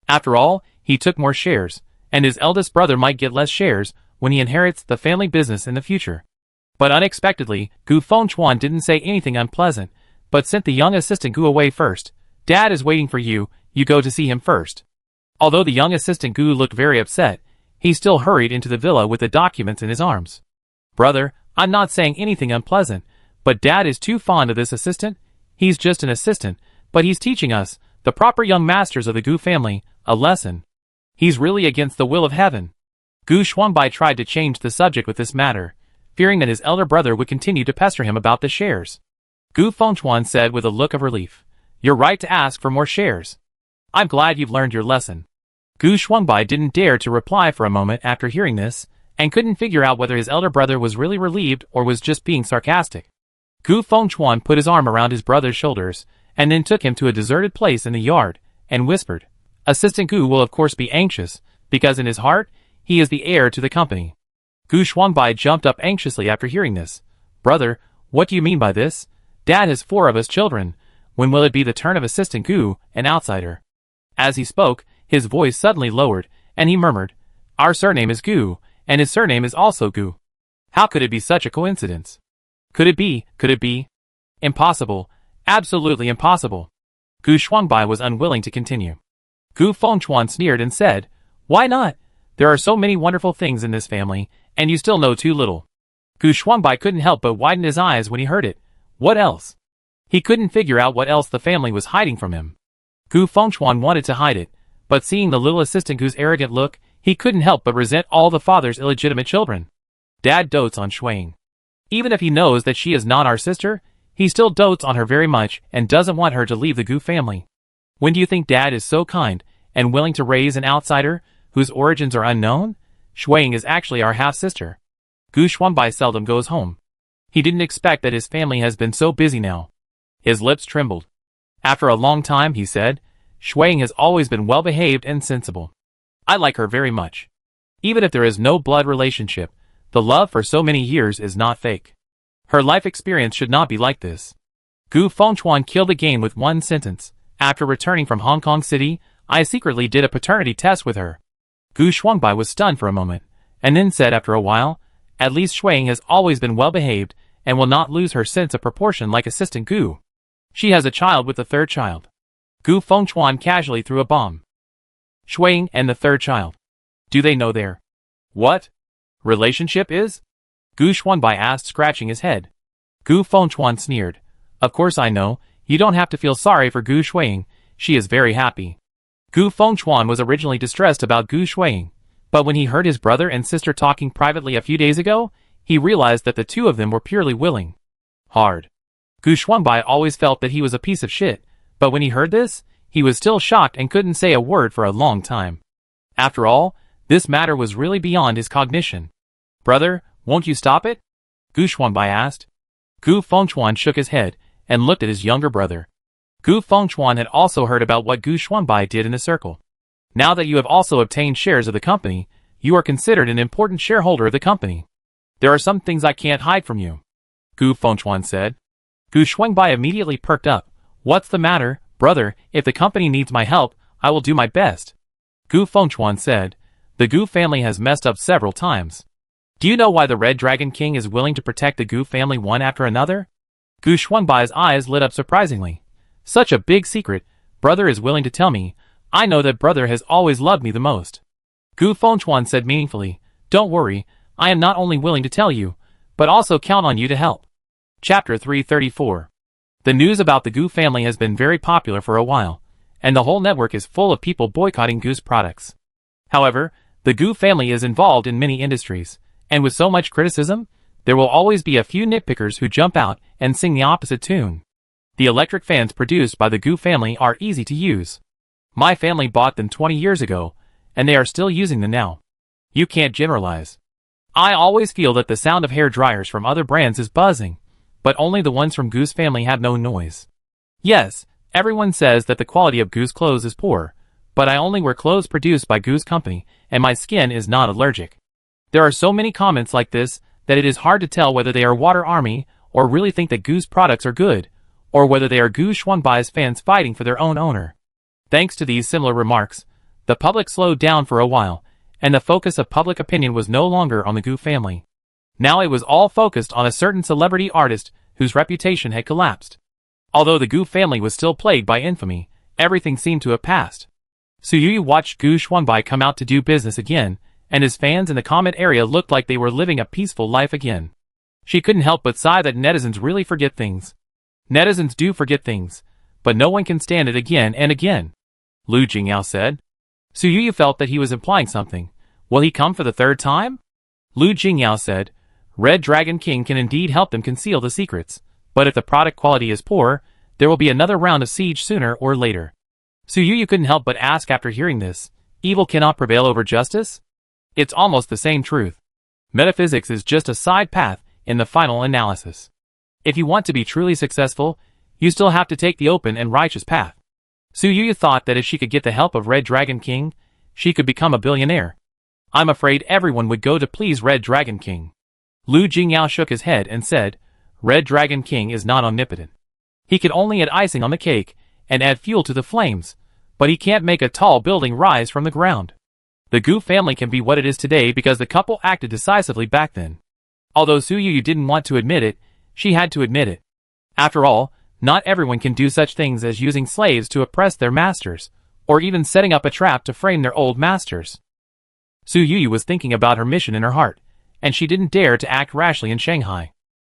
After all, he took more shares, and his eldest brother might get less shares when he inherits the family business in the future. But unexpectedly, Gu Fengchuan didn't say anything unpleasant, but sent the young assistant Gu away first. "Dad is waiting for you, you go to see him first." Although the young assistant Gu looked very upset, he still hurried into the villa with the documents in his arms. "Brother, I'm not saying anything unpleasant, but Dad is too fond of this assistant. He's just an assistant, but he's teaching us, the proper young masters of the Gu family, a lesson. He's really against the will of heaven." Gu Xuanbai tried to change the subject with this matter, fearing that his elder brother would continue to pester him about the shares. Gu Fengchuan said with a look of relief, "You're right to ask for more shares. I'm glad you've learned your lesson." Gu Xuanbai didn't dare to reply for a moment after hearing this, and couldn't figure out whether his elder brother was really relieved or was just being sarcastic. Gu Fengchuan put his arm around his brother's shoulders, and then took him to a deserted place in the yard, and whispered, "Assistant Gu will of course be anxious, because in his heart, he is the heir to the company." Gu Xuanbai jumped up anxiously after hearing this. "Brother, what do you mean by this? Dad has 4 of us children. When will it be the turn of Assistant Gu, an outsider?" As he spoke, his voice suddenly lowered, and he murmured, "Our surname is Gu, and his surname is also Gu. How could it be such a coincidence? Could it be? Impossible, absolutely impossible." Gu Xuanbai was unwilling to continue. Gu Fengchuan sneered and said, "Why not? There are so many wonderful things in this family, and you still know too little." Gu Xuanbai couldn't help but widen his eyes when he heard it. What else? He couldn't figure out what else the family was hiding from him. Gu Fengchuan wanted to hide it, but seeing the little assistant Gu's arrogant look, he couldn't help but resent all the father's illegitimate children. Dad dotes on Shuang. Even if he knows that she is not our sister, he still dotes on her very much and doesn't want her to leave the Gu family. When do you think Dad is so kind and willing to raise an outsider whose origins are unknown? Shuang is actually our half-sister. Gu Xuanbai seldom goes home. He didn't expect that his family has been so busy now. His lips trembled. After a long time, he said, "Shuang has always been well-behaved and sensible. I like her very much. Even if there is no blood relationship, the love for so many years is not fake. Her life experience should not be like this." Gu Fengchuan killed the game with one sentence. "After returning from Hong Kong City, I secretly did a paternity test with her." Gu Xuanbai was stunned for a moment, and then said after a while, "At least Shuang has always been well-behaved, and will not lose her sense of proportion like Assistant Gu. She has a child with the 3rd child." Gu Fengchuan casually threw a bomb. "Shuang and the 3rd child. Do they know their what relationship is?" Gu Xuanbai asked, scratching his head. Gu Fengchuan sneered. "Of course I know. You don't have to feel sorry for Gu Shuang. She is very happy." Gu Fengchuan was originally distressed about Gu Shuang, but when he heard his brother and sister talking privately a few days ago, he realized that the 2 of them were purely willing. Hard. Gu Xuanbai always felt that he was a piece of shit, but when he heard this, he was still shocked and couldn't say a word for a long time. After all, this matter was really beyond his cognition. "Brother, won't you stop it?" Gu Xuanbai asked. Gu Fengchuan shook his head, and looked at his younger brother. Gu Fengchuan had also heard about what Gu Xuanbai did in the circle. Now that you have also obtained shares of the company, you are considered an important shareholder of the company. There are some things I can't hide from you, Gu Fengchuan said. Gu Xuanbai immediately perked up. What's the matter, brother? If the company needs my help, I will do my best. Gu Fengchuan said. The Gu family has messed up several times. Do you know why the Red Dragon King is willing to protect the Gu family one after another? Gu Xuanbai's eyes lit up surprisingly. Such a big secret, brother is willing to tell me. I know that brother has always loved me the most. Gu Fengchuan said meaningfully. Don't worry, I am not only willing to tell you, but also count on you to help. Chapter 334. The news about the Gu family has been very popular for a while, and the whole network is full of people boycotting Gu's products. However, the Gu family is involved in many industries, and with so much criticism, there will always be a few nitpickers who jump out and sing the opposite tune. The electric fans produced by the Gu family are easy to use. My family bought them 20 years ago, and they are still using them now. You can't generalize. I always feel that the sound of hair dryers from other brands is buzzing, but only the ones from Gu's family have no noise. Yes, everyone says that the quality of Gu's clothes is poor, but I only wear clothes produced by Gu's company, and my skin is not allergic. There are so many comments like this that it is hard to tell whether they are Water Army or really think that Gu's products are good, or whether they are Gu Xuanbai's fans fighting for their own owner. Thanks to these similar remarks, the public slowed down for a while, and the focus of public opinion was no longer on the Gu family. Now it was all focused on a certain celebrity artist whose reputation had collapsed. Although the Gu family was still plagued by infamy, everything seemed to have passed. Su Yu watched Gu Xuanbai come out to do business again, and his fans in the comment area looked like they were living a peaceful life again. She couldn't help but sigh that netizens really forget things. Netizens do forget things, but no one can stand it again and again, Lu Jingyao said. Su Yu felt that he was implying something. Will he come for the third time? Lu Jingyao said. Red Dragon King can indeed help them conceal the secrets, but if the product quality is poor, there will be another round of siege sooner or later. Su Yu couldn't help but ask after hearing this, evil cannot prevail over justice? It's almost the same truth. Metaphysics is just a side path in the final analysis. If you want to be truly successful, you still have to take the open and righteous path. Su Yu thought that if she could get the help of Red Dragon King, she could become a billionaire. I'm afraid everyone would go to please Red Dragon King. Lu Jingyao shook his head and said, Red Dragon King is not omnipotent. He could only add icing on the cake and add fuel to the flames, but he can't make a tall building rise from the ground. The Gu family can be what it is today because the couple acted decisively back then. Although Su Yu didn't want to admit it, she had to admit it. After all, not everyone can do such things as using slaves to oppress their masters, or even setting up a trap to frame their old masters. Su Yu was thinking about her mission in her heart, and she didn't dare to act rashly in Shanghai.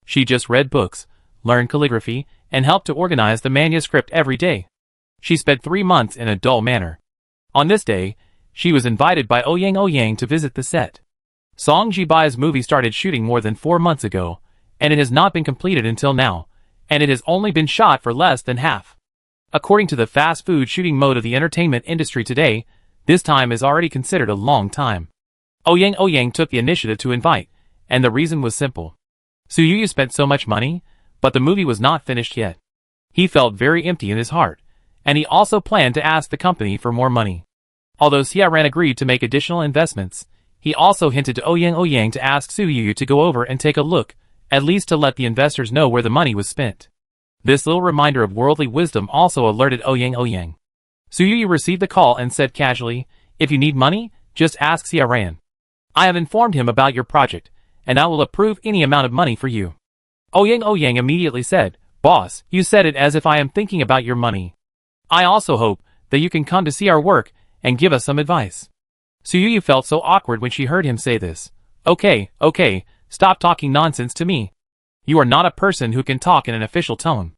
She just read books, learned calligraphy, and helped to organize the manuscript every day. She spent 3 months in a dull manner. On this day, she was invited by Ouyang to visit the set. Song Jibai's movie started shooting more than 4 months ago, and it has not been completed until now, and it has only been shot for less than half. According to the fast food shooting mode of the entertainment industry today, this time is already considered a long time. Ouyang took the initiative to invite, and the reason was simple. Su Yu spent so much money, but the movie was not finished yet. He felt very empty in his heart, and he also planned to ask the company for more money. Although Xiaoran agreed to make additional investments, he also hinted to Ouyang to ask Su Yu to go over and take a look, at least to let the investors know where the money was spent. This little reminder of worldly wisdom also alerted Ouyang. Su Yu received the call and said casually, if you need money, just ask Xiaoran. I have informed him about your project, and I will approve any amount of money for you. Ouyang immediately said, Boss, you said it as if I am thinking about your money. I also hope that you can come to see our work and give us some advice. Su Yu felt so awkward when she heard him say this. Okay, stop talking nonsense to me. You are not a person who can talk in an official tone.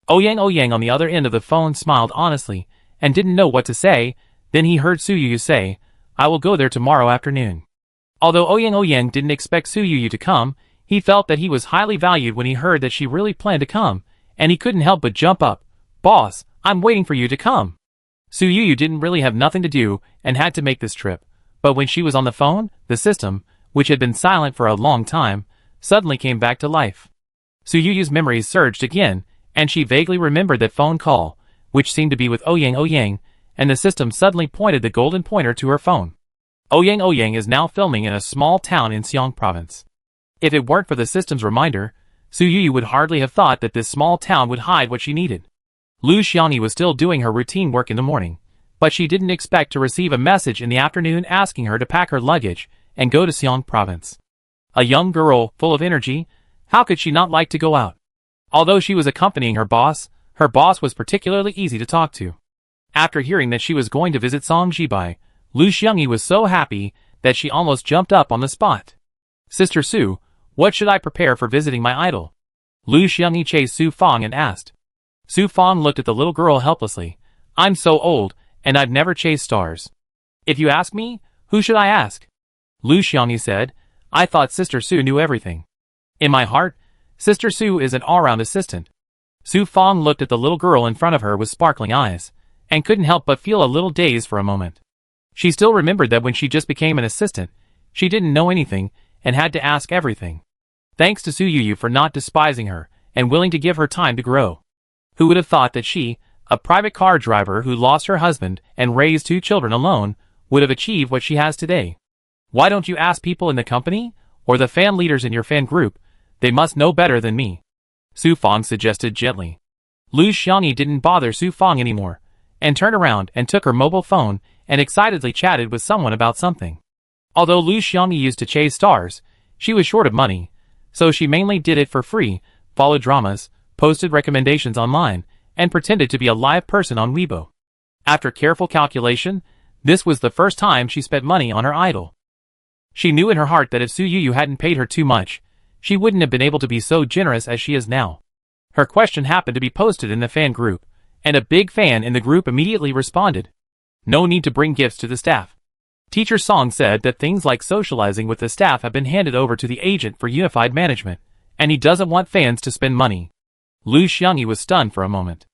Ouyang on the other end of the phone smiled honestly and didn't know what to say. Then he heard Su Yu say, I will go there tomorrow afternoon. Although Ouyang didn't expect Su Yu to come, he felt that he was highly valued when he heard that she really planned to come, and he couldn't help but jump up. Boss, I'm waiting for you to come. Su Yu didn't really have nothing to do and had to make this trip, but when she was on the phone, the system, which had been silent for a long time, suddenly came back to life. Su Yu's memories surged again, And she vaguely remembered that phone call, which seemed to be with Ouyang, and the system suddenly pointed the golden pointer to her phone. Ouyang is now filming in a small town in Xiong province. If it weren't for the system's reminder, Su Yu would hardly have thought that this small town would hide what she needed. Lu Xiangyi was still doing her routine work in the morning, but she didn't expect to receive a message in the afternoon asking her to pack her luggage and go to Xiong province. A young girl, full of energy, how could she not like to go out? Although she was accompanying her boss was particularly easy to talk to. After hearing that she was going to visit Song Jibai, Lu Xiangyi was so happy that she almost jumped up on the spot. Sister Su, what should I prepare for visiting my idol? Lu Xiangyi chased Su Fang and asked. Su Fang looked at the little girl helplessly. I'm so old, and I've never chased stars. If you ask me, who should I ask? Lu Xiangyi said, I thought Sister Su knew everything. In my heart, Sister Su is an all-round assistant. Su Fang looked at the little girl in front of her with sparkling eyes, and couldn't help but feel a little dazed for a moment. She still remembered that when she just became an assistant, she didn't know anything, and had to ask everything. Thanks to Su Yu for not despising her, and willing to give her time to grow. Who would have thought that she, a private car driver who lost her husband and raised 2 children alone, would have achieved what she has today? Why don't you ask people in the company, or the fan leaders in your fan group? They must know better than me. Su Fang suggested gently. Lu Xiangyi didn't bother Su Fang anymore, and turned around and took her mobile phone and excitedly chatted with someone about something. Although Lu Xiangyi used to chase stars, she was short of money, so she mainly did it for free, followed dramas, posted recommendations online, and pretended to be a live person on Weibo. After careful calculation, this was the first time she spent money on her idol. She knew in her heart that if Su Yu hadn't paid her too much, she wouldn't have been able to be so generous as she is now. Her question happened to be posted in the fan group, and a big fan in the group immediately responded. No need to bring gifts to the staff. Teacher Song said that things like socializing with the staff have been handed over to the agent for unified management, and he doesn't want fans to spend money. Lu Xiangyi was stunned for a moment.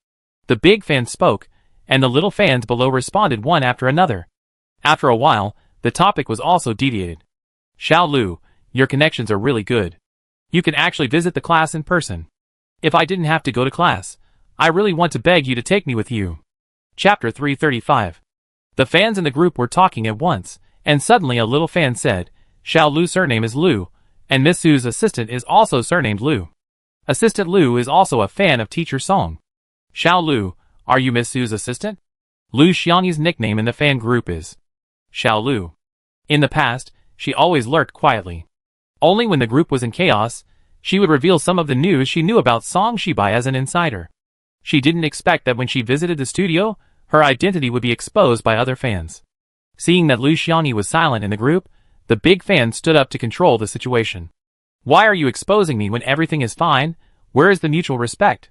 The big fan spoke, and the little fans below responded one after another. After a while, the topic was also deviated. Xiao Lu, your connections are really good. You can actually visit the class in person. If I didn't have to go to class, I really want to beg you to take me with you. Chapter 335. The fans in the group were talking at once, and suddenly a little fan said, Xiao Lu's surname is Lu, and Miss Su's assistant is also surnamed Lu. Assistant Lu is also a fan of Teacher Song. Xiao Lu, are you Miss Su's assistant? Lu Xiangyi's nickname in the fan group is Xiao Lu. In the past, she always lurked quietly. Only when the group was in chaos, she would reveal some of the news she knew about Song Shibai as an insider. She didn't expect that when she visited the studio, her identity would be exposed by other fans. Seeing that Lu Xiangyi was silent in the group, the big fan stood up to control the situation. Why are you exposing me when everything is fine? Where is the mutual respect?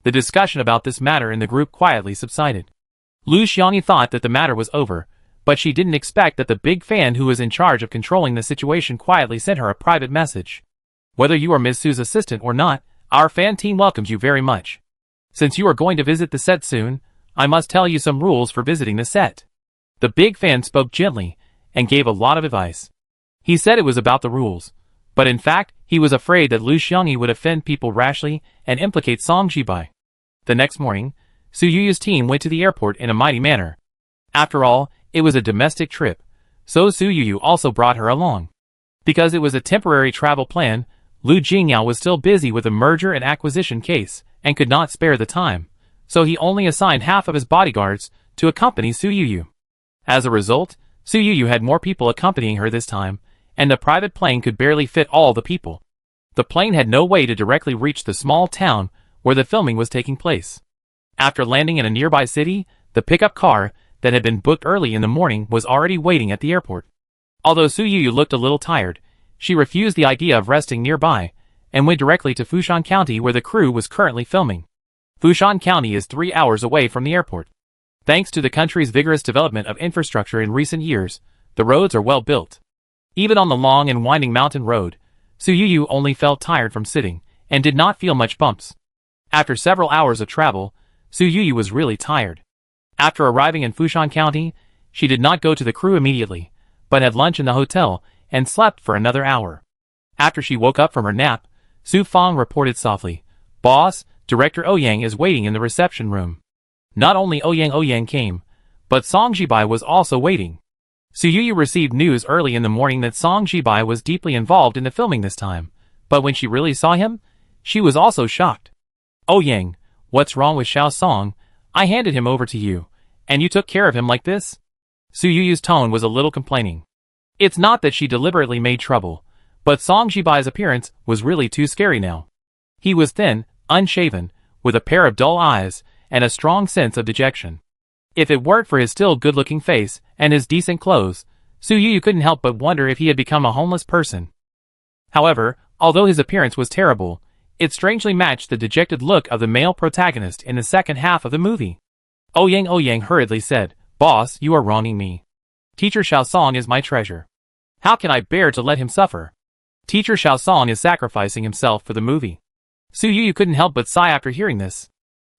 The discussion about this matter in the group quietly subsided. Lu Xiangyi thought that the matter was over, but she didn't expect that the big fan who was in charge of controlling the situation quietly sent her a private message. Whether you are Ms. Su's assistant or not, our fan team welcomes you very much. Since you are going to visit the set soon, I must tell you some rules for visiting the set. The big fan spoke gently, and gave a lot of advice. He said it was about the rules, but in fact, he was afraid that Lu Xiangyi would offend people rashly and implicate Song Jibai. The next morning, Su Yu's team went to the airport in a mighty manner. After all, it was a domestic trip, so Su Yu also brought her along. Because it was a temporary travel plan, Lu Jingyao was still busy with a merger and acquisition case, and could not spare the time, so he only assigned half of his bodyguards to accompany Su Yu. As a result, Su Yu had more people accompanying her this time, and the private plane could barely fit all the people. The plane had no way to directly reach the small town where the filming was taking place. After landing in a nearby city, the pickup car that had been booked early in the morning was already waiting at the airport. Although Su Yu looked a little tired, she refused the idea of resting nearby, and went directly to Fushan County where the crew was currently filming. Fushan County is 3 hours away from the airport. Thanks to the country's vigorous development of infrastructure in recent years, the roads are well built. Even on the long and winding mountain road, Su Yu only felt tired from sitting, and did not feel much bumps. After several hours of travel, Su Yu was really tired. After arriving in Fushan County, she did not go to the crew immediately, but had lunch in the hotel, and slept for another hour. After she woke up from her nap, Su Fang reported softly, "Boss, Director Ouyang is waiting in the reception room. Not only Ouyang came, but Song Jibai was also waiting. Su Yu received news early in the morning that Song Jibai was deeply involved in the filming this time, but when she really saw him, she was also shocked. Ouyang, what's wrong with Xiao Song? I handed him over to you, and you took care of him like this? Su Yu's tone was a little complaining. It's not that she deliberately made trouble, but Song Jibai's appearance was really too scary now. He was thin, unshaven, with a pair of dull eyes, and a strong sense of dejection. If it weren't for his still good-looking face and his decent clothes, Su Yu couldn't help but wonder if he had become a homeless person. However, although his appearance was terrible, it strangely matched the dejected look of the male protagonist in the second half of the movie. Ouyang hurriedly said, "Boss, you are wronging me. Teacher Xiao Song is my treasure. How can I bear to let him suffer? Teacher Xiao Song is sacrificing himself for the movie." Su Yu couldn't help but sigh after hearing this.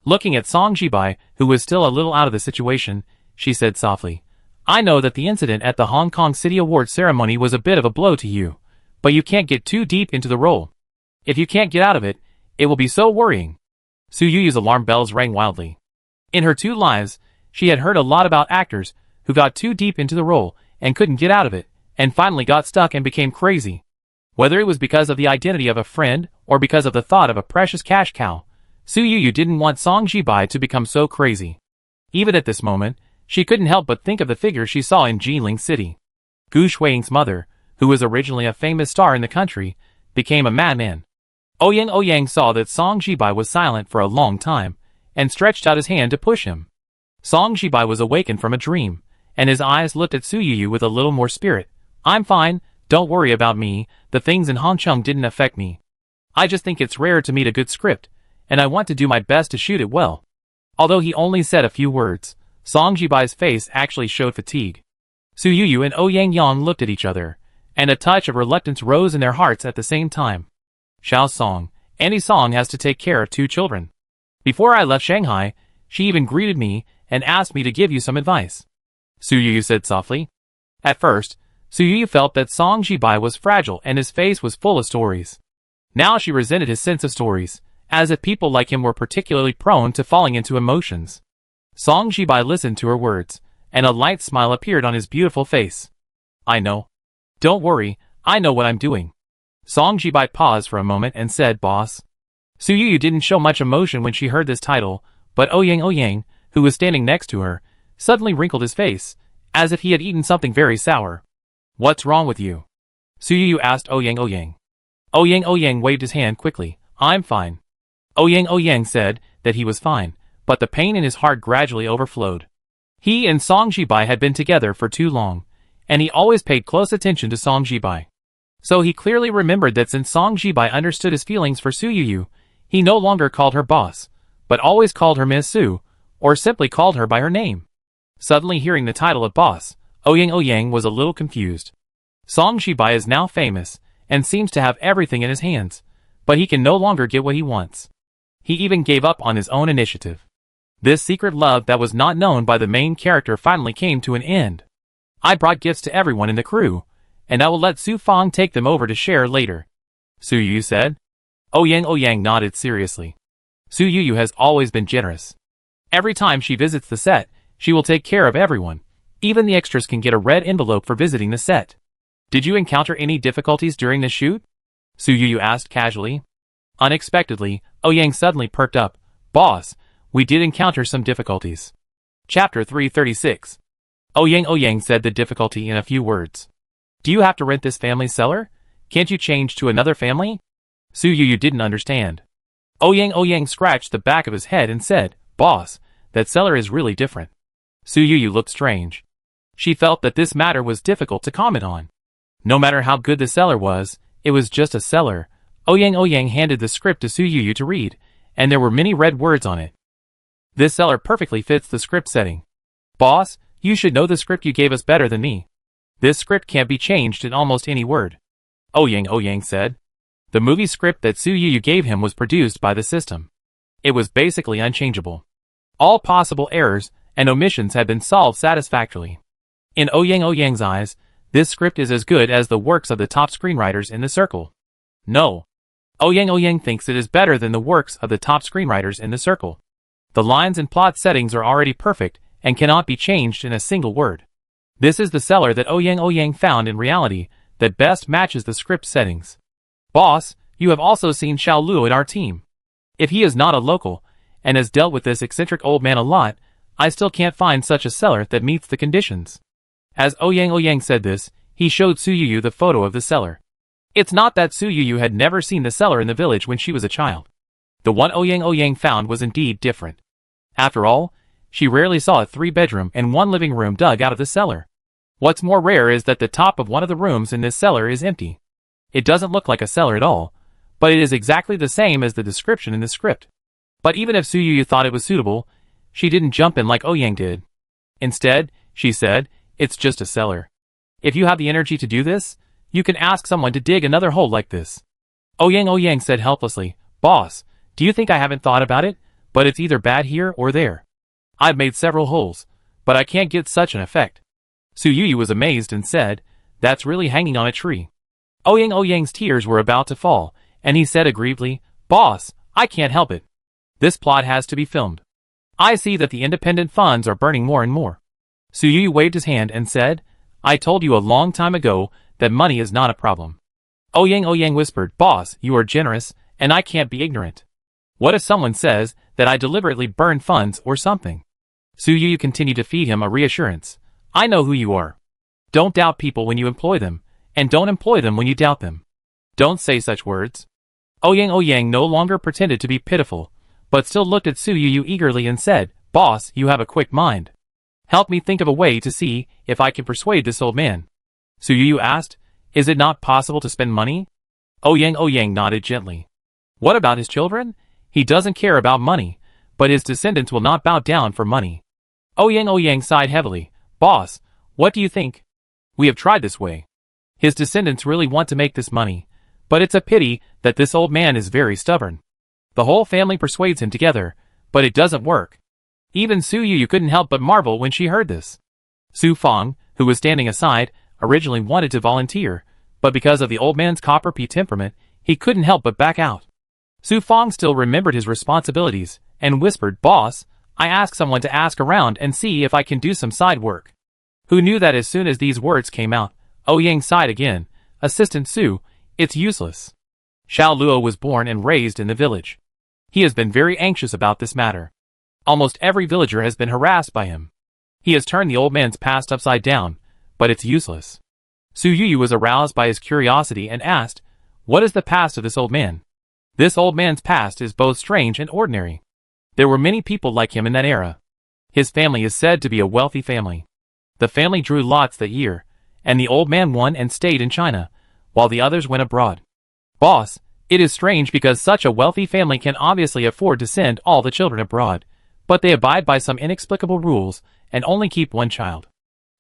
Looking at Song Jibai, who was still a little out of the situation, she said softly, "I know that the incident at the Hong Kong City Awards ceremony was a bit of a blow to you, but you can't get too deep into the role. If you can't get out of it, it will be so worrying." Su Yu's alarm bells rang wildly. In her 2 lives, she had heard a lot about actors who got too deep into the role and couldn't get out of it, and finally got stuck and became crazy. Whether it was because of the identity of a friend or because of the thought of a precious cash cow, Su Yu didn't want Song Jibai to become so crazy. Even at this moment, she couldn't help but think of the figure she saw in Jiling City. Gu Shuiying's mother, who was originally a famous star in the country, became a madman. Ouyang saw that Song Jibai was silent for a long time, and stretched out his hand to push him. Song Jibai was awakened from a dream, and his eyes looked at Su Yu with a little more spirit. "I'm fine, don't worry about me, the things in Hongcheng didn't affect me. I just think it's rare to meet a good script, and I want to do my best to shoot it well." Although he only said a few words, Song Jibai's face actually showed fatigue. Su Yu and Ouyang looked at each other, and a touch of reluctance rose in their hearts at the same time. "Xiao Song, Auntie Song has to take care of 2 children. Before I left Shanghai, she even greeted me and asked me to give you some advice," Su Yu said softly. At first, Su Yu felt that Song Jibai was fragile and his face was full of stories. Now she resented his sense of stories, as if people like him were particularly prone to falling into emotions. Song Jibai listened to her words, and a light smile appeared on his beautiful face. "I know. Don't worry, I know what I'm doing." Song Jibai paused for a moment and said, "Boss." Su Yu didn't show much emotion when she heard this title, but Ouyang, who was standing next to her, suddenly wrinkled his face, as if he had eaten something very sour. "What's wrong with you?" Su Yu asked Ouyang. Ouyang waved his hand quickly. "I'm fine." Ouyang said that he was fine, but the pain in his heart gradually overflowed. He and Song Jibai had been together for too long, and he always paid close attention to Song Jibai. So he clearly remembered that since Song Jibai understood his feelings for Su Yu, he no longer called her boss, but always called her Ms. Su, or simply called her by her name. Suddenly hearing the title of boss, Ouyang was a little confused. Song Jibai is now famous, and seems to have everything in his hands, but he can no longer get what he wants. He even gave up on his own initiative. This secret love that was not known by the main character finally came to an end. "I brought gifts to everyone in the crew, and I will let Su Fang take them over to share later," Su Yu said. Ouyang nodded seriously. Su Yu has always been generous. Every time she visits the set, she will take care of everyone. Even the extras can get a red envelope for visiting the set. "Did you encounter any difficulties during the shoot?" Su Yu asked casually. Unexpectedly, Ouyang suddenly perked up. "Boss, we did encounter some difficulties." Chapter 336. Ouyang said the difficulty in a few words. "Do you have to rent this family's cellar? Can't you change to another family?" Su Yu didn't understand. Ouyang scratched the back of his head and said, "Boss, that cellar is really different." Su Yu looked strange. She felt that this matter was difficult to comment on. No matter how good the cellar was, it was just a cellar. Ouyang handed the script to Su Yu to read, and there were many red words on it. "This cellar perfectly fits the script setting. Boss, you should know the script you gave us better than me. This script can't be changed in almost any word," Ouyang said. The movie script that Su Yu gave him was produced by the system. It was basically unchangeable. All possible errors and omissions had been solved satisfactorily. In Ouyang's eyes, this script is as good as the works of the top screenwriters in the circle. "No. Ouyang thinks it is better than the works of the top screenwriters in the circle. The lines and plot settings are already perfect and cannot be changed in a single word. This is the seller that Ouyang found in reality that best matches the script settings. Boss, you have also seen Xiao Luo at our team. If he is not a local, and has dealt with this eccentric old man a lot, I still can't find such a seller that meets the conditions. As Ouyang said this, he showed Su Yu the photo of the seller. It's not that Su Yu had never seen the seller in the village when she was a child. The one Ouyang found was indeed different. After all, she rarely saw a 3-bedroom and 1 living room dug out of the cellar. What's more rare is that the top of one of the rooms in this cellar is empty. It doesn't look like a cellar at all, but it is exactly the same as the description in the script. But even if Su Yu thought it was suitable, she didn't jump in like Ouyang did. Instead, she said, it's just a cellar. If you have the energy to do this, you can ask someone to dig another hole like this. Ouyang said helplessly, Boss, do you think I haven't thought about it? But it's either bad here or there. I've made several holes, but I can't get such an effect. Su Yu was amazed and said, that's really hanging on a tree. Ouyang's tears were about to fall, and he said aggrievedly, Boss, I can't help it. This plot has to be filmed. I see that the independent funds are burning more and more. Su Yu waved his hand and said, I told you a long time ago that money is not a problem. Ouyang whispered, Boss, you are generous, and I can't be ignorant. What if someone says that I deliberately burn funds or something? Su Yu continued to feed him a reassurance. I know who you are. Don't doubt people when you employ them, and don't employ them when you doubt them. Don't say such words. Ouyang no longer pretended to be pitiful, but still looked at Su Yu eagerly and said, Boss, you have a quick mind. Help me think of a way to see if I can persuade this old man. Su Yu asked, Is it not possible to spend money? Ouyang nodded gently. What about his children? He doesn't care about money, but his descendants will not bow down for money. Ouyang sighed heavily. Boss, what do you think? We have tried this way. His descendants really want to make this money, but it's a pity that this old man is very stubborn. The whole family persuades him together, but it doesn't work. Even Su Yu couldn't help but marvel when she heard this. Su Fang, who was standing aside, originally wanted to volunteer, but because of the old man's copper P temperament, he couldn't help but back out. Su Fang still remembered his responsibilities, and whispered, Boss, I asked someone to ask around and see if I can do some side work. Who knew that as soon as these words came out, Ouyang sighed again, Assistant Su, it's useless. Xiao Luo was born and raised in the village. He has been very anxious about this matter. Almost every villager has been harassed by him. He has turned the old man's past upside down, but it's useless. Su Yu was aroused by his curiosity and asked, What is the past of this old man? This old man's past is both strange and ordinary. There were many people like him in that era. His family is said to be a wealthy family. The family drew lots that year, and the old man won and stayed in China, while the others went abroad. Boss, it is strange because such a wealthy family can obviously afford to send all the children abroad, but they abide by some inexplicable rules and only keep one child.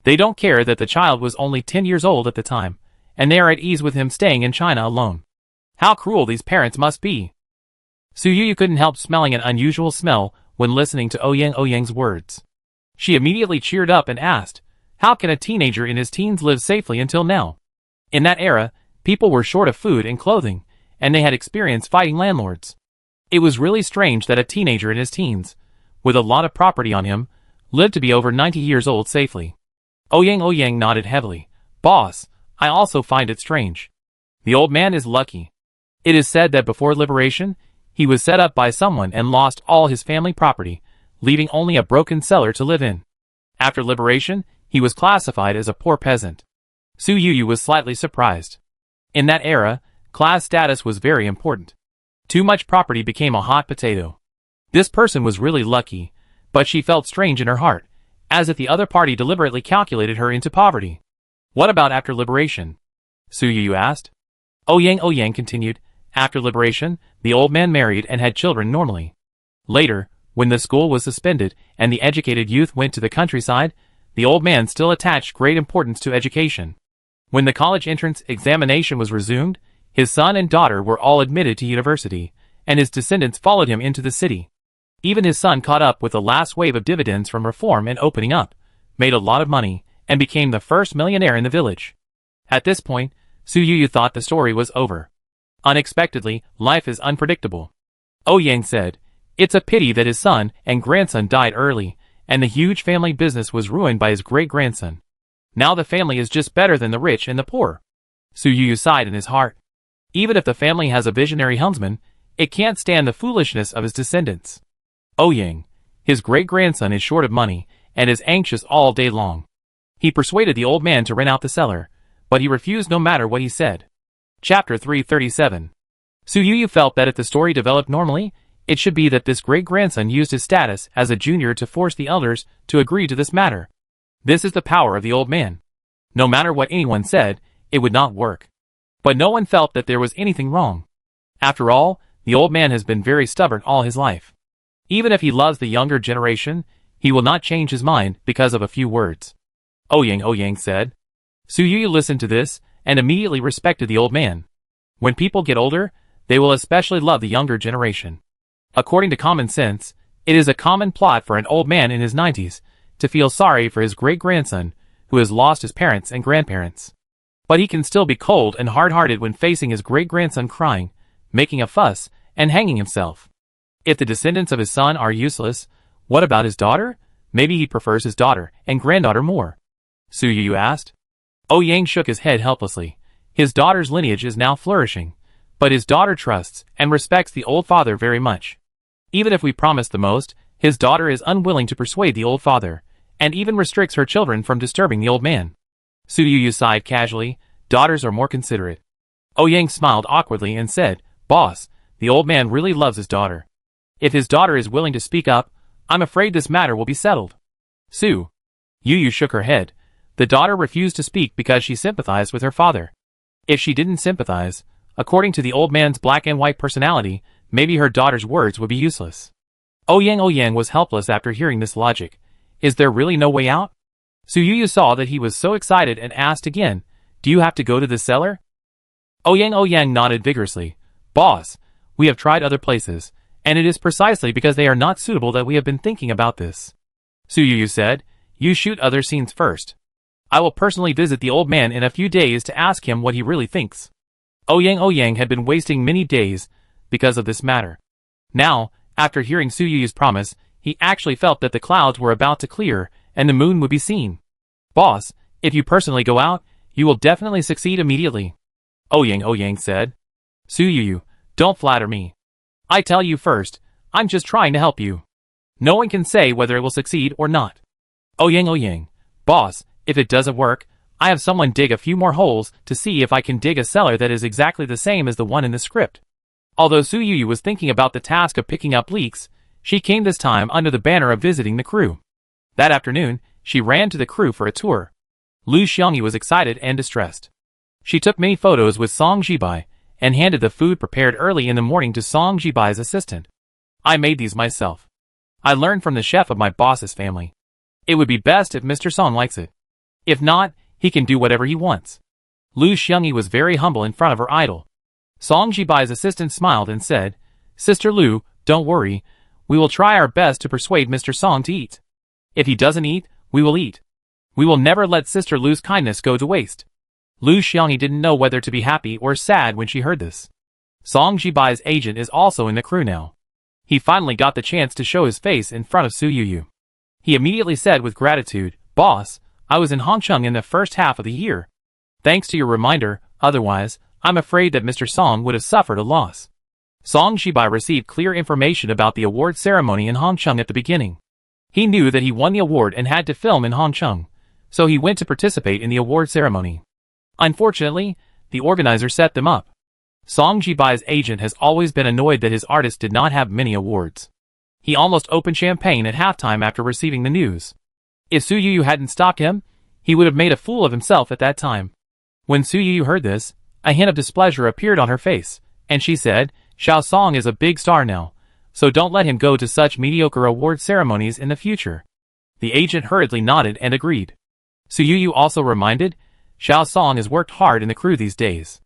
They don't care that the child was only 10 years old at the time, and they are at ease with him staying in China alone. How cruel these parents must be. Su Yu couldn't help smelling an unusual smell when listening to Ouyang's words. She immediately cheered up and asked, How can a teenager in his teens live safely until now? In that era, people were short of food and clothing, and they had experience fighting landlords. It was really strange that a teenager in his teens, with a lot of property on him, lived to be over 90 years old safely. Ouyang nodded heavily. Boss, I also find it strange. The old man is lucky. It is said that before liberation, he was set up by someone and lost all his family property, leaving only a broken cellar to live in. After liberation, he was classified as a poor peasant. Su Yu was slightly surprised. In that era, class status was very important. Too much property became a hot potato. This person was really lucky, but she felt strange in her heart, as if the other party deliberately calculated her into poverty. What about after liberation? Su Yu asked. Ouyang continued. After liberation, the old man married and had children normally. Later, when the school was suspended and the educated youth went to the countryside, the old man still attached great importance to education. When the college entrance examination was resumed, his son and daughter were all admitted to university, and his descendants followed him into the city. Even his son caught up with the last wave of dividends from reform and opening up, made a lot of money, and became the first millionaire in the village. At this point, Su Yu thought the story was over. Unexpectedly, life is unpredictable. Yang said, "It's a pity that his son and grandson died early, and the huge family business was ruined by his great-grandson. Now the family is just better than the rich and the poor." Su Yu sighed in his heart. Even if the family has a visionary helmsman, it can't stand the foolishness of his descendants. Yang, his great-grandson, is short of money, and is anxious all day long. He persuaded the old man to rent out the cellar, but he refused no matter what he said. Chapter 337. Su Yu felt that if the story developed normally, it should be that this great-grandson used his status as a junior to force the elders to agree to this matter. This is the power of the old man. No matter what anyone said, it would not work. But no one felt that there was anything wrong. After all, the old man has been very stubborn all his life. Even if he loves the younger generation, he will not change his mind because of a few words. Yang said. Su Yu listened to this, and immediately respected the old man. When people get older, they will especially love the younger generation. According to common sense, it is a common plot for an old man in his 90s to feel sorry for his great-grandson, who has lost his parents and grandparents. But he can still be cold and hard-hearted when facing his great-grandson crying, making a fuss, and hanging himself. If the descendants of his son are useless, what about his daughter? Maybe he prefers his daughter and granddaughter more. Su Yu asked. Yang shook his head helplessly. His daughter's lineage is now flourishing, but his daughter trusts and respects the old father very much. Even if we promise the most, his daughter is unwilling to persuade the old father, and even restricts her children from disturbing the old man. Su Yu sighed casually. Daughters are more considerate. Yang smiled awkwardly and said, "Boss, the old man really loves his daughter. If his daughter is willing to speak up, I'm afraid this matter will be settled." Su Yu shook her head. The daughter refused to speak because she sympathized with her father. If she didn't sympathize, according to the old man's black and white personality, maybe her daughter's words would be useless. Yang was helpless after hearing this logic. Is there really no way out? Su Yu saw that he was so excited and asked again, "Do you have to go to the cellar?" Yang nodded vigorously. "Boss, we have tried other places, and it is precisely because they are not suitable that we have been thinking about this." Su Yu said, "You shoot other scenes first. I will personally visit the old man in a few days to ask him what he really thinks." Yang had been wasting many days because of this matter. Now, after hearing Su Yu's promise, he actually felt that the clouds were about to clear and the moon would be seen. "Boss, if you personally go out, you will definitely succeed immediately." Yang said. "Su Yu, don't flatter me. I tell you first, I'm just trying to help you. No one can say whether it will succeed or not." Yang, "Boss, if it doesn't work, I have someone dig a few more holes to see if I can dig a cellar that is exactly the same as the one in the script." Although Su Yu was thinking about the task of picking up leaks, she came this time under the banner of visiting the crew. That afternoon, she ran to the crew for a tour. Lu Xiangyi was excited and distressed. She took many photos with Song Jibai, and handed the food prepared early in the morning to Song Jibai's assistant. "I made these myself. I learned from the chef of my boss's family. It would be best if Mr. Song likes it. If not, he can do whatever he wants." Lu Xiangyi was very humble in front of her idol. Song Jibai's assistant smiled and said, "Sister Lu, don't worry. We will try our best to persuade Mr. Song to eat. If he doesn't eat, we will eat. We will never let Sister Lu's kindness go to waste." Lu Xiangyi didn't know whether to be happy or sad when she heard this. Song Jibai's agent is also in the crew now. He finally got the chance to show his face in front of Su Yu. He immediately said with gratitude, "Boss, I was in Hongcheng in the first half of the year. Thanks to your reminder, otherwise, I'm afraid that Mr. Song would have suffered a loss." Song Jibai received clear information about the award ceremony in Hongcheng at the beginning. He knew that he won the award and had to film in Hongcheng, so he went to participate in the award ceremony. Unfortunately, the organizer set them up. Song Jibai's agent has always been annoyed that his artist did not have many awards. He almost opened champagne at halftime after receiving the news. If Su Yu hadn't stopped him, he would have made a fool of himself at that time. When Su Yu heard this, a hint of displeasure appeared on her face, and she said, "Xiao Song is a big star now, so don't let him go to such mediocre award ceremonies in the future." The agent hurriedly nodded and agreed. Su Yu also reminded, "Xiao Song has worked hard in the crew these days.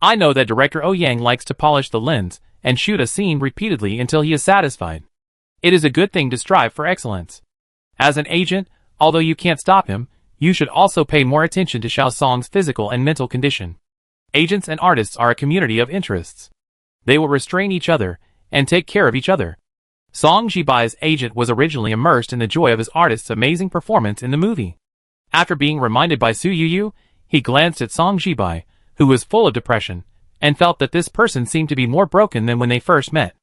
I know that director Yang likes to polish the lens and shoot a scene repeatedly until he is satisfied. It is a good thing to strive for excellence. As an agent, although you can't stop him, you should also pay more attention to Xiao Song's physical and mental condition. Agents and artists are a community of interests. They will restrain each other and take care of each other. Song Jibai's agent was originally immersed in the joy of his artist's amazing performance in the movie. After being reminded by Su Yu, he glanced at Song Jibai, who was full of depression, and felt that this person seemed to be more broken than when they first met.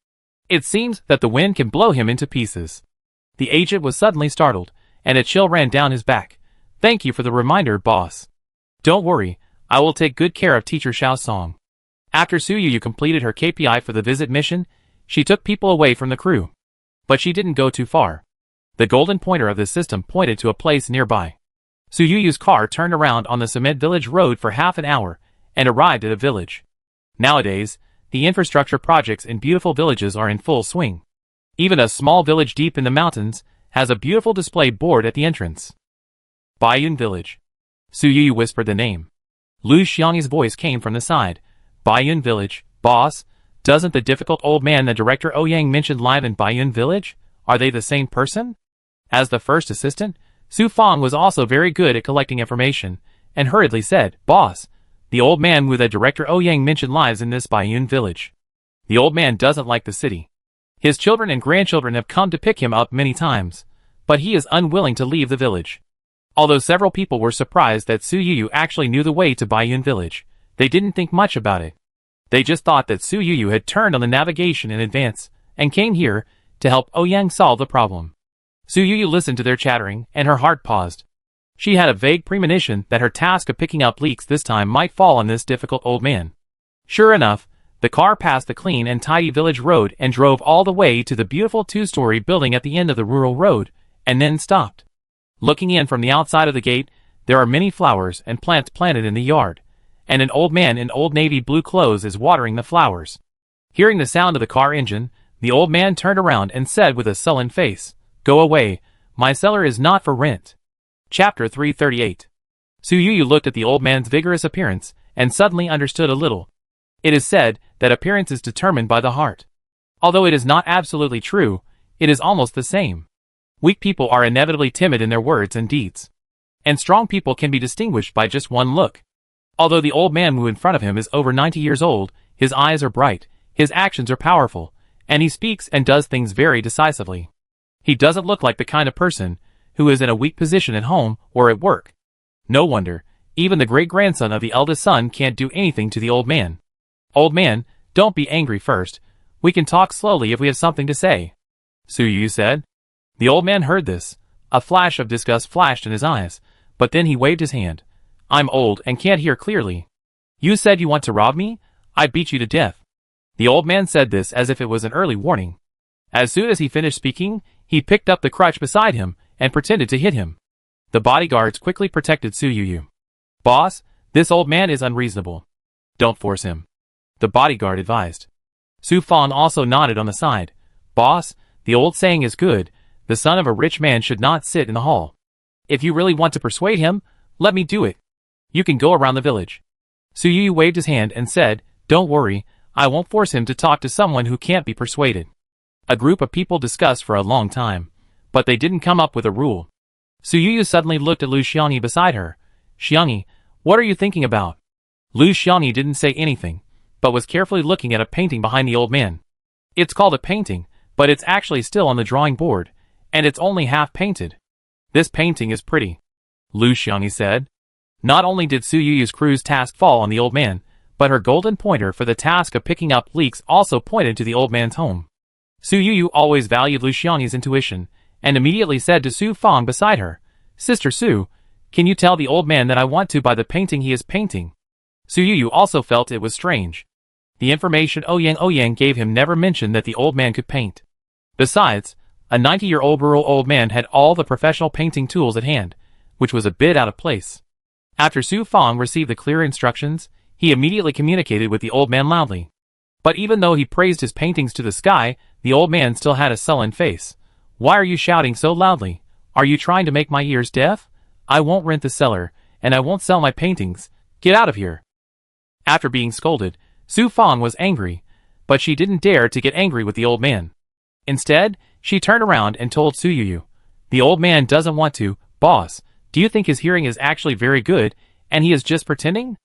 It seems that the wind can blow him into pieces. The agent was suddenly startled, and a chill ran down his back. Thank you for the reminder, boss. Don't worry, I will take good care of Teacher Xiao Song. After Su Yu completed her KPI for the visit mission, she took people away from the crew. But she didn't go too far. The golden pointer of the system pointed to a place nearby. Su Yu's car turned around on the cement village road for half an hour, and arrived at a village. Nowadays, the infrastructure projects in beautiful villages are in full swing. Even a small village deep in the mountains has a beautiful display board at the entrance. Baiyun Village. Su Yu whispered the name. Lu Xiangyi's voice came from the side. Baiyun Village, boss? Doesn't the difficult old man the director Ouyang mentioned live in Baiyun Village? Are they the same person? As the first assistant, Su Fang was also very good at collecting information, and hurriedly said, Boss, the old man who the director Ouyang mentioned lives in this Baiyun Village. The old man doesn't like the city. His children and grandchildren have come to pick him up many times, but he is unwilling to leave the village. Although several people were surprised that Su Yu actually knew the way to Baiyun Village, they didn't think much about it. They just thought that Su Yu had turned on the navigation in advance, and came here to help Ouyang solve the problem. Su Yu listened to their chattering, and her heart paused. She had a vague premonition that her task of picking up leaks this time might fall on this difficult old man. Sure enough, the car passed the clean and tidy village road and drove all the way to the beautiful two-story building at the end of the rural road, and then stopped. Looking in from the outside of the gate, there are many flowers and plants planted in the yard, and an old man in old navy blue clothes is watering the flowers. Hearing the sound of the car engine, the old man turned around and said with a sullen face, Go away, my cellar is not for rent. Chapter 338. Su Yu looked at the old man's vigorous appearance, and suddenly understood a little. It is said that appearance is determined by the heart. Although it is not absolutely true, it is almost the same. Weak people are inevitably timid in their words and deeds. And strong people can be distinguished by just one look. Although the old man who in front of him is over 90 years old, his eyes are bright, his actions are powerful, and he speaks and does things very decisively. He doesn't look like the kind of person who is in a weak position at home or at work. No wonder, even the great-grandson of the eldest son can't do anything to the old man. Old man, don't be angry first. We can talk slowly if we have something to say. Su Yu said. The old man heard this. A flash of disgust flashed in his eyes, but then he waved his hand. I'm old and can't hear clearly. You said you want to rob me? I beat you to death. The old man said this as if it was an early warning. As soon as he finished speaking, he picked up the crutch beside him and pretended to hit him. The bodyguards quickly protected Su Yu. Boss, this old man is unreasonable. Don't force him. The bodyguard advised. Su Fang also nodded on the side. Boss, the old saying is good. The son of a rich man should not sit in the hall. If you really want to persuade him, let me do it. You can go around the village. Su Yu waved his hand and said, Don't worry, I won't force him to talk to someone who can't be persuaded. A group of people discussed for a long time, but they didn't come up with a rule. Su Yu suddenly looked at Lu Xiangyi beside her. Xiangyi, what are you thinking about? Lu Xiangyi didn't say anything, but was carefully looking at a painting behind the old man. It's called a painting, but it's actually still on the drawing board, and it's only half painted. This painting is pretty, Lu Xiangyi said. Not only did Su Yu's crew's task fall on the old man, but her golden pointer for the task of picking up leaks also pointed to the old man's home. Su Yu always valued Lu Xiangyi's intuition, and immediately said to Su Fang beside her, Sister Su, can you tell the old man that I want to buy the painting he is painting? Su Yu also felt it was strange. The information Ouyang gave him never mentioned that the old man could paint. Besides, a 90-year-old rural old man had all the professional painting tools at hand, which was a bit out of place. After Su Fang received the clear instructions, he immediately communicated with the old man loudly. But even though he praised his paintings to the sky, the old man still had a sullen face. Why are you shouting so loudly? Are you trying to make my ears deaf? I won't rent the cellar, and I won't sell my paintings. Get out of here. After being scolded, Su Fang was angry, but she didn't dare to get angry with the old man. Instead, she turned around and told Su Yu, The old man doesn't want to. Boss, do you think his hearing is actually very good, and he is just pretending?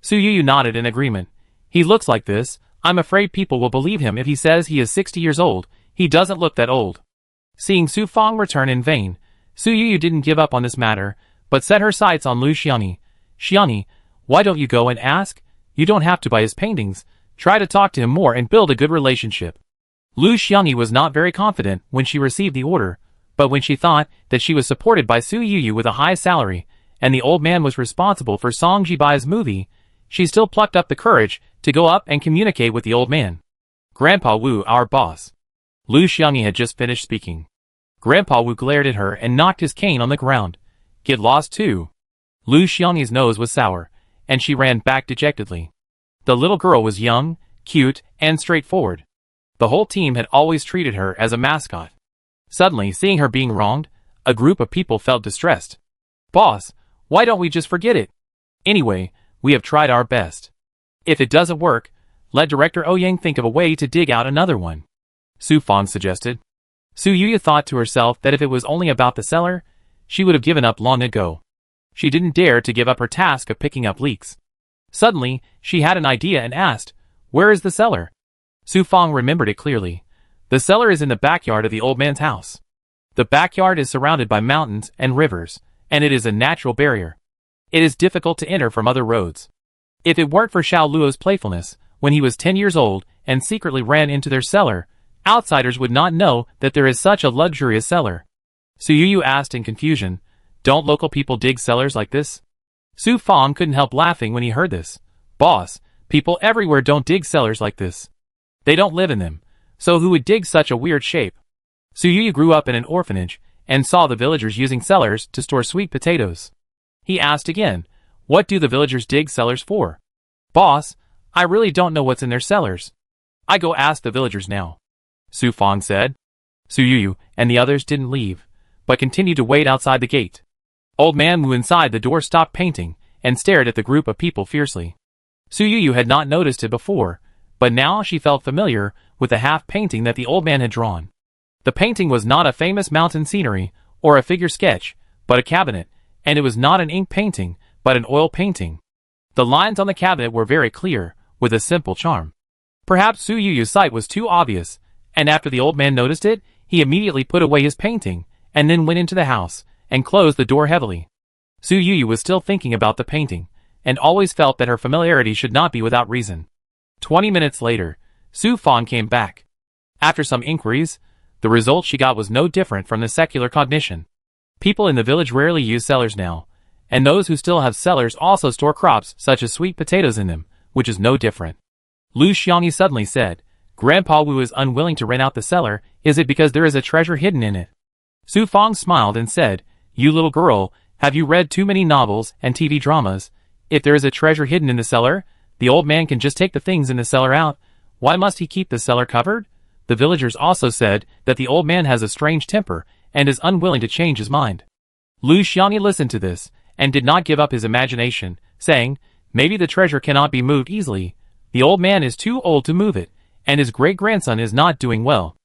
Su Yu nodded in agreement. He looks like this. I'm afraid people will believe him if he says he is 60 years old. He doesn't look that old. Seeing Su Fang return in vain, Su Yu didn't give up on this matter, but set her sights on Lu Xiangni. Xiangni, why don't you go and ask? You don't have to buy his paintings. Try to talk to him more and build a good relationship. Lu Xiangni was not very confident when she received the order, but when she thought that she was supported by Su Yu with a high salary, and the old man was responsible for Song Jibai's movie, she still plucked up the courage to go up and communicate with the old man. Grandpa Wu, our boss. Lu Xiangni had just finished speaking. Grandpa Wu glared at her and knocked his cane on the ground. Get lost too. Lu Xiangni's nose was sour, and she ran back dejectedly. The little girl was young, cute, and straightforward. The whole team had always treated her as a mascot. Suddenly, seeing her being wronged, a group of people felt distressed. Boss, why don't we just forget it? Anyway, we have tried our best. If it doesn't work, let Director Ouyang think of a way to dig out another one. Su Fang suggested. Su Yu thought to herself that if it was only about the cellar, she would have given up long ago. She didn't dare to give up her task of picking up leaks. Suddenly, she had an idea and asked, "Where is the cellar?" Su Fang remembered it clearly. The cellar is in the backyard of the old man's house. The backyard is surrounded by mountains and rivers, and it is a natural barrier. It is difficult to enter from other roads. If it weren't for Xiao Luo's playfulness, when he was 10 years old and secretly ran into their cellar, outsiders would not know that there is such a luxurious cellar. Su Yu asked in confusion, "Don't local people dig cellars like this?" Su Fang couldn't help laughing when he heard this. "Boss, people everywhere don't dig cellars like this. They don't live in them, so who would dig such a weird shape?" Su Yu grew up in an orphanage and saw the villagers using cellars to store sweet potatoes. He asked again, "What do the villagers dig cellars for?" "Boss, I really don't know what's in their cellars. I go ask the villagers now," Su Fang said. Su Yu and the others didn't leave, but continued to wait outside the gate. Old Man Wu inside the door stopped painting and stared at the group of people fiercely. Su Yu had not noticed it before, but now she felt familiar with the half painting that the old man had drawn. The painting was not a famous mountain scenery or a figure sketch, but a cabinet, and it was not an ink painting, but an oil painting. The lines on the cabinet were very clear, with a simple charm. Perhaps Su Yu's sight was too obvious, and after the old man noticed it, he immediately put away his painting, and then went into the house, and closed the door heavily. Su Yu was still thinking about the painting, and always felt that her familiarity should not be without reason. 20 minutes later, Su Fang came back. After some inquiries, the result she got was no different from the secular cognition. People in the village rarely use cellars now, and those who still have cellars also store crops such as sweet potatoes in them, which is no different. Lu Xiangni suddenly said, "Grandpa Wu is unwilling to rent out the cellar. Is it because there is a treasure hidden in it?" Su Fang smiled and said, "You little girl, have you read too many novels and TV dramas? If there is a treasure hidden in the cellar, the old man can just take the things in the cellar out. Why must he keep the cellar covered?" The villagers also said that the old man has a strange temper and is unwilling to change his mind. Lu Xiangni listened to this and did not give up his imagination, saying, "Maybe the treasure cannot be moved easily. The old man is too old to move it, and his great-grandson is not doing well.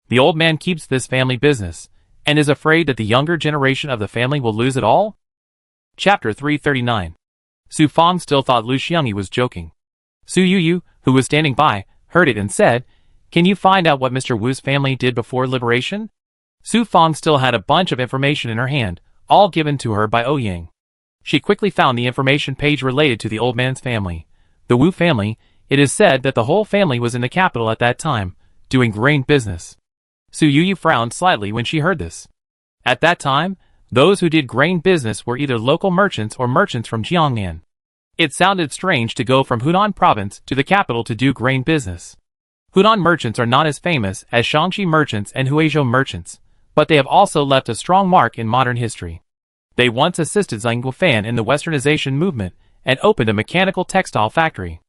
The old man keeps this family business, and is afraid that the younger generation of the family will lose it all?" Chapter 339. Su Fang still thought Lu Xiangni was joking. Su Yu, who was standing by, heard it and said, "Can you find out what Mr. Wu's family did before liberation?" Su Fang still had a bunch of information in her hand, all given to her by Ouyang. She quickly found the information page related to the old man's family. The Wu family, it is said that the whole family was in the capital at that time, doing grain business. Su Yu frowned slightly when she heard this. At that time, those who did grain business were either local merchants or merchants from Jiangnan. It sounded strange to go from Hunan province to the capital to do grain business. Hunan merchants are not as famous as Shaanxi merchants and Huizhou merchants, but they have also left a strong mark in modern history. They once assisted Zhang Guofan in the westernization movement and opened a mechanical textile factory.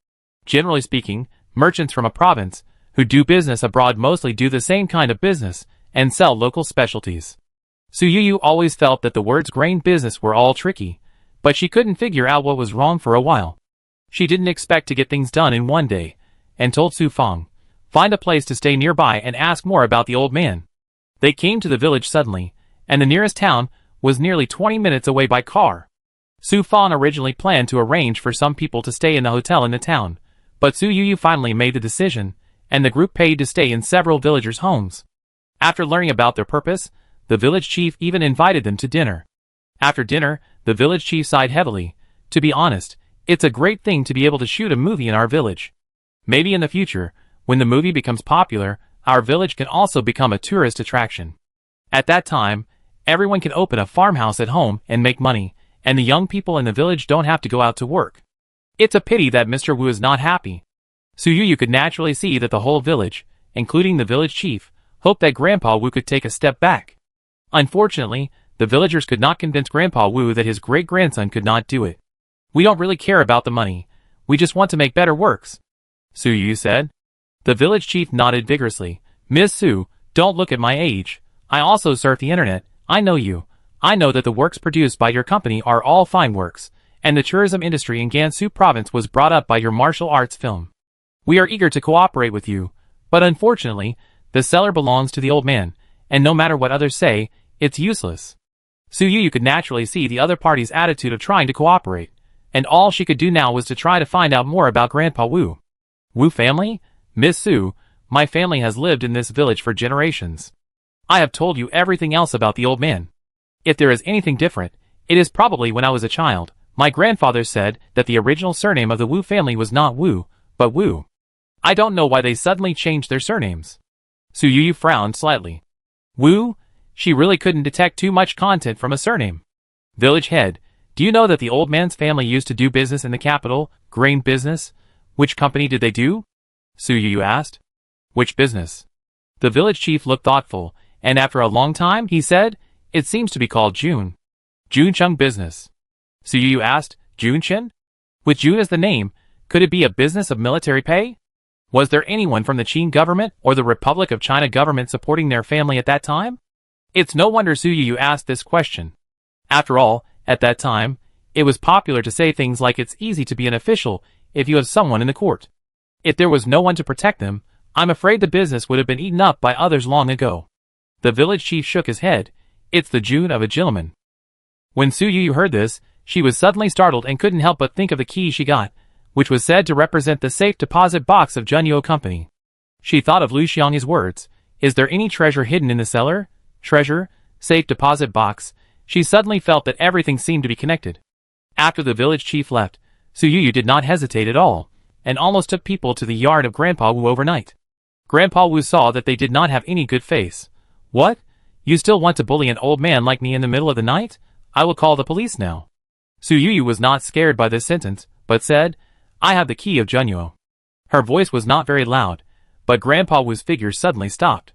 Generally speaking, merchants from a province who do business abroad mostly do the same kind of business and sell local specialties. Su Yu always felt that the words grain business were all tricky, but she couldn't figure out what was wrong for a while. She didn't expect to get things done in one day, and told Su Fang, "Find a place to stay nearby and ask more about the old man." They came to the village suddenly, and the nearest town was nearly 20 minutes away by car. Su Fang originally planned to arrange for some people to stay in the hotel in the town, but Su Yuyu finally made the decision, and the group paid to stay in several villagers' homes. After learning about their purpose, the village chief even invited them to dinner. After dinner, the village chief sighed heavily. To be honest, it's a great thing to be able to shoot a movie in our village. Maybe in the future, when the movie becomes popular, our village can also become a tourist attraction. At that time, everyone can open a farmhouse at home and make money, and the young people in the village don't have to go out to work. It's a pity that Mr. Wu is not happy. Su Yuyu could naturally see that the whole village, including the village chief, hoped that Grandpa Wu could take a step back. Unfortunately, the villagers could not convince Grandpa Wu that his great-grandson could not do it. We don't really care about the money. We just want to make better works, Su Yuyu said. The village chief nodded vigorously. Miss Su, don't look at my age. I also surf the internet. I know you. I know that the works produced by your company are all fine works, and the tourism industry in Gansu province was brought up by your martial arts film. We are eager to cooperate with you, but unfortunately, the seller belongs to the old man, and no matter what others say, it's useless. Su Yuyu could naturally see the other party's attitude of trying to cooperate, and all she could do now was to try to find out more about Grandpa Wu. Wu family? Miss Su, my family has lived in this village for generations. I have told you everything else about the old man. If there is anything different, it is probably when I was a child. My grandfather said that the original surname of the Wu family was not Wu, but Wu. I don't know why they suddenly changed their surnames. Su Yuyu frowned slightly. Wu? She really couldn't detect too much content from a surname. Village head, do you know that the old man's family used to do business in the capital, grain business? Which company did they do? Su Yuyu asked. Which business? The village chief looked thoughtful, and after a long time, he said, it seems to be called Jun. Juncheng business. Su Yuyu asked, Junchen? With Jun as the name, could it be a business of military pay? Was there anyone from the Qin government or the Republic of China government supporting their family at that time? It's no wonder Su Yuyu asked this question. After all, at that time, it was popular to say things like it's easy to be an official if you have someone in the court. If there was no one to protect them, I'm afraid the business would have been eaten up by others long ago. The village chief shook his head. It's the Jun of a gentleman. When Su Yuyu heard this, she was suddenly startled and couldn't help but think of the key she got, which was said to represent the safe deposit box of Junyo Company. She thought of Lu Xiang's words. Is there any treasure hidden in the cellar? Treasure? Safe deposit box? She suddenly felt that everything seemed to be connected. After the village chief left, Su Yuyu did not hesitate at all, and almost took people to the yard of Grandpa Wu overnight. Grandpa Wu saw that they did not have any good face. What? You still want to bully an old man like me in the middle of the night? I will call the police now. Su Yuyu was not scared by this sentence, but said, I have the key of Junyo. Her voice was not very loud, but Grandpa Wu's figure suddenly stopped.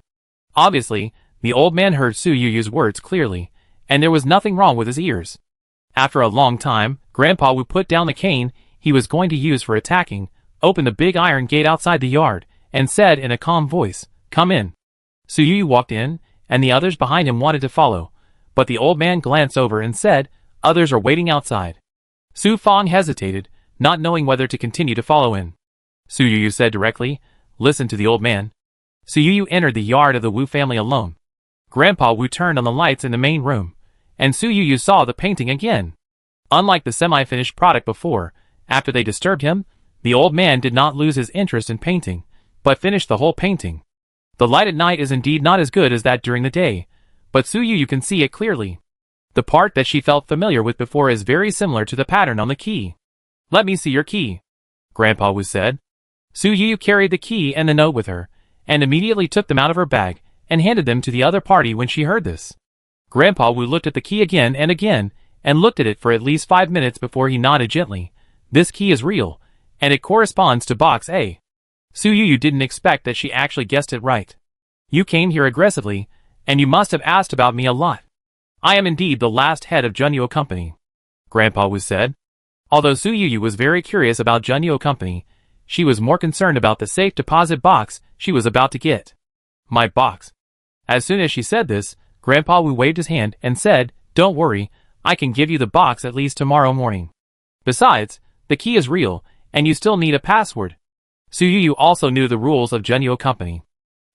Obviously, the old man heard Su Yuyu's words clearly, and there was nothing wrong with his ears. After a long time, Grandpa Wu put down the cane he was going to use for attacking, opened the big iron gate outside the yard, and said in a calm voice, Come in. Su Yuyu walked in, and the others behind him wanted to follow, but the old man glanced over and said, Others are waiting outside. Su Fang hesitated, not knowing whether to continue to follow in. Su Yuyu said directly, Listen to the old man. Su Yuyu entered the yard of the Wu family alone. Grandpa Wu turned on the lights in the main room, and Su Yuyu saw the painting again. Unlike the semi-finished product before, after they disturbed him, the old man did not lose his interest in painting, but finished the whole painting. The light at night is indeed not as good as that during the day, but Su Yuyu can see it clearly. The part that she felt familiar with before is very similar to the pattern on the key. Let me see your key, Grandpa Wu said. Su Yuyu carried the key and the note with her, and immediately took them out of her bag, and handed them to the other party when she heard this. Grandpa Wu looked at the key again, and looked at it for at least 5 minutes before he nodded gently. This key is real, and it corresponds to box A. Su Yuyu didn't expect that she actually guessed it right. You came here aggressively, and you must have asked about me a lot. I am indeed the last head of Junyo Company, Grandpa Wu said. Although Su Yuyu was very curious about Junyo Company, she was more concerned about the safe deposit box she was about to get. My box. As soon as she said this, Grandpa Wu waved his hand and said, Don't worry, I can give you the box at least tomorrow morning. Besides, the key is real, and you still need a password. Su Yuyu also knew the rules of Junyo Company.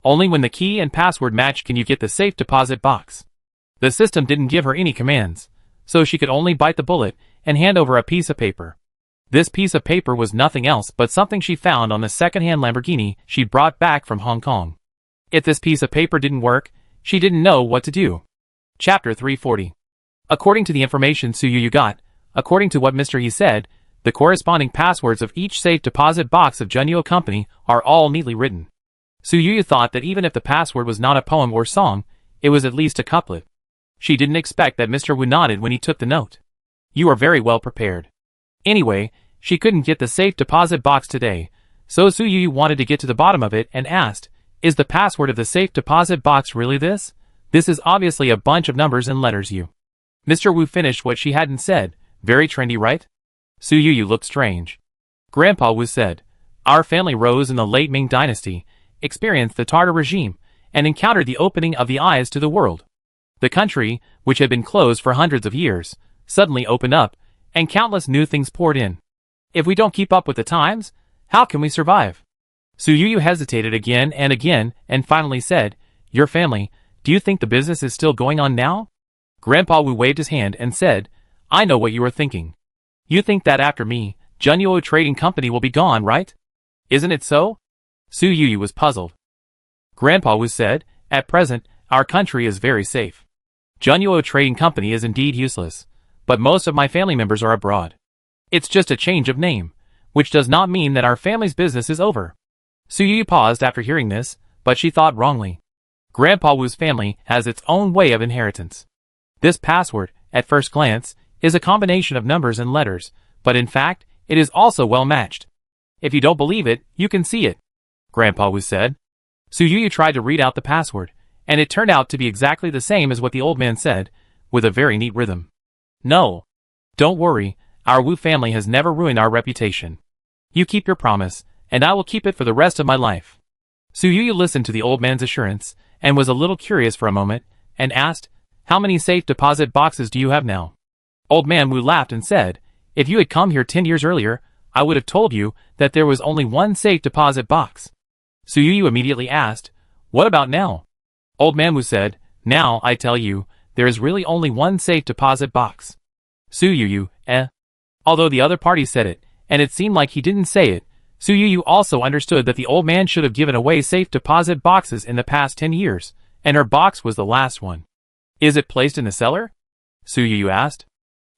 Only when the key and password match can you get the safe deposit box. The system didn't give her any commands, so she could only bite the bullet and hand over a piece of paper. This piece of paper was nothing else but something she found on the second-hand Lamborghini she'd brought back from Hong Kong. If this piece of paper didn't work, she didn't know what to do. Chapter 340. According to the information Su Yu got, according to what Mr. He said, the corresponding passwords of each safe deposit box of Junyo Company are all neatly written. Su Yu thought that even if the password was not a poem or song, it was at least a couplet. She didn't expect that Mr. Wu nodded when he took the note. You are very well prepared. Anyway, she couldn't get the safe deposit box today, so Su Yu wanted to get to the bottom of it and asked, is the password of the safe deposit box really this? This is obviously a bunch of numbers and letters you. Mr. Wu finished what she hadn't said. Very trendy, right? Su Yu looked strange. Grandpa Wu said, our family rose in the late Ming dynasty, experienced the Tartar regime, and encountered the opening of the eyes to the world. The country, which had been closed for hundreds of years, suddenly opened up, and countless new things poured in. If we don't keep up with the times, how can we survive? Su Yu hesitated again, and finally said, your family, do you think the business is still going on now? Grandpa Wu waved his hand and said, I know what you are thinking. You think that after me, Junyo Trading Company will be gone, right? Isn't it so? Su Yu was puzzled. Grandpa Wu said, at present, our country is very safe. Junyo Trading Company is indeed useless, but most of my family members are abroad. It's just a change of name, which does not mean that our family's business is over. Su Yu paused after hearing this, but she thought wrongly. Grandpa Wu's family has its own way of inheritance. This password, at first glance, is a combination of numbers and letters, but in fact, it is also well matched. If you don't believe it, you can see it, Grandpa Wu said. Su Yu tried to read out the password, and it turned out to be exactly the same as what the old man said, with a very neat rhythm. No. Don't worry, our Wu family has never ruined our reputation. You keep your promise, and I will keep it for the rest of my life. Su Yu listened to the old man's assurance, and was a little curious for a moment, and asked, how many safe deposit boxes do you have now? Old man Wu laughed and said, if you had come here 10 years earlier, I would have told you that there was only one safe deposit box. Su Yu immediately asked, what about now? Old man Wu said, now, I tell you, there is really only one safe deposit box. Su Yu, Although the other party said it, and it seemed like he didn't say it, Su Yu also understood that the old man should have given away safe deposit boxes in the past 10 years, and her box was the last one. Is it placed in the cellar? Su Yu asked.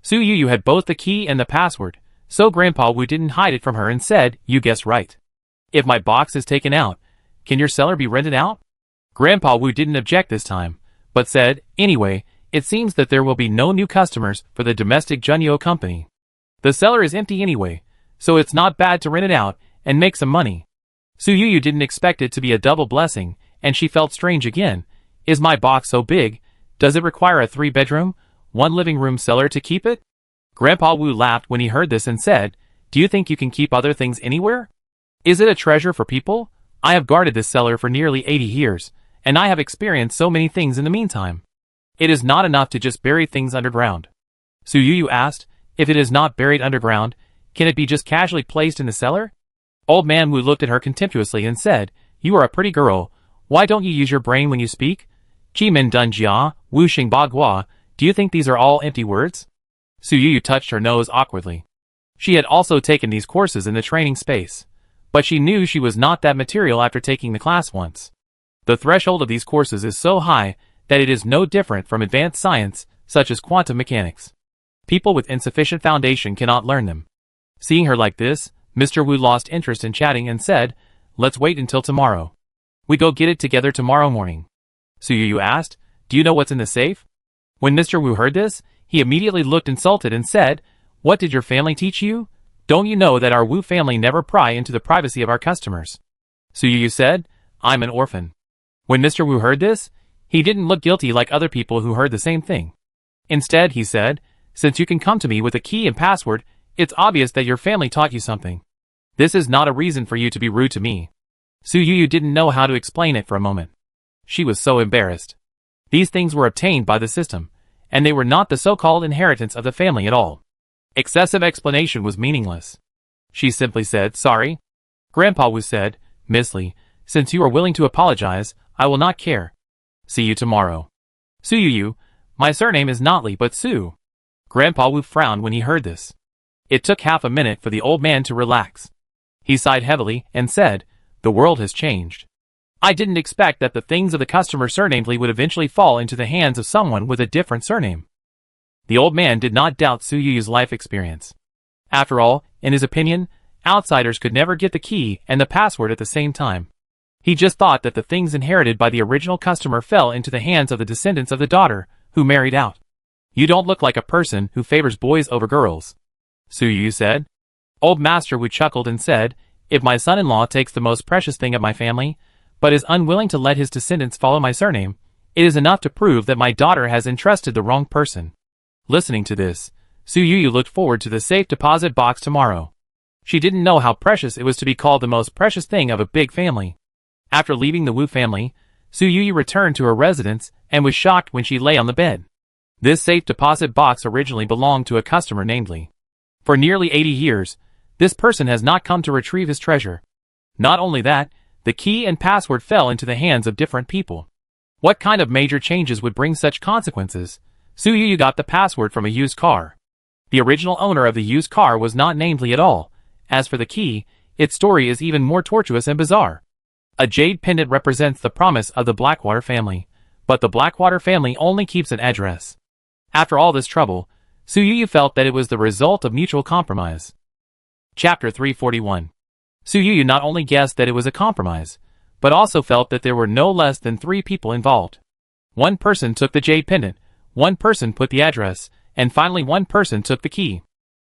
Su Yu had both the key and the password, so Grandpa Wu didn't hide it from her and said, you guessed right. If my box is taken out, can your cellar be rented out? Grandpa Wu didn't object this time, but said, anyway, it seems that there will be no new customers for the domestic Junyo Company. The cellar is empty anyway, so it's not bad to rent it out and make some money. Su Yu didn't expect it to be a double blessing, and she felt strange again. Is my box so big? Does it require a 3-bedroom, 1 living room cellar to keep it? Grandpa Wu laughed when he heard this and said, do you think you can keep other things anywhere? Is it a treasure for people? I have guarded this cellar for nearly 80 years, and I have experienced so many things in the meantime. It is not enough to just bury things underground. Su Yu asked, if it is not buried underground, can it be just casually placed in the cellar? Old man Wu looked at her contemptuously and said, you are a pretty girl. Why don't you use your brain when you speak? Qi Min Dun Jia, Wu Xing Ba Gua, do you think these are all empty words? Su Yu touched her nose awkwardly. She had also taken these courses in the training space, but she knew she was not that material after taking the class once. The threshold of these courses is so high that it is no different from advanced science, such as quantum mechanics. People with insufficient foundation cannot learn them. Seeing her like this, Mr. Wu lost interest in chatting and said, let's wait until tomorrow. We go get it together tomorrow morning. Su Yu asked, do you know what's in the safe? When Mr. Wu heard this, he immediately looked insulted and said, what did your family teach you? Don't you know that our Wu family never pry into the privacy of our customers? Su Yu said, I'm an orphan. When Mr. Wu heard this, he didn't look guilty like other people who heard the same thing. Instead, he said, since you can come to me with a key and password, it's obvious that your family taught you something. This is not a reason for you to be rude to me. Su Yu didn't know how to explain it for a moment. She was so embarrassed. These things were obtained by the system, and they were not the so-called inheritance of the family at all. Excessive explanation was meaningless. She simply said, sorry. Grandpa Wu said, Miss Li, since you are willing to apologize, I will not care. See you tomorrow. Su Yu, my surname is not Li but Su. Grandpa Wu frowned when he heard this. It took half a minute for the old man to relax. He sighed heavily and said, "The world has changed. I didn't expect that the things of the customer surnamedly would eventually fall into the hands of someone with a different surname." The old man did not doubt Su Yu's life experience. After all, in his opinion, outsiders could never get the key and the password at the same time. He just thought that the things inherited by the original customer fell into the hands of the descendants of the daughter, who married out. "You don't look like a person who favors boys over girls," Su Yu said. Old Master Wu chuckled and said, "If my son-in-law takes the most precious thing of my family, but is unwilling to let his descendants follow my surname, it is enough to prove that my daughter has entrusted the wrong person." Listening to this, Su Yu looked forward to the safe deposit box tomorrow. She didn't know how precious it was to be called the most precious thing of a big family. After leaving the Wu family, Su Yu returned to her residence and was shocked when she lay on the bed. This safe deposit box originally belonged to a customer named Li. For nearly 80 years, this person has not come to retrieve his treasure. Not only that, the key and password fell into the hands of different people. What kind of major changes would bring such consequences? Su Yu got the password from a used car. The original owner of the used car was not named Li at all. As for the key, its story is even more tortuous and bizarre. A jade pendant represents the promise of the Blackwater family, but the Blackwater family only keeps an address. After all this trouble, Su Yu felt that it was the result of mutual compromise. Chapter 341. Su Yu not only guessed that it was a compromise, but also felt that there were no less than 3 people involved. One person took the jade pendant, one person put the address, and finally one person took the key.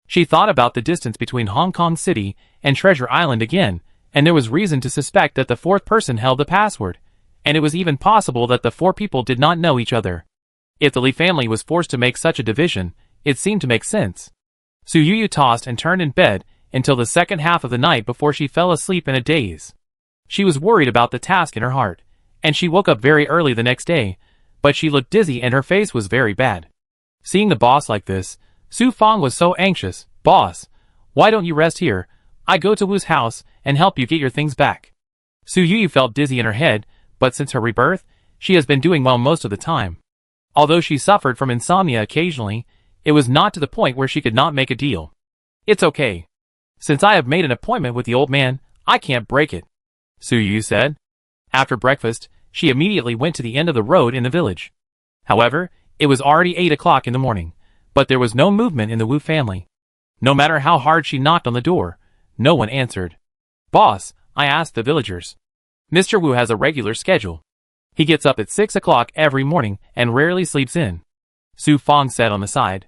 She thought about the distance between Hong Kong City and Treasure Island again, and there was reason to suspect that the 4th person held the password, and it was even possible that the 4 people did not know each other. If the Li family was forced to make such a division, it seemed to make sense. Su Yu tossed and turned in bed until the second half of the night before she fell asleep in a daze. She was worried about the task in her heart, and she woke up very early the next day, but she looked dizzy and her face was very bad. Seeing the boss like this, Su Fang was so anxious. "Boss, why don't you rest here? I go to Wu's house and help you get your things back." Su Yu felt dizzy in her head, but since her rebirth, she has been doing well most of the time. Although she suffered from insomnia occasionally, it was not to the point where she could not make a deal. "It's okay. Since I have made an appointment with the old man, I can't break it," Su Yu said. After breakfast, she immediately went to the end of the road in the village. However, it was already 8 o'clock in the morning, but there was no movement in the Wu family. No matter how hard she knocked on the door, no one answered. "Boss," I asked the villagers. "Mr. Wu has a regular schedule. He gets up at 6 o'clock every morning and rarely sleeps in," Su Fang said on the side.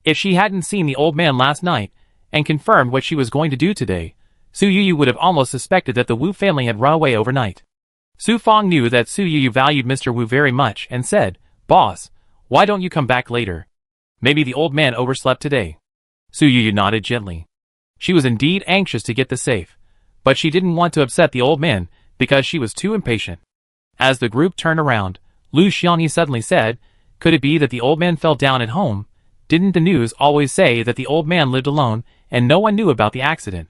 If she hadn't seen the old man last night and confirmed what she was going to do today, Su Yu would have almost suspected that the Wu family had run away overnight. Su Fang knew that Su Yu valued Mr. Wu very much and said, "Boss, why don't you come back later? Maybe the old man overslept today." Su Yu nodded gently. She was indeed anxious to get the safe, but she didn't want to upset the old man because she was too impatient. As the group turned around, Lu Xiangyi suddenly said, "Could it be that the old man fell down at home? Didn't the news always say that the old man lived alone and no one knew about the accident?"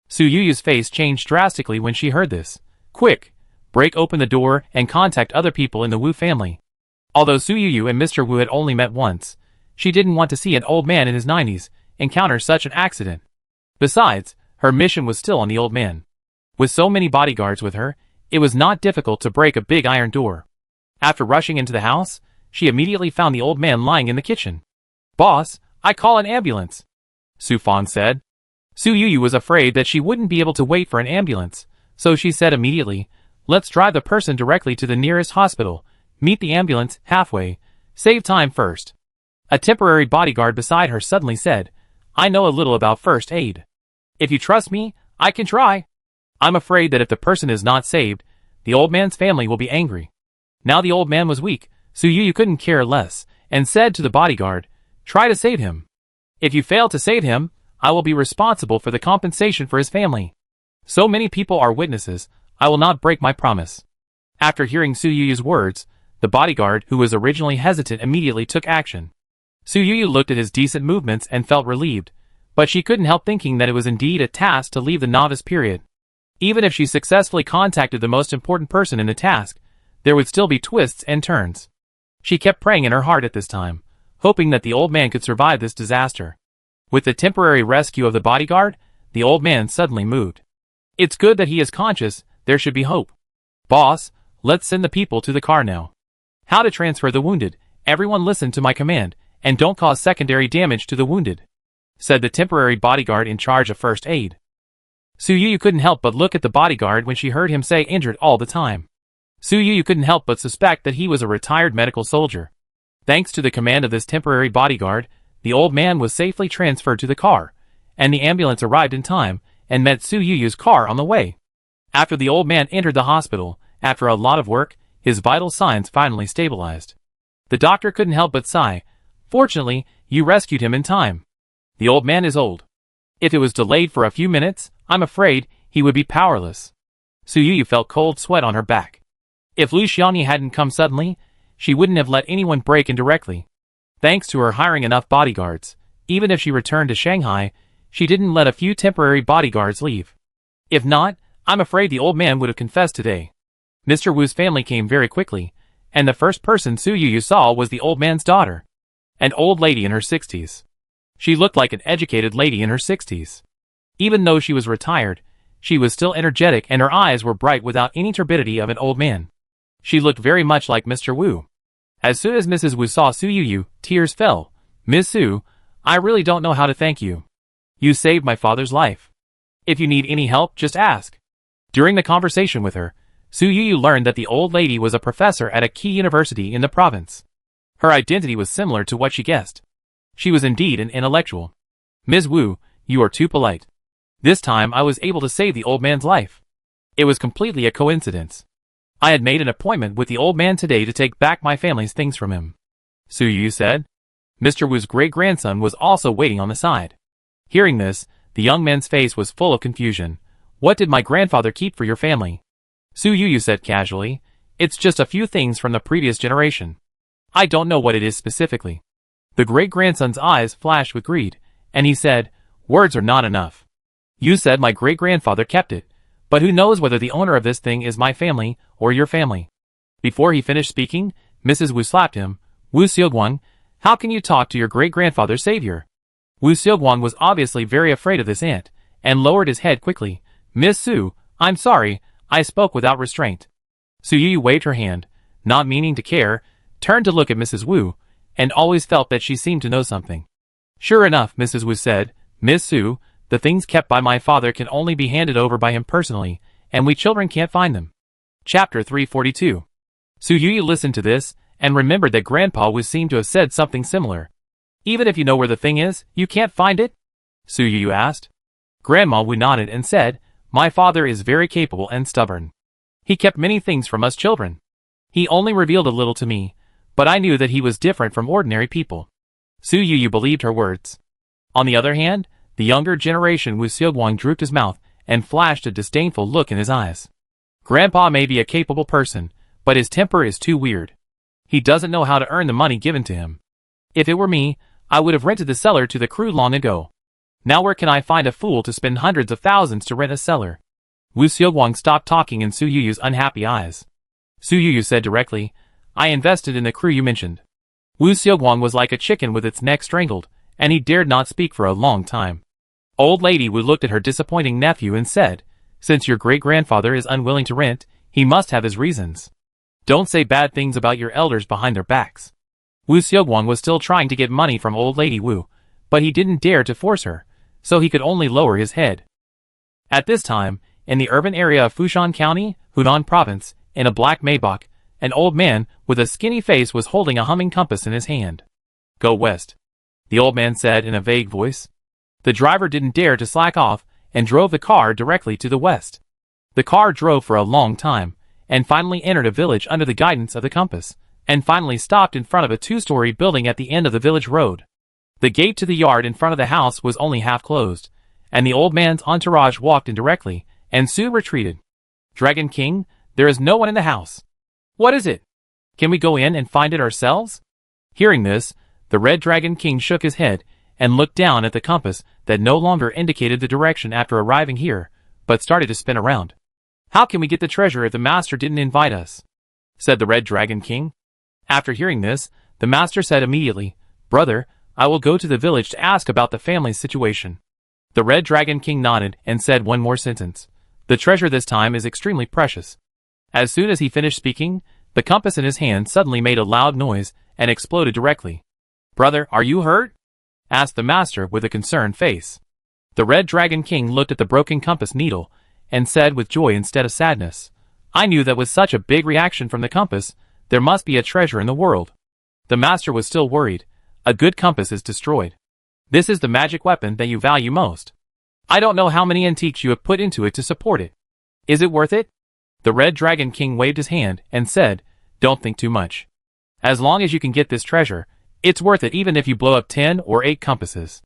Su Yu's face changed drastically when she heard this. "Quick! Break open the door and contact other people in the Wu family." Although Su Yu and Mr. Wu had only met once, she didn't want to see an old man in his 90s encounter such an accident. Besides, her mission was still on the old man. With so many bodyguards with her, it was not difficult to break a big iron door. After rushing into the house, she immediately found the old man lying in the kitchen. "Boss, I call an ambulance," Su Fang said. Su Yu was afraid that she wouldn't be able to wait for an ambulance, so she said immediately, "Let's drive the person directly to the nearest hospital, meet the ambulance halfway, save time first." A temporary bodyguard beside her suddenly said, "I know a little about first aid. If you trust me, I can try. I'm afraid that if the person is not saved, the old man's family will be angry." Now the old man was weak, Su Yu couldn't care less, and said to the bodyguard, "Try to save him. If you fail to save him, I will be responsible for the compensation for his family. So many people are witnesses, I will not break my promise." After hearing Su Yu's words, the bodyguard, who was originally hesitant, immediately took action. Su Yu looked at his decent movements and felt relieved, but she couldn't help thinking that it was indeed a task to leave the novice period. Even if she successfully contacted the most important person in the task, there would still be twists and turns. She kept praying in her heart at this time, hoping that the old man could survive this disaster. With the temporary rescue of the bodyguard, the old man suddenly moved. It's good that he is conscious, there should be hope. Boss, let's send the people to the car now. How to transfer the wounded, everyone listen to my command, and don't cause secondary damage to the wounded, said the temporary bodyguard in charge of first aid. Su Yu couldn't help but look at the bodyguard when she heard him say injured all the time. Su Yu couldn't help but suspect that he was a retired medical soldier. Thanks to the command of this temporary bodyguard, the old man was safely transferred to the car, and the ambulance arrived in time and met Su Yu's car on the way. After the old man entered the hospital, after a lot of work, his vital signs finally stabilized. The doctor couldn't help but sigh. Fortunately, you rescued him in time. The old man is old. If it was delayed for a few minutes, I'm afraid he would be powerless. Su Yu felt cold sweat on her back. If Lu Xiaonie hadn't come suddenly, she wouldn't have let anyone break in directly. Thanks to her hiring enough bodyguards, even if she returned to Shanghai, she didn't let a few temporary bodyguards leave. If not, I'm afraid the old man would have confessed today. Mr. Wu's family came very quickly, and the first person Su Yu saw was the old man's daughter, an old lady in her 60s. She looked like an educated lady in her 60s. Even though she was retired, she was still energetic and her eyes were bright without any turbidity of an old man. She looked very much like Mr. Wu. As soon as Mrs. Wu saw Su Yu, tears fell. Miss Su, I really don't know how to thank you. You saved my father's life. If you need any help, just ask. During the conversation with her, Su Yu learned that the old lady was a professor at a key university in the province. Her identity was similar to what she guessed. She was indeed an intellectual. Ms. Wu, you are too polite. This time I was able to save the old man's life. It was completely a coincidence. I had made an appointment with the old man today to take back my family's things from him, Su Yu said. Mr. Wu's great-grandson was also waiting on the side. Hearing this, the young man's face was full of confusion. What did my grandfather keep for your family? Su Yu said casually, it's just a few things from the previous generation. I don't know what it is specifically. The great-grandson's eyes flashed with greed, and he said, words are not enough. You said my great-grandfather kept it, but who knows whether the owner of this thing is my family or your family. Before he finished speaking, Mrs. Wu slapped him. Wu Xiaoguang, how can you talk to your great-grandfather's savior? Wu Xiaoguang was obviously very afraid of this aunt, and lowered his head quickly. Miss Su, I'm sorry, I spoke without restraint. Su Yu waved her hand, not meaning to care, turned to look at Mrs. Wu, and always felt that she seemed to know something. Sure enough, Mrs. Wu said, Miss Su, the things kept by my father can only be handed over by him personally, and we children can't find them. Chapter 342. Su Yu listened to this, and remembered that Grandpa Wu seemed to have said something similar. Even if you know where the thing is, you can't find it? Su Yu asked. Grandma Wu nodded and said, my father is very capable and stubborn. He kept many things from us children. He only revealed a little to me, but I knew that he was different from ordinary people. Su Yu believed her words. On the other hand, the younger generation Wu Xiaoguang drooped his mouth and flashed a disdainful look in his eyes. Grandpa may be a capable person, but his temper is too weird. He doesn't know how to earn the money given to him. If it were me, I would have rented the cellar to the crew long ago. Now where can I find a fool to spend hundreds of thousands to rent a cellar? Wu Xiaoguang stopped talking in Su Yu's unhappy eyes. Su Yu said directly, I invested in the crew you mentioned. Wu Xiaoguang was like a chicken with its neck strangled, and he dared not speak for a long time. Old Lady Wu looked at her disappointing nephew and said, since your great-grandfather is unwilling to rent, he must have his reasons. Don't say bad things about your elders behind their backs. Wu Xiaoguang was still trying to get money from Old Lady Wu, but he didn't dare to force her, so he could only lower his head. At this time, in the urban area of Fushan County, Hunan Province, in a black Maybach, an old man with a skinny face was holding a humming compass in his hand. Go west, the old man said in a vague voice. The driver didn't dare to slack off and drove the car directly to the west. The car drove for a long time, and finally entered a village under the guidance of the compass, and finally stopped in front of a two-story building at the end of the village road. The gate to the yard in front of the house was only half closed, and the old man's entourage walked in directly, and soon retreated. Dragon King, there is no one in the house. What is it? Can we go in and find it ourselves? Hearing this, the Red Dragon King shook his head, and looked down at the compass that no longer indicated the direction after arriving here, but started to spin around. How can we get the treasure if the master didn't invite us? Said the Red Dragon King. After hearing this, the master said immediately, Brother, I will go to the village to ask about the family's situation. The Red Dragon King nodded and said one more sentence. The treasure this time is extremely precious. As soon as he finished speaking, the compass in his hand suddenly made a loud noise and exploded directly. Brother, are you hurt? Asked the master with a concerned face. The Red Dragon King looked at the broken compass needle and said with joy instead of sadness, I knew that with such a big reaction from the compass, there must be a treasure in the world. The master was still worried. A good compass is destroyed. This is the magic weapon that you value most. I don't know how many antiques you have put into it to support it. Is it worth it? The Red Dragon King waved his hand and said, Don't think too much. As long as you can get this treasure, it's worth it even if you blow up 10 or 8 compasses.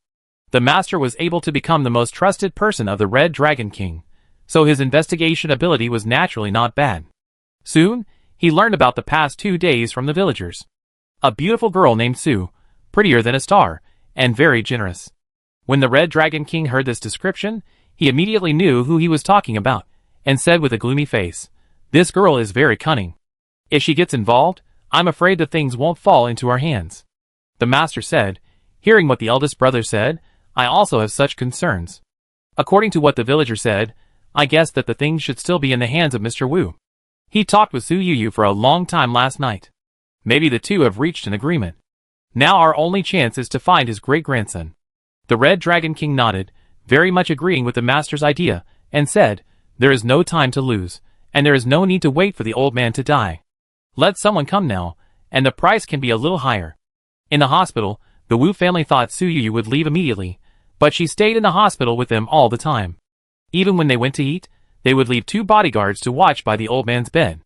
The master was able to become the most trusted person of the Red Dragon King, so his investigation ability was naturally not bad. Soon, he learned about the past 2 days from the villagers. A beautiful girl named Sue, prettier than a star, and very generous. When the Red Dragon King heard this description, he immediately knew who he was talking about, and said with a gloomy face, This girl is very cunning. If she gets involved, I'm afraid the things won't fall into our hands. The master said, hearing what the eldest brother said, I also have such concerns. According to what the villager said, I guess that the things should still be in the hands of Mr. Wu. He talked with Su Yu for a long time last night. Maybe the two have reached an agreement. Now our only chance is to find his great-grandson. The Red Dragon King nodded, very much agreeing with the master's idea, and said, There is no time to lose, and there is no need to wait for the old man to die. Let someone come now, and the price can be a little higher. In the hospital, the Wu family thought Su Yu would leave immediately, but she stayed in the hospital with them all the time. Even when they went to eat, they would leave 2 bodyguards to watch by the old man's bed.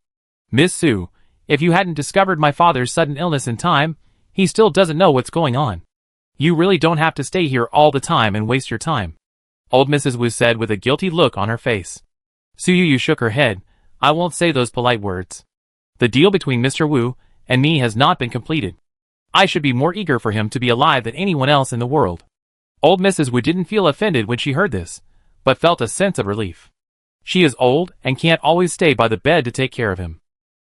Miss Sue, if you hadn't discovered my father's sudden illness in time, he still doesn't know what's going on. You really don't have to stay here all the time and waste your time. Old Mrs. Wu said with a guilty look on her face. Su Yu shook her head. I won't say those polite words. The deal between Mr. Wu and me has not been completed. I should be more eager for him to be alive than anyone else in the world. Old Mrs. Wu didn't feel offended when she heard this, but felt a sense of relief. She is old and can't always stay by the bed to take care of him.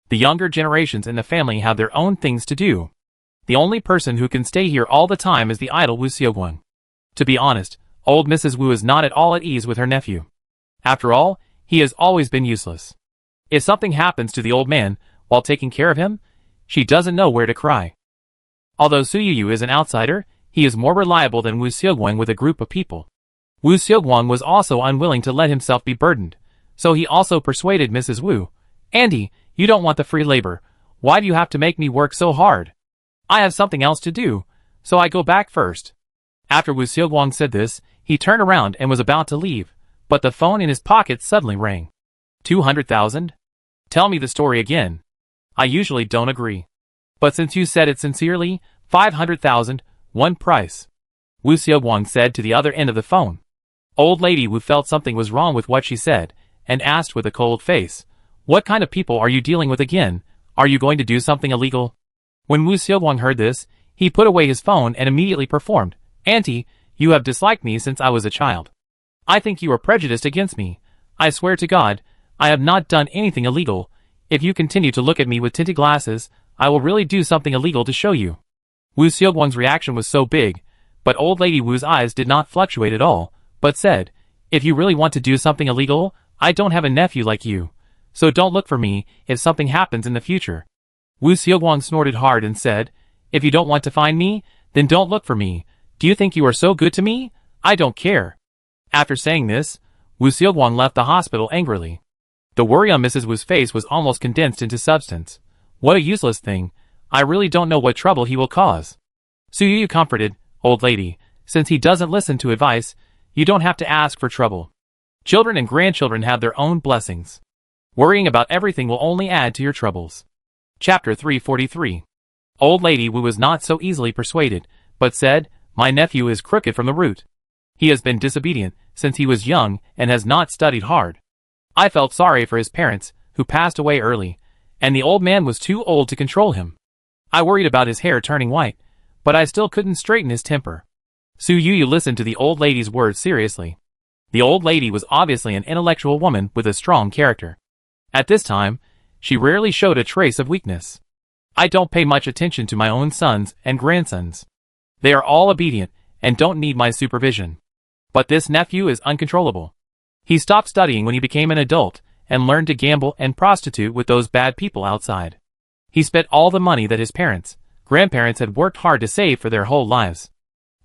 The younger generations in the family have their own things to do. The only person who can stay here all the time is the idle Wu Xiaoguang. To be honest, old Mrs. Wu is not at all at ease with her nephew. After all, he has always been useless. If something happens to the old man while taking care of him, she doesn't know where to cry. Although Su Yu is an outsider, he is more reliable than Wu Xiaoguang with a group of people. Wu Xiaoguang was also unwilling to let himself be burdened, so he also persuaded Mrs. Wu, Andy, you don't want the free labor. Why do you have to make me work so hard? I have something else to do, so I go back first. After Wu Xiaoguang said this, he turned around and was about to leave, but the phone in his pocket suddenly rang. 200,000? Tell me the story again. I usually don't agree. But since you said it sincerely, 500,000, one price. Wu Xiaoguang said to the other end of the phone. Old lady Wu felt something was wrong with what she said, and asked with a cold face, What kind of people are you dealing with again? Are you going to do something illegal? When Wu Xiaoguang heard this, he put away his phone and immediately performed, Auntie, you have disliked me since I was a child. I think you are prejudiced against me. I swear to God, I have not done anything illegal. If you continue to look at me with tinted glasses, I will really do something illegal to show you. Wu Xiaoguang's reaction was so big, but old lady Wu's eyes did not fluctuate at all, but said, If you really want to do something illegal, I don't have a nephew like you. So don't look for me if something happens in the future. Wu Xiaoguang snorted hard and said, If you don't want to find me, then don't look for me. Do you think you are so good to me? I don't care. After saying this, Wu Xiaoguang left the hospital angrily. The worry on Mrs. Wu's face was almost condensed into substance. What a useless thing. I really don't know what trouble he will cause. Su Yu comforted, Old lady, since he doesn't listen to advice, you don't have to ask for trouble. Children and grandchildren have their own blessings. Worrying about everything will only add to your troubles. Chapter 343. Old lady Wu was not so easily persuaded, but said, My nephew is crooked from the root. He has been disobedient since he was young and has not studied hard. I felt sorry for his parents, who passed away early, and the old man was too old to control him. I worried about his hair turning white, but I still couldn't straighten his temper. Su Yu listened to the old lady's words seriously. The old lady was obviously an intellectual woman with a strong character. At this time, she rarely showed a trace of weakness. I don't pay much attention to my own sons and grandsons. They are all obedient, and don't need my supervision. But this nephew is uncontrollable. He stopped studying when he became an adult, and learned to gamble and prostitute with those bad people outside. He spent all the money that his parents, grandparents had worked hard to save for their whole lives.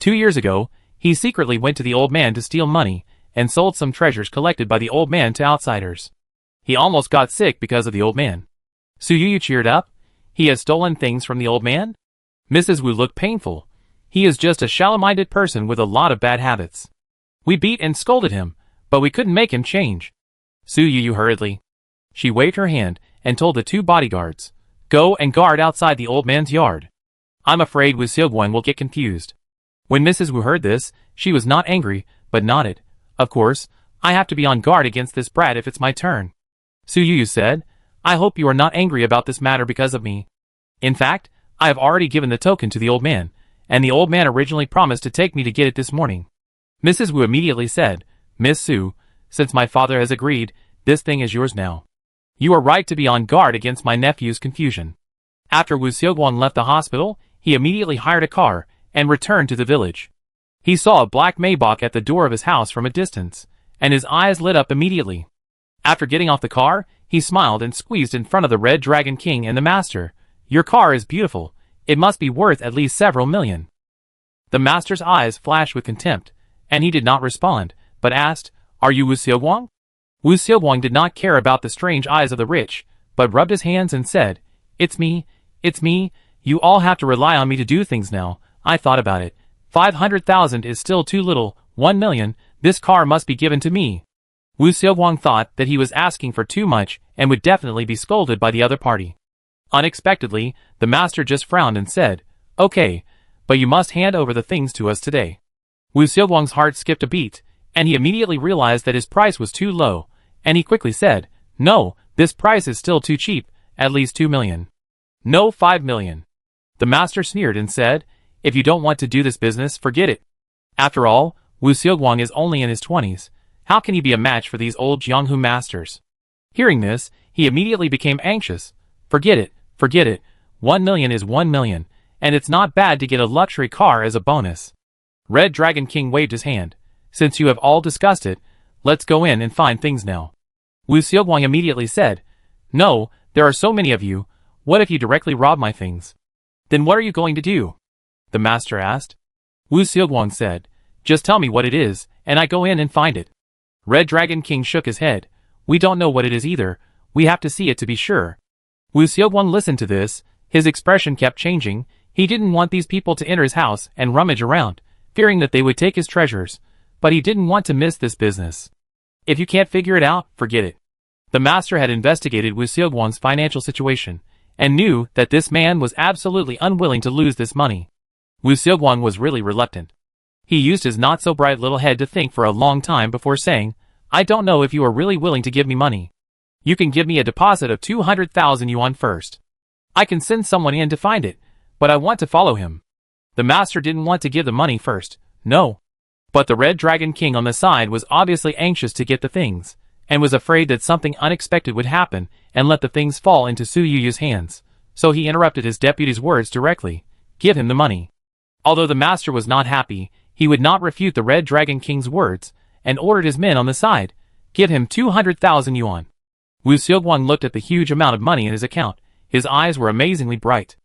2 years ago, he secretly went to the old man to steal money, and sold some treasures collected by the old man to outsiders. He almost got sick because of the old man. Suyu cheered up. He has stolen things from the old man? Mrs. Wu looked painful. He is just a shallow-minded person with a lot of bad habits. We beat and scolded him, but we couldn't make him change. Suyu hurriedly. She waved her hand and told the 2 bodyguards, "Go and guard outside the old man's yard." I'm afraid Wu Xiaoguang will get confused. When Mrs. Wu heard this, she was not angry, but nodded. Of course, I have to be on guard against this brat if it's my turn. Suyu said, I hope you are not angry about this matter because of me. In fact, I have already given the token to the old man, and the old man originally promised to take me to get it this morning. Mrs. Wu immediately said, Miss Su, since my father has agreed, this thing is yours now. You are right to be on guard against my nephew's confusion. After Wu Xiaoguang left the hospital, he immediately hired a car and returned to the village. He saw a black Maybach at the door of his house from a distance, and his eyes lit up immediately. After getting off the car, he smiled and squeezed in front of the Red Dragon King and the master. Your car is beautiful. It must be worth at least several million. The master's eyes flashed with contempt, and he did not respond, but asked, Are you Wu Xiaoguang? Wu Xiaoguang did not care about the strange eyes of the rich, but rubbed his hands and said, It's me. You all have to rely on me to do things now. I thought about it. 500,000 is still too little. 1 million, this car must be given to me. Wu Xiaoguang thought that he was asking for too much and would definitely be scolded by the other party. Unexpectedly, the master just frowned and said, Okay, but you must hand over the things to us today. Wu Xiaoguang's heart skipped a beat, and he immediately realized that his price was too low, and he quickly said, No, this price is still too cheap, at least 2 million. No, 5 million. The master sneered and said, If you don't want to do this business, forget it. After all, Wu Xiaoguang is only in his 20s. How can he be a match for these old Jianghu masters? Hearing this, he immediately became anxious. Forget it. 1 million is 1 million, and it's not bad to get a luxury car as a bonus. Red Dragon King waved his hand. Since you have all discussed it, let's go in and find things now. Wu Xiaoguang immediately said, No, there are so many of you. What if you directly rob my things? Then what are you going to do? The master asked. Wu Xiaoguang said, Just tell me what it is, and I go in and find it. Red Dragon King shook his head. We don't know what it is either. We have to see it to be sure. Wu Xiaoguang listened to this. His expression kept changing. He didn't want these people to enter his house and rummage around, fearing that they would take his treasures. But he didn't want to miss this business. If you can't figure it out, forget it. The master had investigated Wu Xiaoguang's financial situation, and knew that this man was absolutely unwilling to lose this money. Wu Xiaoguang was really reluctant. He used his not-so-bright little head to think for a long time before saying, I don't know if you are really willing to give me money. You can give me a deposit of 200,000 yuan first. I can send someone in to find it, but I want to follow him. The master didn't want to give the money first, no. But the Red Dragon King on the side was obviously anxious to get the things, and was afraid that something unexpected would happen and let the things fall into Su Yu's hands. So he interrupted his deputy's words directly. Give him the money. Although the master was not happy, he would not refute the Red Dragon King's words, and ordered his men on the side. Give him 200,000 yuan. Wu Xiaoguang looked at the huge amount of money in his account. His eyes were amazingly bright.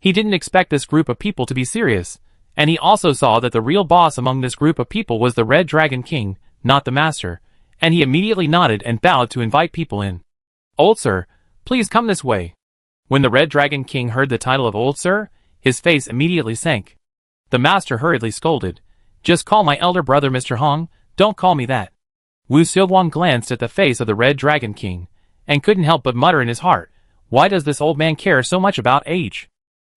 He didn't expect this group of people to be serious, and he also saw that the real boss among this group of people was the Red Dragon King, not the master, and he immediately nodded and bowed to invite people in. Old sir, please come this way. When the Red Dragon King heard the title of Old Sir, his face immediately sank. The master hurriedly scolded. Just call my elder brother Mr. Hong, don't call me that. Wu Xiaoguang glanced at the face of the Red Dragon King, and couldn't help but mutter in his heart, why does this old man care so much about age?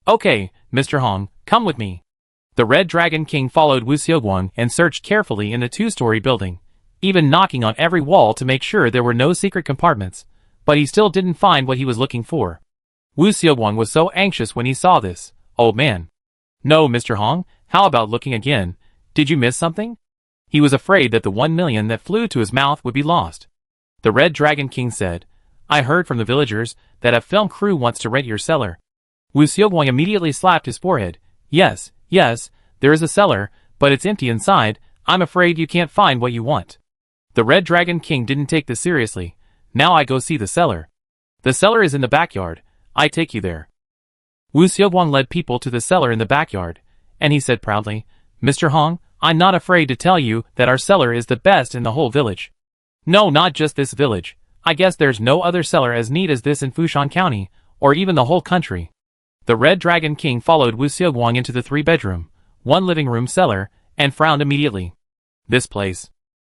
Okay, Mr. Hong, come with me. The Red Dragon King followed Wu Xiaoguang and searched carefully in the 2-story building, even knocking on every wall to make sure there were no secret compartments, but he still didn't find what he was looking for. Wu Xiaoguang was so anxious when he saw this. Old man. No, Mr. Hong, how about looking again? Did you miss something? He was afraid that the 1 million that flew to his mouth would be lost. The Red Dragon King said, I heard from the villagers that a film crew wants to rent your cellar. Wu Xiaoguang immediately slapped his forehead. Yes, There is a cellar, but it's empty inside. I'm afraid you can't find what you want." The Red Dragon King didn't take this seriously. "Now I go see the cellar." "The cellar is in the backyard. I take you there." Wu Xiaoguang led people to the cellar in the backyard, and he said proudly, "Mr. Hong, I'm not afraid to tell you that our cellar is the best in the whole village. No, not just this village. I guess there's no other cellar as neat as this in Fushan County, or even the whole country." The Red Dragon King followed Wu Xiaoguang into the 3-bedroom, 1 living room cellar, and frowned immediately. This place.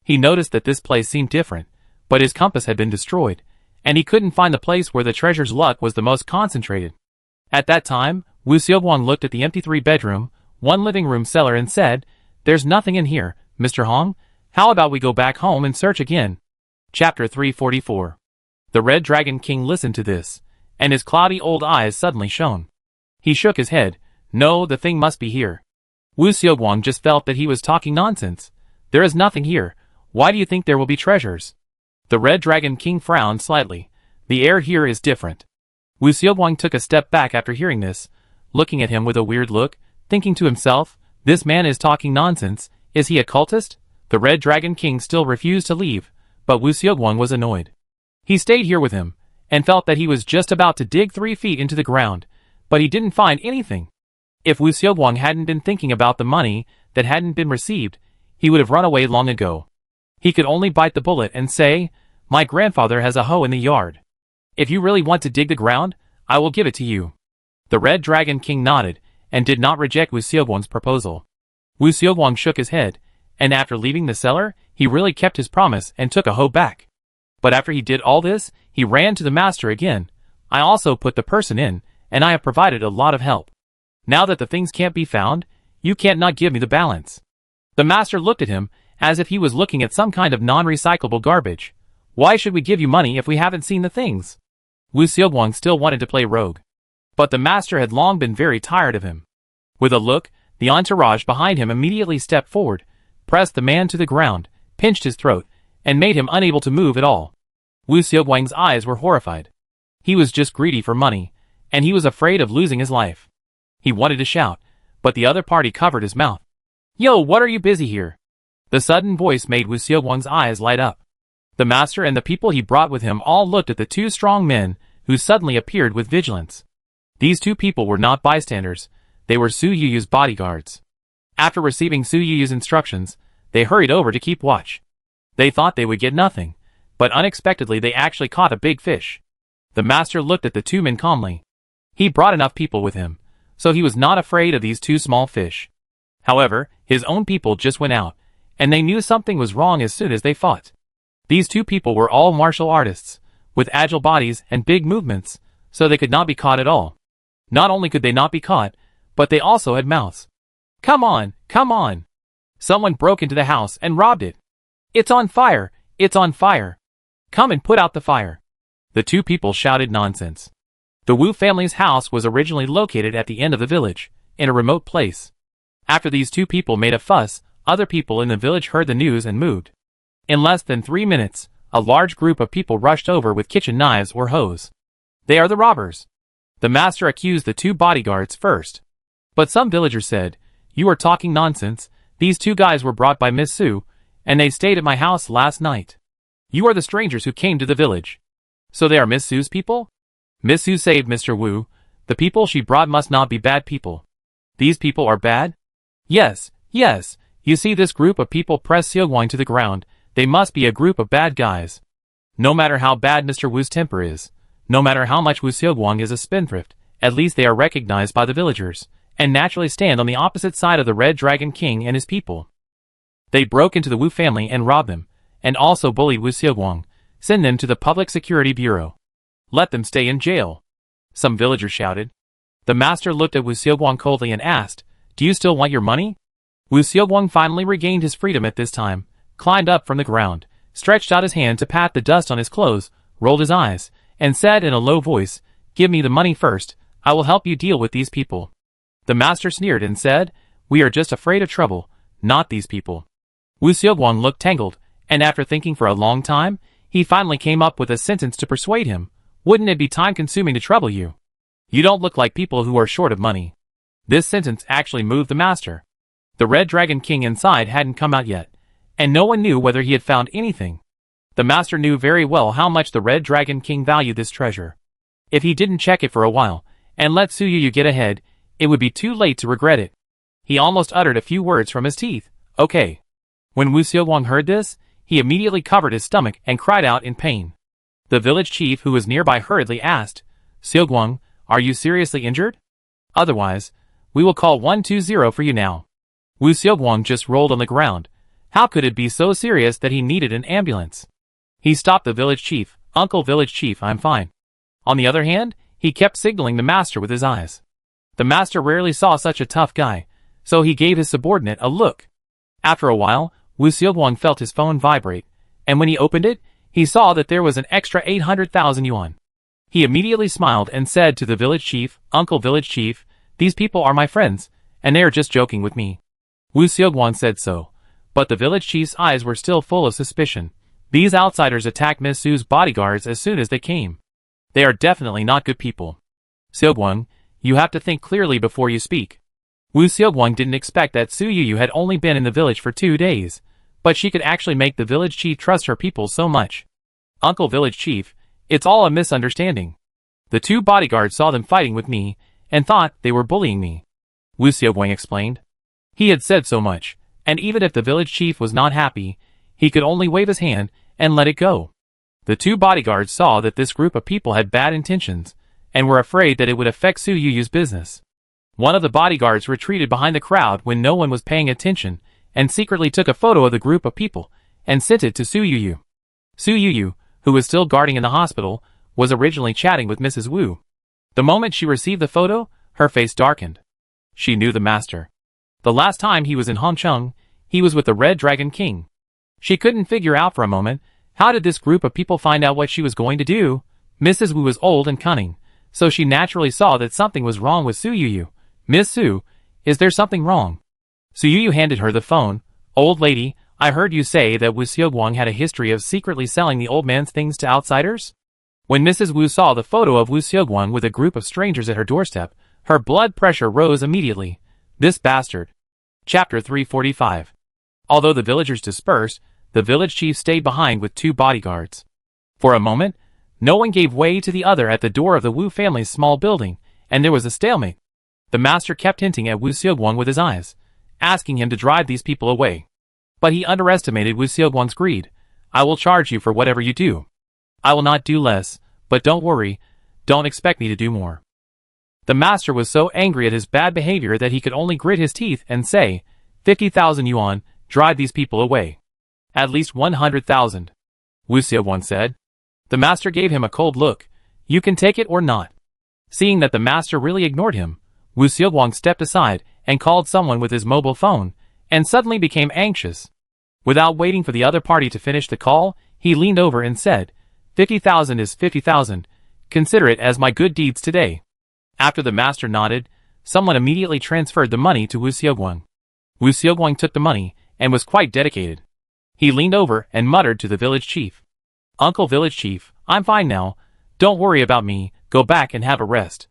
He noticed that this place seemed different, but his compass had been destroyed, and he couldn't find the place where the treasure's luck was the most concentrated. At that time, Wu Xiaoguang looked at the empty 3-bedroom, 1 living room cellar and said, "There's nothing in here, Mr. Hong. How about we go back home and search again?" Chapter 344. The Red Dragon King listened to this, and his cloudy old eyes suddenly shone. He shook his head. "No, the thing must be here." Wu Xiaoguang just felt that he was talking nonsense. "There is nothing here. Why do you think there will be treasures?" The Red Dragon King frowned slightly. "The air here is different." Wu Xiaoguang took a step back after hearing this, looking at him with a weird look, thinking to himself, "This man is talking nonsense. Is he a cultist?" The Red Dragon King still refused to leave, but Wu Xiaoguang was annoyed. He stayed here with him, and felt that he was just about to dig 3 feet into the ground, but he didn't find anything. If Wu Xiaoguang hadn't been thinking about the money that hadn't been received, he would have run away long ago. He could only bite the bullet and say, "My grandfather has a hoe in the yard. If you really want to dig the ground, I will give it to you." The Red Dragon King nodded, and did not reject Wu Xiaoguang's proposal. Wu Xiaoguang shook his head, and after leaving the cellar, he really kept his promise and took a hoe back. But after he did all this, he ran to the master again. "I also put the person in, and I have provided a lot of help. Now that the things can't be found, you can't not give me the balance." The master looked at him, as if he was looking at some kind of non-recyclable garbage. "Why should we give you money if we haven't seen the things?" Wu Xiaoguang still wanted to play rogue. But the master had long been very tired of him. With a look, the entourage behind him immediately stepped forward, pressed the man to the ground, pinched his throat, and made him unable to move at all. Wu Xiaoguang's eyes were horrified. He was just greedy for money, and he was afraid of losing his life. He wanted to shout, but the other party covered his mouth. "Yo, what are you busy here?" The sudden voice made Wu Xiaoguang's eyes light up. The master and the people he brought with him all looked at the 2 strong men, who suddenly appeared with vigilance. These 2 people were not bystanders, they were Su Yuyu's bodyguards. After receiving Su Yuyu's instructions, they hurried over to keep watch. They thought they would get nothing, but unexpectedly they actually caught a big fish. The master looked at the 2 men calmly. He brought enough people with him, so he was not afraid of these 2 small fish. However, his own people just went out, and they knew something was wrong as soon as they fought. These 2 people were all martial artists, with agile bodies and big movements, so they could not be caught at all. Not only could they not be caught, but they also had mouths. "Come on, come on!" Someone broke into the house and robbed it. "It's on fire! It's on fire! Come and put out the fire!" The 2 people shouted nonsense. The Wu family's house was originally located at the end of the village, in a remote place. After these 2 people made a fuss, other people in the village heard the news and moved. In less than 3 minutes, a large group of people rushed over with kitchen knives or hoes. "They are the robbers." The master accused the 2 bodyguards first. But some villagers said, "You are talking nonsense. These 2 guys were brought by Miss Su, and they stayed at my house last night. You are the strangers who came to the village. So they are Miss Su's people?" "Miss Su saved Mr. Wu. The people she brought must not be bad people." "These people are bad?" "Yes, yes. You see this group of people press Xiaoguang to the ground. They must be a group of bad guys. No matter how bad Mr. Wu's temper is, no matter how much Wu Xiaoguang is a spendthrift, at least they are recognized by the villagers, and naturally stand on the opposite side of the Red Dragon King and his people. They broke into the Wu family and robbed them, and also bullied Wu Xiaoguang. Send them to the Public Security Bureau. Let them stay in jail," some villagers shouted. The master looked at Wu Xiaoguang coldly and asked, "Do you still want your money?" Wu Xiaoguang finally regained his freedom at this time, climbed up from the ground, stretched out his hand to pat the dust on his clothes, rolled his eyes, and said in a low voice, "Give me the money first, I will help you deal with these people." The master sneered and said, "We are just afraid of trouble, not these people." Wu Xiaoguang looked tangled, and after thinking for a long time, he finally came up with a sentence to persuade him. "Wouldn't it be time-consuming to trouble you? You don't look like people who are short of money." This sentence actually moved the master. The Red Dragon King inside hadn't come out yet, and no one knew whether he had found anything. The master knew very well how much the Red Dragon King valued this treasure. If he didn't check it for a while, and let Su Yu get ahead, it would be too late to regret it. He almost uttered a few words from his teeth. Okay. When Wu Xiaoguang heard this, he immediately covered his stomach and cried out in pain. The village chief who was nearby hurriedly asked, Xiaoguang, are you seriously injured? Otherwise, we will call 120 for you now. Wu Xiaoguang just rolled on the ground. How could it be so serious that he needed an ambulance? He stopped the village chief. Uncle Village Chief, I'm fine. On the other hand, he kept signaling the master with his eyes. The master rarely saw such a tough guy, so he gave his subordinate a look. After a while, Wu Xiaoguang felt his phone vibrate, and when he opened it, he saw that there was an extra 800,000 yuan. He immediately smiled and said to the village chief, Uncle Village Chief, these people are my friends, and they are just joking with me. Wu Xiaoguang said so, but the village chief's eyes were still full of suspicion. These outsiders attacked Miss Su's bodyguards as soon as they came. They are definitely not good people. Xiaoguang, you have to think clearly before you speak. Wu Xiaoguang didn't expect that Su Yu had only been in the village for 2 days, but she could actually make the village chief trust her people so much. Uncle Village Chief, it's all a misunderstanding. The 2 bodyguards saw them fighting with me, and thought they were bullying me. Wu Xiaoguang explained. He had said so much, and even if the village chief was not happy, he could only wave his hand and let it go. The 2 bodyguards saw that this group of people had bad intentions, and were afraid that it would affect Su Yu's business. One of the bodyguards retreated behind the crowd when no one was paying attention, and secretly took a photo of the group of people, and sent it to Su Yu. Su Yu, who was still guarding in the hospital, was originally chatting with Mrs. Wu. The moment she received the photo, her face darkened. She knew the master. The last time he was in Hongcheng, he was with the Red Dragon King. She couldn't figure out for a moment, how did this group of people find out what she was going to do? Mrs. Wu was old and cunning, so she naturally saw that something was wrong with Su Yu. Miss Su, is there something wrong? Su Yu handed her the phone. Old lady, I heard you say that Wu Xiaoguang had a history of secretly selling the old man's things to outsiders? When Mrs. Wu saw the photo of Wu Xiaoguang with a group of strangers at her doorstep, her blood pressure rose immediately. This bastard. Chapter 345. Although the villagers dispersed, the village chief stayed behind with 2 bodyguards. For a moment, no one gave way to the other at the door of the Wu family's small building, and there was a stalemate. The master kept hinting at Wu Xiaoguang with his eyes, asking him to drive these people away. But he underestimated Wu Xiaoguang's greed. I will charge you for whatever you do. I will not do less, but don't worry, don't expect me to do more. The master was so angry at his bad behavior that he could only grit his teeth and say, 50,000 yuan, drive these people away. At least 100,000. Wu Xiaoguang said. The master gave him a cold look. You can take it or not. Seeing that the master really ignored him, Wu Xiaoguang stepped aside and called someone with his mobile phone, and suddenly became anxious. Without waiting for the other party to finish the call, he leaned over and said, 50,000 is 50,000. Consider it as my good deeds today. After the master nodded, someone immediately transferred the money to Wu Xiaoguang. Wu Xiaoguang took the money, and was quite dedicated. He leaned over and muttered to the village chief. Uncle Village Chief, I'm fine now. Don't worry about me, go back and have a rest.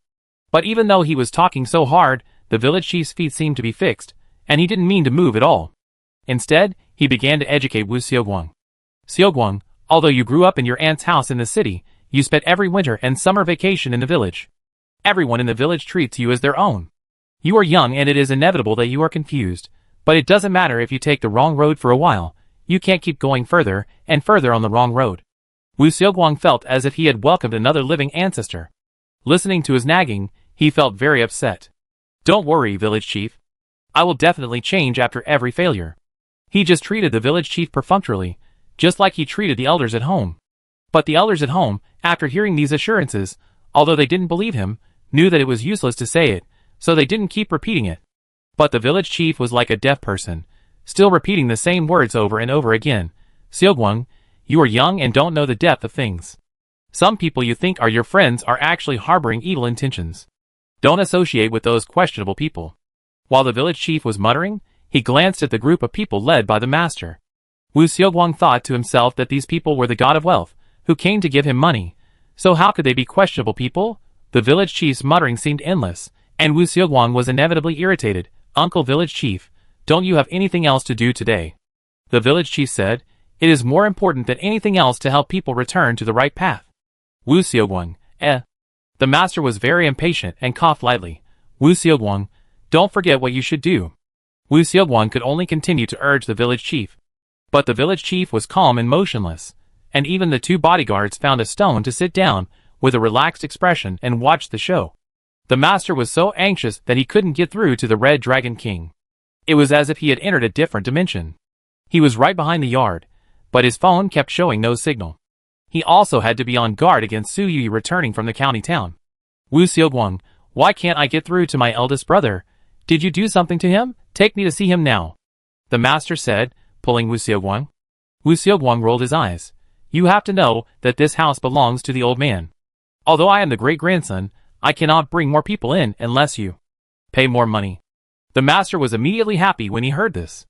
But even though he was talking so hard, the village chief's feet seemed to be fixed, and he didn't mean to move at all. Instead, he began to educate Wu Xiaoguang. Xiaoguang, although you grew up in your aunt's house in the city, you spent every winter and summer vacation in the village. Everyone in the village treats you as their own. You are young and it is inevitable that you are confused, but it doesn't matter if you take the wrong road for a while. You can't keep going further and further on the wrong road. Wu Xiaoguang felt as if he had welcomed another living ancestor. Listening to his nagging, he felt very upset. Don't worry, village chief. I will definitely change after every failure. He just treated the village chief perfunctorily, just like he treated the elders at home. But the elders at home, after hearing these assurances, although they didn't believe him, knew that it was useless to say it, so they didn't keep repeating it. But the village chief was like a deaf person, still repeating the same words over and over again. Xiaoguang, you are young and don't know the depth of things. Some people you think are your friends are actually harboring evil intentions. Don't associate with those questionable people. While the village chief was muttering, he glanced at the group of people led by the master. Wu Xiaoguang thought to himself that these people were the god of wealth, who came to give him money. So how could they be questionable people? The village chief's muttering seemed endless, and Wu Xiaoguang was inevitably irritated. Uncle Village Chief, Don't you have anything else to do today? The village chief said, it is more important than anything else to help people return to the right path. Wu Xiaoguang, The master was very impatient and coughed lightly. Wu Xiaoguang, don't forget what you should do. Wu Xiaoguang could only continue to urge the village chief. But the village chief was calm and motionless, and even the two bodyguards found a stone to sit down with a relaxed expression and watch the show. The master was so anxious that he couldn't get through to the Red Dragon King. It was as if he had entered a different dimension. He was right behind the yard, but his phone kept showing no signal. He also had to be on guard against Su Yu returning from the county town. Wu Xiaoguang, why can't I get through to my eldest brother? Did you do something to him? Take me to see him now. The master said, pulling Wu Xiaoguang. Wu Xiaoguang rolled his eyes. You have to know that this house belongs to the old man. Although I am the great-grandson, I cannot bring more people in unless you pay more money. The master was immediately happy when he heard this.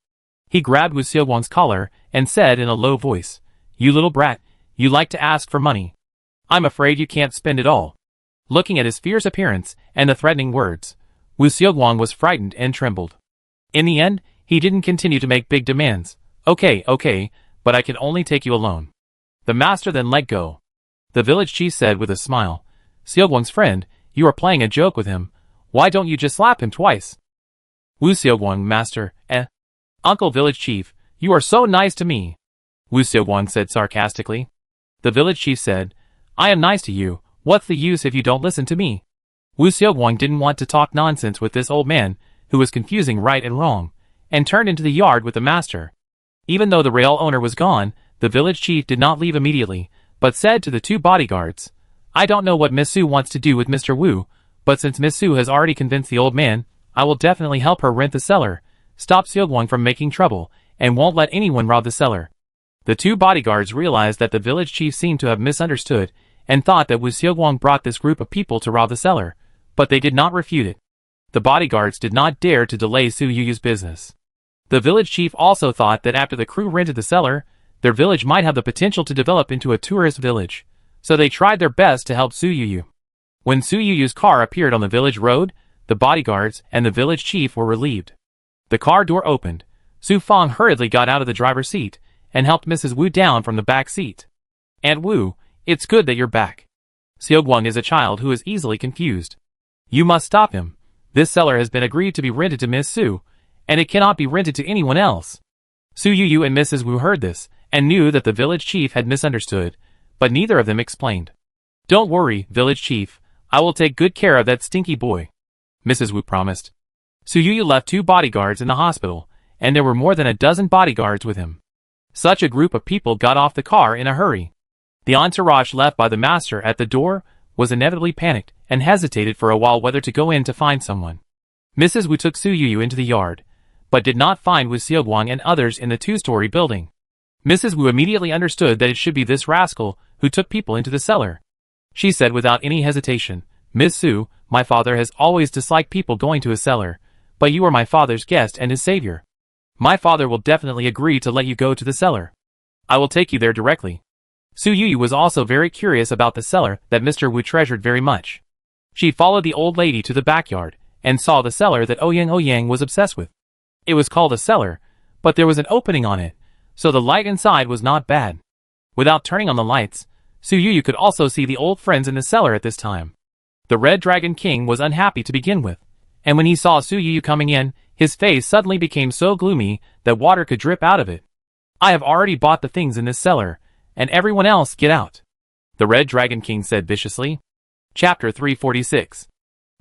He grabbed Wu Xiaoguang's collar and said in a low voice, You little brat, you like to ask for money. I'm afraid you can't spend it all. Looking at his fierce appearance and the threatening words, Wu Xiaoguang was frightened and trembled. In the end, he didn't continue to make big demands. Okay, but I can only take you alone. The master then let go. The village chief said with a smile, Xiaoguang's friend, you are playing a joke with him. Why don't you just slap him twice? Wu Xiaoguang, master, Uncle village chief, you are so nice to me. Wu Xiaoguang said sarcastically. The village chief said, I am nice to you, what's the use if you don't listen to me? Wu Xiaoguang didn't want to talk nonsense with this old man, who was confusing right and wrong, and turned into the yard with the master. Even though the rail owner was gone, the village chief did not leave immediately, but said to the two bodyguards, I don't know what Miss Su wants to do with Mr. Wu, but since Miss Su has already convinced the old man, I will definitely help her rent the cellar, stop Xiaoguang from making trouble, and won't let anyone rob the cellar. The two bodyguards realized that the village chief seemed to have misunderstood, and thought that Wu Xiaoguang brought this group of people to rob the cellar, but they did not refute it. The bodyguards did not dare to delay Su Yu's business. The village chief also thought that after the crew rented the cellar, their village might have the potential to develop into a tourist village, so they tried their best to help Su Yu. When Su Yu's car appeared on the village road, the bodyguards and the village chief were relieved. The car door opened. Su Fang hurriedly got out of the driver's seat and helped Mrs. Wu down from the back seat. Aunt Wu, it's good that you're back. Xiaoguang is a child who is easily confused. You must stop him. This cellar has been agreed to be rented to Miss Su, and it cannot be rented to anyone else. Su Yu and Mrs. Wu heard this, and knew that the village chief had misunderstood, but neither of them explained. Don't worry, village chief, I will take good care of that stinky boy, Mrs. Wu promised. Su Yu left 2 bodyguards in the hospital, and there were more than a dozen bodyguards with him. Such a group of people got off the car in a hurry. The entourage left by the master at the door was inevitably panicked and hesitated for a while whether to go in to find someone. Mrs. Wu took Su Yu into the yard, but did not find Wu Xiaoguang and others in the 2-story building. Mrs. Wu immediately understood that it should be this rascal who took people into the cellar. She said without any hesitation, Miss Su, my father has always disliked people going to his cellar, but you are my father's guest and his savior. My father will definitely agree to let you go to the cellar. I will take you there directly. Su Yu was also very curious about the cellar that Mr. Wu treasured very much. She followed the old lady to the backyard, and saw the cellar that Ouyang was obsessed with. It was called a cellar, but there was an opening on it, so the light inside was not bad. Without turning on the lights, Su Yu could also see the old friends in the cellar at this time. The Red Dragon King was unhappy to begin with, and when he saw Su Yu coming in, his face suddenly became so gloomy that water could drip out of it. I have already bought the things in this cellar, and everyone else get out, the Red Dragon King said viciously. Chapter 346.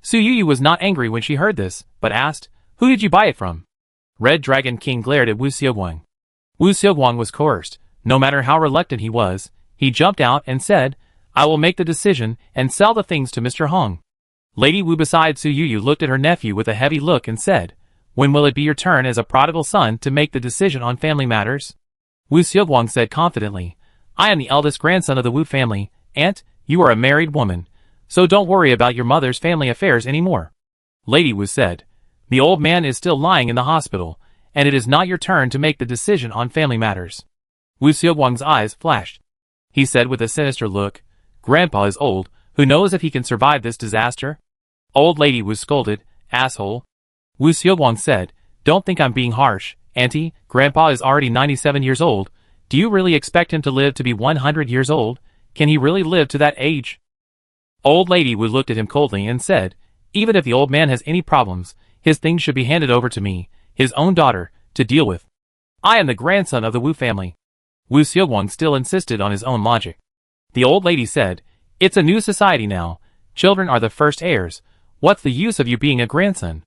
Su Yu was not angry when she heard this, but asked, Who did you buy it from? Red Dragon King glared at Wu Xiaoguang. Wu Xiaoguang was coerced. No matter how reluctant he was, he jumped out and said, I will make the decision and sell the things to Mr. Hong. Lady Wu beside Su Yu looked at her nephew with a heavy look and said, When will it be your turn as a prodigal son to make the decision on family matters? Wu Xiaoguang said confidently, I am the eldest grandson of the Wu family, Aunt, you are a married woman, so don't worry about your mother's family affairs anymore. Lady Wu said, The old man is still lying in the hospital, and it is not your turn to make the decision on family matters. Wu Xiaoguang's eyes flashed. He said with a sinister look, Grandpa is old, who knows if he can survive this disaster? Old Lady Wu scolded, Asshole. Wu Xiaoguang said, Don't think I'm being harsh, Auntie. Grandpa is already 97 years old. Do you really expect him to live to be 100 years old? Can he really live to that age? Old Lady Wu looked at him coldly and said, even if the old man has any problems, his things should be handed over to me, his own daughter, to deal with. I am the grandson of the Wu family. Wu Xiaoguang still insisted on his own logic. The old lady said, it's a new society now. Children are the first heirs. What's the use of you being a grandson?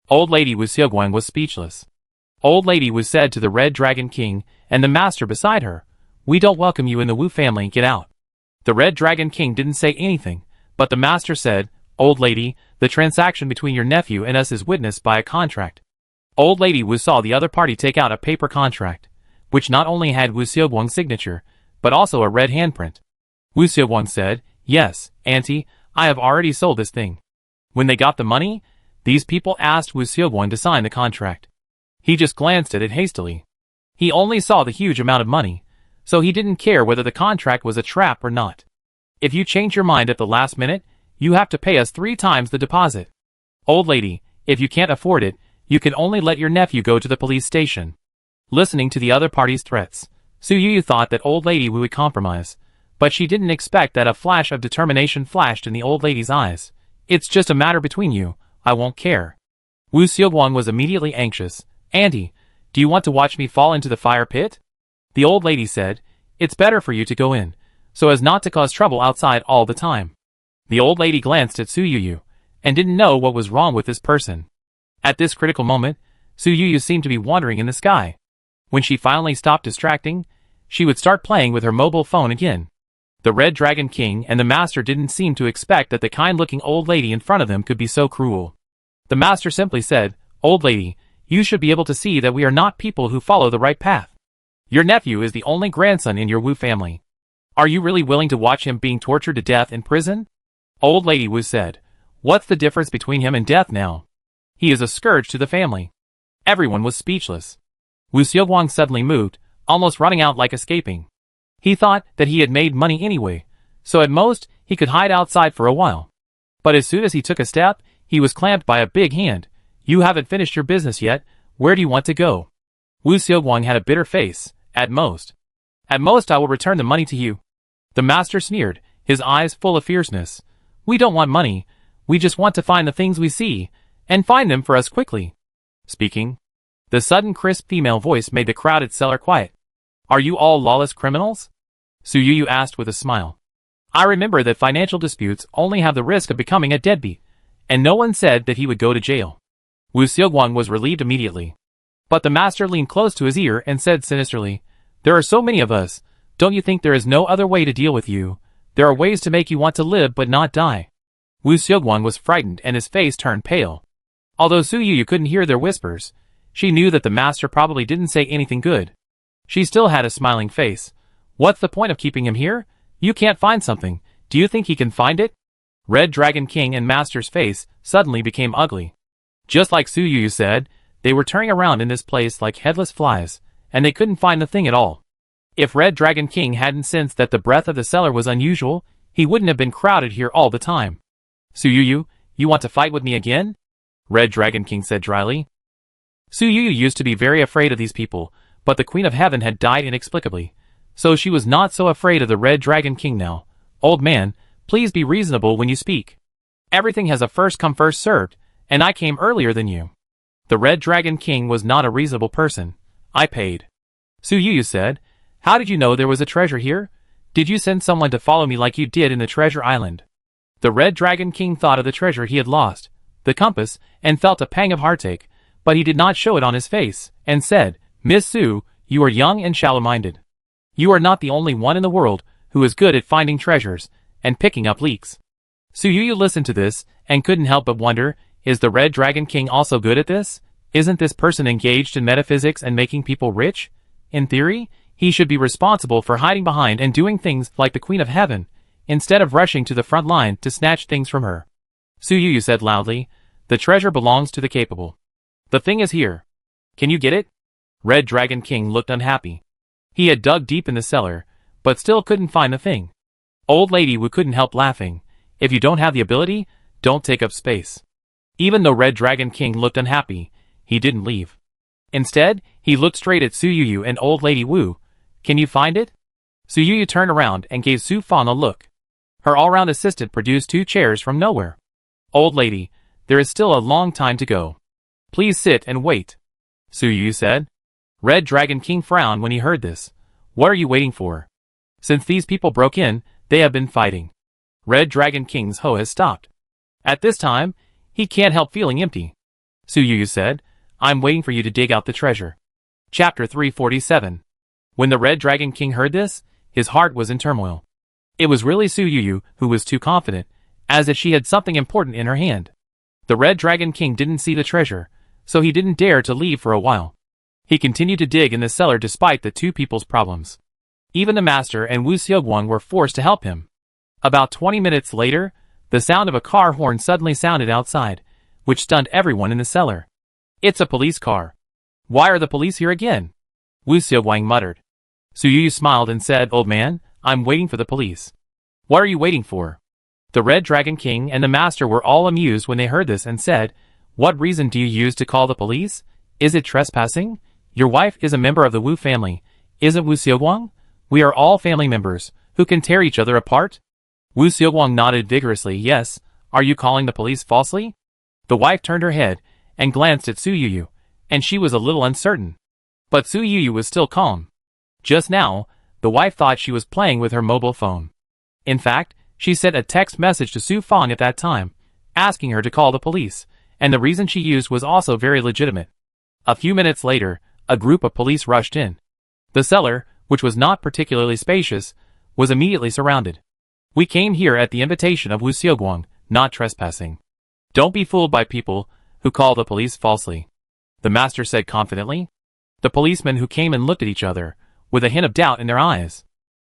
Old Lady Wu Xiaoguang was speechless. Old Lady Wu said to the Red Dragon King and the master beside her, we don't welcome you in the Wu family, get out. The Red Dragon King didn't say anything, but the master said, Old Lady, the transaction between your nephew and us is witnessed by a contract. Old Lady Wu saw the other party take out a paper contract, which not only had Wu Xiaoguang's signature, but also a red handprint. Wu Xiaoguang said, yes, Auntie, I have already sold this thing. When they got the money, these people asked Wu Xiaoguang to sign the contract. He just glanced at it hastily. He only saw the huge amount of money, so he didn't care whether the contract was a trap or not. If you change your mind at the last minute, you have to pay us 3 times the deposit. Old lady, if you can't afford it, you can only let your nephew go to the police station. Listening to the other party's threats, Su Yu thought that Old Lady Wu would compromise, but she didn't expect that a flash of determination flashed in the old lady's eyes. It's just a matter between you, I won't care. Wu Xiaoguang was immediately anxious. Auntie, do you want to watch me fall into the fire pit? The old lady said, it's better for you to go in, so as not to cause trouble outside all the time. The old lady glanced at Su Yu and didn't know what was wrong with this person. At this critical moment, Su Yu seemed to be wandering in the sky. When she finally stopped distracting, she would start playing with her mobile phone again. The Red Dragon King and the Master didn't seem to expect that the kind-looking old lady in front of them could be so cruel. The Master simply said, Old lady, you should be able to see that we are not people who follow the right path. Your nephew is the only grandson in your Wu family. Are you really willing to watch him being tortured to death in prison? Old Lady Wu said, what's the difference between him and death now? He is a scourge to the family. Everyone was speechless. Wu Xiaoguang suddenly moved, almost running out like escaping. He thought that he had made money anyway, so at most, he could hide outside for a while. But as soon as he took a step, he was clamped by a big hand. You haven't finished your business yet, where do you want to go? Wu Xiaoguang had a bitter face. At most I will return the money to you. The master sneered, his eyes full of fierceness. We don't want money, we just want to find the things we see, and find them for us quickly. Speaking. The sudden crisp female voice made the crowded cellar quiet. Are you all lawless criminals? Su Yu asked with a smile. I remember that financial disputes only have the risk of becoming a deadbeat, and no one said that he would go to jail. Wu Xiaoguang was relieved immediately. But the master leaned close to his ear and said sinisterly, there are so many of us, don't you think there is no other way to deal with you? There are ways to make you want to live but not die. Wu Xiaoguang was frightened and his face turned pale. Although Su Yu couldn't hear their whispers, she knew that the master probably didn't say anything good. She still had a smiling face. What's the point of keeping him here? You can't find something. Do you think he can find it? Red Dragon King and Master's face suddenly became ugly. Just like Su Yu said, they were turning around in this place like headless flies, and they couldn't find the thing at all. If Red Dragon King hadn't sensed that the breath of the cellar was unusual, he wouldn't have been crowded here all the time. Su Yu, you want to fight with me again? Red Dragon King said dryly. Su Yu used to be very afraid of these people, but the Queen of Heaven had died inexplicably, so she was not so afraid of the Red Dragon King now. Old man, please be reasonable when you speak. Everything has a first come first served, and I came earlier than you. The Red Dragon King was not a reasonable person. I paid. Su Yu said, how did you know there was a treasure here? Did you send someone to follow me like you did in the treasure island? The Red Dragon King thought of the treasure he had lost, the compass, and felt a pang of heartache, but he did not show it on his face, and said, Miss Su, you are young and shallow-minded. You are not the only one in the world who is good at finding treasures and picking up leaks. Su Yu listened to this and couldn't help but wonder, is the Red Dragon King also good at this? Isn't this person engaged in metaphysics and making people rich? In theory, he should be responsible for hiding behind and doing things like the Queen of Heaven, instead of rushing to the front line to snatch things from her. Su Yu said loudly, the treasure belongs to the capable. The thing is here. Can you get it? Red Dragon King looked unhappy. He had dug deep in the cellar, but still couldn't find the thing. Old Lady Wu couldn't help laughing. If you don't have the ability, don't take up space. Even though Red Dragon King looked unhappy, he didn't leave. Instead, he looked straight at Su Yuyu and Old Lady Wu. Can you find it? Su Yuyu turned around and gave Su Fang a look. Her all-round assistant produced 2 chairs from nowhere. Old lady, there is still a long time to go. Please sit and wait, Su Yuyu said. Red Dragon King frowned when he heard this. What are you waiting for? Since these people broke in, they have been fighting. Red Dragon King's hoe has stopped. At this time, he can't help feeling empty. Su Yuyu said, I'm waiting for you to dig out the treasure. Chapter 347. When the Red Dragon King heard this, his heart was in turmoil. It was really Su Yuyu who was too confident, as if she had something important in her hand. The Red Dragon King didn't see the treasure, so he didn't dare to leave for a while. He continued to dig in the cellar despite the 2 people's problems. Even the master and Wu Xiaoguang were forced to help him. About 20 minutes later, the sound of a car horn suddenly sounded outside, which stunned everyone in the cellar. It's a police car. Why are the police here again? Wu Xiaoguang muttered. Su Yuyu smiled and said, Old man, I'm waiting for the police. What are you waiting for? The Red Dragon King and the master were all amused when they heard this and said, What reason do you use to call the police? Is it trespassing? Your wife is a member of the Wu family, isn't Wu Xiaoguang? We are all family members, who can tear each other apart? Wu Xiaoguang nodded vigorously. Yes, are you calling the police falsely? The wife turned her head and glanced at Su Yuyu, and she was a little uncertain. But Su Yuyu was still calm. Just now, the wife thought she was playing with her mobile phone. In fact, she sent a text message to Su Fang at that time, asking her to call the police, and the reason she used was also very legitimate. A few minutes later, a group of police rushed in. The cellar, which was not particularly spacious, was immediately surrounded. We came here at the invitation of Wu Xiaoguang, not trespassing. Don't be fooled by people who call the police falsely, the master said confidently. The policemen who came and looked at each other, with a hint of doubt in their eyes.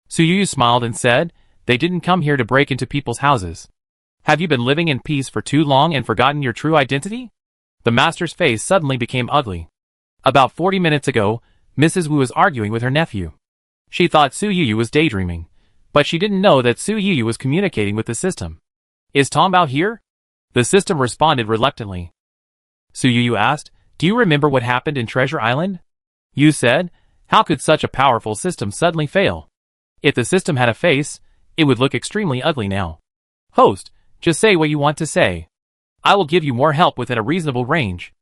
Su Yuyu smiled and said, They didn't come here to break into people's houses. Have you been living in peace for too long and forgotten your true identity? The master's face suddenly became ugly. About 40 minutes ago, Mrs. Wu was arguing with her nephew. She thought Su Yuyu was daydreaming, but she didn't know that Su Yuyu was communicating with the system. Is Tombao here? The system responded reluctantly. Su Yuyu asked, Do you remember what happened in Treasure Island? You said, How could such a powerful system suddenly fail? If the system had a face, it would look extremely ugly now. Host, just say what you want to say. I will give you more help within a reasonable range.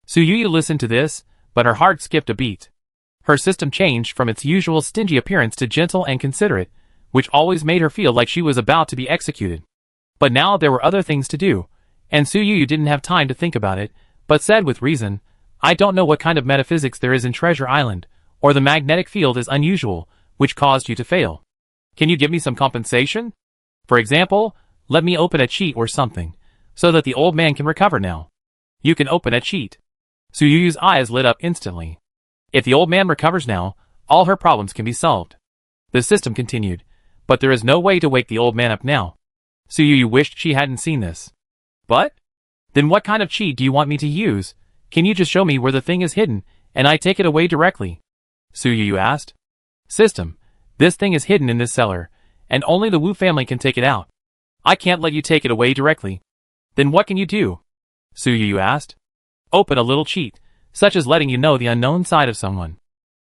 Su Yuyu listened to this, but her heart skipped a beat. Her system changed from its usual stingy appearance to gentle and considerate, which always made her feel like she was about to be executed. But now there were other things to do, and Su Yuyu didn't have time to think about it, but said with reason, I don't know what kind of metaphysics there is in Treasure Island, or the magnetic field is unusual, which caused you to fail. Can you give me some compensation? For example, let me open a cheat or something, so that the old man can recover now. You can open a cheat. Su Yuyu's eyes lit up instantly. If the old man recovers now, all her problems can be solved. The system continued, but there is no way to wake the old man up now. Su Yuyu wished she hadn't seen this. But? Then what kind of cheat do you want me to use? Can you just show me where the thing is hidden, and I take it away directly? Su Yuyu asked. System, this thing is hidden in this cellar, and only the Wu family can take it out. I can't let you take it away directly. Then what can you do? Su Yuyu asked. Open a little cheat, such as letting you know the unknown side of someone.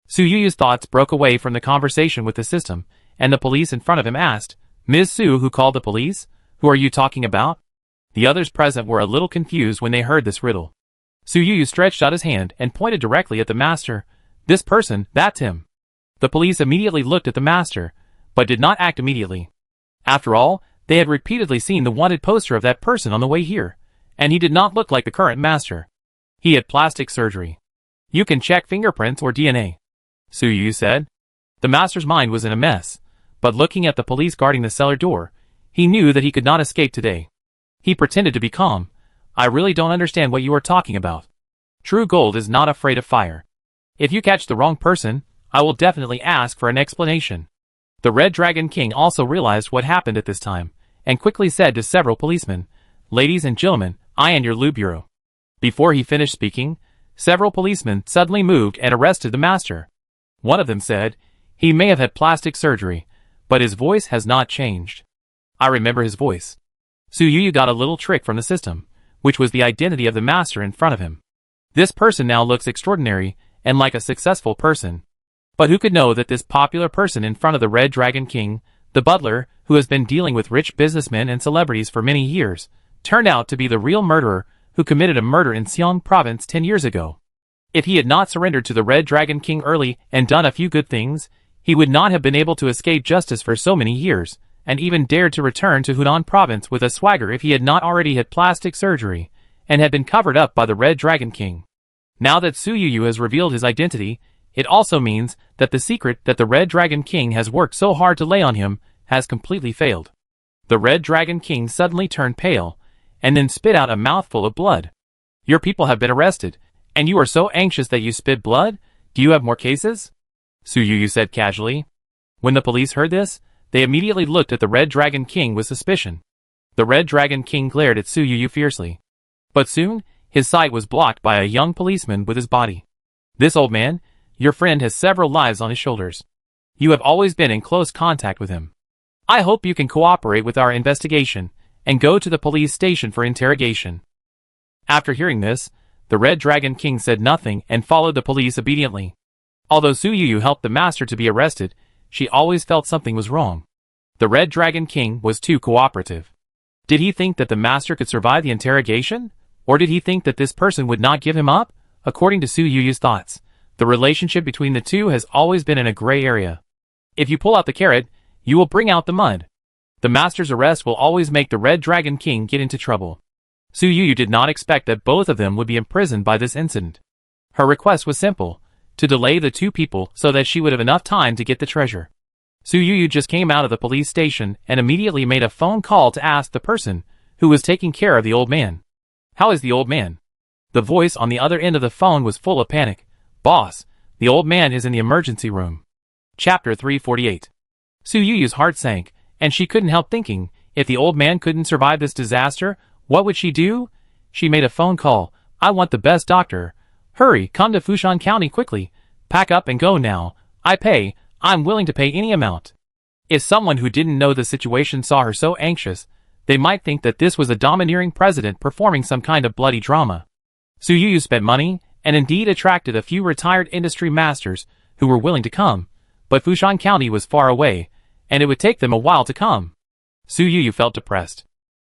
Su Yuyu's thoughts broke away from the conversation with the system, and the police in front of him asked, Ms. Su, who called the police? Who are you talking about? The others present were a little confused when they heard this riddle. Su Yuyu stretched out his hand and pointed directly at the master. This person, that's him. The police immediately looked at the master, but did not act immediately. After all, they had repeatedly seen the wanted poster of that person on the way here, and he did not look like the current master. He had plastic surgery. You can check fingerprints or DNA, Su Yuyu said. The master's mind was in a mess, but looking at the police guarding the cellar door, he knew that he could not escape today. He pretended to be calm. I really don't understand what you are talking about. True gold is not afraid of fire. If you catch the wrong person, I will definitely ask for an explanation. The Red Dragon King also realized what happened at this time, and quickly said to several policemen, Ladies and gentlemen, I am your Lu Bureau. Before he finished speaking, several policemen suddenly moved and arrested the master. One of them said, He may have had plastic surgery, but his voice has not changed. I remember his voice. Su Yuyu got a little trick from the system, which was the identity of the master in front of him. This person now looks extraordinary, and like a successful person. But who could know that this popular person in front of the Red Dragon King, the butler, who has been dealing with rich businessmen and celebrities for many years, turned out to be the real murderer who committed a murder in Xiong province 10 years ago. If he had not surrendered to the Red Dragon King early and done a few good things, he would not have been able to escape justice for so many years, and even dared to return to Hunan province with a swagger if he had not already had plastic surgery, and had been covered up by the Red Dragon King. Now that Su Yuyu has revealed his identity, it also means that the secret that the Red Dragon King has worked so hard to lay on him has completely failed. The Red Dragon King suddenly turned pale, and then spit out a mouthful of blood. Your people have been arrested, and you are so anxious that you spit blood? Do you have more cases? Su Yuyu said casually. When the police heard this, they immediately looked at the Red Dragon King with suspicion. The Red Dragon King glared at Su Yuyu fiercely. But soon, his sight was blocked by a young policeman with his body. This old man, your friend, has several lives on his shoulders. You have always been in close contact with him. I hope you can cooperate with our investigation, and go to the police station for interrogation. After hearing this, the Red Dragon King said nothing and followed the police obediently. Although Su Yuyu helped the master to be arrested, she always felt something was wrong. The Red Dragon King was too cooperative. Did he think that the master could survive the interrogation? Or did he think that this person would not give him up? According to Su Yuyu's thoughts, the relationship between the two has always been in a gray area. If you pull out the carrot, you will bring out the mud. The master's arrest will always make the Red Dragon King get into trouble. Su Yuyu did not expect that both of them would be imprisoned by this incident. Her request was simple, to delay the two people so that she would have enough time to get the treasure. Su Yuyu just came out of the police station and immediately made a phone call to ask the person who was taking care of the old man. How is the old man? The voice on the other end of the phone was full of panic. Boss, the old man is in the emergency room. Chapter 348. Su Yuyu's heart sank, and she couldn't help thinking, if the old man couldn't survive this disaster, what would she do? She made a phone call. I want the best doctor. Hurry, come to Fushan County quickly. Pack up and go now. I'm willing to pay any amount. If someone who didn't know the situation saw her so anxious, they might think that this was a domineering president performing some kind of bloody drama. Su Yuyu spent money, and indeed attracted a few retired industry masters who were willing to come, but Fushan County was far away, and it would take them a while to come. Su Yuyu felt depressed.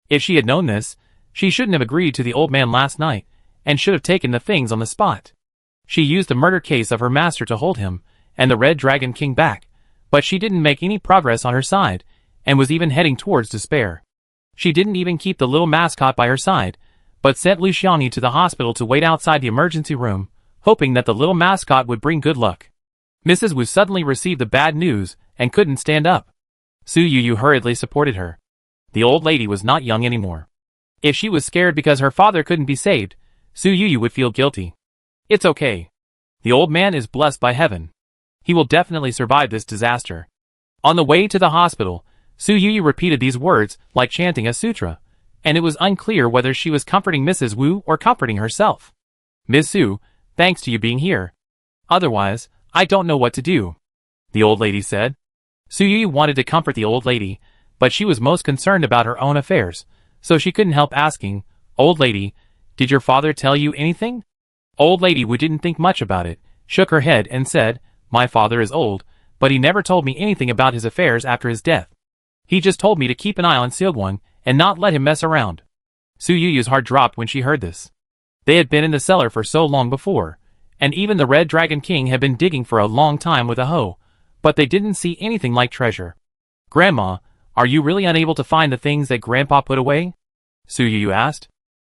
If she had known this, she shouldn't have agreed to the old man last night, and should have taken the things on the spot. She used the murder case of her master to hold him, and the Red Dragon King back, but she didn't make any progress on her side, and was even heading towards despair. She didn't even keep the little mascot by her side, but sent Lu Xiangyi to the hospital to wait outside the emergency room, hoping that the little mascot would bring good luck. Mrs. Wu suddenly received the bad news, and couldn't stand up. Su Yuyu hurriedly supported her. The old lady was not young anymore. If she was scared because her father couldn't be saved, Su Yuyu would feel guilty. It's okay. The old man is blessed by heaven. He will definitely survive this disaster. On the way to the hospital, Su Yuyu repeated these words like chanting a sutra, and it was unclear whether she was comforting Mrs. Wu or comforting herself. Ms. Su, thanks to you being here. Otherwise, I don't know what to do, the old lady said. Su Yuyu wanted to comfort the old lady, but she was most concerned about her own affairs, so she couldn't help asking, Old lady, did your father tell you anything? Old lady Wu didn't think much about it, shook her head and said, My father is old, but he never told me anything about his affairs after his death. He just told me to keep an eye on Seogwon and not let him mess around. Su Yuyu's heart dropped when she heard this. They had been in the cellar for so long before, and even the Red Dragon King had been digging for a long time with a hoe, but they didn't see anything like treasure. Grandma, are you really unable to find the things that Grandpa put away? Su Yuyu asked.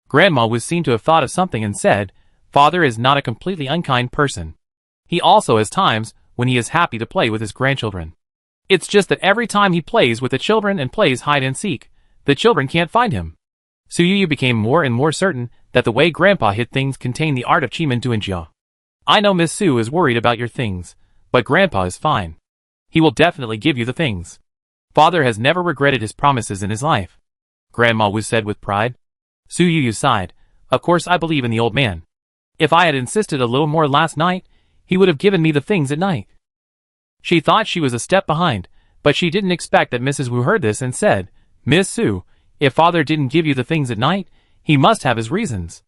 Grandma was seen to have thought of something and said, Father is not a completely unkind person. He also has times when he is happy to play with his grandchildren. It's just that every time he plays with the children and plays hide and seek, the children can't find him. Su Yuyu became more and more certain that the way Grandpa hid things contained the art of Chimen Duanjia. I know Miss Su is worried about your things, but Grandpa is fine. He will definitely give you the things. Father has never regretted his promises in his life, Grandma Wu said with pride. Su Yuyu sighed. Of course I believe in the old man. If I had insisted a little more last night, he would have given me the things at night. She thought she was a step behind, but she didn't expect that Mrs. Wu heard this and said, Miss Su, if father didn't give you the things at night, he must have his reasons.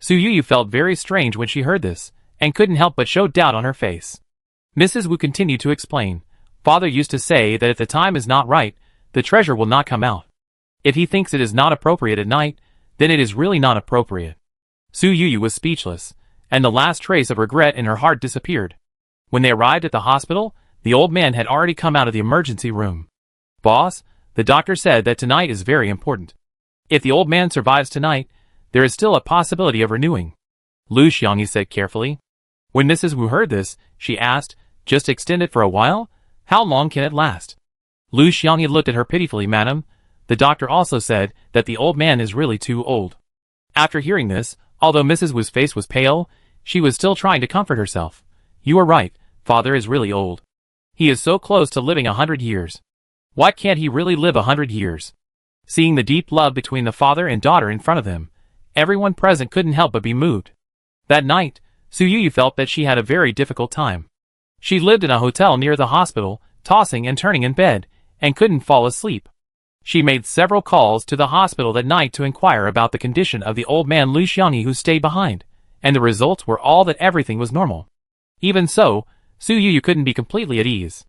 Su Yuyu felt very strange when she heard this, and couldn't help but show doubt on her face. Mrs. Wu continued to explain. Father used to say that if the time is not right, the treasure will not come out. If he thinks it is not appropriate at night, then it is really not appropriate. Su Yuyu was speechless, and the last trace of regret in her heart disappeared. When they arrived at the hospital, the old man had already come out of the emergency room. Boss, the doctor said that tonight is very important. If the old man survives tonight, there is still a possibility of renewing. Lu Xiangyi said carefully. When Mrs. Wu heard this, she asked, just extend it for a while? How long can it last? Lu Xiangyi looked at her pitifully. Madam, the doctor also said that the old man is really too old. After hearing this, although Mrs. Wu's face was pale, she was still trying to comfort herself. You are right, father is really old. He is so close to living 100 years. Why can't he really live 100 years? Seeing the deep love between the father and daughter in front of them, everyone present couldn't help but be moved. That night, Su Yuyu felt that she had a very difficult time. She lived in a hotel near the hospital, tossing and turning in bed, and couldn't fall asleep. She made several calls to the hospital that night to inquire about the condition of the old man Lu Xiangyi who stayed behind, and the results were all that everything was normal. Even so, Su Yuyu couldn't be completely at ease.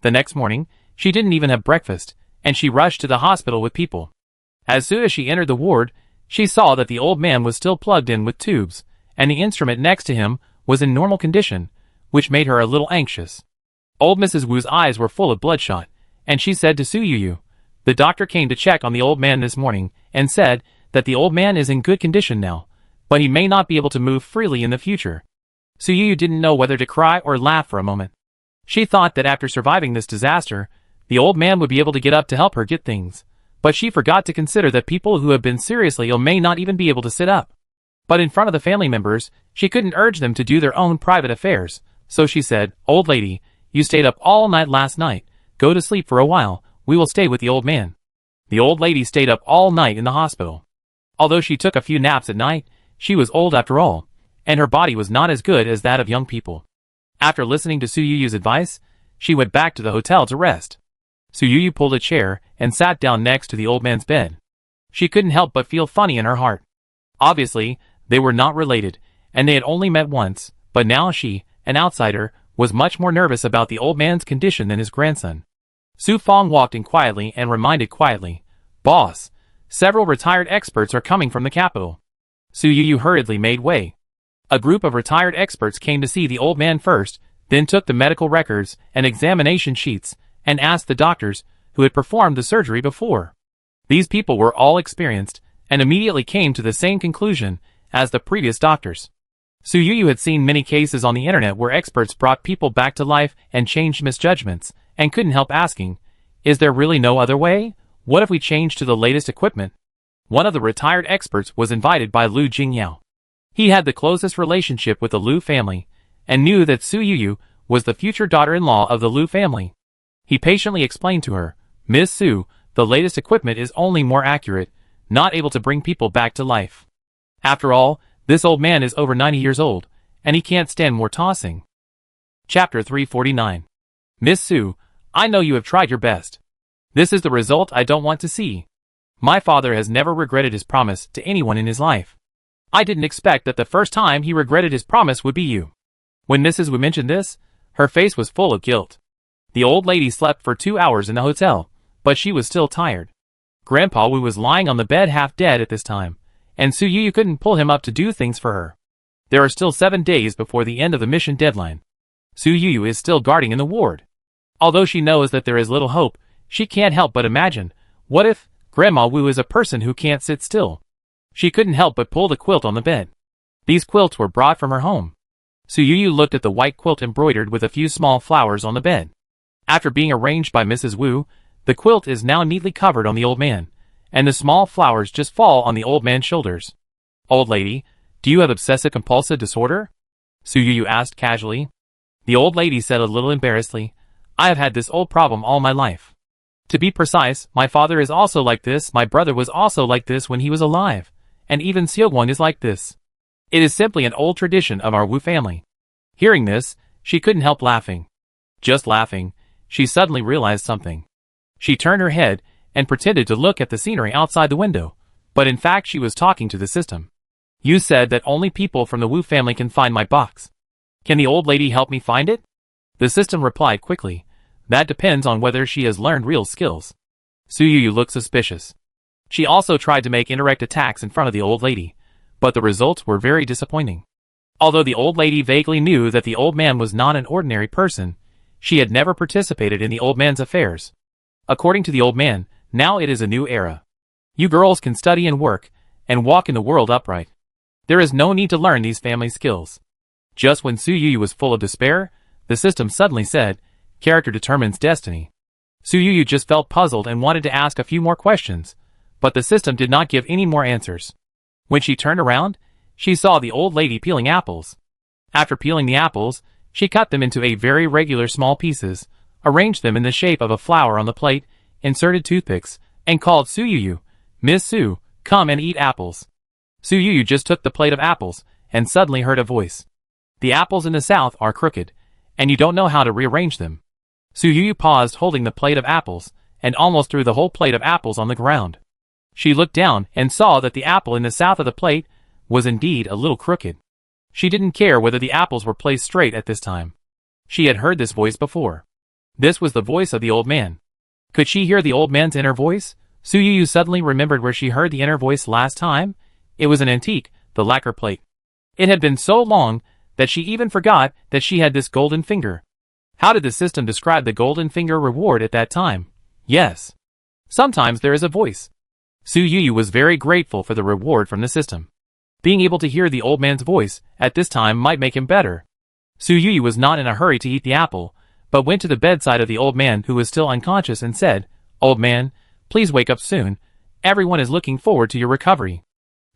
The next morning, she didn't even have breakfast, and she rushed to the hospital with people. As soon as she entered the ward, she saw that the old man was still plugged in with tubes, and the instrument next to him was in normal condition, which made her a little anxious. Old Mrs. Wu's eyes were full of bloodshot, and she said to Su Yuyu, the doctor came to check on the old man this morning, and said that the old man is in good condition now, but he may not be able to move freely in the future. Su Yuyu didn't know whether to cry or laugh for a moment. She thought that after surviving this disaster, the old man would be able to get up to help her get things, but she forgot to consider that people who have been seriously ill may not even be able to sit up. But in front of the family members, she couldn't urge them to do their own private affairs, so she said, Old lady, you stayed up all night last night, go to sleep for a while, we will stay with the old man. The old lady stayed up all night in the hospital. Although she took a few naps at night, she was old after all, and her body was not as good as that of young people. After listening to Su Yuyu's advice, she went back to the hotel to rest. Su Yuyu pulled a chair and sat down next to the old man's bed. She couldn't help but feel funny in her heart. Obviously, they were not related, and they had only met once, but now she, an outsider, was much more nervous about the old man's condition than his grandson. Su Fong walked in quietly and reminded quietly, Boss, several retired experts are coming from the capital. Su Yuyu hurriedly made way. A group of retired experts came to see the old man first, then took the medical records and examination sheets, and asked the doctors who had performed the surgery before. These people were all experienced, and immediately came to the same conclusion as the previous doctors. Su Yuyu had seen many cases on the internet where experts brought people back to life and changed misjudgments, and couldn't help asking, is there really no other way? What if we change to the latest equipment? One of the retired experts was invited by Lu Jingyao. He had the closest relationship with the Lu family, and knew that Su Yuyu was the future daughter-in-law of the Lu family. He patiently explained to her, Ms. Su, the latest equipment is only more accurate, not able to bring people back to life. After all, this old man is over 90 years old, and he can't stand more tossing. Chapter 349. Miss Su, I know you have tried your best. This is the result I don't want to see. My father has never regretted his promise to anyone in his life. I didn't expect that the first time he regretted his promise would be you. When Mrs. Wu mentioned this, her face was full of guilt. The old lady slept for 2 hours in the hotel, but she was still tired. Grandpa Wu was lying on the bed half dead at this time, and Su Yuyu couldn't pull him up to do things for her. There are still 7 days before the end of the mission deadline. Su Yuyu is still guarding in the ward. Although she knows that there is little hope, she can't help but imagine, what if Grandma Wu is a person who can't sit still? She couldn't help but pull the quilt on the bed. These quilts were brought from her home. Su Yuyu looked at the white quilt embroidered with a few small flowers on the bed. After being arranged by Mrs. Wu, the quilt is now neatly covered on the old man, and the small flowers just fall on the old man's shoulders. Old lady, do you have obsessive-compulsive disorder? Su Yuyu asked casually. The old lady said a little embarrassedly, I have had this old problem all my life. To be precise, my father is also like this, my brother was also like this when he was alive, and even Xiaoguang is like this. It is simply an old tradition of our Wu family. Hearing this, she couldn't help laughing. Just laughing, she suddenly realized something. She turned her head and pretended to look at the scenery outside the window, but in fact she was talking to the system. You said that only people from the Wu family can find my box. Can the old lady help me find it? The system replied quickly. That depends on whether she has learned real skills. Suyuyu looked suspicious. She also tried to make indirect attacks in front of the old lady, but the results were very disappointing. Although the old lady vaguely knew that the old man was not an ordinary person, she had never participated in the old man's affairs. According to the old man, now it is a new era. You girls can study and work, and walk in the world upright. There is no need to learn these family skills. Just when Suyuyu was full of despair, the system suddenly said, character determines destiny. Suyuyu just felt puzzled and wanted to ask a few more questions, but the system did not give any more answers. When she turned around, she saw the old lady peeling apples. After peeling the apples, she cut them into a very regular small pieces, arranged them in the shape of a flower on the plate, inserted toothpicks, and called Suyuyu, Miss Su, come and eat apples. Suyuyu just took the plate of apples, and suddenly heard a voice. The apples in the south are crooked, and you don't know how to rearrange them. Suyuyu paused holding the plate of apples, and almost threw the whole plate of apples on the ground. She looked down and saw that the apple in the south of the plate was indeed a little crooked. She didn't care whether the apples were placed straight at this time. She had heard this voice before. This was the voice of the old man. Could she hear the old man's inner voice? Suyuyu suddenly remembered where she heard the inner voice last time. It was an antique, the lacquer plate. It had been so long that she even forgot that she had this golden finger. How did the system describe the golden finger reward at that time? Yes. Sometimes there is a voice. Suyuyu was very grateful for the reward from the system. Being able to hear the old man's voice at this time might make him better. Suyuyu was not in a hurry to eat the apple, but went to the bedside of the old man who was still unconscious and said, Old man, please wake up soon. Everyone is looking forward to your recovery.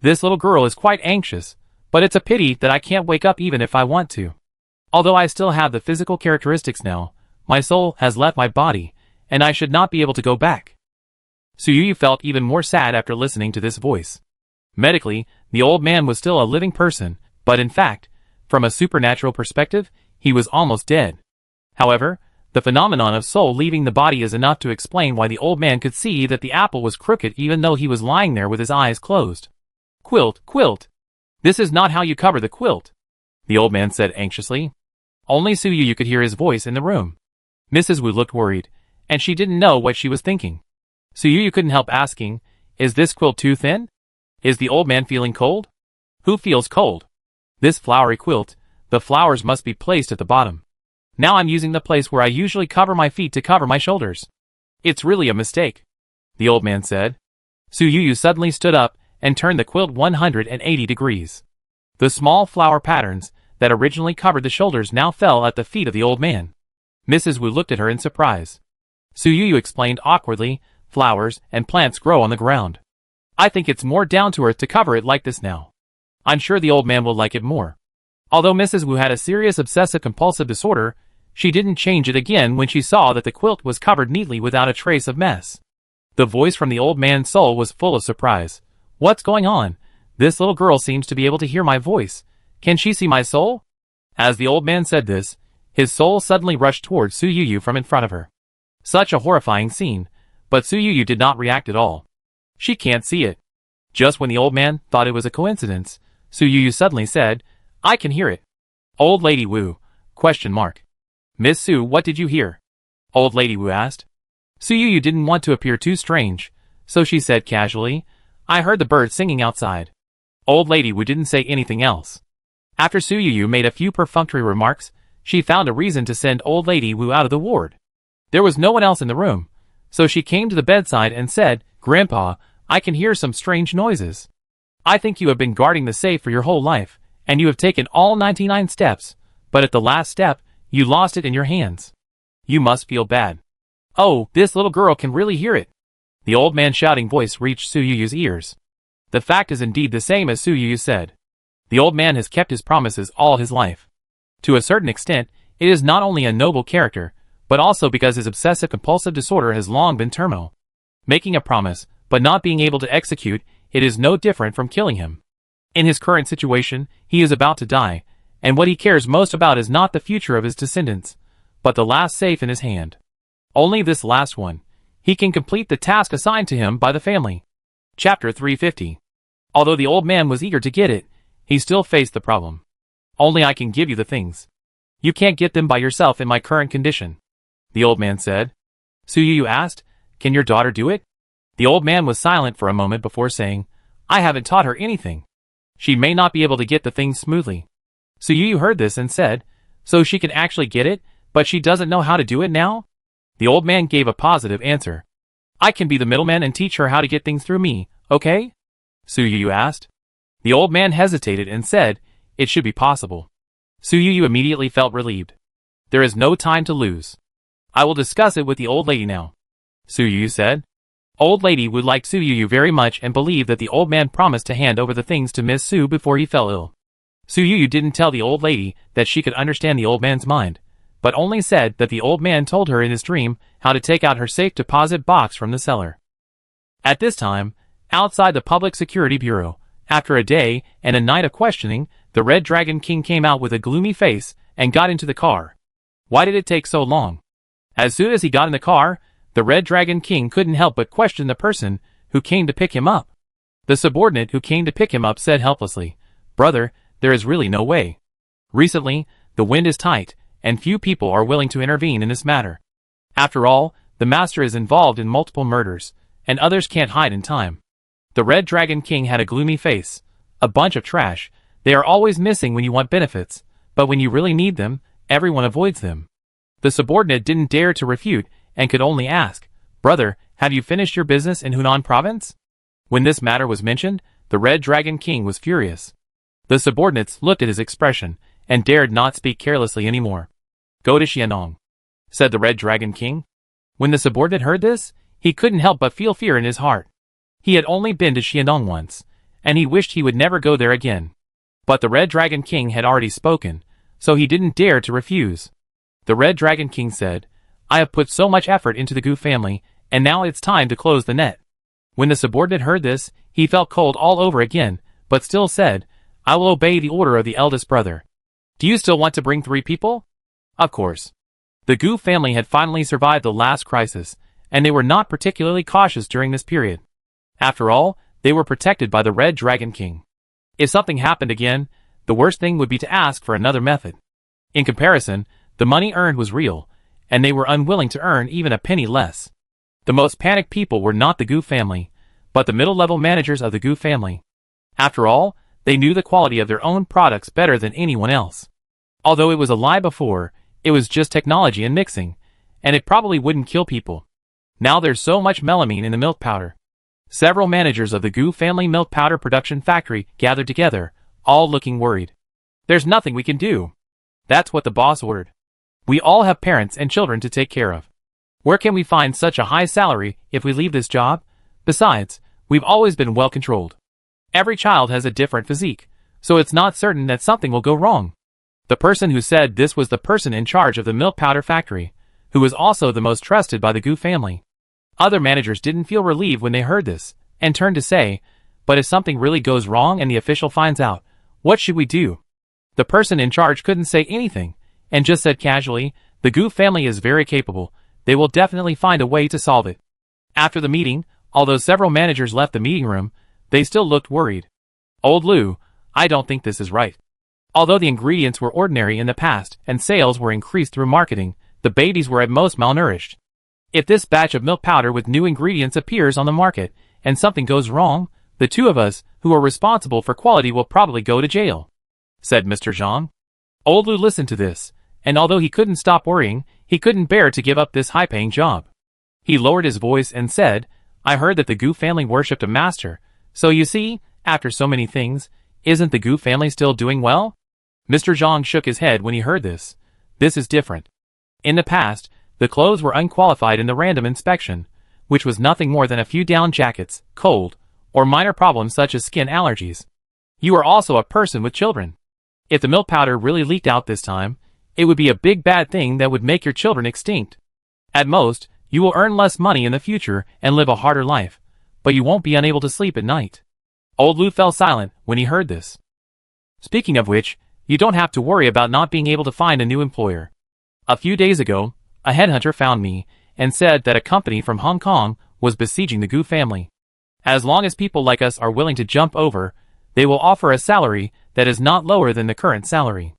This little girl is quite anxious, but it's a pity that I can't wake up even if I want to. Although I still have the physical characteristics now, my soul has left my body, and I should not be able to go back. Suyuyu felt even more sad after listening to this voice. Medically, the old man was still a living person, but in fact, from a supernatural perspective, he was almost dead. However, the phenomenon of soul leaving the body is enough to explain why the old man could see that the apple was crooked even though he was lying there with his eyes closed. Quilt, quilt. This is not how you cover the quilt, the old man said anxiously. Only Suyuyu could hear his voice in the room. Mrs. Wu looked worried, and she didn't know what she was thinking. Suyuyu couldn't help asking, is this quilt too thin? Is the old man feeling cold? Who feels cold? This flowery quilt, the flowers must be placed at the bottom. Now I'm using the place where I usually cover my feet to cover my shoulders. It's really a mistake, the old man said. Suyuyu suddenly stood up and turned the quilt 180 degrees. The small flower patterns that originally covered the shoulders now fell at the feet of the old man. Mrs. Wu looked at her in surprise. Suyuyu explained awkwardly, flowers and plants grow on the ground. I think it's more down to earth to cover it like this now. I'm sure the old man will like it more. Although Mrs. Wu had a serious obsessive-compulsive disorder, she didn't change it again when she saw that the quilt was covered neatly without a trace of mess. The voice from the old man's soul was full of surprise. What's going on? This little girl seems to be able to hear my voice. Can she see my soul? As the old man said this, his soul suddenly rushed towards Suyuyu from in front of her. Such a horrifying scene, but Suyuyu did not react at all. She can't see it. Just when the old man thought it was a coincidence, Suyuyu suddenly said, I can hear it. Old Lady Wu, ? Miss Su, what did you hear? Old Lady Wu asked. Suyuyu didn't want to appear too strange, so she said casually, I heard the bird singing outside. Old Lady Wu didn't say anything else. After Suyuyu made a few perfunctory remarks, she found a reason to send Old Lady Wu out of the ward. There was no one else in the room, so she came to the bedside and said, Grandpa, I can hear some strange noises. I think you have been guarding the safe for your whole life, and you have taken all 99 steps, but at the last step, you lost it in your hands. You must feel bad. Oh, this little girl can really hear it. The old man's shouting voice reached Suyuyu's ears. The fact is indeed the same as Suyuyu said. The old man has kept his promises all his life. To a certain extent, it is not only a noble character, but also because his obsessive-compulsive disorder has long been terminal. Making a promise, but not being able to execute, it is no different from killing him. In his current situation, he is about to die, and what he cares most about is not the future of his descendants, but the last safe in his hand. Only this last one. He can complete the task assigned to him by the family. Chapter 350. Although the old man was eager to get it, he still faced the problem. Only I can give you the things. You can't get them by yourself in my current condition, the old man said. Su Yu asked, can your daughter do it? The old man was silent for a moment before saying, I haven't taught her anything. She may not be able to get the things smoothly. Su Yu heard this and said, so she can actually get it, but she doesn't know how to do it now? The old man gave a positive answer. I can be the middleman and teach her how to get things through me, okay? Su Yu asked. The old man hesitated and said, it should be possible. Su Yu immediately felt relieved. There is no time to lose. I will discuss it with the old lady now, Su Yu said. Old lady would like Su Yu very much and believed that the old man promised to hand over the things to Miss Su before he fell ill. Su Yu didn't tell the old lady that she could understand the old man's mind, but only said that the old man told her in his dream how to take out her safe deposit box from the cellar. At this time, outside the Public Security Bureau, after a day and a night of questioning, the Red Dragon King came out with a gloomy face and got into the car. Why did it take so long? As soon as he got in the car, the Red Dragon King couldn't help but question the person who came to pick him up. The subordinate who came to pick him up said helplessly, Brother, there is really no way. Recently, the wind is tight, and few people are willing to intervene in this matter. After all, the master is involved in multiple murders, and others can't hide in time. The Red Dragon King had a gloomy face. A bunch of trash. They are always missing when you want benefits, but when you really need them, everyone avoids them. The subordinate didn't dare to refute and could only ask, Brother, have you finished your business in Hunan province? When this matter was mentioned, the Red Dragon King was furious. The subordinates looked at his expression and dared not speak carelessly anymore. Go to Xianong, said the Red Dragon King. When the subordinate heard this, he couldn't help but feel fear in his heart. He had only been to Xianong once, and he wished he would never go there again. But the Red Dragon King had already spoken, so he didn't dare to refuse. The Red Dragon King said, I have put so much effort into the Gu family, and now it's time to close the net. When the subordinate heard this, he felt cold all over again, but still said, I will obey the order of the eldest brother. Do you still want to bring 3 people? Of course. The Gu family had finally survived the last crisis, and they were not particularly cautious during this period. After all, they were protected by the Red Dragon King. If something happened again, the worst thing would be to ask for another method. In comparison, the money earned was real, and they were unwilling to earn even a penny less. The most panicked people were not the Gu family, but the middle-level managers of the Gu family. After all, they knew the quality of their own products better than anyone else. Although it was a lie before, it was just technology and mixing, and it probably wouldn't kill people. Now there's so much melamine in the milk powder. Several managers of the Gu family milk powder production factory gathered together, all looking worried. There's nothing we can do. That's what the boss ordered. We all have parents and children to take care of. Where can we find such a high salary if we leave this job? Besides, we've always been well controlled. Every child has a different physique, so it's not certain that something will go wrong. The person who said this was the person in charge of the milk powder factory, who was also the most trusted by the Gu family. Other managers didn't feel relieved when they heard this, and turned to say, but if something really goes wrong and the official finds out, what should we do? The person in charge couldn't say anything, and just said casually, the Gu family is very capable, they will definitely find a way to solve it. After the meeting, although several managers left the meeting room, they still looked worried. Old Lu, I don't think this is right. Although the ingredients were ordinary in the past and sales were increased through marketing, the babies were at most malnourished. If this batch of milk powder with new ingredients appears on the market and something goes wrong, the 2 of us who are responsible for quality will probably go to jail, said Mr. Zhang. Old Lu listened to this, and although he couldn't stop worrying, he couldn't bear to give up this high-paying job. He lowered his voice and said, I heard that the Gu family worshipped a master, so you see, after so many things, isn't the Gu family still doing well? Mr. Zhang shook his head when he heard this. This is different. In the past, the clothes were unqualified in the random inspection, which was nothing more than a few down jackets, cold, or minor problems such as skin allergies. You are also a person with children. If the milk powder really leaked out this time, it would be a big bad thing that would make your children extinct. At most, you will earn less money in the future and live a harder life, but you won't be unable to sleep at night. Old Lu fell silent when he heard this. Speaking of which, you don't have to worry about not being able to find a new employer. A few days ago, a headhunter found me and said that a company from Hong Kong was besieging the Gu family. As long as people like us are willing to jump over, they will offer a salary that is not lower than the current salary.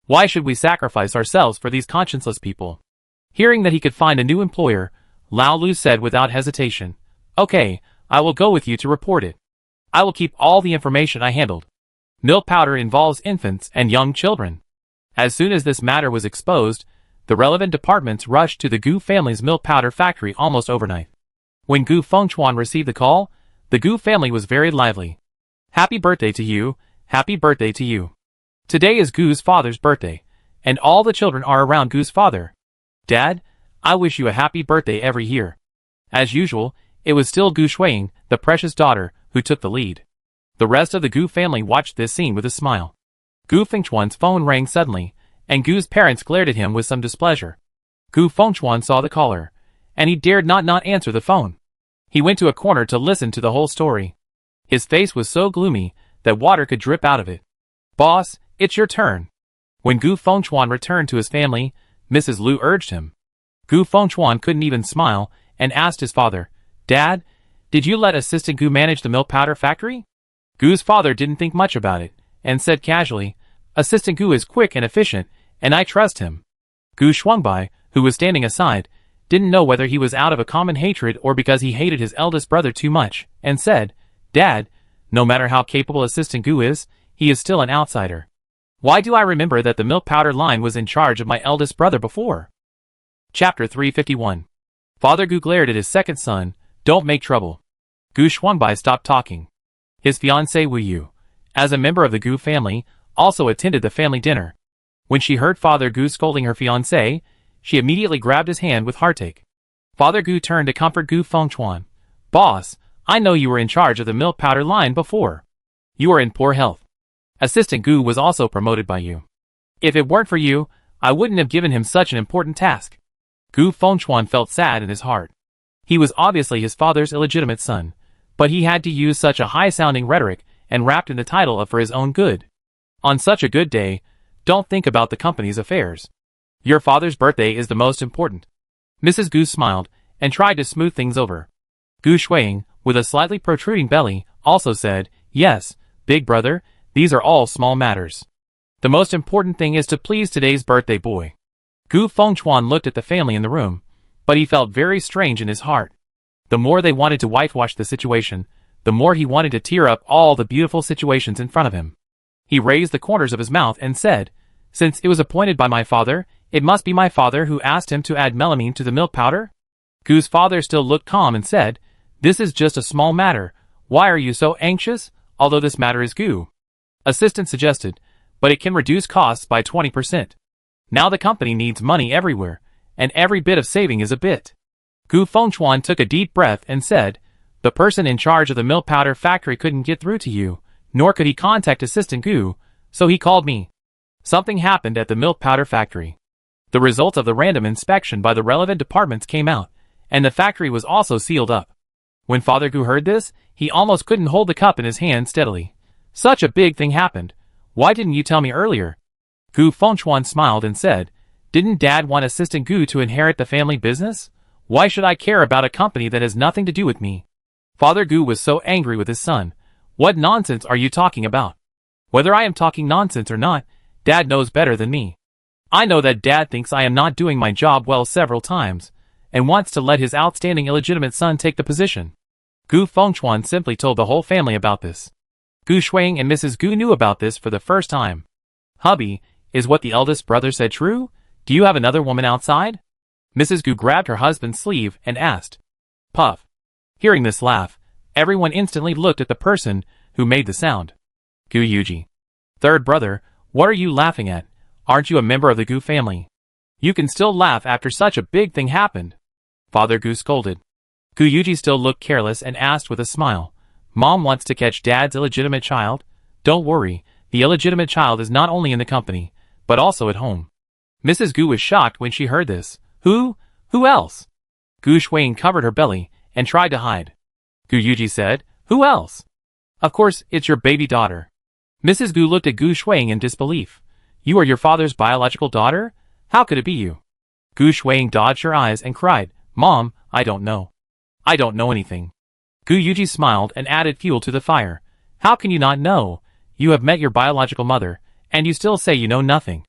Why should we sacrifice ourselves for these conscienceless people? Hearing that he could find a new employer, Lao Lu said without hesitation, "Okay, I will go with you to report it. I will keep all the information I handled. Milk powder involves infants and young children." As soon as this matter was exposed, the relevant departments rushed to the Gu family's milk powder factory almost overnight. When Gu Fengchuan received the call, the Gu family was very lively. "Happy birthday to you, happy birthday to you. Today is Gu's father's birthday, and all the children are around Gu's father. Dad, I wish you a happy birthday every year." As usual, it was still Gu Shuiying, the precious daughter, who took the lead. The rest of the Gu family watched this scene with a smile. Gu Fengchuan's phone rang suddenly, and Gu's parents glared at him with some displeasure. Gu Fengchuan saw the caller, and he dared not answer the phone. He went to a corner to listen to the whole story. His face was so gloomy that water could drip out of it. "Boss, it's your turn." When Gu Fengchuan returned to his family, Mrs. Lu urged him. Gu Fengchuan couldn't even smile and asked his father, "Dad, did you let Assistant Gu manage the milk powder factory?" Gu's father didn't think much about it, and said casually, "Assistant Gu is quick and efficient, and I trust him." Gu Shuangbai, who was standing aside, didn't know whether he was out of a common hatred or because he hated his eldest brother too much, and said, "Dad, no matter how capable Assistant Gu is, he is still an outsider. Why do I remember that the milk powder line was in charge of my eldest brother before?" Chapter 351. Father Gu glared at his second son. "Don't make trouble." Gu Shuangbai stopped talking. His fiancée Wu Yu, as a member of the Gu family, also attended the family dinner. When she heard Father Gu scolding her fiancé, she immediately grabbed his hand with heartache. Father Gu turned to comfort Gu Fengchuan. "Boss, I know you were in charge of the milk powder line before. You are in poor health. Assistant Gu was also promoted by you. If it weren't for you, I wouldn't have given him such an important task." Gu Fengchuan felt sad in his heart. He was obviously his father's illegitimate son, but he had to use such a high-sounding rhetoric and wrapped in the title of "for his own good." On such a good day, don't think about the company's affairs. Your father's birthday is the most important. Mrs. Gu smiled and tried to smooth things over. Gu Shuiying, with a slightly protruding belly, also said, "Yes, big brother, these are all small matters. The most important thing is to please today's birthday boy." Gu Fengchuan looked at the family in the room, but he felt very strange in his heart. The more they wanted to whitewash the situation, the more he wanted to tear up all the beautiful situations in front of him. He raised the corners of his mouth and said, "Since it was appointed by my father, it must be my father who asked him to add melamine to the milk powder?" Gu's father still looked calm and said, "This is just a small matter. Why are you so anxious, although this matter is Gu?" Assistant suggested, "But it can reduce costs by 20%. Now the company needs money everywhere, and every bit of saving is a bit." Gu Fengchuan took a deep breath and said, "The person in charge of the milk powder factory couldn't get through to you, nor could he contact Assistant Gu, so he called me." Something happened at the milk powder factory. The results of the random inspection by the relevant departments came out, and the factory was also sealed up. When Father Gu heard this, he almost couldn't hold the cup in his hand steadily. "Such a big thing happened. Why didn't you tell me earlier?" Gu Fengchuan smiled and said, "Didn't Dad want Assistant Gu to inherit the family business? Why should I care about a company that has nothing to do with me?" Father Gu was so angry with his son. "What nonsense are you talking about? Whether I am talking nonsense or not, Dad knows better than me. I know that Dad thinks I am not doing my job well several times, and wants to let his outstanding illegitimate son take the position." Gu Fengchuan simply told the whole family about this. Gu Shuiying and Mrs. Gu knew about this for the first time. "Hubby, is what the eldest brother said true? Do you have another woman outside?" Mrs. Gu grabbed her husband's sleeve and asked. Puff. Hearing this laugh, everyone instantly looked at the person who made the sound. Gu Yuji. "Third brother, what are you laughing at? Aren't you a member of the Gu family? You can still laugh after such a big thing happened." Father Gu scolded. Gu Yuji still looked careless and asked with a smile, "Mom wants to catch Dad's illegitimate child? Don't worry, the illegitimate child is not only in the company, but also at home." Mrs. Gu was shocked when she heard this. Who else?" Gu Shuiying covered her belly and tried to hide. Gu Yuji said, "Who else?" "Of course, it's your baby daughter." Mrs. Gu looked at Gu Shuiying in disbelief. "You are your father's biological daughter? How could it be you?" Gu Shuiying dodged her eyes and cried, "Mom, I don't know. I don't know anything." Gu Yuji smiled and added fuel to the fire. "How can you not know? You have met your biological mother, and you still say you know nothing."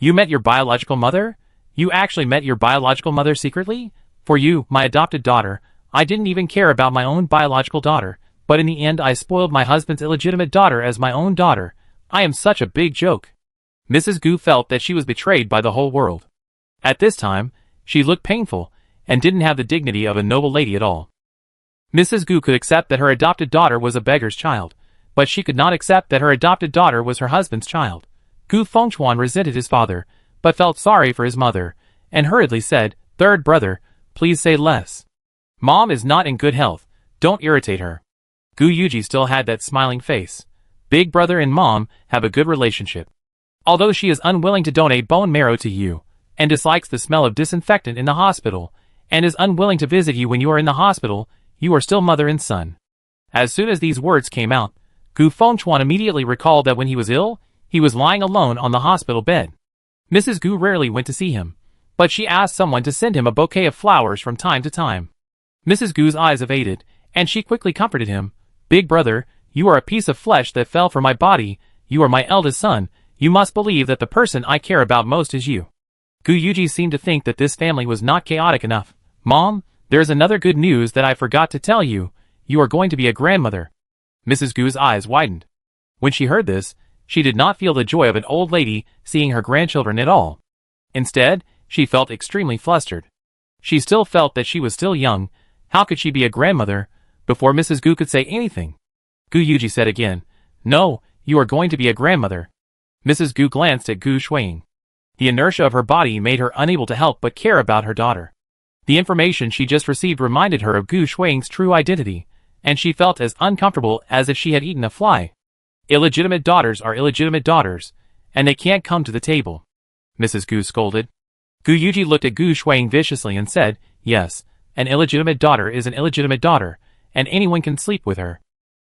You met your biological mother? You actually met your biological mother secretly? For you, my adopted daughter, I didn't even care about my own biological daughter, but in the end I spoiled my husband's illegitimate daughter as my own daughter. I am such a big joke. Mrs. Gu felt that she was betrayed by the whole world. At this time, she looked painful, and didn't have the dignity of a noble lady at all. Mrs. Gu could accept that her adopted daughter was a beggar's child, but she could not accept that her adopted daughter was her husband's child. Gu Fengchuan resented his father, but felt sorry for his mother, and hurriedly said, "Third brother, please say less. Mom is not in good health, don't irritate her." Gu Yuji still had that smiling face. Big brother and mom have a good relationship. Although she is unwilling to donate bone marrow to you, and dislikes the smell of disinfectant in the hospital, and is unwilling to visit you when you are in the hospital, you are still mother and son. As soon as these words came out, Gu Fengchuan immediately recalled that when he was ill, he was lying alone on the hospital bed. Mrs. Gu rarely went to see him, but she asked someone to send him a bouquet of flowers from time to time. Mrs. Gu's eyes evaded, and she quickly comforted him. "Big brother, you are a piece of flesh that fell from my body, you are my eldest son, you must believe that the person I care about most is you." Gu Yuji seemed to think that this family was not chaotic enough. "Mom, there's another good news that I forgot to tell you, you are going to be a grandmother." Mrs. Gu's eyes widened. When she heard this, she did not feel the joy of an old lady seeing her grandchildren at all. Instead, she felt extremely flustered. She still felt that she was still young. How could she be a grandmother? Before Mrs. Gu could say anything, Gu Yuji said again, "No, you are going to be a grandmother." Mrs. Gu glanced at Gu Shuiying. The inertia of her body made her unable to help but care about her daughter. The information she just received reminded her of Gu Shuiying's true identity, and she felt as uncomfortable as if she had eaten a fly. Illegitimate daughters are illegitimate daughters, and they can't come to the table, Mrs. Gu scolded. Gu Yuji looked at Gu Shuiying viciously and said, "Yes, an illegitimate daughter is an illegitimate daughter, and anyone can sleep with her."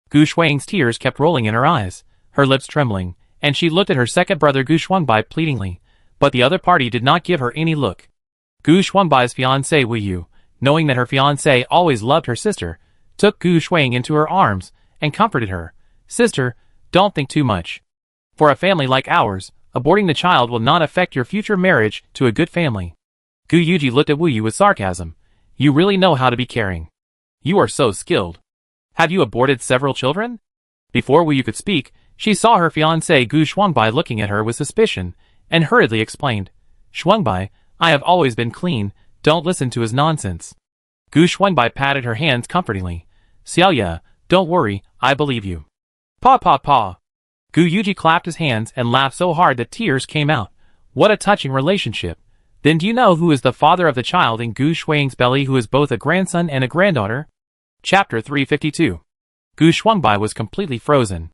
Gu Shuiying's tears kept rolling in her eyes, her lips trembling, and she looked at her second brother Gu Xuanbai pleadingly, but the other party did not give her any look. Gu Xuanbai's fiancée Wu Yu, knowing that her fiancé always loved her sister, took Gu Shuiying into her arms and comforted her. "Sister, don't think too much. For a family like ours, aborting the child will not affect your future marriage to a good family." Gu Yuji looked at Wu Yu with sarcasm. "You really know how to be caring. You are so skilled. Have you aborted several children?" Before Wu Yu could speak, she saw her fiancé Gu Xuanbai looking at her with suspicion, and hurriedly explained, "Xuanbai, I have always been clean, don't listen to his nonsense." Gu Xuanbai patted her hands comfortingly. "Xiaoya, don't worry, I believe you." "Pa pa pa." Gu Yuji clapped his hands and laughed so hard that tears came out. What a touching relationship. Then do you know who is the father of the child in Gu Shuiying's belly who is both a grandson and a granddaughter? Chapter 352. Gu Shuangbai was completely frozen.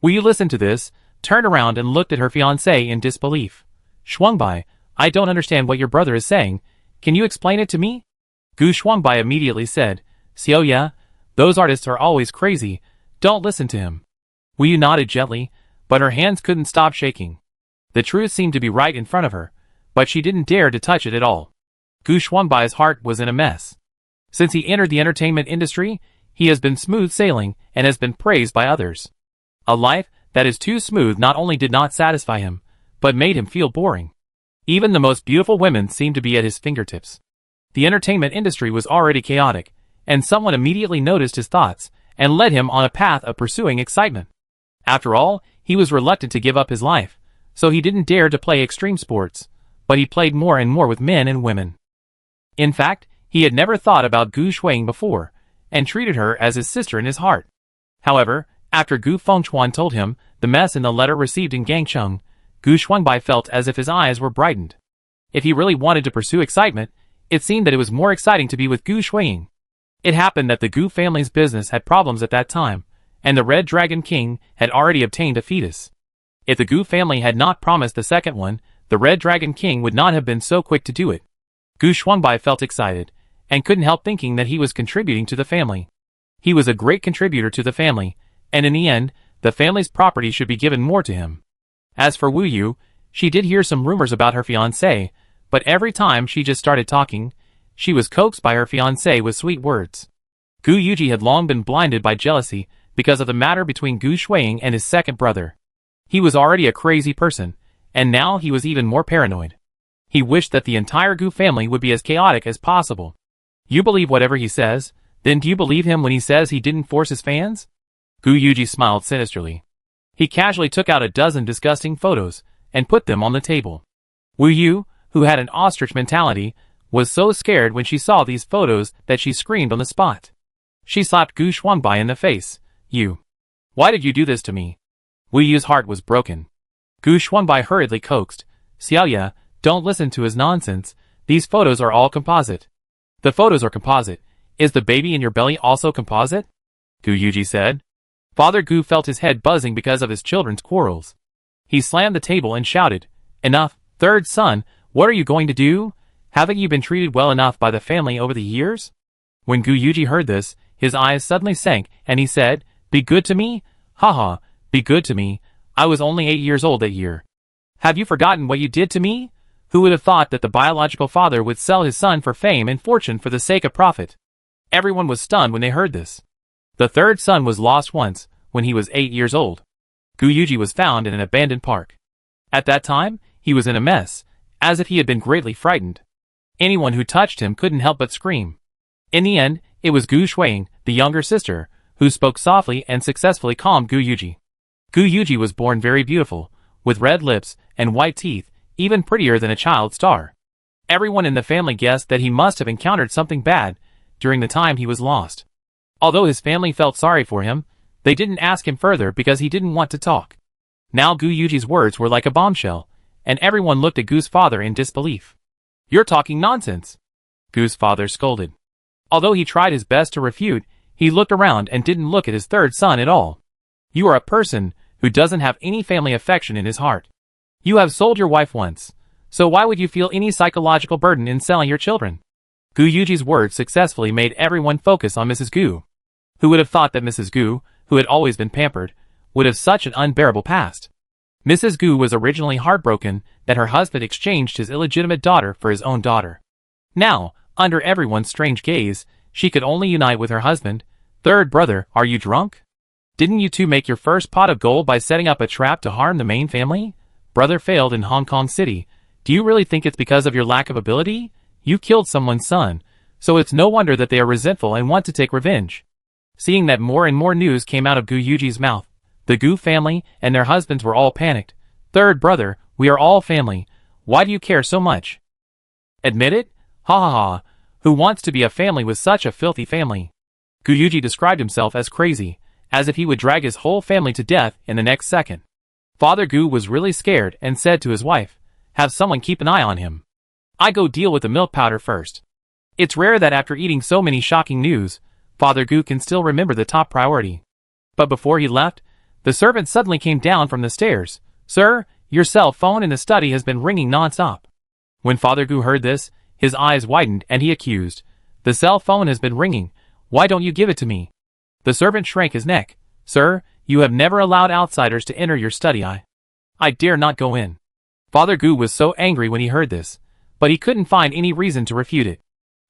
Wu Yu listened to this, turned around and looked at her fiancé in disbelief. "Shuangbai, I don't understand what your brother is saying. Can you explain it to me?" Gu Shuangbai immediately said, "Xiaoya, those artists are always crazy. Don't listen to him." Wu Yu nodded gently, but her hands couldn't stop shaking. The truth seemed to be right in front of her, but she didn't dare to touch it at all. Gu Xuanbai's heart was in a mess. Since he entered the entertainment industry, he has been smooth sailing and has been praised by others. A life that is too smooth not only did not satisfy him, but made him feel boring. Even the most beautiful women seemed to be at his fingertips. The entertainment industry was already chaotic, and someone immediately noticed his thoughts and led him on a path of pursuing excitement. After all, he was reluctant to give up his life, so he didn't dare to play extreme sports, but he played more and more with men and women. In fact, he had never thought about Gu Shuiying before, and treated her as his sister in his heart. However, after Gu Fengchuan told him the mess in the letter received in Gangcheng, Gu Xuanbai felt as if his eyes were brightened. If he really wanted to pursue excitement, it seemed that it was more exciting to be with Gu Shuiying. It happened that the Gu family's business had problems at that time, and the Red Dragon King had already obtained a fetus. If the Gu family had not promised the second one, the Red Dragon King would not have been so quick to do it. Gu Xuanbai felt excited, and couldn't help thinking that he was contributing to the family. He was a great contributor to the family, and in the end, the family's property should be given more to him. As for Wu Yu, she did hear some rumors about her fiancé, but every time she just started talking, she was coaxed by her fiancé with sweet words. Gu Yuji had long been blinded by jealousy because of the matter between Gu Shuiying and his second brother. He was already a crazy person, and now he was even more paranoid. He wished that the entire Gu family would be as chaotic as possible. You believe whatever he says? Then do you believe him when he says he didn't force his fans? Gu Yuji smiled sinisterly. He casually took out a dozen disgusting photos and put them on the table. Wu Yu, who had an ostrich mentality, was so scared when she saw these photos that she screamed on the spot. She slapped Gu Shuangbai in the face. You. Why did you do this to me? Wu Yu's heart was broken. Gu Shuangbai hurriedly coaxed. Xiaoya, don't listen to his nonsense. These photos are all composite. The photos are composite. Is the baby in your belly also composite? Gu Yuji said. Father Gu felt his head buzzing because of his children's quarrels. He slammed the table and shouted, Enough, third son, what are you going to do? Haven't you been treated well enough by the family over the years? When Gu Yuji heard this, his eyes suddenly sank, and he said, Be good to me? Haha, be good to me. I was only 8 years old that year. Have you forgotten what you did to me? Who would have thought that the biological father would sell his son for fame and fortune for the sake of profit? Everyone was stunned when they heard this. The third son was lost once, when he was 8 years old. Gu Yuji was found in an abandoned park. At that time, he was in a mess, as if he had been greatly frightened. Anyone who touched him couldn't help but scream. In the end, it was Gu Shuang, the younger sister, who spoke softly and successfully calmed Gu Yuji. Gu Yuji was born very beautiful, with red lips and white teeth, even prettier than a child star. Everyone in the family guessed that he must have encountered something bad during the time he was lost. Although his family felt sorry for him, they didn't ask him further because he didn't want to talk. Now Gu Yuji's words were like a bombshell, and everyone looked at Gu's father in disbelief. You're talking nonsense, Gu's father scolded. Although he tried his best to refute, he looked around and didn't look at his third son at all. You are a person who doesn't have any family affection in his heart. You have sold your wife once, so why would you feel any psychological burden in selling your children? Gu Yuji's words successfully made everyone focus on Mrs. Gu. Who would have thought that Mrs. Gu, who had always been pampered, would have such an unbearable past? Mrs. Gu was originally heartbroken that her husband exchanged his illegitimate daughter for his own daughter. Now, under everyone's strange gaze, she could only unite with her husband. Third brother, are you drunk? Didn't you two make your first pot of gold by setting up a trap to harm the main family? Brother failed in Hong Kong City. Do you really think it's because of your lack of ability? You killed someone's son, so it's no wonder that they are resentful and want to take revenge. Seeing that more and more news came out of Gu Yuji's mouth, the Gu family and their husbands were all panicked. Third brother, we are all family. Why do you care so much? Admit it? Ha ha ha. Who wants to be a family with such a filthy family? Gu Yuji described himself as crazy, as if he would drag his whole family to death in the next second. Father Gu was really scared and said to his wife, Have someone keep an eye on him. I go deal with the milk powder first. It's rare that after eating so many shocking news, Father Gu can still remember the top priority. But before he left, the servant suddenly came down from the stairs. Sir, your cell phone in the study has been ringing non-stop. When Father Gu heard this, his eyes widened and he accused. The cell phone has been ringing. Why don't you give it to me? The servant shrank his neck. Sir, you have never allowed outsiders to enter your study. I dare not go in. Father Gu was so angry when he heard this, but he couldn't find any reason to refute it.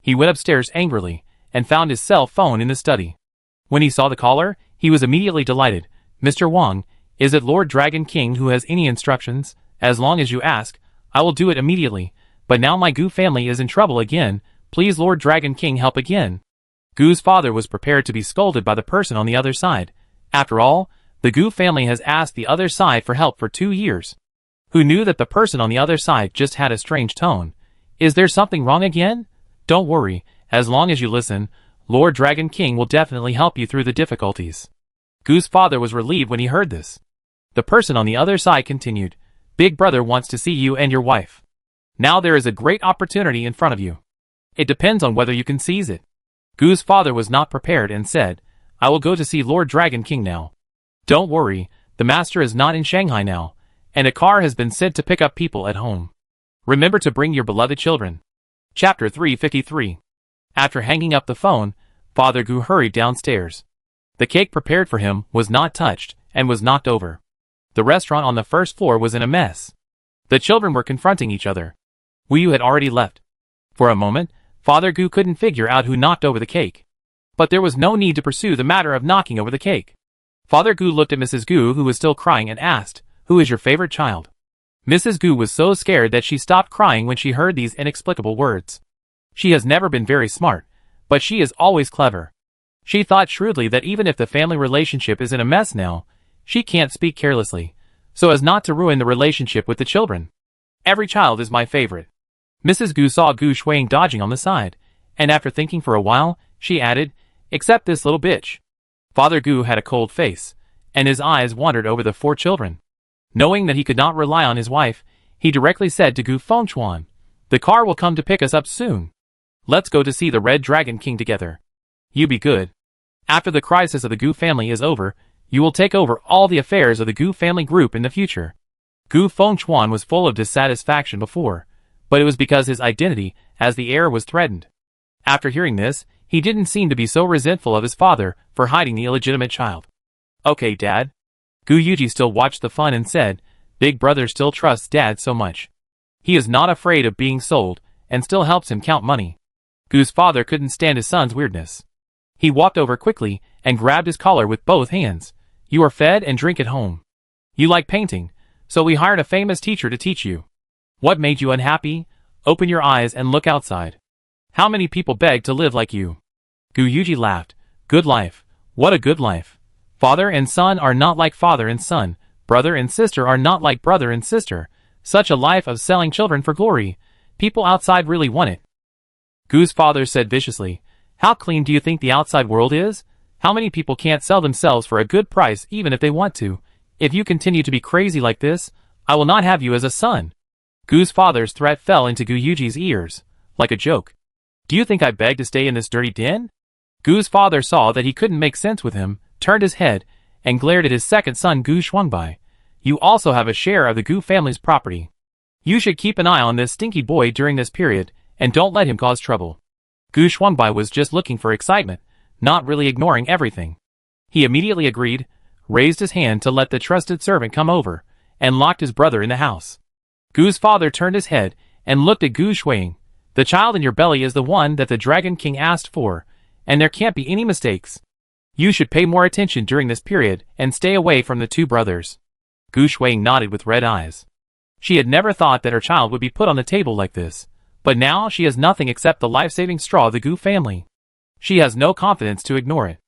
He went upstairs angrily and found his cell phone in the study. When he saw the caller, he was immediately delighted. Mr. Wang, is it Lord Dragon King who has any instructions? As long as you ask, I will do it immediately. But now my Gu family is in trouble again. Please Lord Dragon King help again. Gu's father was prepared to be scolded by the person on the other side. After all, the Gu family has asked the other side for help for 2 years. Who knew that the person on the other side just had a strange tone? Is there something wrong again? Don't worry, as long as you listen, Lord Dragon King will definitely help you through the difficulties. Gu's father was relieved when he heard this. The person on the other side continued, Big brother wants to see you and your wife. Now there is a great opportunity in front of you. It depends on whether you can seize it. Gu's father was not prepared and said, I will go to see Lord Dragon King now. Don't worry, the master is not in Shanghai now, and a car has been sent to pick up people at home. Remember to bring your beloved children. Chapter 353. After hanging up the phone, Father Gu hurried downstairs. The cake prepared for him was not touched and was knocked over. The restaurant on the first floor was in a mess. The children were confronting each other. Wu Yu had already left. For a moment, Father Gu couldn't figure out who knocked over the cake. But there was no need to pursue the matter of knocking over the cake. Father Gu looked at Mrs. Gu, who was still crying, and asked, Who is your favorite child? Mrs. Gu was so scared that she stopped crying when she heard these inexplicable words. She has never been very smart, but she is always clever. She thought shrewdly that even if the family relationship is in a mess now, she can't speak carelessly, so as not to ruin the relationship with the children. Every child is my favorite. Mrs. Gu saw Gu Shuang dodging on the side, and after thinking for a while, she added, "Except this little bitch." Father Gu had a cold face, and his eyes wandered over the 4 children. Knowing that he could not rely on his wife, he directly said to Gu Fengchuan, "The car will come to pick us up soon. Let's go to see the Red Dragon King together. You be good. After the crisis of the Gu family is over, you will take over all the affairs of the Gu family group in the future." Gu Fengchuan was full of dissatisfaction before, but it was because his identity as the heir was threatened. After hearing this, he didn't seem to be so resentful of his father for hiding the illegitimate child. "Okay, Dad." Gu Yuji still watched the fun and said, "Big brother still trusts Dad so much. He is not afraid of being sold and still helps him count money." Gu's father couldn't stand his son's weirdness. He walked over quickly and grabbed his collar with both hands. "You are fed and drink at home. You like painting, so we hired a famous teacher to teach you. What made you unhappy? Open your eyes and look outside. How many people beg to live like you?" Gu Yuji laughed. "Good life. What a good life. Father and son are not like father and son. Brother and sister are not like brother and sister. Such a life of selling children for glory. People outside really want it." Gu's father said viciously, "How clean do you think the outside world is? How many people can't sell themselves for a good price even if they want to? If you continue to be crazy like this, I will not have you as a son." Gu's father's threat fell into Gu Yuji's ears, like a joke. "Do you think I beg to stay in this dirty den?" Gu's father saw that he couldn't make sense with him, turned his head, and glared at his second son Gu Shuangbai. "You also have a share of the Gu family's property. You should keep an eye on this stinky boy during this period, and don't let him cause trouble." Gu Shuangbai was just looking for excitement, not really ignoring everything. He immediately agreed, raised his hand to let the trusted servant come over, and locked his brother in the house. Gu's father turned his head and looked at Gu Shuang. "The child in your belly is the one that the Dragon King asked for, and there can't be any mistakes. You should pay more attention during this period and stay away from the 2 brothers." Gu Shuang nodded with red eyes. She had never thought that her child would be put on the table like this, but now she has nothing except the life-saving straw of the Gu family. She has no confidence to ignore it.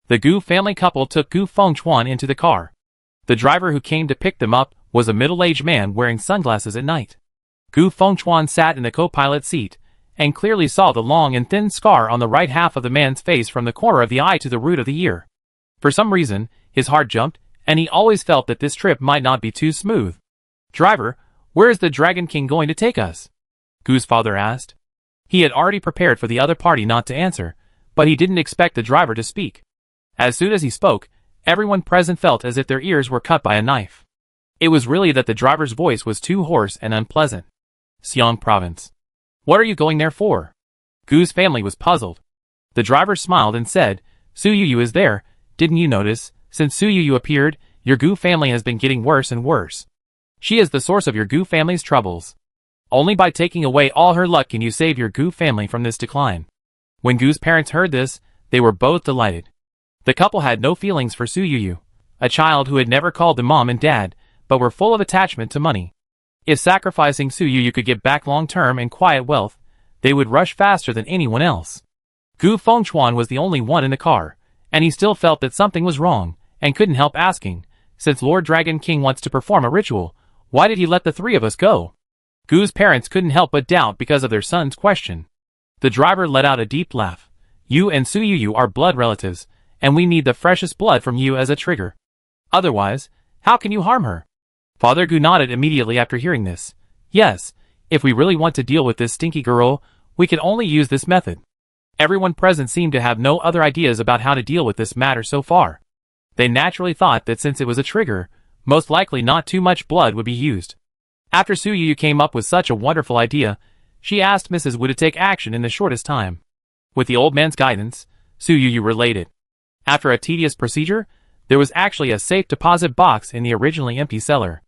The Gu family couple took Gu Fengchuan into the car. The driver who came to pick them up was a middle-aged man wearing sunglasses at night. Gu Fengchuan sat in the co-pilot seat, and clearly saw the long and thin scar on the right half of the man's face from the corner of the eye to the root of the ear. For some reason, his heart jumped, and he always felt that this trip might not be too smooth. "Driver, where is the Dragon King going to take us?" Gu's father asked. He had already prepared for the other party not to answer, but he didn't expect the driver to speak. As soon as he spoke, everyone present felt as if their ears were cut by a knife. It was really that the driver's voice was too hoarse and unpleasant. "Xiong Province. What are you going there for?" Gu's family was puzzled. The driver smiled and said, "Su Yuyu is there. Didn't you notice? Since Su Yuyu appeared, your Gu family has been getting worse and worse. She is the source of your Gu family's troubles. Only by taking away all her luck can you save your Gu family from this decline." When Gu's parents heard this, they were both delighted. The couple had no feelings for Su Yuyu, a child who had never called them mom and dad, but were full of attachment to money. If sacrificing Su Yuyu could get back long-term and quiet wealth, they would rush faster than anyone else. Gu Fengchuan was the only one in the car, and he still felt that something was wrong, and couldn't help asking, "Since Lord Dragon King wants to perform a ritual, why did he let the 3 of us go?" Gu's parents couldn't help but doubt because of their son's question. The driver let out a deep laugh. "You and Su Yuyu are blood relatives, and we need the freshest blood from you as a trigger. Otherwise, how can you harm her?" Father Gu nodded immediately after hearing this. "Yes, if we really want to deal with this stinky girl, we can only use this method." Everyone present seemed to have no other ideas about how to deal with this matter so far. They naturally thought that since it was a trigger, most likely not too much blood would be used. After Su Yuyu came up with such a wonderful idea, she asked Mrs. Wu to take action in the shortest time. With the old man's guidance, Su Yuyu related. After a tedious procedure, there was actually a safe deposit box in the originally empty cellar.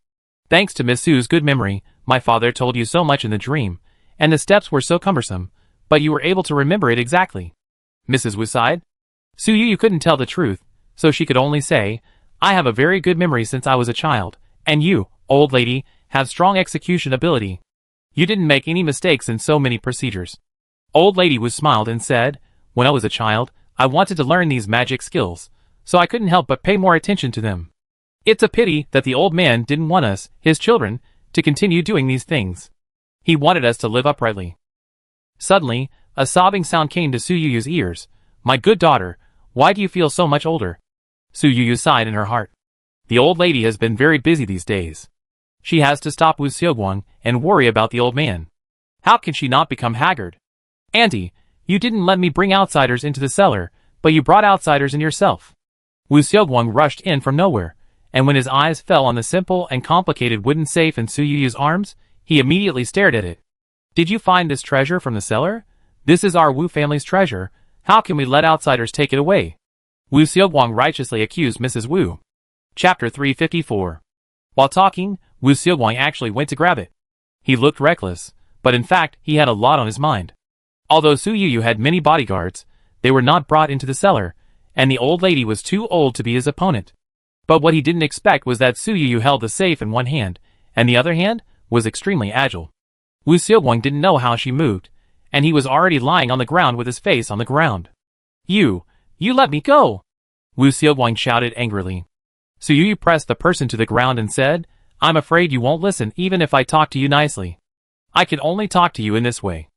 "Thanks to Miss Su's good memory, my father told you so much in the dream, and the steps were so cumbersome, but you were able to remember it exactly." Mrs. Wu sighed. Su Yuyu couldn't tell the truth, so she could only say, "I have a very good memory since I was a child, and you, old lady, have strong execution ability. You didn't make any mistakes in so many procedures. Old lady Wu smiled and said, when I was a child, I wanted to learn these magic skills, so I couldn't help but pay more attention to them. It's a pity that the old man didn't want us, his children, to continue doing these things. He wanted us to live uprightly. Suddenly, a sobbing sound came to Su Yu's ears. My good daughter, why do you feel so much older? Su Yu sighed in her heart. The old lady has been very busy these days. She has to stop Wu Xiaoguang and worry about the old man. How can she not become haggard? Auntie, you didn't let me bring outsiders into the cellar, but you brought outsiders in yourself. Wu Xiaoguang rushed in from nowhere, and when his eyes fell on the simple and complicated wooden safe in Su Yu's arms, he immediately stared at it. Did you find this treasure from the cellar? This is our Wu family's treasure. How can we let outsiders take it away? Wu Xiaoguang righteously accused Mrs. Wu. Chapter 354. While talking, Wu Xiaoguang actually went to grab it. He looked reckless, but in fact he had a lot on his mind. Although Su Yu had many bodyguards, they were not brought into the cellar, and the old lady was too old to be his opponent. But what he didn't expect was that Su Yu held the safe in one hand, and the other hand was extremely agile. Wu Xiaoguang didn't know how she moved, and he was already lying on the ground with his face on the ground. You let me go! Wu Xiaoguang shouted angrily. Su Yu pressed the person to the ground and said, I'm afraid you won't listen even if I talk to you nicely. I can only talk to you in this way.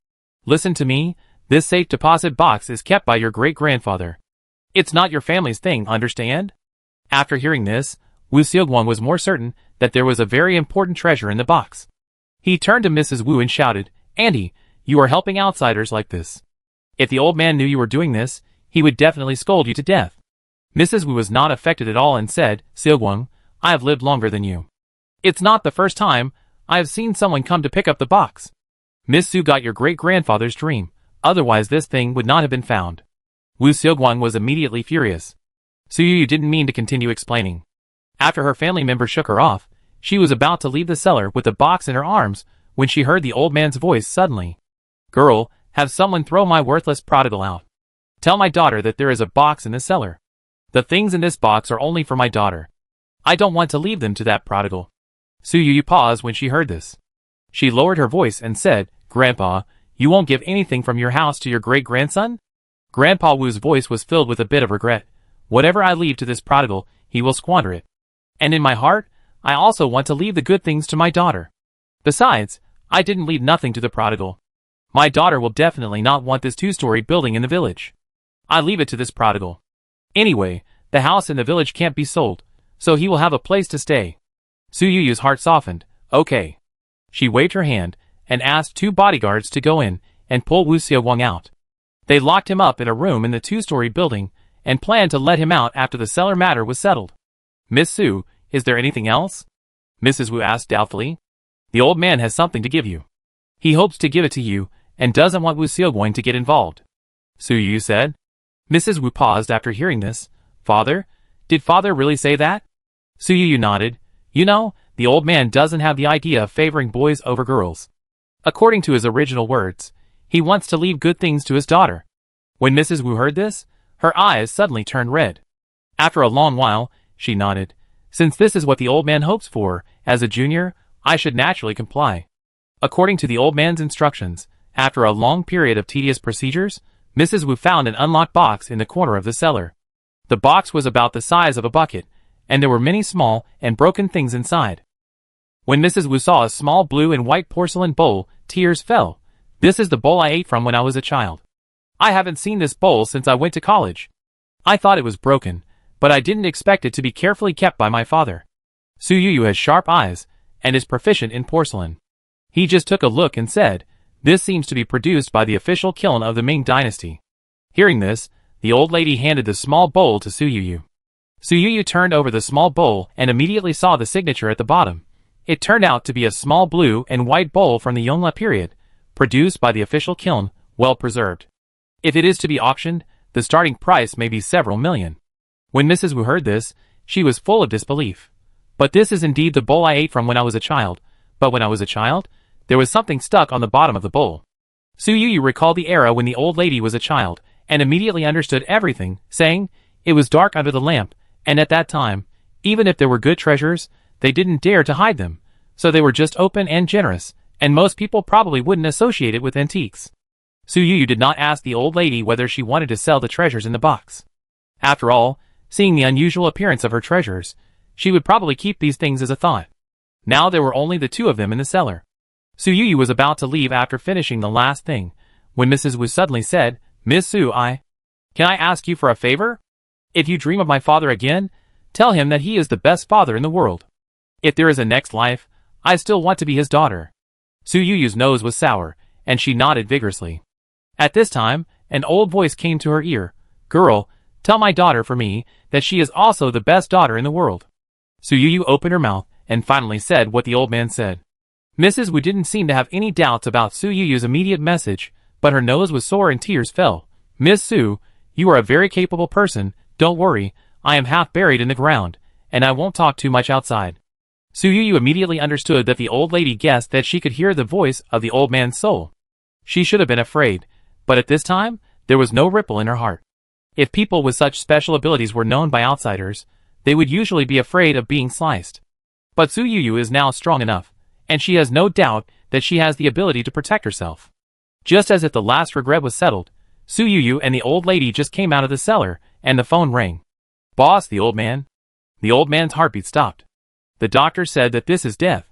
Listen to me, this safe deposit box is kept by your great-grandfather. It's not your family's thing, understand? After hearing this, Wu Xiaoguang was more certain that there was a very important treasure in the box. He turned to Mrs. Wu and shouted, Auntie, you are helping outsiders like this. If the old man knew you were doing this, he would definitely scold you to death. Mrs. Wu was not affected at all and said, Xiaoguang, I have lived longer than you. It's not the first time I have seen someone come to pick up the box. Miss Su got your great-grandfather's dream, otherwise this thing would not have been found. Wu Xiaoguang was immediately furious. Su Yu didn't mean to continue explaining. After her family member shook her off, she was about to leave the cellar with the box in her arms when she heard the old man's voice suddenly. Girl, have someone throw my worthless prodigal out. Tell my daughter that there is a box in the cellar. The things in this box are only for my daughter. I don't want to leave them to that prodigal. Su Yu paused when she heard this. She lowered her voice and said, Grandpa, you won't give anything from your house to your great-grandson? Grandpa Wu's voice was filled with a bit of regret. Whatever I leave to this prodigal, he will squander it. And in my heart, I also want to leave the good things to my daughter. Besides, I didn't leave nothing to the prodigal. My daughter will definitely not want this two-story building in the village. I leave it to this prodigal. Anyway, the house in the village can't be sold, so he will have a place to stay. Su Yu's heart softened. Okay. She waved her hand and asked 2 bodyguards to go in and pull Wu Xiaoguang out. They locked him up in a room in the 2-story building and planned to let him out after the cellar matter was settled. Miss Su, is there anything else? Mrs. Wu asked doubtfully. The old man has something to give you. He hopes to give it to you and doesn't want Wu Xiaoguang to get involved. Su Yu said. Mrs. Wu paused after hearing this. Father? Did father really say that? Su Yu nodded. You know, the old man doesn't have the idea of favoring boys over girls. According to his original words, he wants to leave good things to his daughter. When Mrs. Wu heard this, her eyes suddenly turned red. After a long while, she nodded. Since this is what the old man hopes for, as a junior, I should naturally comply. According to the old man's instructions, after a long period of tedious procedures, Mrs. Wu found an unlocked box in the corner of the cellar. The box was about the size of a bucket, and there were many small and broken things inside. When Mrs. Wu saw a small blue and white porcelain bowl, tears fell. This is the bowl I ate from when I was a child. I haven't seen this bowl since I went to college. I thought it was broken, but I didn't expect it to be carefully kept by my father. Su Yu has sharp eyes, and is proficient in porcelain. He just took a look and said, this seems to be produced by the official kiln of the Ming dynasty. Hearing this, the old lady handed the small bowl to Su Yu. Su Yu turned over the small bowl and immediately saw the signature at the bottom. It turned out to be a small blue and white bowl from the Yongle period, produced by the official kiln, well preserved. If it is to be auctioned, the starting price may be several million. When Mrs. Wu heard this, she was full of disbelief. But this is indeed the bowl I ate from when I was a child. But when I was a child, there was something stuck on the bottom of the bowl. Su Yu recalled the era when the old lady was a child, and immediately understood everything, saying, it was dark under the lamp, and at that time, even if there were good treasures, they didn't dare to hide them, So they were just open and generous, and most people probably wouldn't associate it with antiques. Su Yu did not ask the old lady whether she wanted to sell the treasures in the box. After all, seeing the unusual appearance of her treasures, she would probably keep these things as a thought. Now there were only the two of them in the cellar. Su Yu was about to leave after finishing the last thing, when Mrs. Wu suddenly said, "Miss Su, can I ask you for a favor? If you dream of my father again, tell him that he is the best father in the world. If there is a next life, I still want to be his daughter." Su Yu's nose was sour, and she nodded vigorously. At this time, an old voice came to her ear. "Girl, tell my daughter for me that she is also the best daughter in the world." Su Yu opened her mouth and finally said what the old man said. Mrs. Wu didn't seem to have any doubts about Su Yu's immediate message, but her nose was sore and tears fell. "Miss Su, you are a very capable person, don't worry, I am half buried in the ground, and I won't talk too much outside." Su Yu immediately understood that the old lady guessed that she could hear the voice of the old man's soul. She should have been afraid, but at this time, there was no ripple in her heart. If people with such special abilities were known by outsiders, they would usually be afraid of being sliced. But Su Yu is now strong enough, and she has no doubt that she has the ability to protect herself. Just as if the last regret was settled, Su Yu and the old lady just came out of the cellar, and the phone rang. "Boss, the old man." The old man's heartbeat stopped. "The doctor said that this is death.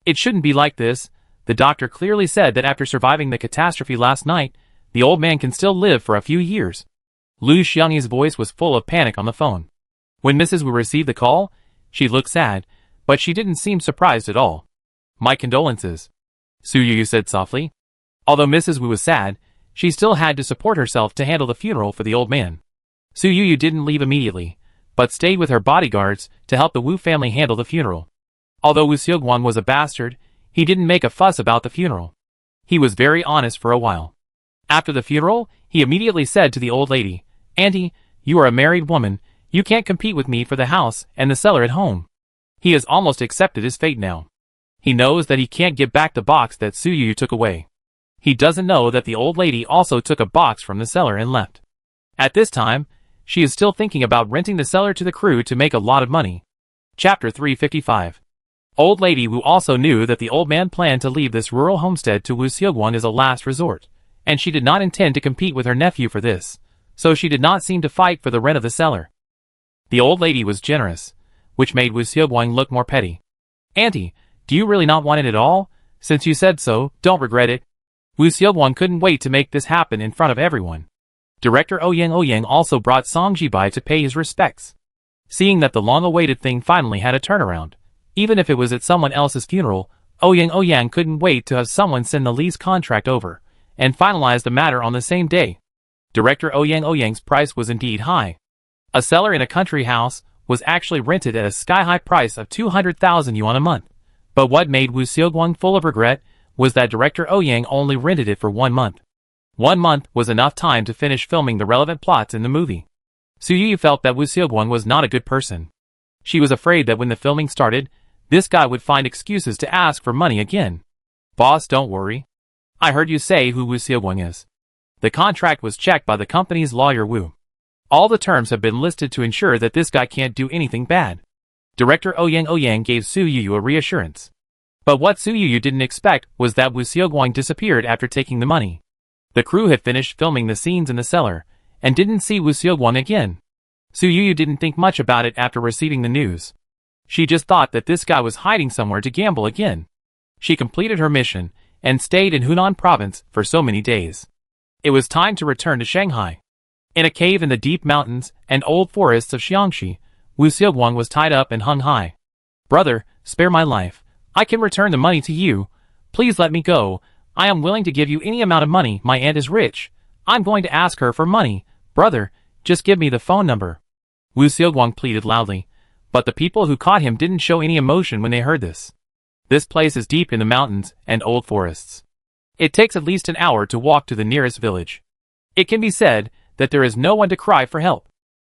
It shouldn't be like this. The doctor clearly said that after surviving the catastrophe last night, the old man can still live for a few years." Lu Xiangyi's voice was full of panic on the phone. When Mrs. Wu received the call, she looked sad, but she didn't seem surprised at all. "My condolences," Su Yu said softly. Although Mrs. Wu was sad, she still had to support herself to handle the funeral for the old man. Su Yu didn't leave immediately, but stayed with her bodyguards to help the Wu family handle the funeral. Although Wu Xiaoguang was a bastard, he didn't make a fuss about the funeral. He was very honest for a while. After the funeral, he immediately said to the old lady, "Auntie, you are a married woman, you can't compete with me for the house and the cellar at home." He has almost accepted his fate now. He knows that he can't get back the box that Su Yu took away. He doesn't know that the old lady also took a box from the cellar and left. At this time, she is still thinking about renting the cellar to the crew to make a lot of money. Chapter 355. Old Lady Wu also knew that the old man planned to leave this rural homestead to Wu Xiaoguang as a last resort, and she did not intend to compete with her nephew for this, so she did not seem to fight for the rent of the cellar. The old lady was generous, which made Wu Xiaoguang look more petty. "Auntie, do you really not want it at all? Since you said so, don't regret it." Wu Xiaoguang couldn't wait to make this happen in front of everyone. Director Ouyang also brought Song Jibai to pay his respects. Seeing that the long-awaited thing finally had a turnaround, even if it was at someone else's funeral, Ouyang couldn't wait to have someone send the lease contract over, and finalize the matter on the same day. Director Ouyang's price was indeed high. A cellar in a country house was actually rented at a sky-high price of 200,000 yuan a month. But what made Wu Xiaoguang full of regret was that Director Ouyang only rented it for 1 month. 1 month was enough time to finish filming the relevant plots in the movie. Su Yu felt that Wu Xiaoguang was not a good person. She was afraid that when the filming started, this guy would find excuses to ask for money again. "Boss, don't worry. I heard you say who Wu Xiaoguang is." The contract was checked by the company's lawyer Wu. All the terms have been listed to ensure that this guy can't do anything bad. Director Ouyang gave Su Yu a reassurance. But what Su Yu didn't expect was that Wu Xiaoguang disappeared after taking the money. The crew had finished filming the scenes in the cellar, and didn't see Wu Xiaoguang again. Su Yu didn't think much about it after receiving the news. She just thought that this guy was hiding somewhere to gamble again. She completed her mission, and stayed in Hunan province for so many days. It was time to return to Shanghai. In a cave in the deep mountains and old forests of Xiangxi, Wu Xiaoguang was tied up and hung high. "Brother, spare my life. I can return the money to you. Please let me go. I am willing to give you any amount of money. My aunt is rich. I'm going to ask her for money. Brother, just give me the phone number." Wu Xiaoguang pleaded loudly, but the people who caught him didn't show any emotion when they heard this. This place is deep in the mountains and old forests. It takes at least an hour to walk to the nearest village. It can be said that there is no one to cry for help.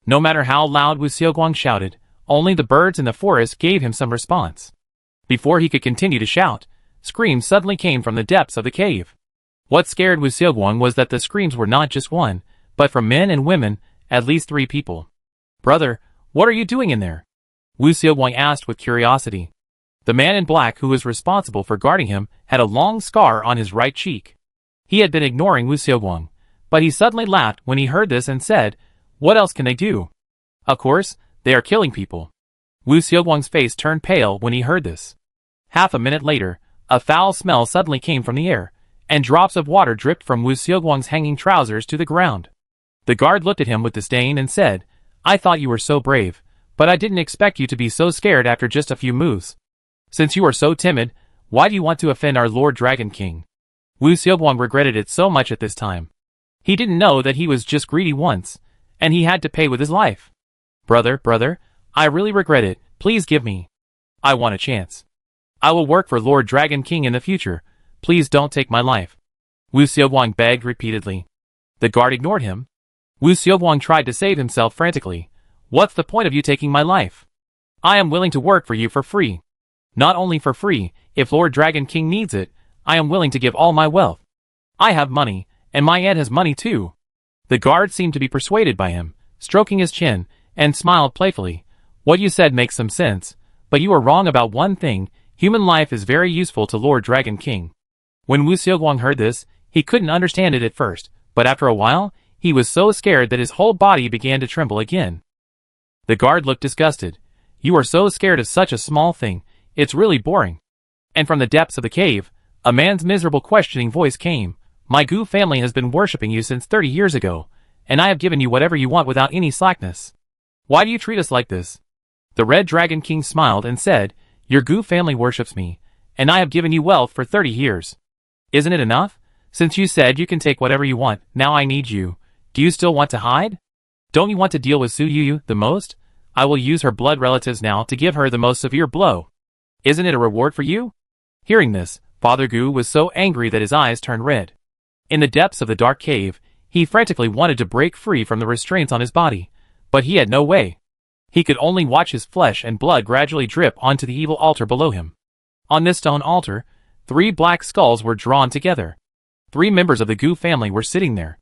No matter how loud Wu Xiaoguang shouted, only the birds in the forest gave him some response. Before he could continue to shout, screams suddenly came from the depths of the cave. What scared Wu Xiaoguang was that the screams were not just one, but from men and women, at least 3 people. "Brother, what are you doing in there?" Wu Xiaoguang asked with curiosity. The man in black who was responsible for guarding him had a long scar on his right cheek. He had been ignoring Wu Xiaoguang, but he suddenly laughed when he heard this and said, "What else can they do? Of course, they are killing people." Wu Xiaoguang's face turned pale when he heard this. Half a minute later, a foul smell suddenly came from the air, and drops of water dripped from Wu Xiaoguang's hanging trousers to the ground. The guard looked at him with disdain and said, "I thought you were so brave, but I didn't expect you to be so scared after just a few moves. Since you are so timid, why do you want to offend our Lord Dragon King?" Wu Xiaoguang regretted it so much at this time. He didn't know that he was just greedy once, and he had to pay with his life. Brother, I really regret it. Please give me. I want a chance. I will work for Lord Dragon King in the future. Please don't take my life." Wu Xiaoguang begged repeatedly. The guard ignored him. Wu Xiaoguang tried to save himself frantically. "What's the point of you taking my life? I am willing to work for you for free. Not only for free, if Lord Dragon King needs it, I am willing to give all my wealth. I have money, and my aunt has money too." The guard seemed to be persuaded by him, stroking his chin, and smiled playfully. "What you said makes some sense, but you are wrong about one thing. Human life is very useful to Lord Dragon King." When Wu Xiaoguang heard this, he couldn't understand it at first, but after a while, he was so scared that his whole body began to tremble again. The guard looked disgusted. "You are so scared of such a small thing, it's really boring." And from the depths of the cave, a man's miserable questioning voice came. "My Gu family has been worshipping you since 30 years ago, and I have given you whatever you want without any slackness. Why do you treat us like this?" The Red Dragon King smiled and said, "Your Gu family worships me, and I have given you wealth for 30 years. Isn't it enough? Since you said you can take whatever you want, now I need you. Do you still want to hide? Don't you want to deal with Su Yuyu the most? I will use her blood relatives now to give her the most severe blow. Isn't it a reward for you?" Hearing this, Father Gu was so angry that his eyes turned red. In the depths of the dark cave, he frantically wanted to break free from the restraints on his body, but he had no way. He could only watch his flesh and blood gradually drip onto the evil altar below him. On this stone altar, 3 black skulls were drawn together. 3 members of the Gu family were sitting there.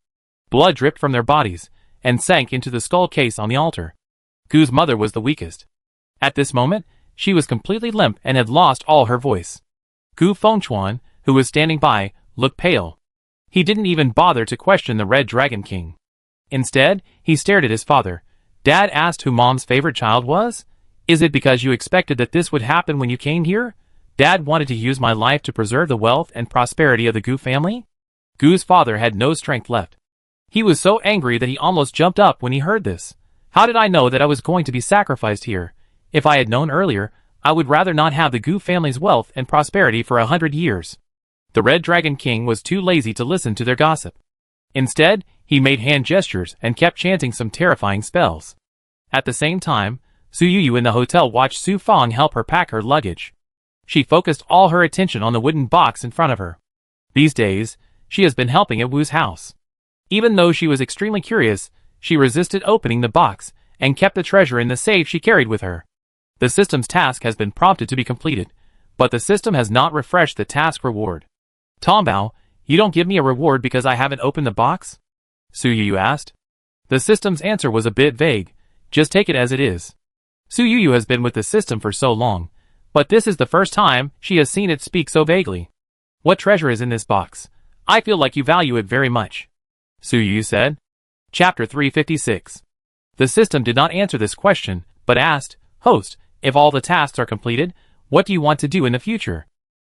Blood dripped from their bodies, and sank into the skull case on the altar. Gu's mother was the weakest. At this moment, she was completely limp and had lost all her voice. Gu Fengchuan, who was standing by, looked pale. He didn't even bother to question the Red Dragon King. Instead, he stared at his father. "Dad asked who Mom's favorite child was? Is it because you expected that this would happen when you came here? Dad wanted to use my life to preserve the wealth and prosperity of the Gu family?" Gu's father had no strength left. He was so angry that he almost jumped up when he heard this. "How did I know that I was going to be sacrificed here? If I had known earlier, I would rather not have the Gu family's wealth and prosperity for 100 years. The Red Dragon King was too lazy to listen to their gossip. Instead, he made hand gestures and kept chanting some terrifying spells. At the same time, Su Yuyu in the hotel watched Su Fang help her pack her luggage. She focused all her attention on the wooden box in front of her. These days, she has been helping at Wu's house. Even though she was extremely curious, she resisted opening the box and kept the treasure in the safe she carried with her. The system's task has been prompted to be completed, but the system has not refreshed the task reward. "Tombao, you don't give me a reward because I haven't opened the box?" Su Yuyu asked. The system's answer was a bit vague. "Just take it as it is." Su Yuyu has been with the system for so long, but this is the first time she has seen it speak so vaguely. "What treasure is in this box? I feel like you value it very much," Su Yuyu said. Chapter 356. The system did not answer this question, but asked, "Host, if all the tasks are completed, what do you want to do in the future?"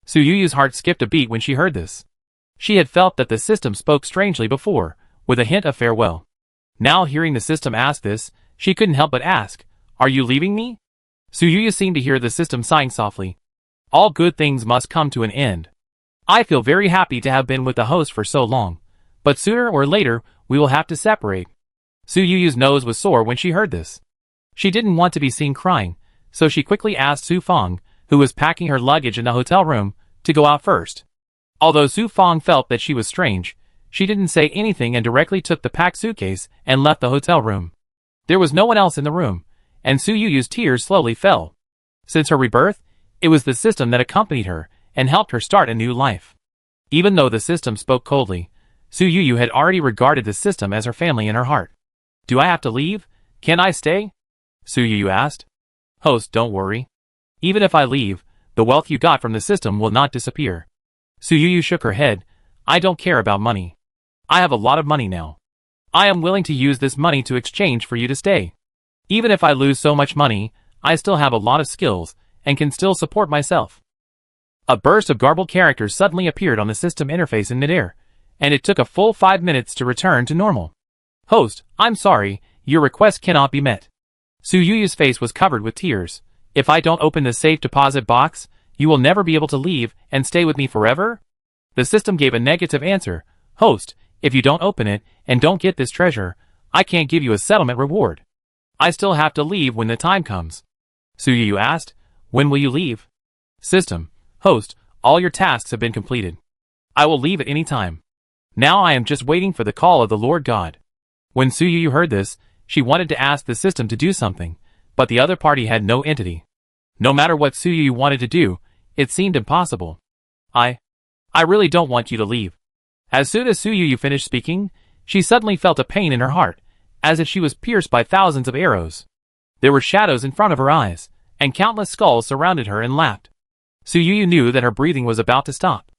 Su Yuyu's heart skipped a beat when she heard this. She had felt that the system spoke strangely before, with a hint of farewell. Now hearing the system ask this, she couldn't help but ask, "Are you leaving me?" Su Yuyu seemed to hear the system sighing softly. "All good things must come to an end. I feel very happy to have been with the host for so long, but sooner or later we will have to separate." Su Yuyu's nose was sore when she heard this. She didn't want to be seen crying, so she quickly asked Su Fang, who was packing her luggage in the hotel room, to go out first. Although Su Fang felt that she was strange, she didn't say anything and directly took the packed suitcase and left the hotel room. There was no one else in the room, and Su Yuyu's tears slowly fell. Since her rebirth, it was the system that accompanied her and helped her start a new life. Even though the system spoke coldly, Su Yuyu had already regarded the system as her family in her heart. "Do I have to leave? Can I stay?" Su Yuyu asked. "Host, don't worry. Even if I leave, The wealth you got from the system will not disappear. Su Yu shook her head. I don't care about money. I have a lot of money now. I am willing to use this money to exchange for you to stay. Even if I lose so much money, I still have a lot of skills, and can still support myself. A burst of garbled characters suddenly appeared on the system interface in midair, and it took a full 5 minutes to return to normal. Host, I'm sorry, your request cannot be met. Su Yu's face was covered with tears. If I don't open the safe deposit box, you will never be able to leave and stay with me forever? The system gave a negative answer. Host, if you don't open it and don't get this treasure, I can't give you a settlement reward. I still have to leave when the time comes. Su Yu asked, when will you leave? System, host, all your tasks have been completed. I will leave at any time. Now I am just waiting for the call of the Lord God. When Su Yu heard this, she wanted to ask the system to do something, but the other party had no entity. No matter what Su Yu wanted to do, it seemed impossible. I really don't want you to leave. As soon as Su Yu finished speaking, she suddenly felt a pain in her heart, as if she was pierced by thousands of arrows. There were shadows in front of her eyes, and countless skulls surrounded her and laughed. Su Yu knew that her breathing was about to stop.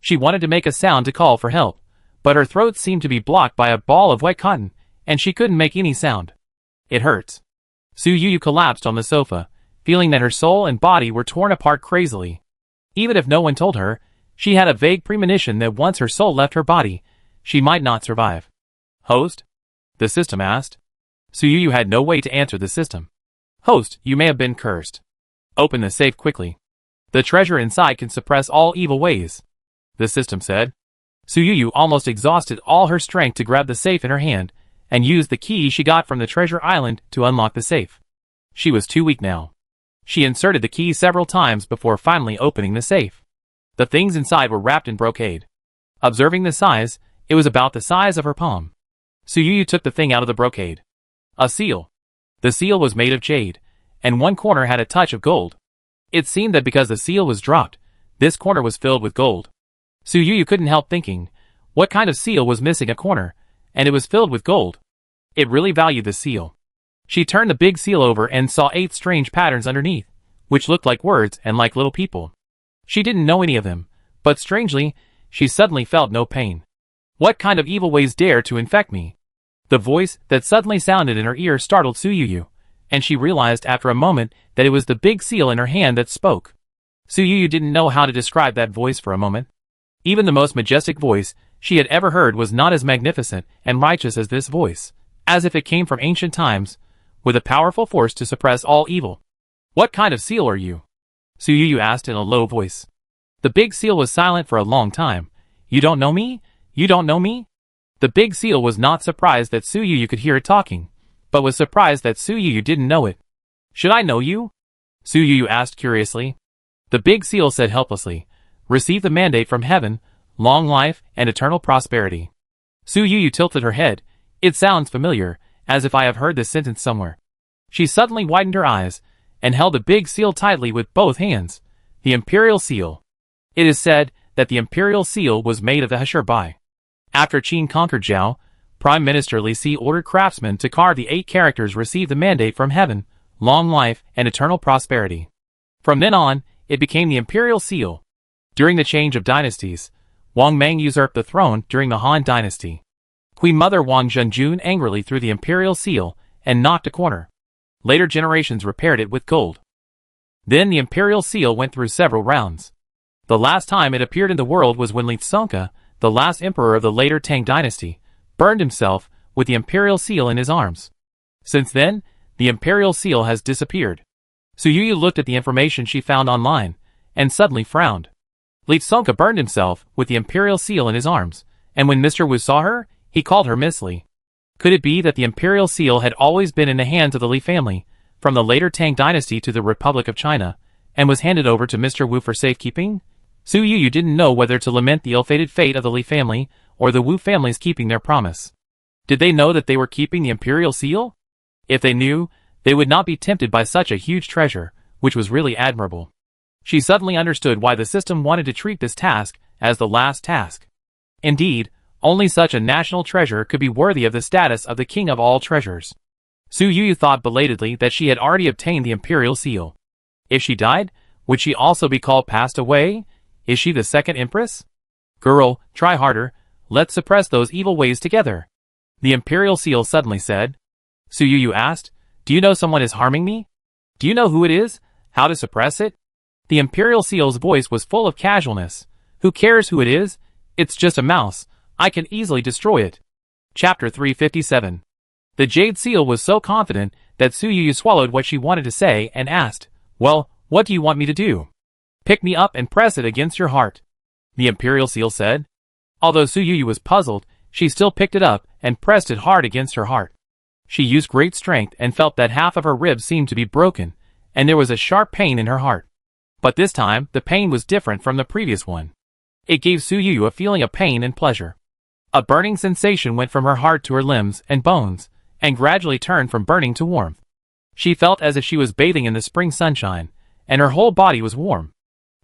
She wanted to make a sound to call for help, but her throat seemed to be blocked by a ball of wet cotton, and she couldn't make any sound. It hurts. Su Yu collapsed on the sofa, feeling that her soul and body were torn apart crazily. Even if no one told her, she had a vague premonition that once her soul left her body, she might not survive. Host? The system asked. Su Yu had no way to answer the system. Host, you may have been cursed. Open the safe quickly. The treasure inside can suppress all evil ways. The system said. Su Yu almost exhausted all her strength to grab the safe in her hand, and used the key she got from the treasure island to unlock the safe. She was too weak now. She inserted the key several times before finally opening the safe. The things inside were wrapped in brocade. Observing the size, it was about the size of her palm. Su Yu took the thing out of the brocade. A seal. The seal was made of jade, and one corner had a touch of gold. It seemed that because the seal was dropped, this corner was filled with gold. Su Yu couldn't help thinking, what kind of seal was missing a corner, and it was filled with gold? It really valued the seal. She turned the big seal over and saw 8 strange patterns underneath, which looked like words and like little people. She didn't know any of them, but strangely, she suddenly felt no pain. What kind of evil ways dare to infect me? The voice that suddenly sounded in her ear startled Su Yu, and she realized after a moment that it was the big seal in her hand that spoke. Su Yu didn't know how to describe that voice for a moment. Even the most majestic voice she had ever heard was not as magnificent and righteous as this voice, as if it came from ancient times, with a powerful force to suppress all evil. What kind of seal are you? Su Yu asked in a low voice. The big seal was silent for a long time. You don't know me? You don't know me? The big seal was not surprised that Su Yu could hear it talking, but was surprised that Su Yu didn't know it. Should I know you? Su Yu asked curiously. The big seal said helplessly, receive the mandate from heaven, long life and eternal prosperity. Su Yu tilted her head. It sounds familiar, as if I have heard this sentence somewhere. She suddenly widened her eyes, and held the big seal tightly with both hands. The Imperial Seal. It is said that the Imperial Seal was made of the Hashir Bai. After Qin conquered Zhao, Prime Minister Li Si ordered craftsmen to carve the 8 characters received the mandate from heaven, long life and eternal prosperity. From then on, it became the Imperial Seal. During the change of dynasties, Wang Mang usurped the throne during the Han Dynasty. Queen Mother Wang Zhenjun angrily threw the Imperial Seal and knocked a corner. Later generations repaired it with gold. Then the Imperial Seal went through several rounds. The last time it appeared in the world was when Li Tsongka, the last emperor of the later Tang Dynasty, burned himself with the Imperial Seal in his arms. Since then, the Imperial Seal has disappeared. Su Yu looked at the information she found online, and suddenly frowned. Li Tsongka burned himself with the Imperial Seal in his arms, and when Mr. Wu saw her, he called her Miss Li. Could it be that the Imperial Seal had always been in the hands of the Li family, from the later Tang Dynasty to the Republic of China, and was handed over to Mr. Wu for safekeeping? Su Yu didn't know whether to lament the ill-fated fate of the Li family, or the Wu family's keeping their promise. Did they know that they were keeping the Imperial Seal? If they knew, they would not be tempted by such a huge treasure, which was really admirable. She suddenly understood why the system wanted to treat this task as the last task. Indeed, only such a national treasure could be worthy of the status of the king of all treasures. Su Yu thought belatedly that she had already obtained the Imperial Seal. If she died, Would she also be called passed away? Is she the second empress? Girl, try harder. Let's suppress those evil ways together. The Imperial Seal suddenly said. Su Yu asked, do you know someone is harming me? Do you know who it is? How to suppress it? The Imperial Seal's voice was full of casualness. Who cares who it is? It's just a mouse. I can easily destroy it. Chapter 357. The Jade Seal was so confident that Su Yu swallowed what she wanted to say and asked, well, what do you want me to do? Pick me up and press it against your heart. The Imperial Seal said. Although Su Yu was puzzled, she still picked it up and pressed it hard against her heart. She used great strength and felt that half of her ribs seemed to be broken, and there was a sharp pain in her heart. But this time, the pain was different from the previous one. It gave Su Yu a feeling of pain and pleasure. A burning sensation went from her heart to her limbs and bones, and gradually turned from burning to warmth. She felt as if she was bathing in the spring sunshine, and her whole body was warm.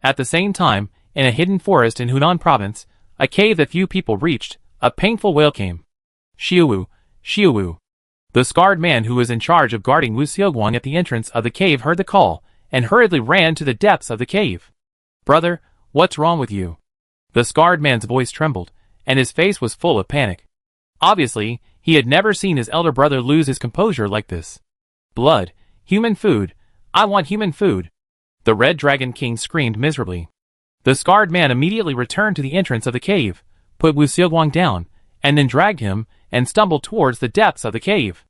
At the same time, in a hidden forest in Hunan province, a cave that few people reached, a painful wail came. Xiuwu, Xiuwu. The scarred man who was in charge of guarding Wu Xiaoguang at the entrance of the cave heard the call, and hurriedly ran to the depths of the cave. Brother, what's wrong with you? The scarred man's voice trembled, and his face was full of panic. Obviously, he had never seen his elder brother lose his composure like this. Blood, human food, I want human food. The Red Dragon King screamed miserably. The scarred man immediately returned to the entrance of the cave, put Wu Xiaoguang down, and then dragged him and stumbled towards the depths of the cave.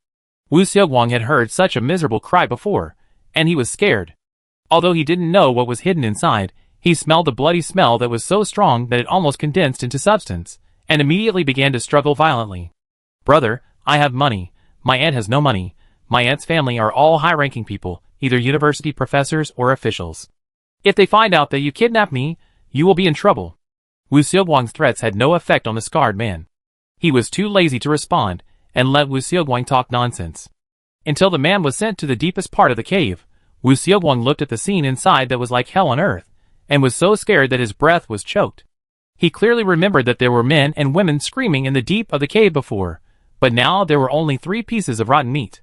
Wu Xiaoguang had heard such a miserable cry before, and he was scared. Although he didn't know what was hidden inside, he smelled the bloody smell that was so strong that it almost condensed into substance, and immediately began to struggle violently. Brother, I have money. My aunt has no money. My aunt's family are all high-ranking people, either university professors or officials. If they find out that you kidnapped me, you will be in trouble. Wu Xiaoguang's threats had no effect on the scarred man. He was too lazy to respond, and let Wu Xiaoguang talk nonsense. Until the man was sent to the deepest part of the cave, Wu Xiaoguang looked at the scene inside that was like hell on earth, and was so scared that his breath was choked. He clearly remembered that there were men and women screaming in the deep of the cave before, but now there were only 3 pieces of rotten meat.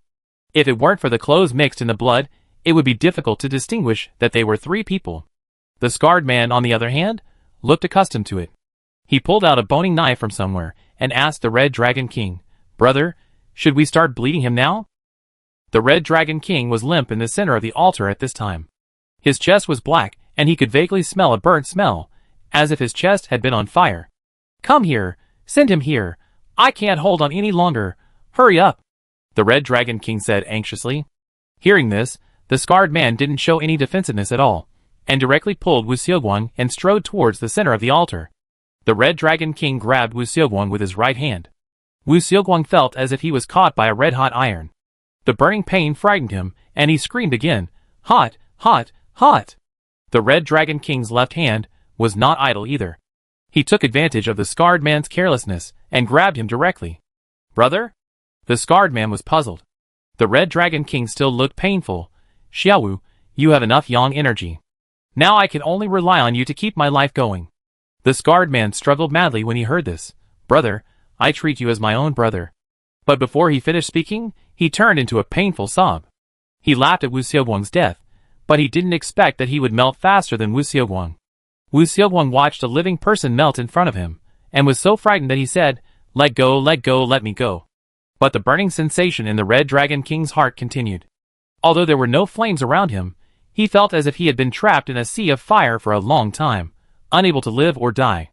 If it weren't for the clothes mixed in the blood, it would be difficult to distinguish that they were 3 people. The scarred man, on the other hand, looked accustomed to it. He pulled out a boning knife from somewhere and asked the Red Dragon King, Brother, should we start bleeding him now? The Red Dragon King was limp in the center of the altar at this time. His chest was black, and he could vaguely smell a burnt smell, as if his chest had been on fire. Come here, send him here. I can't hold on any longer. Hurry up, the Red Dragon King said anxiously. Hearing this, the scarred man didn't show any defensiveness at all, and directly pulled Wu Xiaoguang and strode towards the center of the altar. The Red Dragon King grabbed Wu Xiaoguang with his right hand. Wu Xiaoguang felt as if he was caught by a red-hot iron. The burning pain frightened him, and he screamed again, Hot, hot, hot! The Red Dragon King's left hand was not idle either. He took advantage of the scarred man's carelessness and grabbed him directly. Brother? The scarred man was puzzled. The Red Dragon King still looked painful. Xiaowu, you have enough yang energy. Now I can only rely on you to keep my life going. The scarred man struggled madly when he heard this. Brother, I treat you as my own brother. But before he finished speaking, he turned into a painful sob. He laughed at Wu Xiaoguang's death, but he didn't expect that he would melt faster than Wu Xiaoguang. Wu Xiaoguang watched a living person melt in front of him, and was so frightened that he said, let go, let me go. But the burning sensation in the Red Dragon King's heart continued. Although there were no flames around him, he felt as if he had been trapped in a sea of fire for a long time, unable to live or die.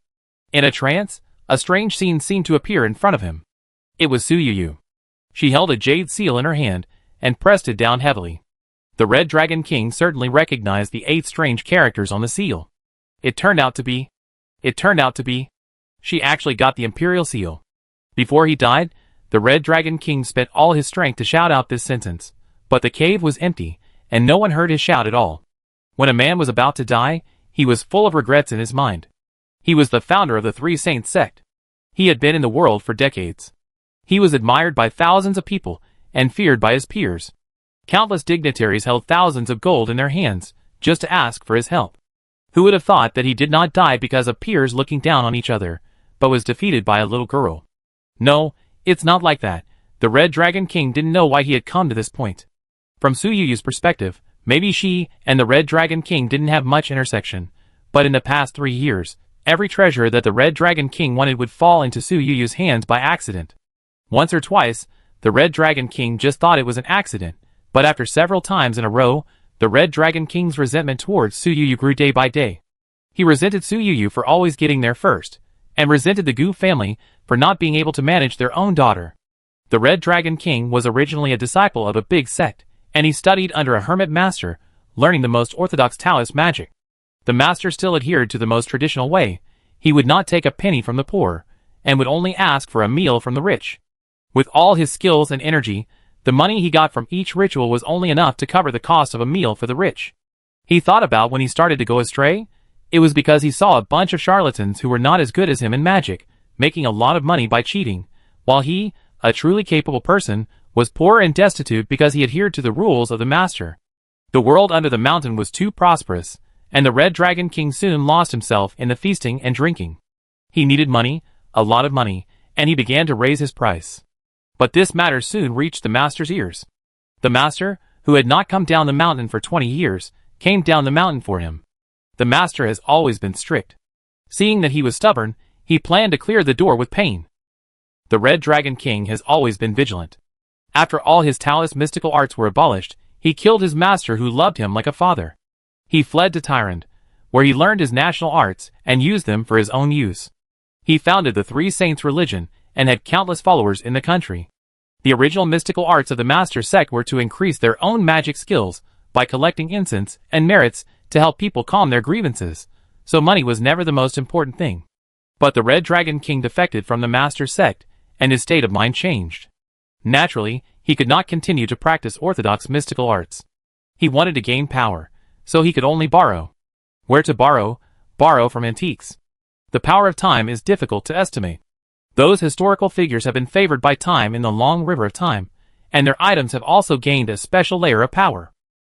In a trance, a strange scene seemed to appear in front of him. It was Su Yu. She held a jade seal in her hand, and pressed it down heavily. The Red Dragon King certainly recognized the 8 strange characters on the seal. It turned out to be. She actually got the Imperial Seal. Before he died, the Red Dragon King spent all his strength to shout out this sentence, but the cave was empty, and no one heard his shout at all. When a man was about to die, he was full of regrets in his mind. He was the founder of the 3 Saints sect. He had been in the world for decades. He was admired by thousands of people, and feared by his peers. Countless dignitaries held thousands of gold in their hands, just to ask for his help. Who would have thought that he did not die because of peers looking down on each other, but was defeated by a little girl? No, it's not like that. The Red Dragon King didn't know why he had come to this point. From Su Yu's perspective, Maybe she and the Red Dragon King didn't have much intersection, but in the past 3 years, every treasure that the Red Dragon King wanted would fall into Su Yu's hands by accident. Once or twice, the Red Dragon King just thought it was an accident, but after several times in a row, the Red Dragon King's resentment towards Su Yu grew day by day. He resented Su Yu for always getting there first, and resented the Gu family for not being able to manage their own daughter. The Red Dragon King was originally a disciple of a big sect, and he studied under a hermit master, learning the most orthodox Taoist magic. The master still adhered to the most traditional way. He would not take a penny from the poor, and would only ask for a meal from the rich. With all his skills and energy, the money he got from each ritual was only enough to cover the cost of a meal for the rich. He thought about when he started to go astray. It was because he saw a bunch of charlatans who were not as good as him in magic, making a lot of money by cheating, while he, a truly capable person, was poor and destitute because he adhered to the rules of the master. The world under the mountain was too prosperous, and the Red Dragon King soon lost himself in the feasting and drinking. He needed money, a lot of money, and he began to raise his price. But this matter soon reached the master's ears. The master, who had not come down the mountain for 20 years, came down the mountain for him. The master has always been strict. Seeing that he was stubborn, he planned to clear the door with pain. The Red Dragon King has always been vigilant. After all his Taoist mystical arts were abolished, he killed his master who loved him like a father. He fled to Tyrant, where he learned his national arts and used them for his own use. He founded the Three Saints religion and had countless followers in the country. The original mystical arts of the master sect were to increase their own magic skills by collecting incense and merits to help people calm their grievances, so money was never the most important thing. But the Red Dragon King defected from the master sect, and his state of mind changed. Naturally, he could not continue to practice orthodox mystical arts. He wanted to gain power, so he could only borrow. Where to borrow? Borrow from antiques. The power of time is difficult to estimate. Those historical figures have been favored by time in the long river of time, and their items have also gained a special layer of power.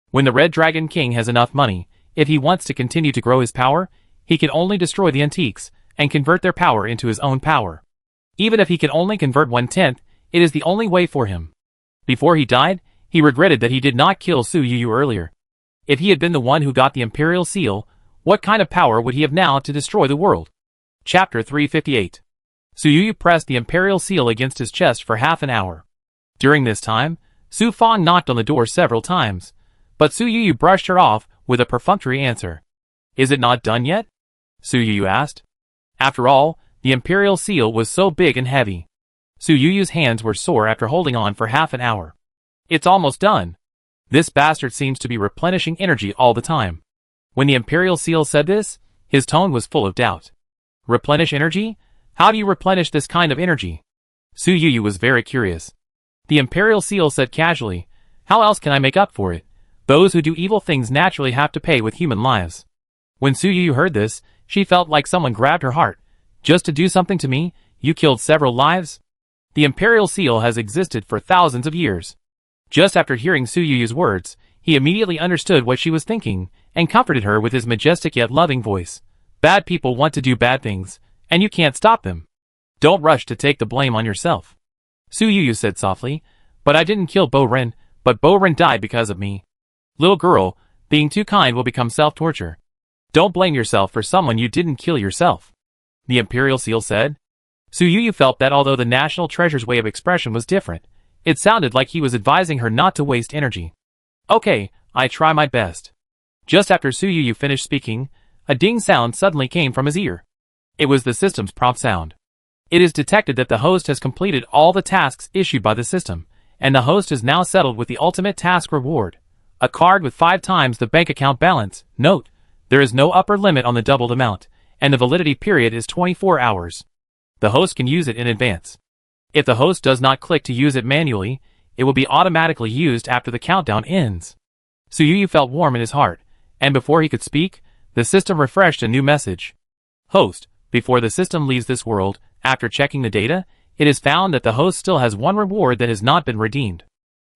When the Red Dragon King has enough money, if he wants to continue to grow his power, he can only destroy the antiques and convert their power into his own power. Even if he can only convert 1/10, it is the only way for him. Before he died, he regretted that he did not kill Su Yu earlier. If he had been the one who got the Imperial Seal, what kind of power would he have now to destroy the world? Chapter 358. Su Yu pressed the Imperial Seal against his chest for half an hour. During this time, Su Fang knocked on the door several times, but Su Yu brushed her off with a perfunctory answer. "Is it not done yet?" Su Yu asked. After all, the Imperial Seal was so big and heavy. Su Yu's hands were sore after holding on for half an hour. "It's almost done." This bastard seems to be replenishing energy all the time. When the Imperial Seal said this, his tone was full of doubt. Replenish energy? How do you replenish this kind of energy? Su Yu was very curious. The Imperial Seal said casually, "How else can I make up for it? Those who do evil things naturally have to pay with human lives." When Su Yu heard this, she felt like someone grabbed her heart. "Just to do something to me, you killed several lives?" The Imperial Seal has existed for thousands of years. Just after hearing Su Yu's words, he immediately understood what she was thinking, and comforted her with his majestic yet loving voice. "Bad people want to do bad things, and you can't stop them. Don't rush to take the blame on yourself." Su Yu said softly, "But I didn't kill Bo Ren, but Bo Ren died because of me." "Little girl, being too kind will become self-torture. Don't blame yourself for someone you didn't kill yourself," the Imperial Seal said. Su Yu felt that although the National Treasure's way of expression was different, it sounded like he was advising her not to waste energy. "Okay, I try my best." Just after Su Yu finished speaking, a ding sound suddenly came from his ear. It was the system's prompt sound. It is detected that the host has completed all the tasks issued by the system, and the host is now settled with the ultimate task reward, a card with 5 times the bank account balance. Note, there is no upper limit on the doubled amount, and the validity period is 24 hours. The host can use it in advance. If the host does not click to use it manually, it will be automatically used after the countdown ends. Su Yu felt warm in his heart, and before he could speak, the system refreshed a new message. "Host, before the system leaves this world, after checking the data, it is found that the host still has 1 reward that has not been redeemed.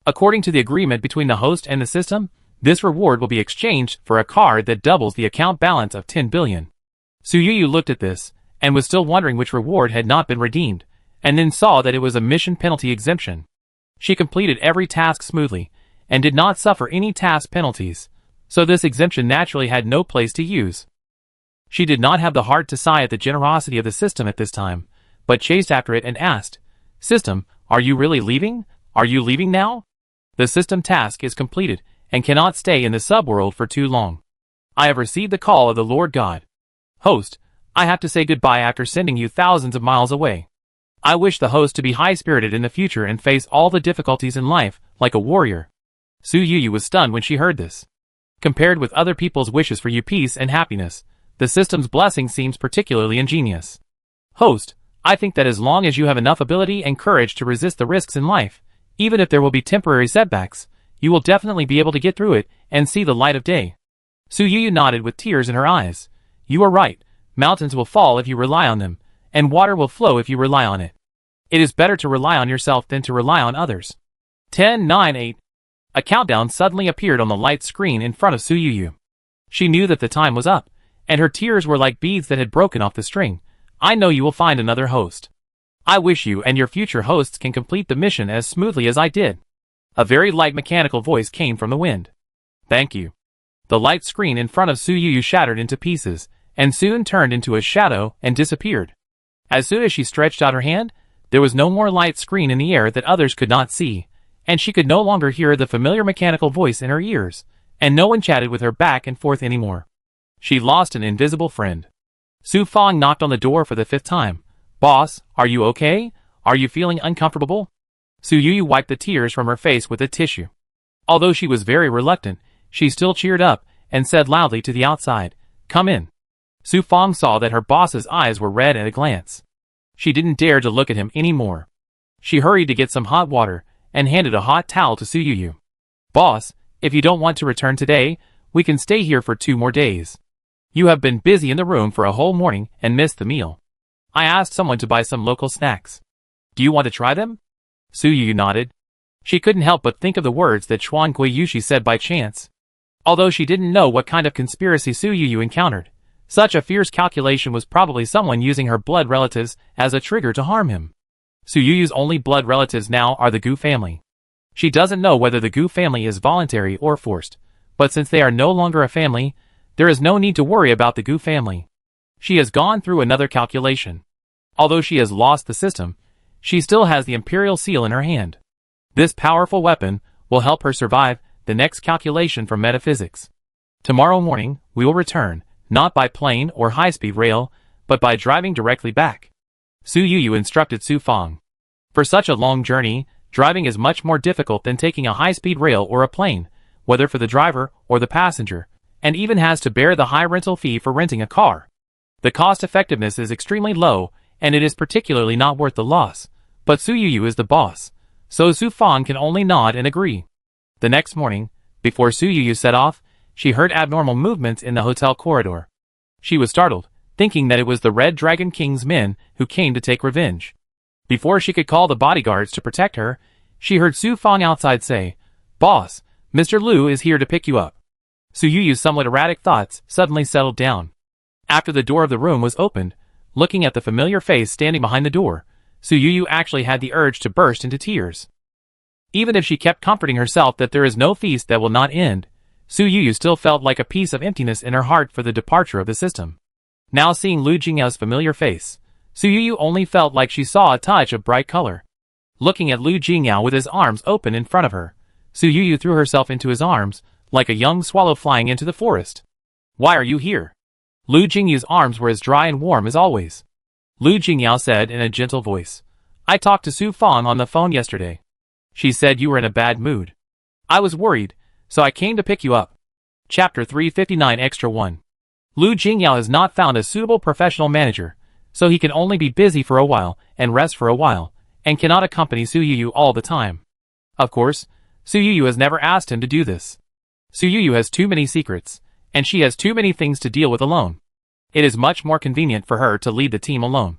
According to the agreement between the host and the system, this reward will be exchanged for a card that doubles the account balance of 10 billion. Su Yu looked at this, and was still wondering which reward had not been redeemed, and then saw that it was a mission penalty exemption. She completed every task smoothly, and did not suffer any task penalties, so this exemption naturally had no place to use. She did not have the heart to sigh at the generosity of the system at this time, but chased after it and asked, "System, are you really leaving? Are you leaving now? The system task is completed, and cannot stay in the subworld for too long. I have received the call of the Lord God. Host, I have to say goodbye after sending you thousands of miles away. I wish the host to be high-spirited in the future and face all the difficulties in life, like a warrior." Su Yu was stunned when she heard this. Compared with other people's wishes for you peace and happiness, the system's blessing seems particularly ingenious. "Host, I think that as long as you have enough ability and courage to resist the risks in life, even if there will be temporary setbacks, you will definitely be able to get through it and see the light of day." Su Yu nodded with tears in her eyes. "You are right. Mountains will fall if you rely on them, and water will flow if you rely on it. It is better to rely on yourself than to rely on others." 10, 9, 8. A countdown suddenly appeared on the light screen in front of Su Yu. She knew that the time was up, and her tears were like beads that had broken off the string. "I know you will find another host. I wish you and your future hosts can complete the mission as smoothly as I did." A very light mechanical voice came from the wind. "Thank you." The light screen in front of Su Yu shattered into pieces, and soon turned into a shadow and disappeared. As soon as she stretched out her hand, there was no more light screen in the air that others could not see, and she could no longer hear the familiar mechanical voice in her ears, and no one chatted with her back and forth anymore. She lost an invisible friend. Su Fang knocked on the door for the 5th time. "Boss, are you okay? Are you feeling uncomfortable?" Su Yu wiped the tears from her face with a tissue. Although she was very reluctant, she still cheered up and said loudly to the outside, "Come in." Su Fang saw that her boss's eyes were red at a glance. She didn't dare to look at him anymore. She hurried to get some hot water and handed a hot towel to Su Yu. "Boss, if you don't want to return today, we can stay here for 2 more days. You have been busy in the room for a whole morning and missed the meal. I asked someone to buy some local snacks. Do you want to try them?" Su Yu nodded. She couldn't help but think of the words that Chuan Guiyushi said by chance. Although she didn't know what kind of conspiracy Su Yu encountered, such a fierce calculation was probably someone using her blood relatives as a trigger to harm him. Su Yu's only blood relatives now are the Gu family. She doesn't know whether the Gu family is voluntary or forced, but since they are no longer a family, there is no need to worry about the Gu family. She has gone through another calculation. Although she has lost the system, she still has the Imperial Seal in her hand. This powerful weapon will help her survive the next calculation from metaphysics. Tomorrow morning, we will return, not by plane or high-speed rail, but by driving directly back. Su Yu instructed Su Fang. For such a long journey, driving is much more difficult than taking a high-speed rail or a plane, whether for the driver or the passenger, and even has to bear the high rental fee for renting a car. The cost-effectiveness is extremely low, and it is particularly not worth the loss, but Su Yu is the boss, so Su Fang can only nod and agree. The next morning, before Su Yu set off, she heard abnormal movements in the hotel corridor. She was startled, thinking that it was the Red Dragon King's men who came to take revenge. Before she could call the bodyguards to protect her, she heard Su Fang outside say, "Boss, Mr. Liu is here to pick you up." Su Yu's somewhat erratic thoughts suddenly settled down. After the door of the room was opened, looking at the familiar face standing behind the door, Su Yu actually had the urge to burst into tears. Even if she kept comforting herself that there is no feast that will not end, Su Yu still felt like a piece of emptiness in her heart for the departure of the system. Now seeing Lu Jingyao's familiar face, Su Yu only felt like she saw a touch of bright color. Looking at Lu Jingyao with his arms open in front of her, Su Yu threw herself into his arms, like a young swallow flying into the forest. "Why are you here?" Lu Jingyao's arms were as dry and warm as always. Lu Jingyao said in a gentle voice, "I talked to Su Fang on the phone yesterday. She said you were in a bad mood. I was worried, so I came to pick you up." Chapter 359 Extra 1. Lu Jingyao has not found a suitable professional manager, so he can only be busy for a while and rest for a while, and cannot accompany Su Yu all the time. Of course, Su Yu has never asked him to do this. Su Yu has too many secrets, and she has too many things to deal with alone. It is much more convenient for her to lead the team alone.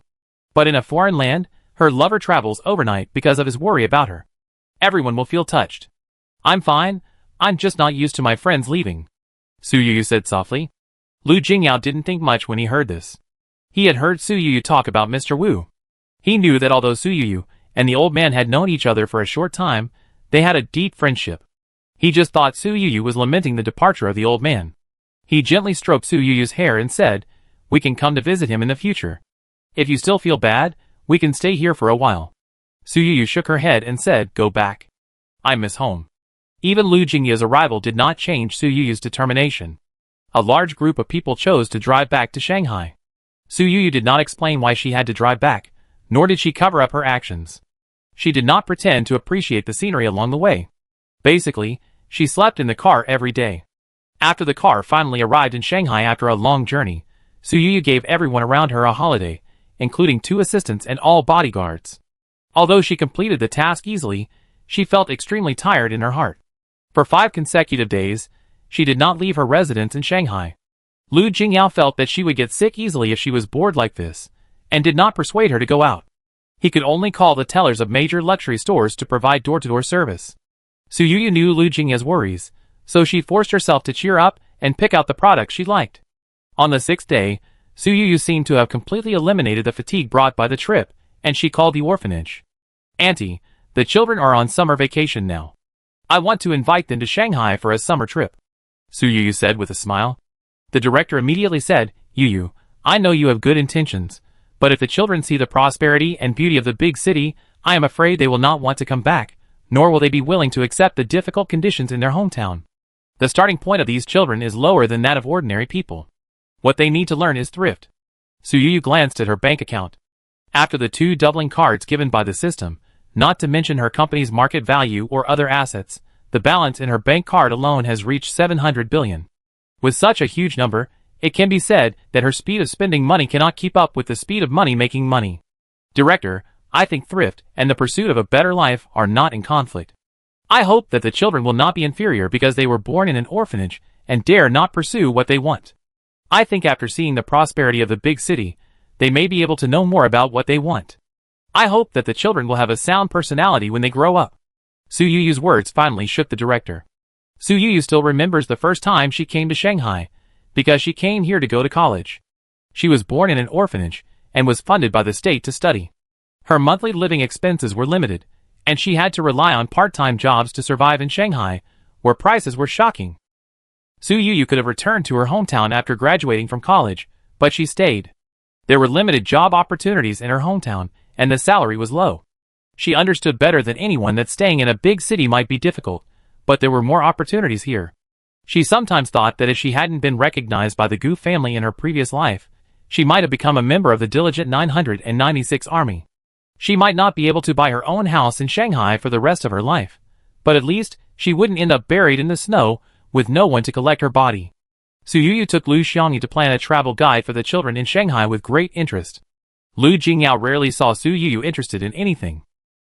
But in a foreign land, her lover travels overnight because of his worry about her. Everyone will feel touched. "I'm fine, I'm just not used to my friends leaving," Su Yu said softly. Lu Jingyao didn't think much when he heard this. He had heard Su Yu talk about Mr. Wu. He knew that although Su Yu and the old man had known each other for a short time, they had a deep friendship. He just thought Su Yu was lamenting the departure of the old man. He gently stroked Su Yu's hair and said, "We can come to visit him in the future. If you still feel bad, we can stay here for a while." Su Yu shook her head and said, "Go back. I miss home." Even Lu Jingya's arrival did not change Su Yu's determination. A large group of people chose to drive back to Shanghai. Su Yu did not explain why she had to drive back, nor did she cover up her actions. She did not pretend to appreciate the scenery along the way. Basically, she slept in the car every day. After the car finally arrived in Shanghai after a long journey, Su Yu gave everyone around her a holiday, including 2 assistants and all bodyguards. Although she completed the task easily, she felt extremely tired in her heart. For 5 consecutive days, she did not leave her residence in Shanghai. Lu Jingyao felt that she would get sick easily if she was bored like this, and did not persuade her to go out. He could only call the tellers of major luxury stores to provide door-to-door service. Su Yu knew Lu Jingya's worries, so she forced herself to cheer up and pick out the products she liked. On the 6th day, Su Yu seemed to have completely eliminated the fatigue brought by the trip, and she called the orphanage. "Auntie, the children are on summer vacation now. I want to invite them to Shanghai for a summer trip," Su Yu said with a smile. The director immediately said, "Yu, I know you have good intentions, but if the children see the prosperity and beauty of the big city, I am afraid they will not want to come back, nor will they be willing to accept the difficult conditions in their hometown. The starting point of these children is lower than that of ordinary people. What they need to learn is thrift." Su Yu glanced at her bank account. After the 2 doubling cards given by the system, not to mention her company's market value or other assets, the balance in her bank card alone has reached 700 billion. With such a huge number, it can be said that her speed of spending money cannot keep up with the speed of money making money. "Director, I think thrift and the pursuit of a better life are not in conflict. I hope that the children will not be inferior because they were born in an orphanage and dare not pursue what they want. I think after seeing the prosperity of the big city, they may be able to know more about what they want. I hope that the children will have a sound personality when they grow up." Su Yu's words finally shook the director. Su Yu still remembers the first time she came to Shanghai, because she came here to go to college. She was born in an orphanage, and was funded by the state to study. Her monthly living expenses were limited, and she had to rely on part-time jobs to survive in Shanghai, where prices were shocking. Su Yu could have returned to her hometown after graduating from college, but she stayed. There were limited job opportunities in her hometown, and the salary was low. She understood better than anyone that staying in a big city might be difficult, but there were more opportunities here. She sometimes thought that if she hadn't been recognized by the Gu family in her previous life, she might have become a member of the diligent 996 Army. She might not be able to buy her own house in Shanghai for the rest of her life, but at least she wouldn't end up buried in the snow with no one to collect her body. Su Yu took Lu Xiangyi to plan a travel guide for the children in Shanghai with great interest. Lu Jingyao rarely saw Su Yu interested in anything.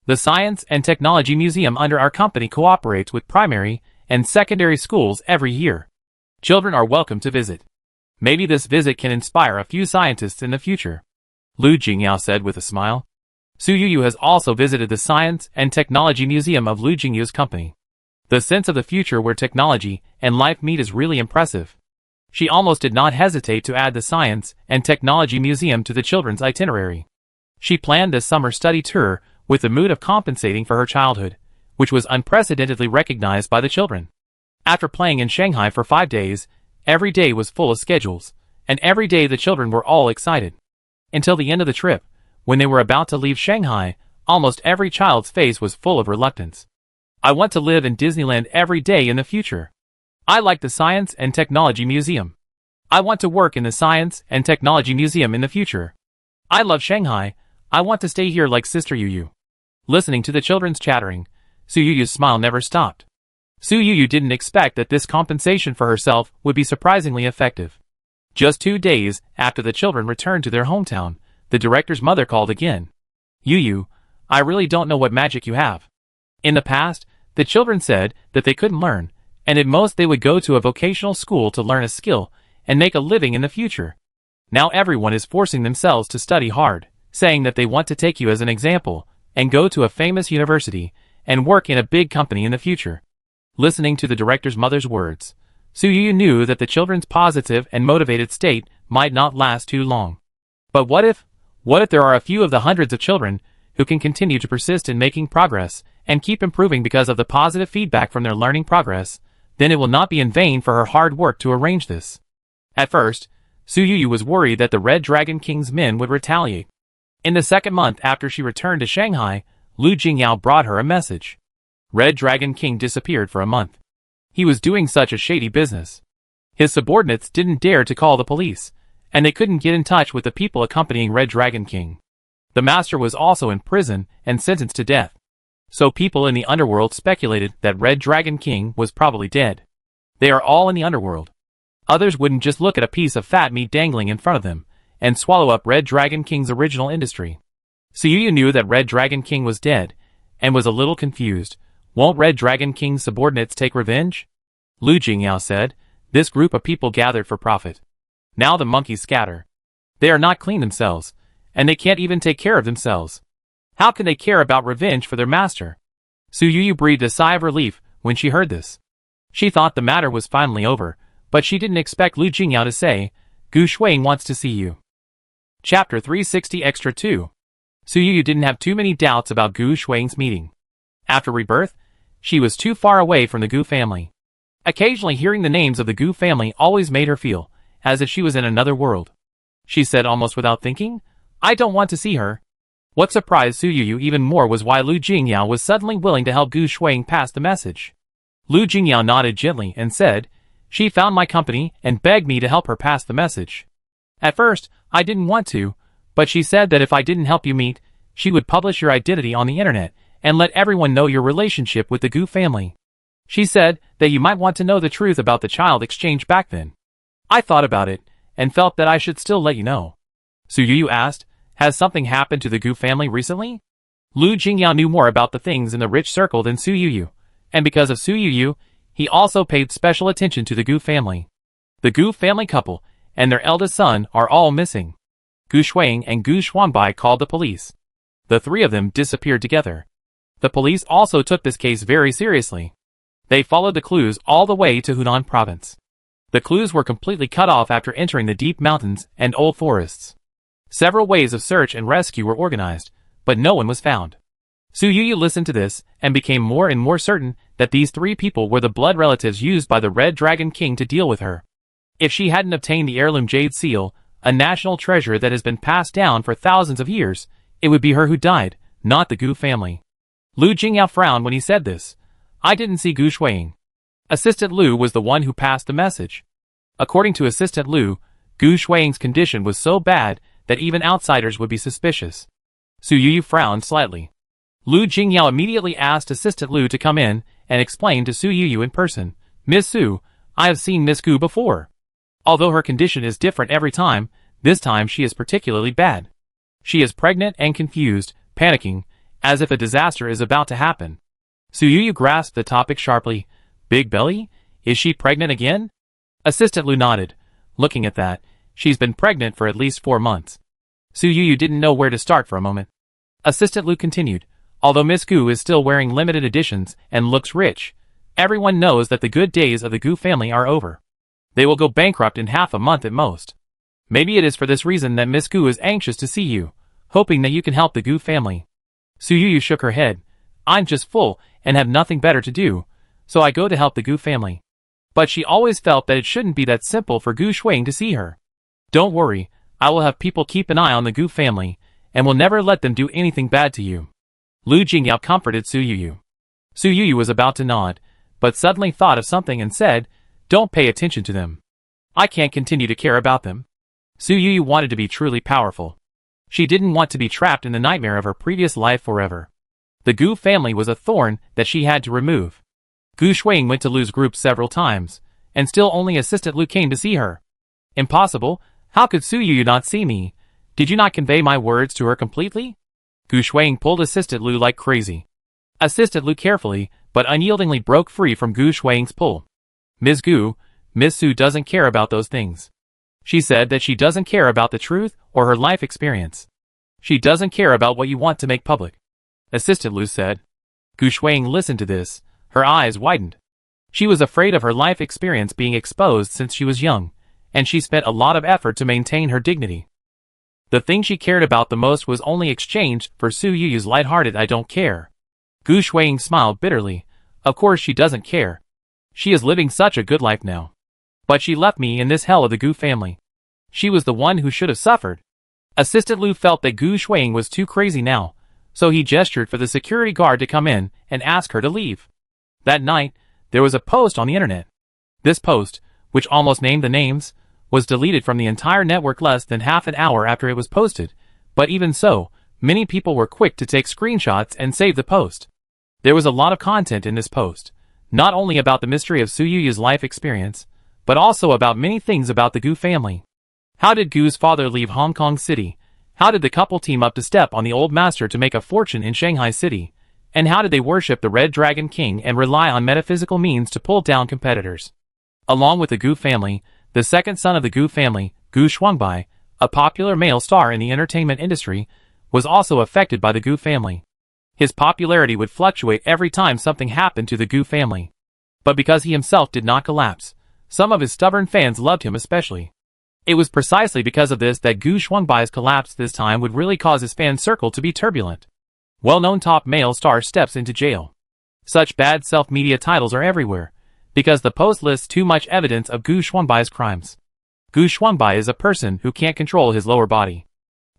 The Science and Technology Museum under our company cooperates with primary and secondary schools every year. Children are welcome to visit. Maybe this visit can inspire a few scientists in the future," Lu Jingyao said with a smile. Su Yu has also visited the Science and Technology Museum of Lu Jingyu's company. The sense of the future where technology and life meet is really impressive. She almost did not hesitate to add the Science and Technology Museum to the children's itinerary. She planned this summer study tour with the mood of compensating for her childhood, which was unprecedentedly recognized by the children. After playing in Shanghai for 5 days, every day was full of schedules, and every day the children were all excited. Until the end of the trip, when they were about to leave Shanghai, almost every child's face was full of reluctance. "I want to live in Disneyland every day in the future. I like the Science and Technology Museum. I want to work in the Science and Technology Museum in the future. I love Shanghai. I want to stay here like Sister Yu." Listening to the children's chattering, Su Yu's smile never stopped. Su Yu didn't expect that this compensation for herself would be surprisingly effective. Just 2 days after the children returned to their hometown, the director's mother called again. "Yu, I really don't know what magic you have. In the past, the children said that they couldn't learn, and at most they would go to a vocational school to learn a skill and make a living in the future. Now everyone is forcing themselves to study hard, saying that they want to take you as an example, and go to a famous university, and work in a big company in the future." Listening to the director's mother's words, Su Yu knew that the children's positive and motivated state might not last too long. But what if there are a few of the hundreds of children who can continue to persist in making progress and keep improving because of the positive feedback from their learning progress, then it will not be in vain for her hard work to arrange this. At first, Su Yuyu was worried that the Red Dragon King's men would retaliate. In the second month after she returned to Shanghai, Lu Jingyao brought her a message. Red Dragon King disappeared for a month. He was doing such a shady business. His subordinates didn't dare to call the police, and they couldn't get in touch with the people accompanying Red Dragon King. The master was also in prison and sentenced to death. So people in the underworld speculated that Red Dragon King was probably dead. They are all in the underworld. Others wouldn't just look at a piece of fat meat dangling in front of them and swallow up Red Dragon King's original industry. Su Yuyu knew that Red Dragon King was dead and was a little confused. Won't Red Dragon King's subordinates take revenge? Lu Jingyao said. This group of people gathered for profit. Now the monkeys scatter. They are not clean themselves, and they can't even take care of themselves. How can they care about revenge for their master? Su Yuyu breathed a sigh of relief when she heard this. She thought the matter was finally over, but she didn't expect Lu Jingyao to say, Gu Shuang wants to see you. Chapter 360 Extra 2. Su Yuyu didn't have too many doubts about Gu Shuang's meeting. After Rebirth, she was too far away from the Gu family. Occasionally hearing the names of the Gu family always made her feel as if she was in another world. She said almost without thinking, I don't want to see her. What surprised Su Yuyu even more was why Lu Jingyao was suddenly willing to help Gu Shuang pass the message. Lu Jingyao nodded gently and said, she found my company and begged me to help her pass the message. At first, I didn't want to, but she said that if I didn't help you meet, she would publish your identity on the internet and let everyone know your relationship with the Gu family. She said that you might want to know the truth about the child exchange back then. I thought about it and felt that I should still let you know. Su Yuyu asked, has something happened to the Gu family recently? Lu Jingyao knew more about the things in the rich circle than Su Yuyu, and because of Su Yuyu, he also paid special attention to the Gu family. The Gu family couple and their eldest son are all missing. Gu Shuang and Gu Xuanbai called the police. The three of them disappeared together. The police also took this case very seriously. They followed the clues all the way to Hunan province. The clues were completely cut off after entering the deep mountains and old forests. Several ways of search and rescue were organized, but no one was found. Su Yuyu listened to this and became more and more certain that these three people were the blood relatives used by the Red Dragon King to deal with her. If she hadn't obtained the heirloom jade seal, a national treasure that has been passed down for thousands of years, it would be her who died, not the Gu family. Lu Jingyao frowned when he said this. I didn't see Gu Shuang. Assistant Lu was the one who passed the message. According to Assistant Lu, Gu Shuang's condition was so bad that even outsiders would be suspicious. Su Yuyu frowned slightly. Lu Jingyao immediately asked Assistant Lu to come in and explain to Su Yuyu in person, Miss Su, I have seen Miss Gu before. Although her condition is different every time, this time she is particularly bad. She is pregnant and confused, panicking, as if a disaster is about to happen. Su Yuyu grasped the topic sharply. Big belly? Is she pregnant again? Assistant Lu nodded. Looking at that, she's been pregnant for at least 4 months. Su Yuyu didn't know where to start for a moment. Assistant Lu continued. Although Miss Gu is still wearing limited editions and looks rich, everyone knows that the good days of the Gu family are over. They will go bankrupt in half a month at most. Maybe it is for this reason that Miss Gu is anxious to see you, hoping that you can help the Gu family. Su Yuyu shook her head. I'm just full and have nothing better to do, so I go to help the Gu family. But she always felt that it shouldn't be that simple for Gu Shuang to see her. Don't worry, I will have people keep an eye on the Gu family, and will never let them do anything bad to you. Lu Jingyao comforted Su Yuyu. Su Yuyu was about to nod, but suddenly thought of something and said, don't pay attention to them. I can't continue to care about them. Su Yuyu wanted to be truly powerful. She didn't want to be trapped in the nightmare of her previous life forever. The Gu family was a thorn that she had to remove. Gu Shuang went to Lu's group several times, and still only Assistant Lu came to see her. Impossible, how could Su Yuyu not see me? Did you not convey my words to her completely? Gu Shuang pulled Assistant Lu like crazy. Assistant Lu carefully, but unyieldingly broke free from Gu Shuang's pull. Ms. Gu, Miss Su doesn't care about those things. She said that she doesn't care about the truth or her life experience. She doesn't care about what you want to make public. Assistant Lu said. Gu Shuang listened to this. Her eyes widened. She was afraid of her life experience being exposed since she was young, and she spent a lot of effort to maintain her dignity. The thing she cared about the most was only exchanged for Su Yuyu's lighthearted I don't care. Gu Shuiying smiled bitterly. Of course she doesn't care. She is living such a good life now. But she left me in this hell of the Gu family. She was the one who should have suffered. Assistant Lu felt that Gu Shuiying was too crazy now, so he gestured for the security guard to come in and ask her to leave. That night, there was a post on the internet. This post, which almost named the names, was deleted from the entire network less than half an hour after it was posted, but even so, many people were quick to take screenshots and save the post. There was a lot of content in this post, not only about the mystery of Su Yuyu's life experience, but also about many things about the Gu family. How did Gu's father leave Hong Kong City? How did the couple team up to step on the old master to make a fortune in Shanghai City? And how did they worship the Red Dragon King and rely on metaphysical means to pull down competitors? Along with the Gu family, the second son of the Gu family, Gu Shuangbai, a popular male star in the entertainment industry, was also affected by the Gu family. His popularity would fluctuate every time something happened to the Gu family. But because he himself did not collapse, some of his stubborn fans loved him especially. It was precisely because of this that Gu Shuangbai's collapse this time would really cause his fan circle to be turbulent. Well-known top male star steps into jail. Such bad self-media titles are everywhere, because the post lists too much evidence of Gu Shuangbai's crimes. Gu Shuangbai is a person who can't control his lower body.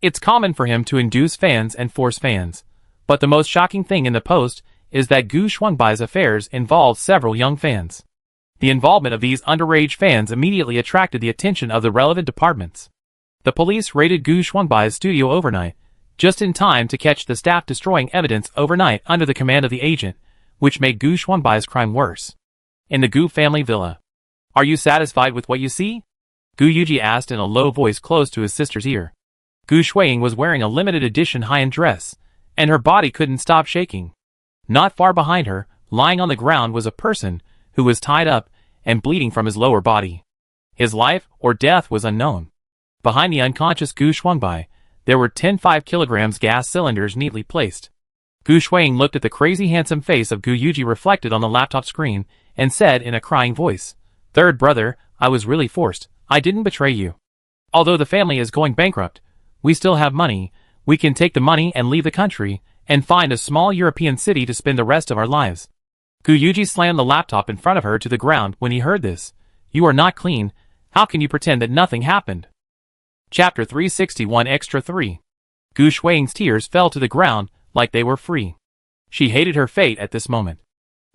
It's common for him to induce fans and force fans, but the most shocking thing in the post is that Gu Shuangbai's affairs involved several young fans. The involvement of these underage fans immediately attracted the attention of the relevant departments. The police raided Gu Shuangbai's studio overnight, just in time to catch the staff destroying evidence overnight under the command of the agent, which made Gu Shuangbai's crime worse. In the Gu family villa. Are you satisfied with what you see? Gu Yuji asked in a low voice close to his sister's ear. Gu Shuiying was wearing a limited edition high-end dress, and her body couldn't stop shaking. Not far behind her, lying on the ground, was a person who was tied up and bleeding from his lower body. His life or death was unknown. Behind the unconscious Gu Shuangbai, there were 10 5-kilogram gas cylinders neatly placed. Gu Shuiying looked at the crazy handsome face of Gu Yuji reflected on the laptop screen and said in a crying voice, "Third brother, I was really forced. I didn't betray you. Although the family is going bankrupt, we still have money. We can take the money and leave the country and find a small European city to spend the rest of our lives." Gu Yuji slammed the laptop in front of her to the ground when he heard this. "You are not clean. How can you pretend that nothing happened?" Chapter 361 Extra 3. Gu Shuiying's tears fell to the ground like they were free. She hated her fate at this moment.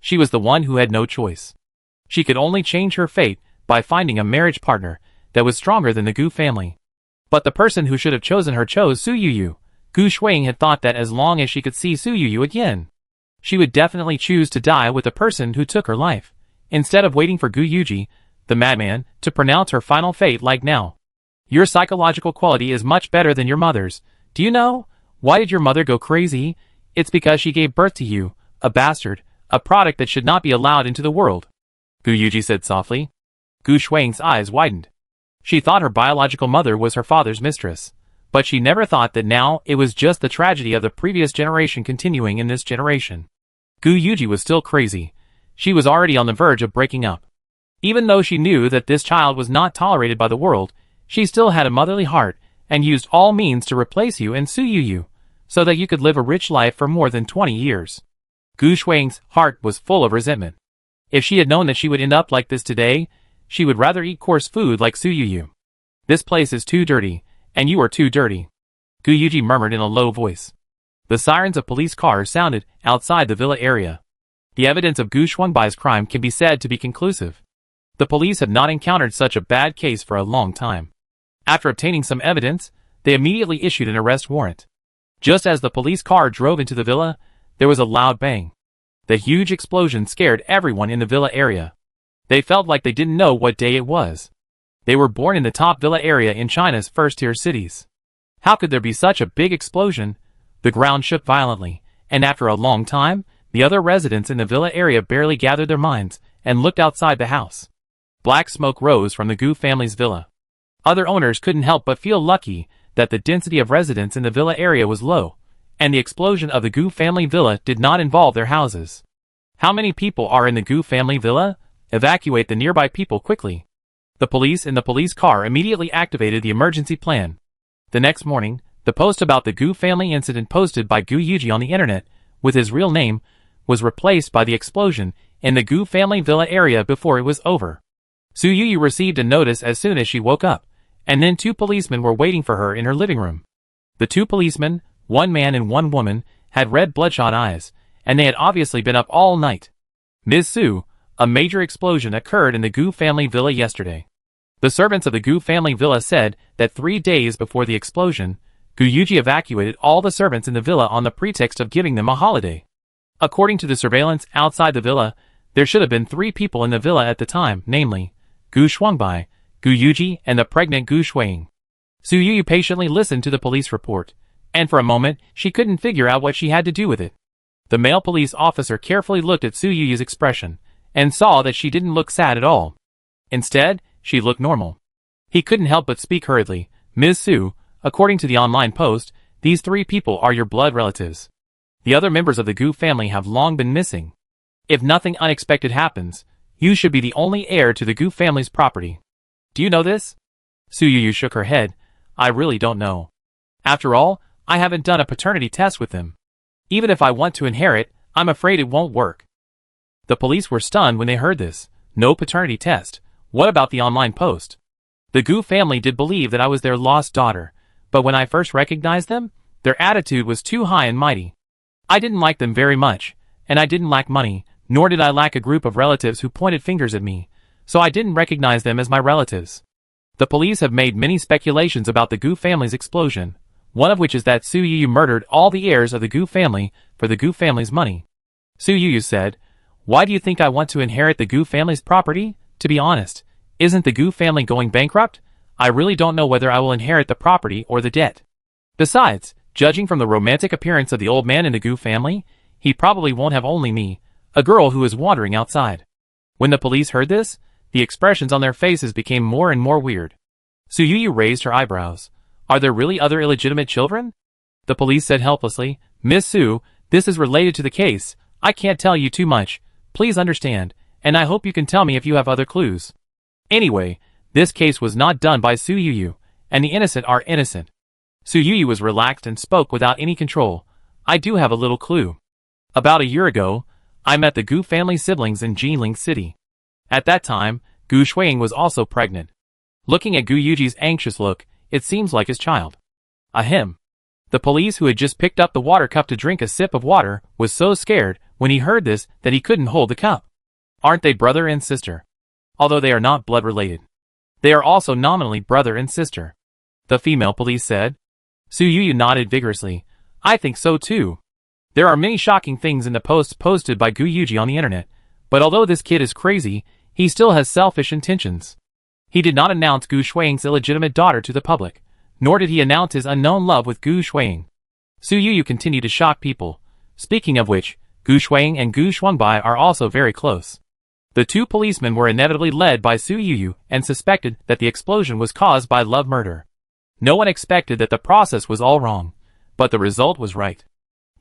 She was the one who had no choice. She could only change her fate by finding a marriage partner that was stronger than the Gu family. But the person who should have chosen her chose Su Yuyu. Gu Shuiying had thought that as long as she could see Su Yuyu again, she would definitely choose to die with the person who took her life, instead of waiting for Gu Yuji, the madman, to pronounce her final fate like now. Your psychological quality is much better than your mother's. Do you know? Why did your mother go crazy? It's because she gave birth to you, a bastard, a product that should not be allowed into the world. Gu Yuji said softly. Gu Shuiying's eyes widened. She thought her biological mother was her father's mistress, but she never thought that now it was just the tragedy of the previous generation continuing in this generation. Gu Yuji was still crazy. She was already on the verge of breaking up. Even though she knew that this child was not tolerated by the world, she still had a motherly heart and used all means to replace you and Su Yuyu, so that you could live a rich life for more than 20 years. Gu Shuiying's heart was full of resentment. If she had known that she would end up like this today, she would rather eat coarse food like Su Yuyu. This place is too dirty, and you are too dirty. Gu Yuji murmured in a low voice. The sirens of police cars sounded outside the villa area. The evidence of Gu Shuangbai's crime can be said to be conclusive. The police have not encountered such a bad case for a long time. After obtaining some evidence, they immediately issued an arrest warrant. Just as the police car drove into the villa, there was a loud bang. The huge explosion scared everyone in the villa area. They felt like they didn't know what day it was. They were born in the top villa area in China's first-tier cities. How could there be such a big explosion? The ground shook violently, and after a long time, the other residents in the villa area barely gathered their minds and looked outside the house. Black smoke rose from the Gu family's villa. Other owners couldn't help but feel lucky that the density of residents in the villa area was low, and the explosion of the Gu family villa did not involve their houses. How many people are in the Gu family villa? Evacuate the nearby people quickly. The police in the police car immediately activated the emergency plan. The next morning, the post about the Gu family incident posted by Gu Yuji on the internet, with his real name, was replaced by the explosion in the Gu family villa area before it was over. Su Yu received a notice as soon as she woke up, and then 2 policemen were waiting for her in her living room. The 2 policemen, 1 man and 1 woman, had red bloodshot eyes, and they had obviously been up all night. Ms. Su, a major explosion occurred in the Gu family villa yesterday. The servants of the Gu family villa said that 3 days before the explosion, Gu Yuji evacuated all the servants in the villa on the pretext of giving them a holiday. According to the surveillance outside the villa, there should have been 3 people in the villa at the time, namely, Gu Shuangbai, Gu Yuji, and the pregnant Gu Shuiying. Su Yu patiently listened to the police report, and for a moment, she couldn't figure out what she had to do with it. The male police officer carefully looked at Su Yu's expression, and saw that she didn't look sad at all. Instead, she looked normal. He couldn't help but speak hurriedly. Ms. Su, according to the online post, these 3 people are your blood relatives. The other members of the Gu family have long been missing. If nothing unexpected happens, you should be the only heir to the Gu family's property. Do you know this? Su Yu shook her head. I really don't know. After all, I haven't done a paternity test with them. Even if I want to inherit, I'm afraid it won't work. The police were stunned when they heard this. No paternity test. What about the online post? The Gu family did believe that I was their lost daughter, but when I first recognized them, their attitude was too high and mighty. I didn't like them very much, and I didn't lack money, nor did I lack a group of relatives who pointed fingers at me, so I didn't recognize them as my relatives. The police have made many speculations about the Gu family's explosion, one of which is that Su Yu murdered all the heirs of the Gu family for the Gu family's money. Su Yu said, "Why do you think I want to inherit the Gu family's property? To be honest, isn't the Gu family going bankrupt? I really don't know whether I will inherit the property or the debt. Besides, judging from the romantic appearance of the old man in the Gu family, he probably won't have only me, a girl who is wandering outside." When the police heard this, the expressions on their faces became more and more weird. Su Yu raised her eyebrows. Are there really other illegitimate children? The police said helplessly, Miss Su, this is related to the case. I can't tell you too much. Please understand, and I hope you can tell me if you have other clues. Anyway, this case was not done by Su Yu, and the innocent are innocent. Su Yu was relaxed and spoke without any control. I do have a little clue. About a year ago, I met the Gu family siblings in Jinling City. At that time, Gu Shuiying was also pregnant. Looking at Gu Yuji's anxious look, it seems like his child. Ahem. The police who had just picked up the water cup to drink a sip of water was so scared when he heard this that he couldn't hold the cup. Aren't they brother and sister? Although they are not blood related. They are also nominally brother and sister. The female police said. Su Yu nodded vigorously. I think so too. There are many shocking things in the posts posted by Gu Yuji on the internet, but although this kid is crazy, he still has selfish intentions. He did not announce Gu Shuiying's illegitimate daughter to the public, nor did he announce his unknown love with Gu Shuiying. Su Yu continued to shock people. Speaking of which, Gu Shuiying and Gu Shuangbai are also very close. The 2 policemen were inevitably led by Su Yu and suspected that the explosion was caused by love murder. No one expected that the process was all wrong, but the result was right.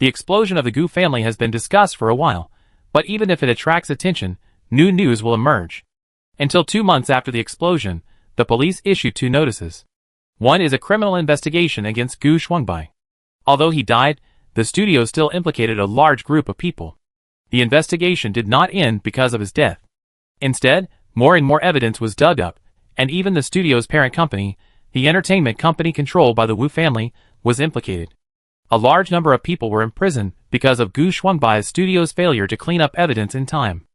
The explosion of the Gu family has been discussed for a while, but even if it attracts attention, new news will emerge. Until 2 months after the explosion, the police issued 2 notices. One is a criminal investigation against Gu Shuangbai. Although he died, the studio still implicated a large group of people. The investigation did not end because of his death. Instead, more and more evidence was dug up, and even the studio's parent company, the entertainment company controlled by the Wu family, was implicated. A large number of people were imprisoned because of Gu Shuangbai's studio's failure to clean up evidence in time.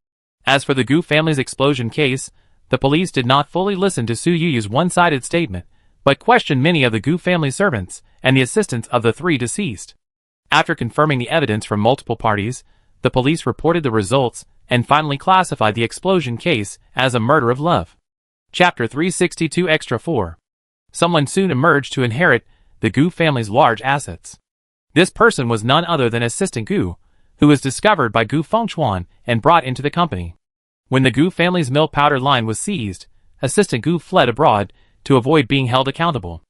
As for the Gu family's explosion case, the police did not fully listen to Su Yu's one-sided statement, but questioned many of the Gu family servants and the assistants of the 3 deceased. After confirming the evidence from multiple parties, the police reported the results and finally classified the explosion case as a murder of love. Chapter 362 Extra 4. Someone soon emerged to inherit the Gu family's large assets. This person was none other than Assistant Gu, who was discovered by Gu Fengchuan and brought into the company. When the Gu family's milk powder line was seized, Assistant Gu fled abroad to avoid being held accountable.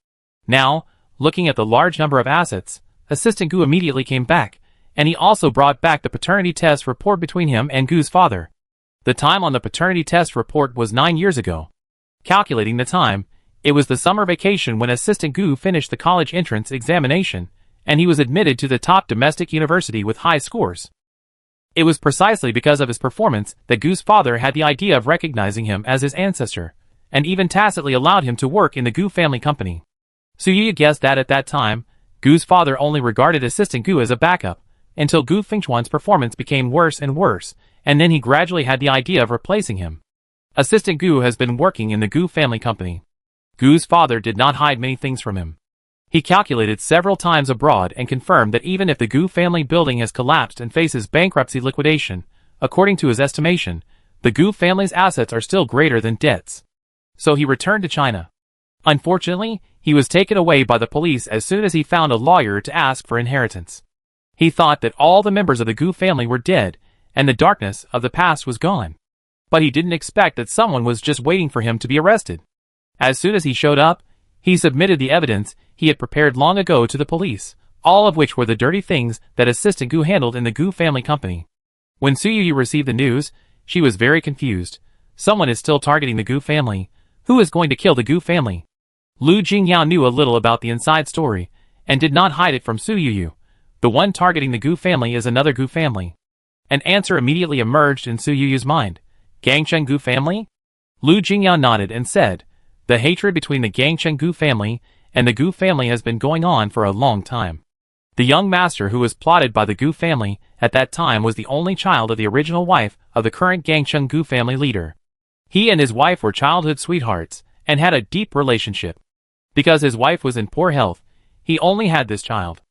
Now, looking at the large number of assets, Assistant Gu immediately came back, and he also brought back the paternity test report between him and Gu's father. The time on the paternity test report was 9 years ago. Calculating the time, it was the summer vacation when Assistant Gu finished the college entrance examination, and he was admitted to the top domestic university with high scores. It was precisely because of his performance that Gu's father had the idea of recognizing him as his ancestor, and even tacitly allowed him to work in the Gu family company. Su Yu guessed that at that time, Gu's father only regarded Assistant Gu as a backup, until Gu Fengchuan's performance became worse and worse, and then he gradually had the idea of replacing him. Assistant Gu has been working in the Gu family company. Gu's father did not hide many things from him. He calculated several times abroad and confirmed that even if the Gu family building has collapsed and faces bankruptcy liquidation, according to his estimation, the Gu family's assets are still greater than debts. So he returned to China. Unfortunately, he was taken away by the police as soon as he found a lawyer to ask for inheritance. He thought that all the members of the Gu family were dead, and the darkness of the past was gone. But he didn't expect that someone was just waiting for him to be arrested. As soon as he showed up, he submitted the evidence he had prepared long ago to the police, all of which were the dirty things that Assistant Gu handled in the Gu family company. When Su Yu received the news, she was very confused. Someone is still targeting the Gu family. Who is going to kill the Gu family? Lu Jingyao knew a little about the inside story, and did not hide it from Su Yu. The one targeting the Gu family is another Gu family. An answer immediately emerged in Su Yu's mind. Gangcheng Gu family? Lu Jingyao nodded and said, the hatred between the Gangcheng Gu family and the Gu family has been going on for a long time. The young master who was plotted by the Gu family at that time was the only child of the original wife of the current Gangcheng Gu family leader. He and his wife were childhood sweethearts and had a deep relationship. Because his wife was in poor health, he only had this child.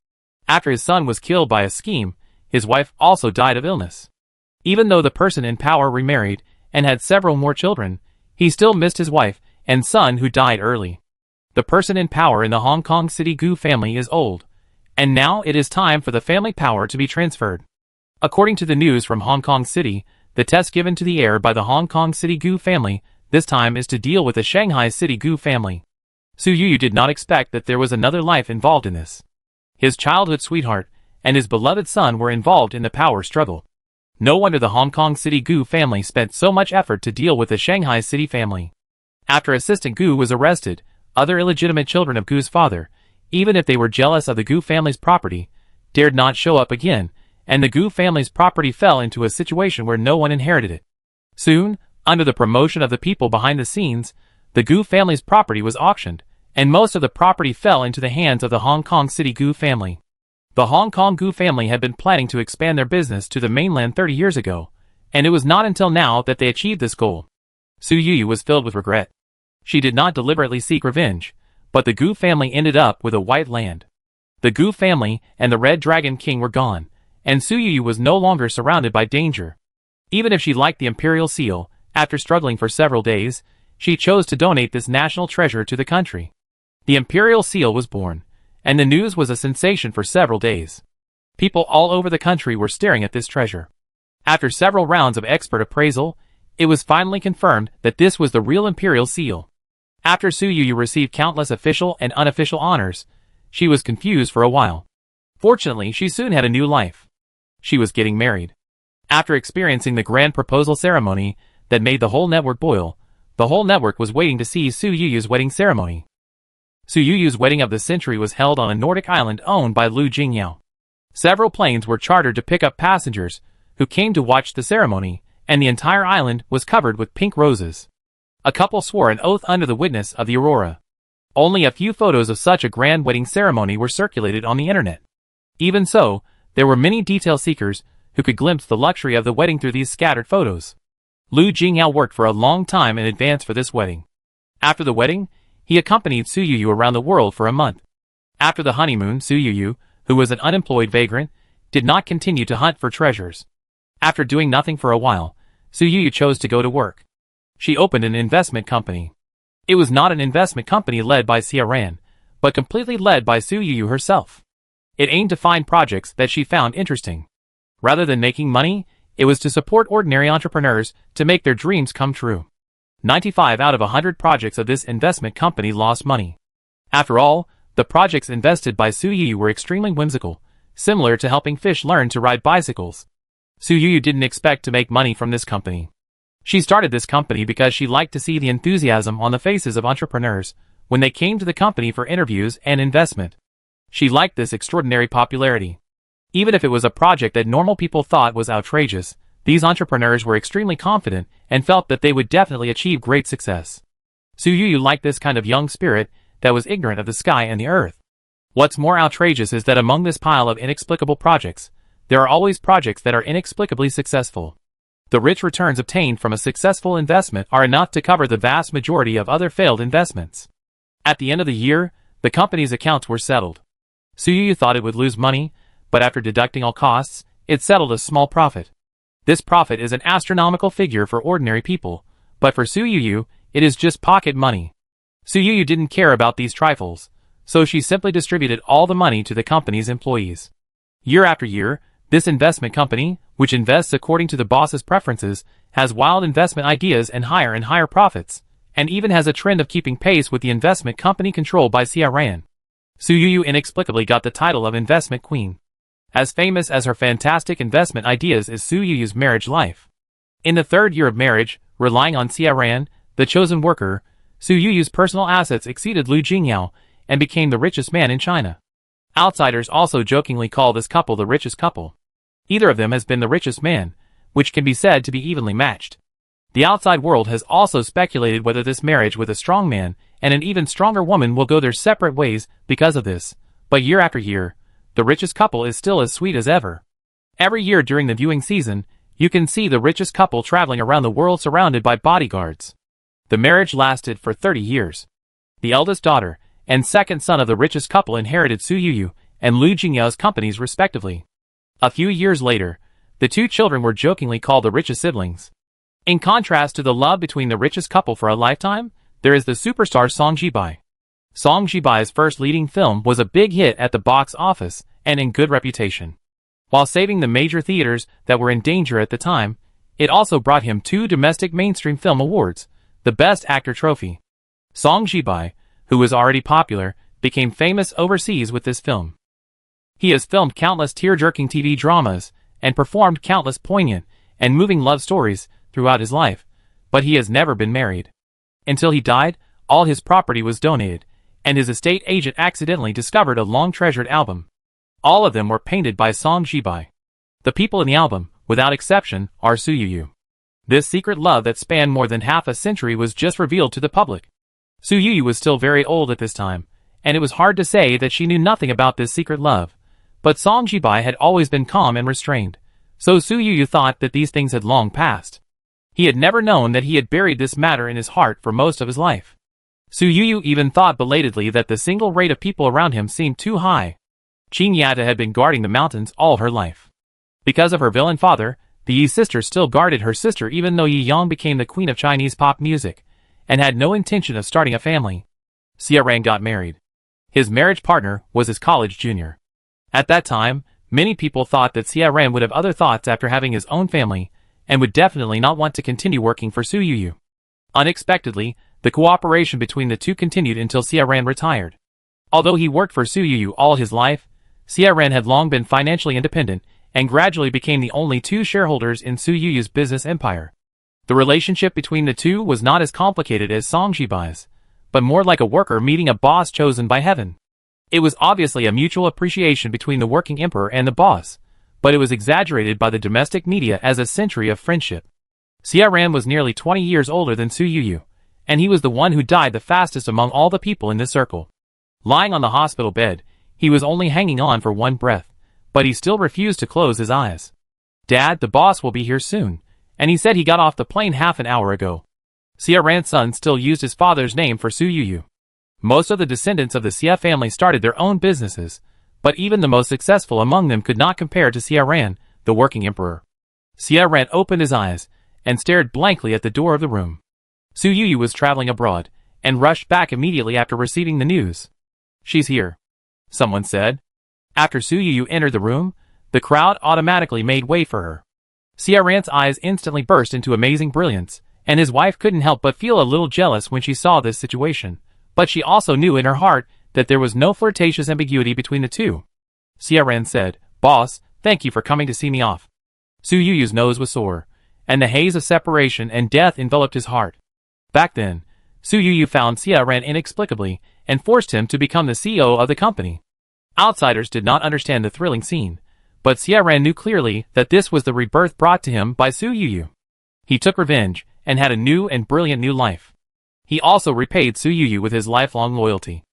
After his son was killed by a scheme, his wife also died of illness. Even though the person in power remarried and had several more children, he still missed his wife and son who died early. The person in power in the Hong Kong City Gu family is old, and now it is time for the family power to be transferred. According to the news from Hong Kong City, the test given to the heir by the Hong Kong City Gu family this time is to deal with the Shanghai City Gu family. Su Yu did not expect that there was another life involved in this. His childhood sweetheart and his beloved son were involved in the power struggle. No wonder the Hong Kong City Gu family spent so much effort to deal with the Shanghai City family. After Assistant Gu was arrested, other illegitimate children of Gu's father, even if they were jealous of the Gu family's property, dared not show up again, and the Gu family's property fell into a situation where no one inherited it. Soon, under the promotion of the people behind the scenes, the Gu family's property was auctioned, and most of the property fell into the hands of the Hong Kong City Gu family. The Hong Kong Gu family had been planning to expand their business to the mainland 30 years ago, and it was not until now that they achieved this goal. Su Yu was filled with regret. She did not deliberately seek revenge, but the Gu family ended up with a white land. The Gu family and the Red Dragon King were gone, and Su Yu was no longer surrounded by danger. Even if she liked the imperial seal, after struggling for several days, she chose to donate this national treasure to the country. The imperial seal was born, and the news was a sensation for several days. People all over the country were staring at this treasure. After several rounds of expert appraisal, it was finally confirmed that this was the real imperial seal. After Su Yu received countless official and unofficial honors, she was confused for a while. Fortunately, she soon had a new life. She was getting married. After experiencing the grand proposal ceremony that made the whole network boil, the whole network was waiting to see Su Yu's wedding ceremony. Su Yu's wedding of the century was held on a Nordic island owned by Lu Jingyao. Several planes were chartered to pick up passengers who came to watch the ceremony, and the entire island was covered with pink roses. A couple swore an oath under the witness of the aurora. Only a few photos of such a grand wedding ceremony were circulated on the internet. Even so, there were many detail seekers who could glimpse the luxury of the wedding through these scattered photos. Lu Jingyao worked for a long time in advance for this wedding. After the wedding, he accompanied Su Yu around the world for a month. After the honeymoon, Su Yu, who was an unemployed vagrant, did not continue to hunt for treasures. After doing nothing for a while, Su Yu chose to go to work. She opened an investment company. It was not an investment company led by Xia Ran, but completely led by Su Yu herself. It aimed to find projects that she found interesting. Rather than making money, it was to support ordinary entrepreneurs to make their dreams come true. 95 out of 100 projects of this investment company lost money. After all, the projects invested by Su Yu were extremely whimsical, similar to helping fish learn to ride bicycles. Su Yu didn't expect to make money from this company. She started this company because she liked to see the enthusiasm on the faces of entrepreneurs when they came to the company for interviews and investment. She liked this extraordinary popularity. Even if it was a project that normal people thought was outrageous, these entrepreneurs were extremely confident and felt that they would definitely achieve great success. Su Yu liked this kind of young spirit that was ignorant of the sky and the earth. What's more outrageous is that among this pile of inexplicable projects, there are always projects that are inexplicably successful. The rich returns obtained from a successful investment are enough to cover the vast majority of other failed investments. At the end of the year, the company's accounts were settled. Su Yu thought it would lose money, but after deducting all costs, it settled a small profit. This profit is an astronomical figure for ordinary people, but for Su Yu, it is just pocket money. Su Yu didn't care about these trifles, so she simply distributed all the money to the company's employees. Year after year, this investment company, which invests according to the boss's preferences, has wild investment ideas and higher profits, and even has a trend of keeping pace with the investment company controlled by Xia Ran. Su Yu inexplicably got the title of investment queen. As famous as her fantastic investment ideas is Su Yu's marriage life. In the third year of marriage, relying on Xia Ran, the chosen worker, Su Yu's personal assets exceeded Lu Jingyao and became the richest man in China. Outsiders also jokingly call this couple the richest couple. Either of them has been the richest man, which can be said to be evenly matched. The outside world has also speculated whether this marriage with a strong man and an even stronger woman will go their separate ways because of this, but year after year, the richest couple is still as sweet as ever. Every year during the viewing season, you can see the richest couple traveling around the world surrounded by bodyguards. The marriage lasted for 30 years. The eldest daughter and second son of the richest couple inherited Su Yu and Lu Jingyao's companies respectively. A few years later, the two children were jokingly called the richest siblings. In contrast to the love between the richest couple for a lifetime, there is the superstar Song Jibai. Song Jibai's first leading film was a big hit at the box office and in good reputation. While saving the major theaters that were in danger at the time, it also brought him 2 domestic mainstream film awards, the Best Actor trophy. Song Jibai, who was already popular, became famous overseas with this film. He has filmed countless tear-jerking TV dramas and performed countless poignant and moving love stories throughout his life, but he has never been married. Until he died, all his property was donated, and his estate agent accidentally discovered a long-treasured album. All of them were painted by Song Jibai. The people in the album, without exception, are Su Yu. This secret love that spanned more than half a century was just revealed to the public. Su Yu was still very old at this time, and it was hard to say that she knew nothing about this secret love. But Song Jibai had always been calm and restrained, so Su Yu thought that these things had long passed. He had never known that he had buried this matter in his heart for most of his life. Su Yu even thought belatedly that the single rate of people around him seemed too high. Qing Yata had been guarding the mountains all her life. Because of her villain father, the Yi sister still guarded her sister even though Yi Yang became the queen of Chinese pop music, and had no intention of starting a family. Xia Ran got married. His marriage partner was his college junior. At that time, many people thought that Xia Ran would have other thoughts after having his own family, and would definitely not want to continue working for Su Yu. Unexpectedly, the cooperation between the two continued until Xia Ran retired. Although he worked for Su Yu all his life, Xia Ran had long been financially independent, and gradually became the only 2 shareholders in Su Yu's business empire. The relationship between the two was not as complicated as Song Jibai's, but more like a worker meeting a boss chosen by heaven. It was obviously a mutual appreciation between the working emperor and the boss, but it was exaggerated by the domestic media as a century of friendship. Xia Ran was nearly 20 years older than Su Yu, and he was the one who died the fastest among all the people in this circle. Lying on the hospital bed, he was only hanging on for one breath, but he still refused to close his eyes. "Dad, the boss will be here soon," and he said he got off the plane half an hour ago. Xia Ran's son still used his father's name for Su Yu. Most of the descendants of the Xia family started their own businesses, but even the most successful among them could not compare to Xia Ran, the working emperor. Xia Ran opened his eyes and stared blankly at the door of the room. Su Yu was traveling abroad and rushed back immediately after receiving the news. "She's here," someone said. After Su Yu entered the room, the crowd automatically made way for her. Xia Ran's eyes instantly burst into amazing brilliance, and his wife couldn't help but feel a little jealous when she saw this situation. But she also knew in her heart that there was no flirtatious ambiguity between the two. Xia Ran said, "Boss, thank you for coming to see me off." Su Yu's nose was sore, and the haze of separation and death enveloped his heart. Back then, Su Yu found Xia Ran inexplicably and forced him to become the CEO of the company. Outsiders did not understand the thrilling scene, But Xiaoran knew clearly that this was the rebirth brought to him by Su Yuyu. He took revenge, and had a new and brilliant new life. He also repaid Su Yuyu with his lifelong loyalty.